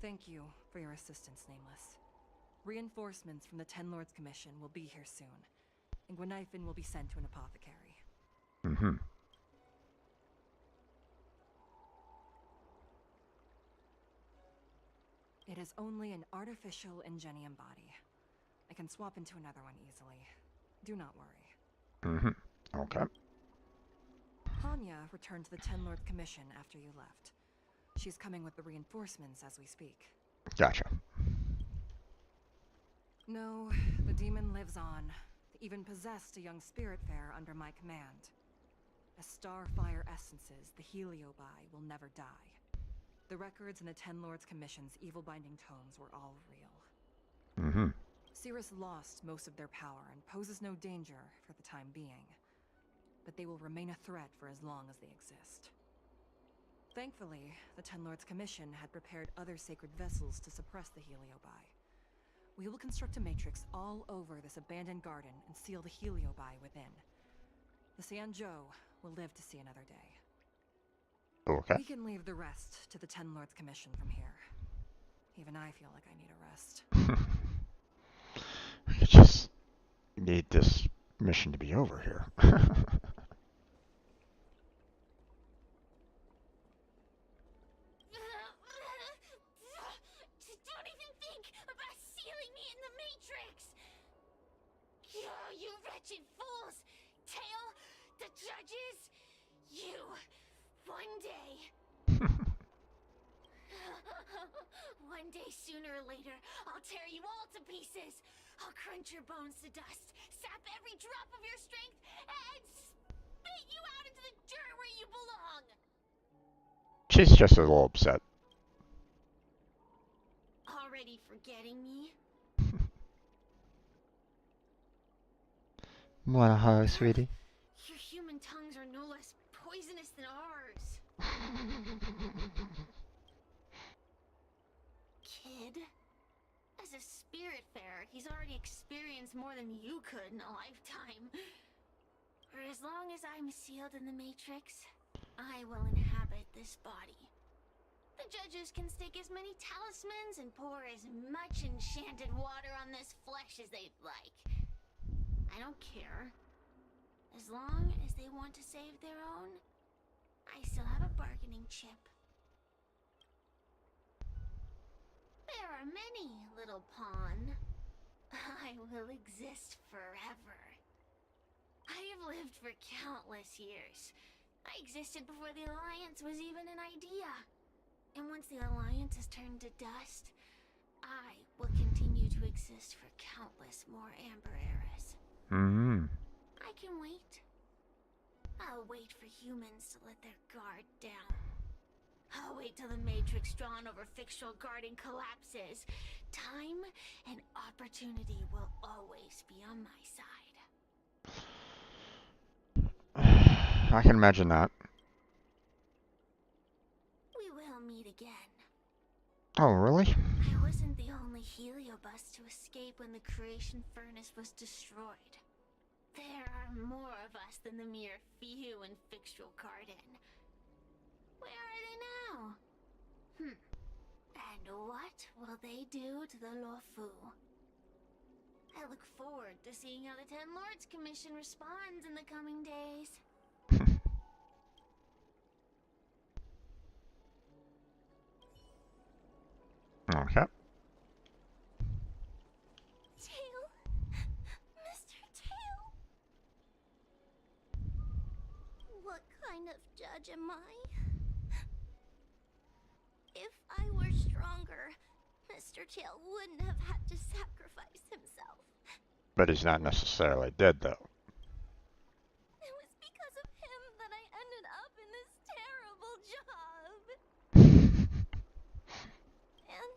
Thank you for your assistance, Nameless. Reinforcements from the Ten Lords Commission will be here soon, and Gwenifin will be sent to an apothecary. Mm-hmm. It is only an artificial Ingenium body. I can swap into another one easily. Do not worry. Mm-hmm. Okay. Hanya returned to the Ten Lords Commission after you left. She's coming with the reinforcements as we speak. Gotcha. No, the demon lives on. They even possessed a young Spiritfarer under my command. As starfire essences, the Heliobi will never die. The records in the Ten Lords Commission's evil binding tomes were all real. Mm-hmm. Cirrus lost most of their power and poses no danger for the time being. But they will remain a threat for as long as they exist. Thankfully, the Ten Lords Commission had prepared other sacred vessels to suppress the Heliobi. We will construct a matrix all over this abandoned garden and seal the Heliobi within. The Xianzhou will live to see another day. Okay. We can leave the rest to the Ten Lords Commission from here. Even I feel like I need a rest. I just need this mission to be over here. Don't even think about sealing me in the Matrix! You wretched fools! Tail, the judges, you, one day... one day sooner or later, I'll tear you all to pieces! I'll crunch your bones to dust, sap every drop of your strength, and spit you out into the dirt where you belong! She's just a little upset. Already forgetting me? Wanna hug, sweetie? Your human tongues are no less poisonous than ours. Kid? As a Spiritfarer, he's already experienced more than you could in a lifetime. For as long as I'm sealed in the Matrix, I will inhabit this body. The judges can stake as many talismans and pour as much enchanted water on this flesh as they'd like. I don't care. As long as they want to save their own, I still have a bargaining chip. There are many, little pawn. I will exist forever. I have lived for countless years. I existed before the Alliance was even an idea. And once the Alliance has turned to dust, I will continue to exist for countless more Amber eras. Mm-hmm. I can wait. I'll wait for humans to let their guard down. I'll wait till the Matrix drawn over Fictional Garden collapses. Time and opportunity will always be on my side. I can imagine that. We will meet again. Oh, really? I wasn't the only Heliobus to escape when the creation furnace was destroyed. There are more of us than the mere few in Fictional Garden. Where are they now? And what will they do to the Luofu? I look forward to seeing how the Ten Lords Commission responds in the coming days. Okay. Tail? Mr. Tail? What kind of judge am I? If I were stronger, Mr. Tail wouldn't have had to sacrifice himself. But he's not necessarily dead, though. It was because of him that I ended up in this terrible job. And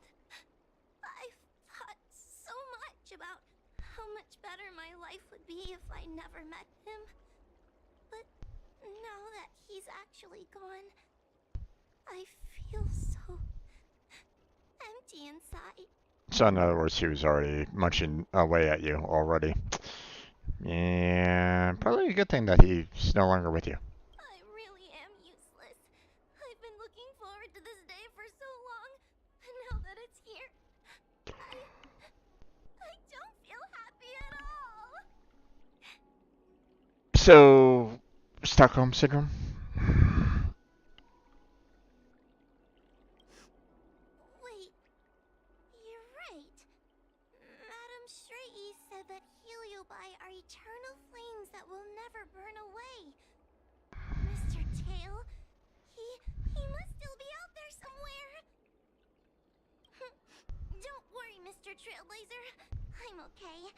I've thought so much about how much better my life would be if I never met him. But now that he's actually gone, I feel so empty inside. So in other words, he was already munching away at you already. Yeah, probably a good thing that he's no longer with you. I really am useless. I've been looking forward to this day for so long, and now that it's here, I don't feel happy at all. So, Stockholm Syndrome? Wait, you're right. Madame Shrey said that Heliobi are eternal flames that will never burn away. Mr. Tail, he must still be out there somewhere. Don't worry, Mr. Trailblazer. I'm okay.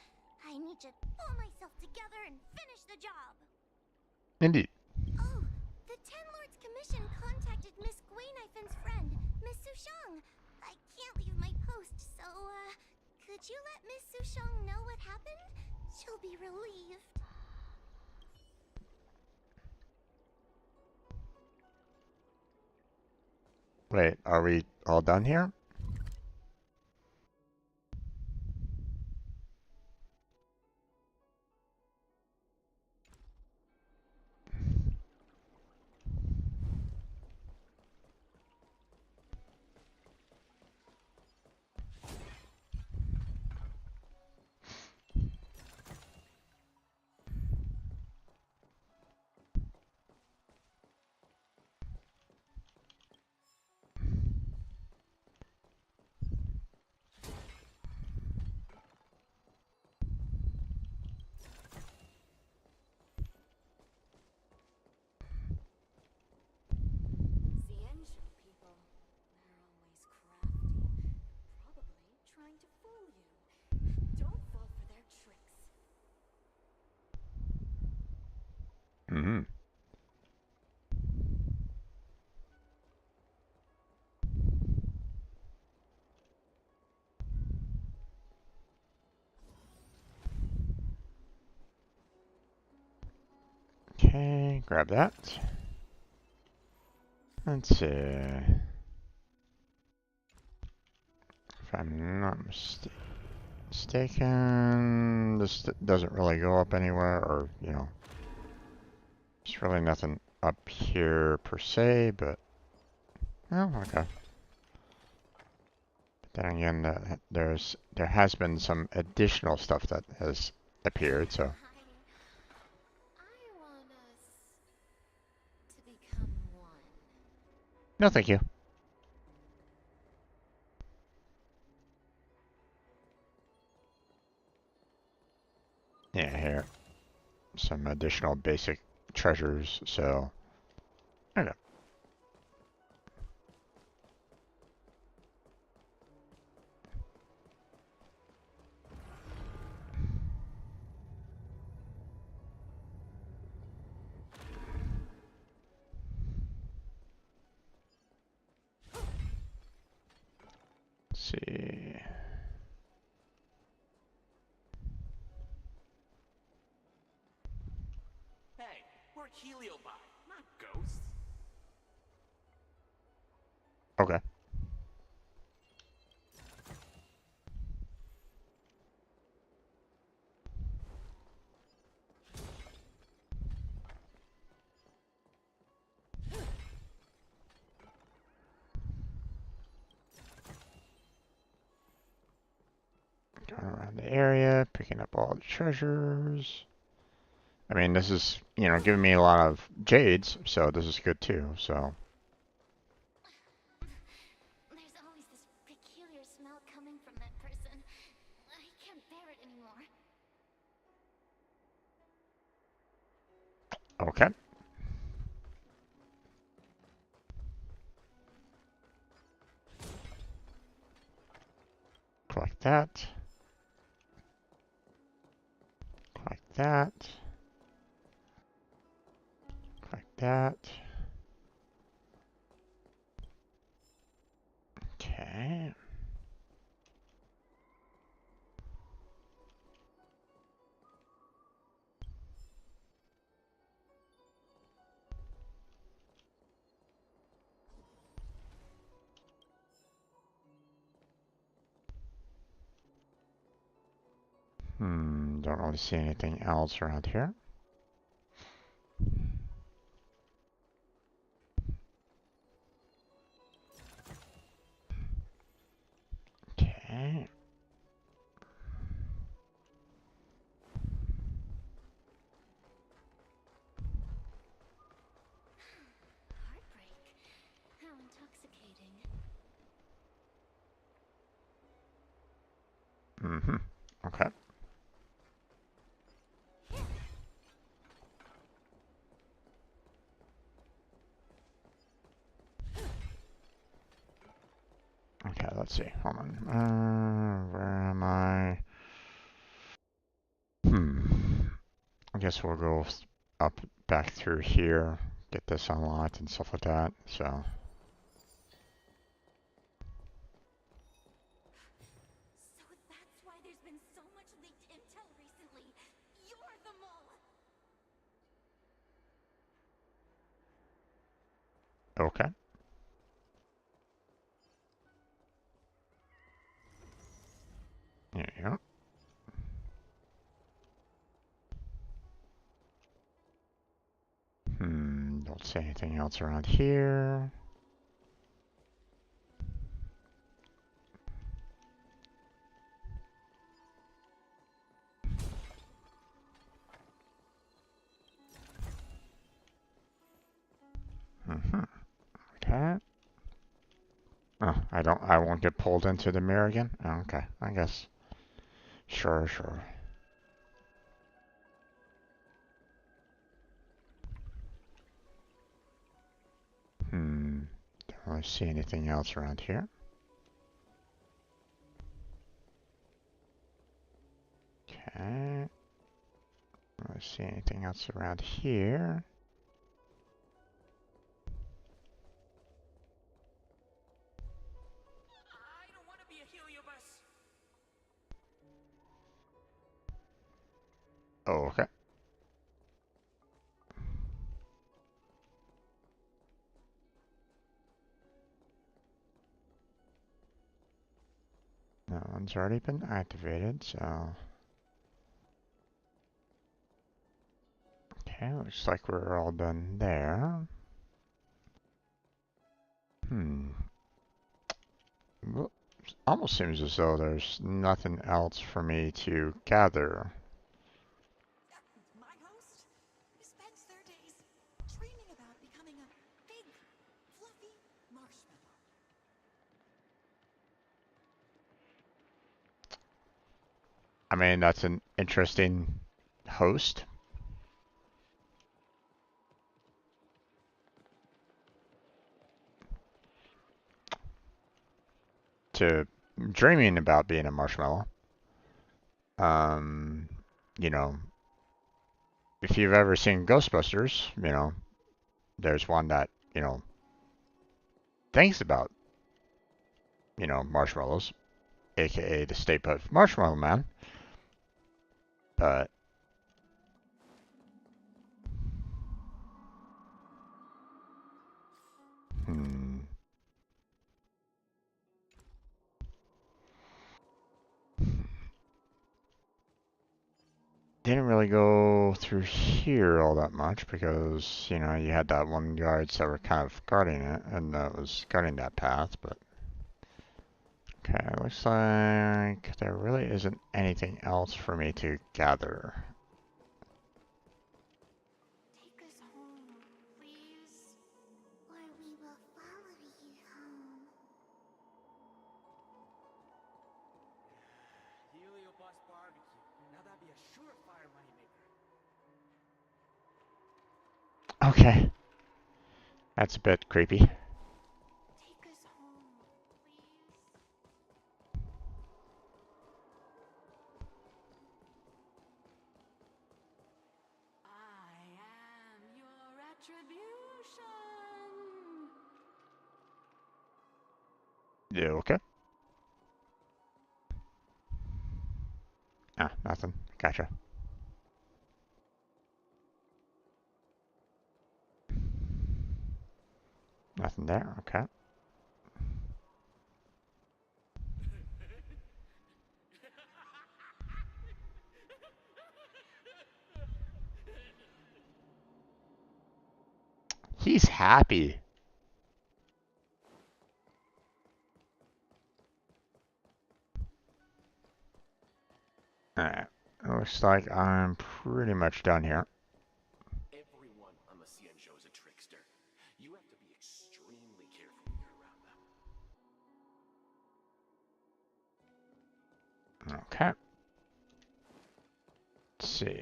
I need to pull myself together and finish the job. Indeed. Oh, the Ten Lords Commission contacted Miss Guinaifin's friend, Miss Sushang. I can't leave my post, so, could you let Miss Sushang know what happened? She'll be relieved. Wait, are we all done here? Cianzhou people, they're always crafty. Probably trying to fool you. Don't fall for their tricks. Mm-hmm. Okay, grab that. Let's see. If I'm not mistaken, this doesn't really go up anywhere, or, you know, there's really nothing up here per se, but, oh, okay. But then again, there has been some additional stuff that has appeared, so. I want us to become one. No, thank you. Yeah, here. Some additional basic treasures, so. Okay. Let's see. Hey, we're Heliobi, not ghosts. Okay. Going around the area, picking up all the treasures. I mean, this is, you know, giving me a lot of jades, so this is good too, so. There's always this peculiar smell coming from that person. I can't bear it anymore. Okay. Collect that. Collect that. Collect that. Okay. Don't really see anything else around here. Okay. Heartbreak. How intoxicating. Okay. Okay, let's see. Hold on. Where am I? I guess we'll go up back through here, get this unlocked and stuff like that. So. So that's why there's been so much leaked intel recently. You're the mole. Okay. There you go. Don't see anything else around here. Okay. Oh, I won't get pulled into the mirror again? Oh, okay, I guess. Sure. Don't really see anything else around here. Okay. Don't really see anything else around here. I don't want to be a heliobus. Oh, okay. That one's already been activated, so... Okay, looks like we're all done there. Well, almost seems as though there's nothing else for me to gather. My host, who spends their days dreaming about becoming a big, fluffy marshmallow. I mean, that's an interesting host. To dreaming about being a marshmallow. You know, if you've ever seen Ghostbusters, you know, there's one that, you know, thinks about, you know, marshmallows, aka the Stay Puft Marshmallow Man. But didn't really go through here all that much because, you know, you had that one guards that were kind of guarding it, and that was guarding that path, but... Okay, looks like there really isn't anything else for me to gather. Take us home, please. Or we will follow you home. Heliobus barbecue. Now that'd be a surefire moneymaker. Okay. That's a bit creepy. Take us home, please. I am your retribution. Yeah, okay. Ah, nothing. Gotcha. Nothing there, okay. happy. Alright. Looks like I'm pretty much done here. Everyone on the Xianzhou is a trickster. You have to be extremely careful when you're around them. Okay. Let's see.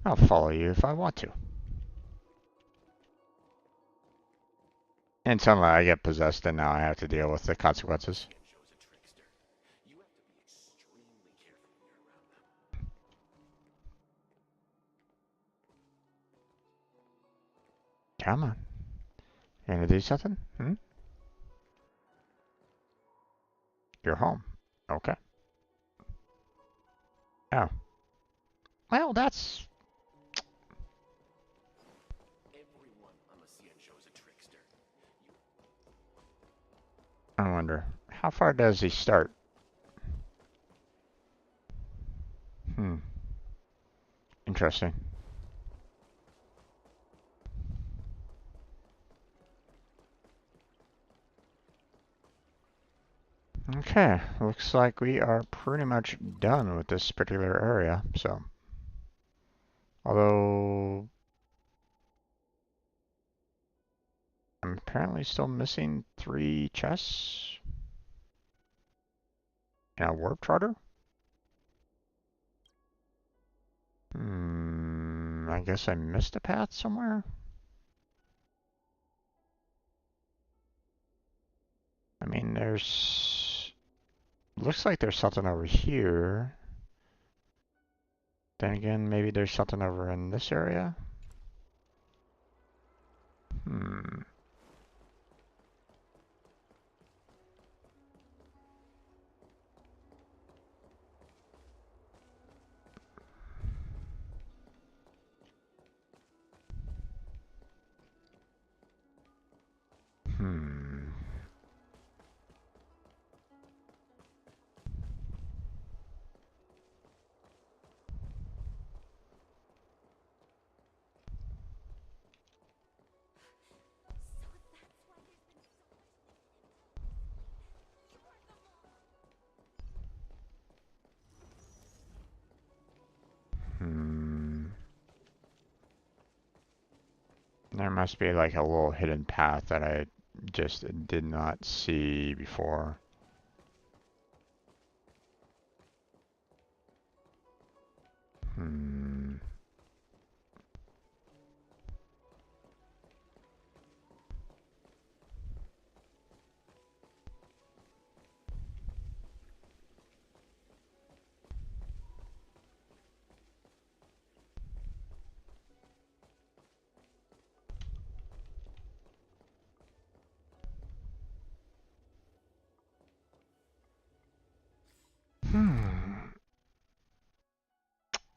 I'll follow you if I want to. And suddenly I get possessed and now I have to deal with the consequences. Come on. You gonna do something? Hmm? You're home. Okay. Oh. Well, that's... Everyone on the Xianzhou is a trickster. I wonder, how far does he start? Interesting. Okay, looks like we are pretty much done with this particular area, so. Although, I'm apparently still missing 3 chests. And a warp trotter? I guess I missed a path somewhere? I mean, looks like there's something over here. Then again, maybe there's something over in this area? There must be like a little hidden path that I just did not see before.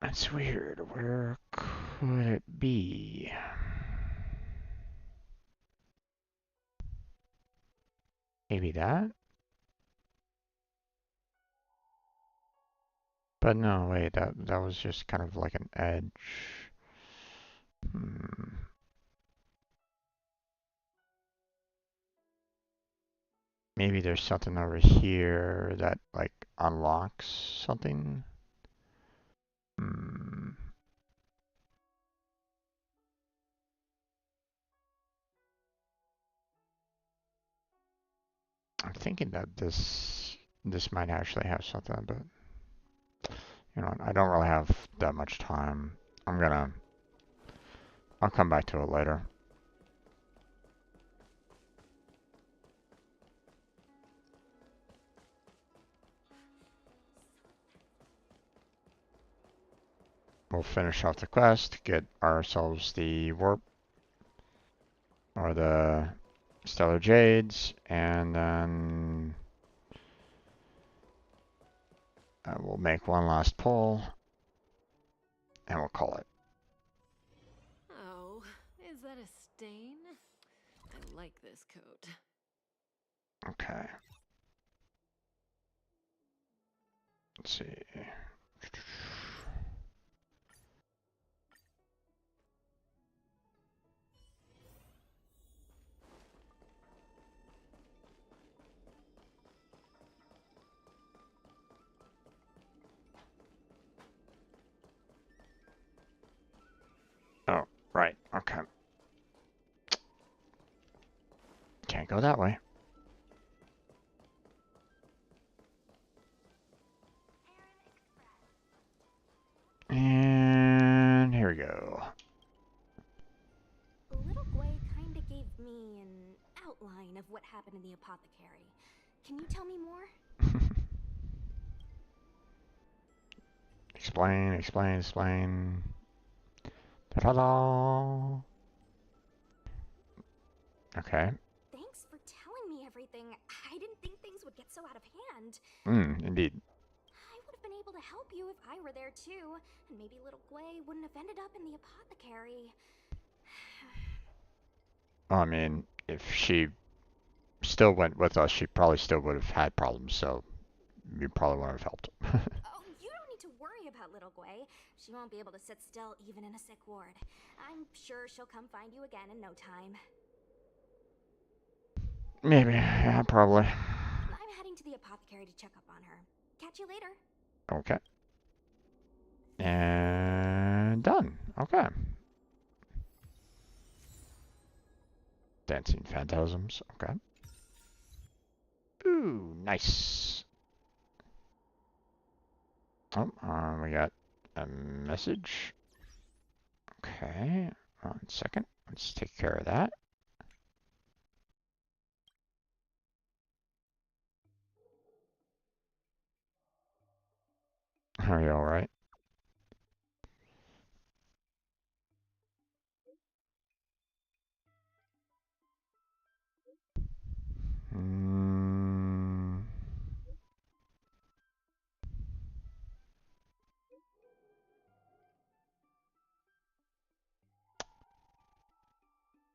That's weird. Where could it be? Maybe that? But no, wait, that was just kind of like an edge. Maybe there's something over here that like unlocks something. I'm thinking that this might actually have something, but you know, I don't really have that much time. I'll come back to it later. We'll finish off the quest, get ourselves the warp or the stellar jades, and then we'll make one last pull, and we'll call it. Oh, is that a stain? I like this code. Okay. Let's see. Oh, right. Okay. Can't go that way. And here we go. Little Gwei kinda gave me an outline of what happened in the apothecary. Can you tell me more? Explain, explain, explain. Ta-da! Okay. Thanks for telling me everything. I didn't think things would get so out of hand. Indeed. I would have been able to help you if I were there too, and maybe little Gwei wouldn't have ended up in the apothecary. I mean, if she still went with us, she probably still would have had problems, so you probably wouldn't have helped. Oh, you don't need to worry about little Gwei. She won't be able to sit still even in a sick ward. I'm sure she'll come find you again in no time. Maybe, yeah, probably. I'm heading to the apothecary to check up on her. Catch you later. Okay. And done. Okay. Dancing phantasms. Okay. Ooh, nice. Oh, we got a message. Okay. 1 second. Let's take care of that. Are you alright?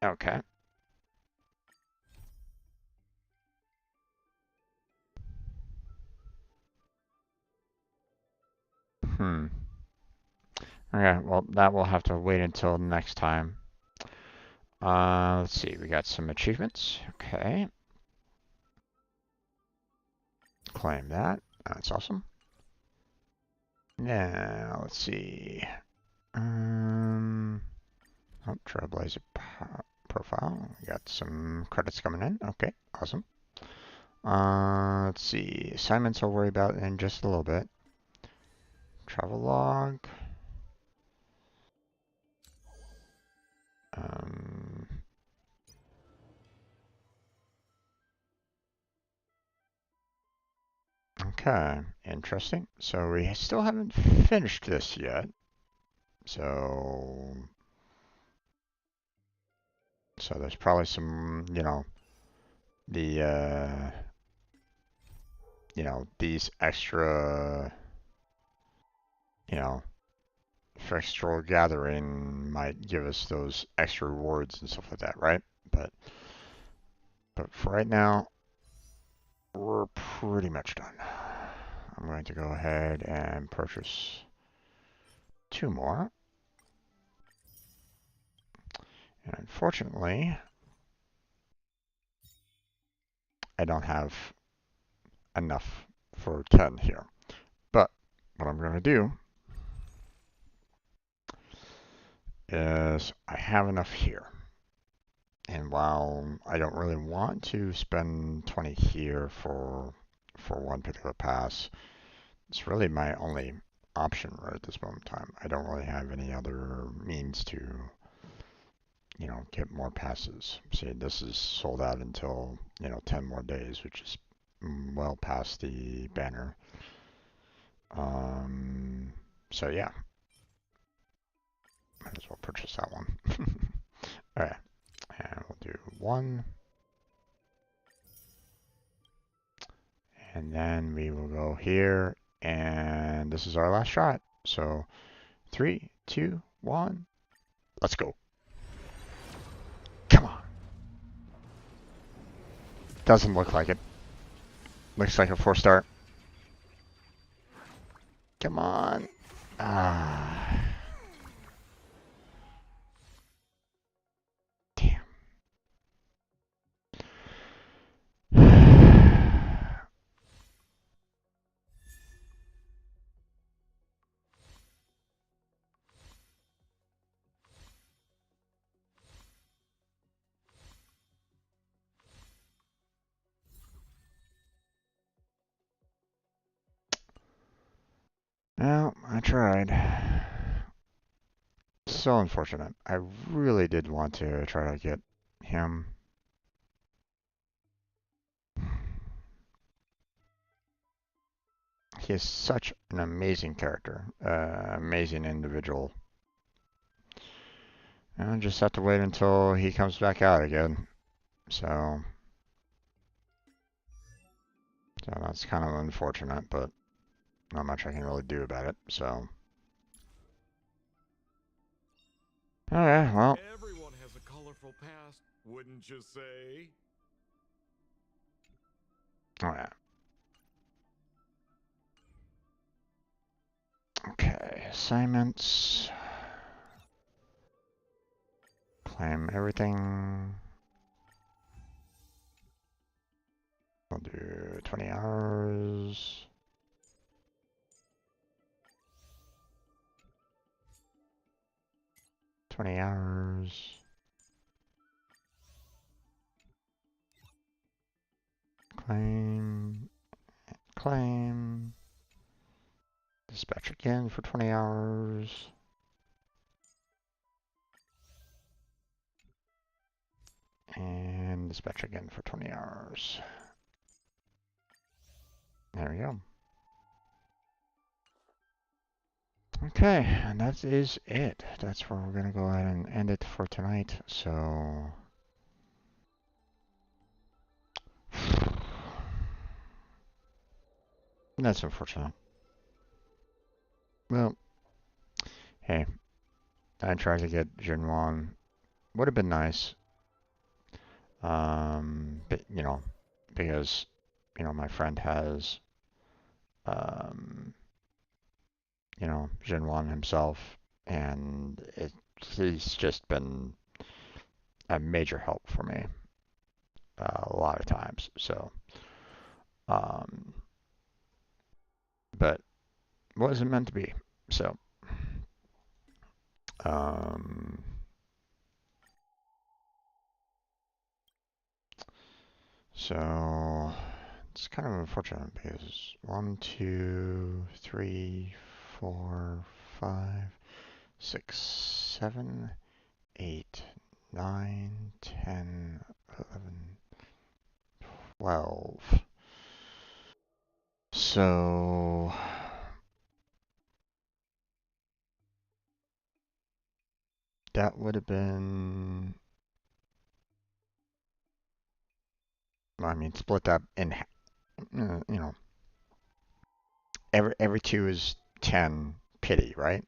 Okay. Okay, well, that will have to wait until next time. Let's see, we got some achievements. Okay. Claim that. That's awesome. Now, let's see. Oh, Trailblazer profile. We got some credits coming in. Okay, awesome. Let's see. Assignments I'll worry about in just a little bit. Travel log. Okay, interesting. So we still haven't finished this yet. So there's probably some, these extra, extra gathering might give us those extra rewards and stuff like that, right? But for right now, we're pretty much done. I'm going to go ahead and purchase 2 more. And unfortunately, I don't have enough for 10 here. But what I'm going to do is I have enough here. And while I don't really want to spend 20 here for one particular pass, it's really my only option right at this moment in time. I don't really have any other means to, get more passes. See, this is sold out until, 10 more days, which is well past the banner. So yeah, might as well purchase that one. Alright, and we'll do 1. And then we will go here, and this is our last shot. So 3, 2, 1, let's go. Come on. Doesn't look like it. Looks like a 4-star. Come on. Ah. Damn. Well, I tried. So unfortunate. I really did want to try to get him. He is such an amazing character, amazing individual. And I just have to wait until he comes back out again. So that's kind of unfortunate, but not much I can really do about it. So. Alright, well. Everyone has a colorful past, wouldn't you say? Alright. Okay, assignments. Claim everything. We'll do 20 hours. Claim. Dispatch again for 20 hours. And dispatch again for 20 hours. There we go. Okay, and that is it. That's where we're gonna go ahead and end it for tonight. So that's unfortunate. Well, hey, I tried to get Jinwan. Would have been nice. But, you know, because, you know, my friend has, you know, Jinwan himself, and he's just been a major help for me a lot of times. So, but wasn't meant to be. So, so it's kind of unfortunate because 1, 2, 3, 4, 5, 6, 7, 8, 9, 10, 11, 12. So that would have been, I mean, split that in, you know, every 2 is 10 pity, right?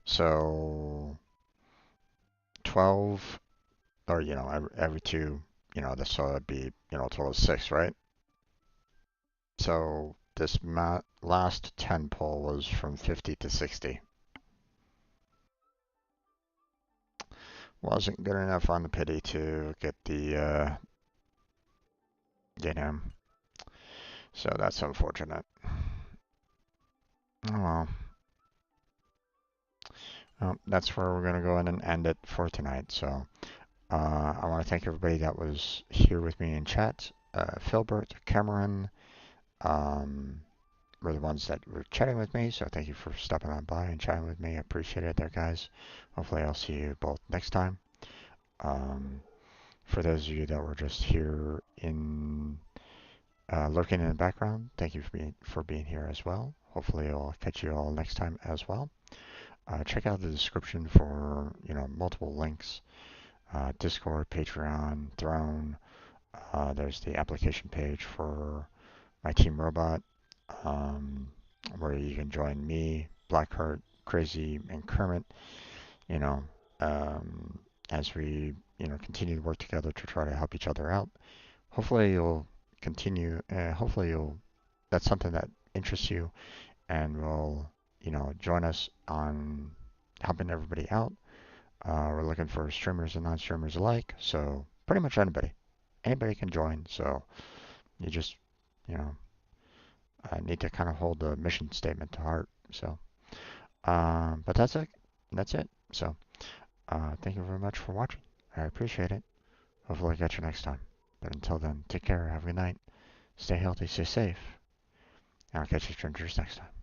So 12, or, you know, every 2, you know, so it'd be, you know, a total of 6, right? So this last 10 pull was from 50 to 60. Wasn't good enough on the pity to get the, get him. So that's unfortunate. Oh well. Well, that's where we're going to go ahead and end it for tonight. So I want to thank everybody that was here with me in chat. Philbert, Cameron, were the ones that were chatting with me. So thank you for stopping on by and chatting with me. I appreciate it there, guys. Hopefully I'll see you both next time. For those of you that were just here in lurking in the background, thank you for being here as well. Hopefully I'll catch you all next time as well. Check out the description for, you know, multiple links. Discord, Patreon, Throne. There's the application page for my Team Robot, where you can join me, Blackheart, Crazy, and Kermit, you know, as we, you know, continue to work together to try to help each other out. hopefully you'll continue. Hopefully that's something that interests you, and will join us on helping everybody out. We're looking for streamers and non-streamers alike, so pretty much anybody can join. So you just you know need to kind of hold the mission statement to heart. So, but that's it. That's it. So, thank you very much for watching. I appreciate it. Hopefully, I'll catch you next time. But until then, take care. Have a good night. Stay healthy. Stay safe. And I'll catch you strangers next time.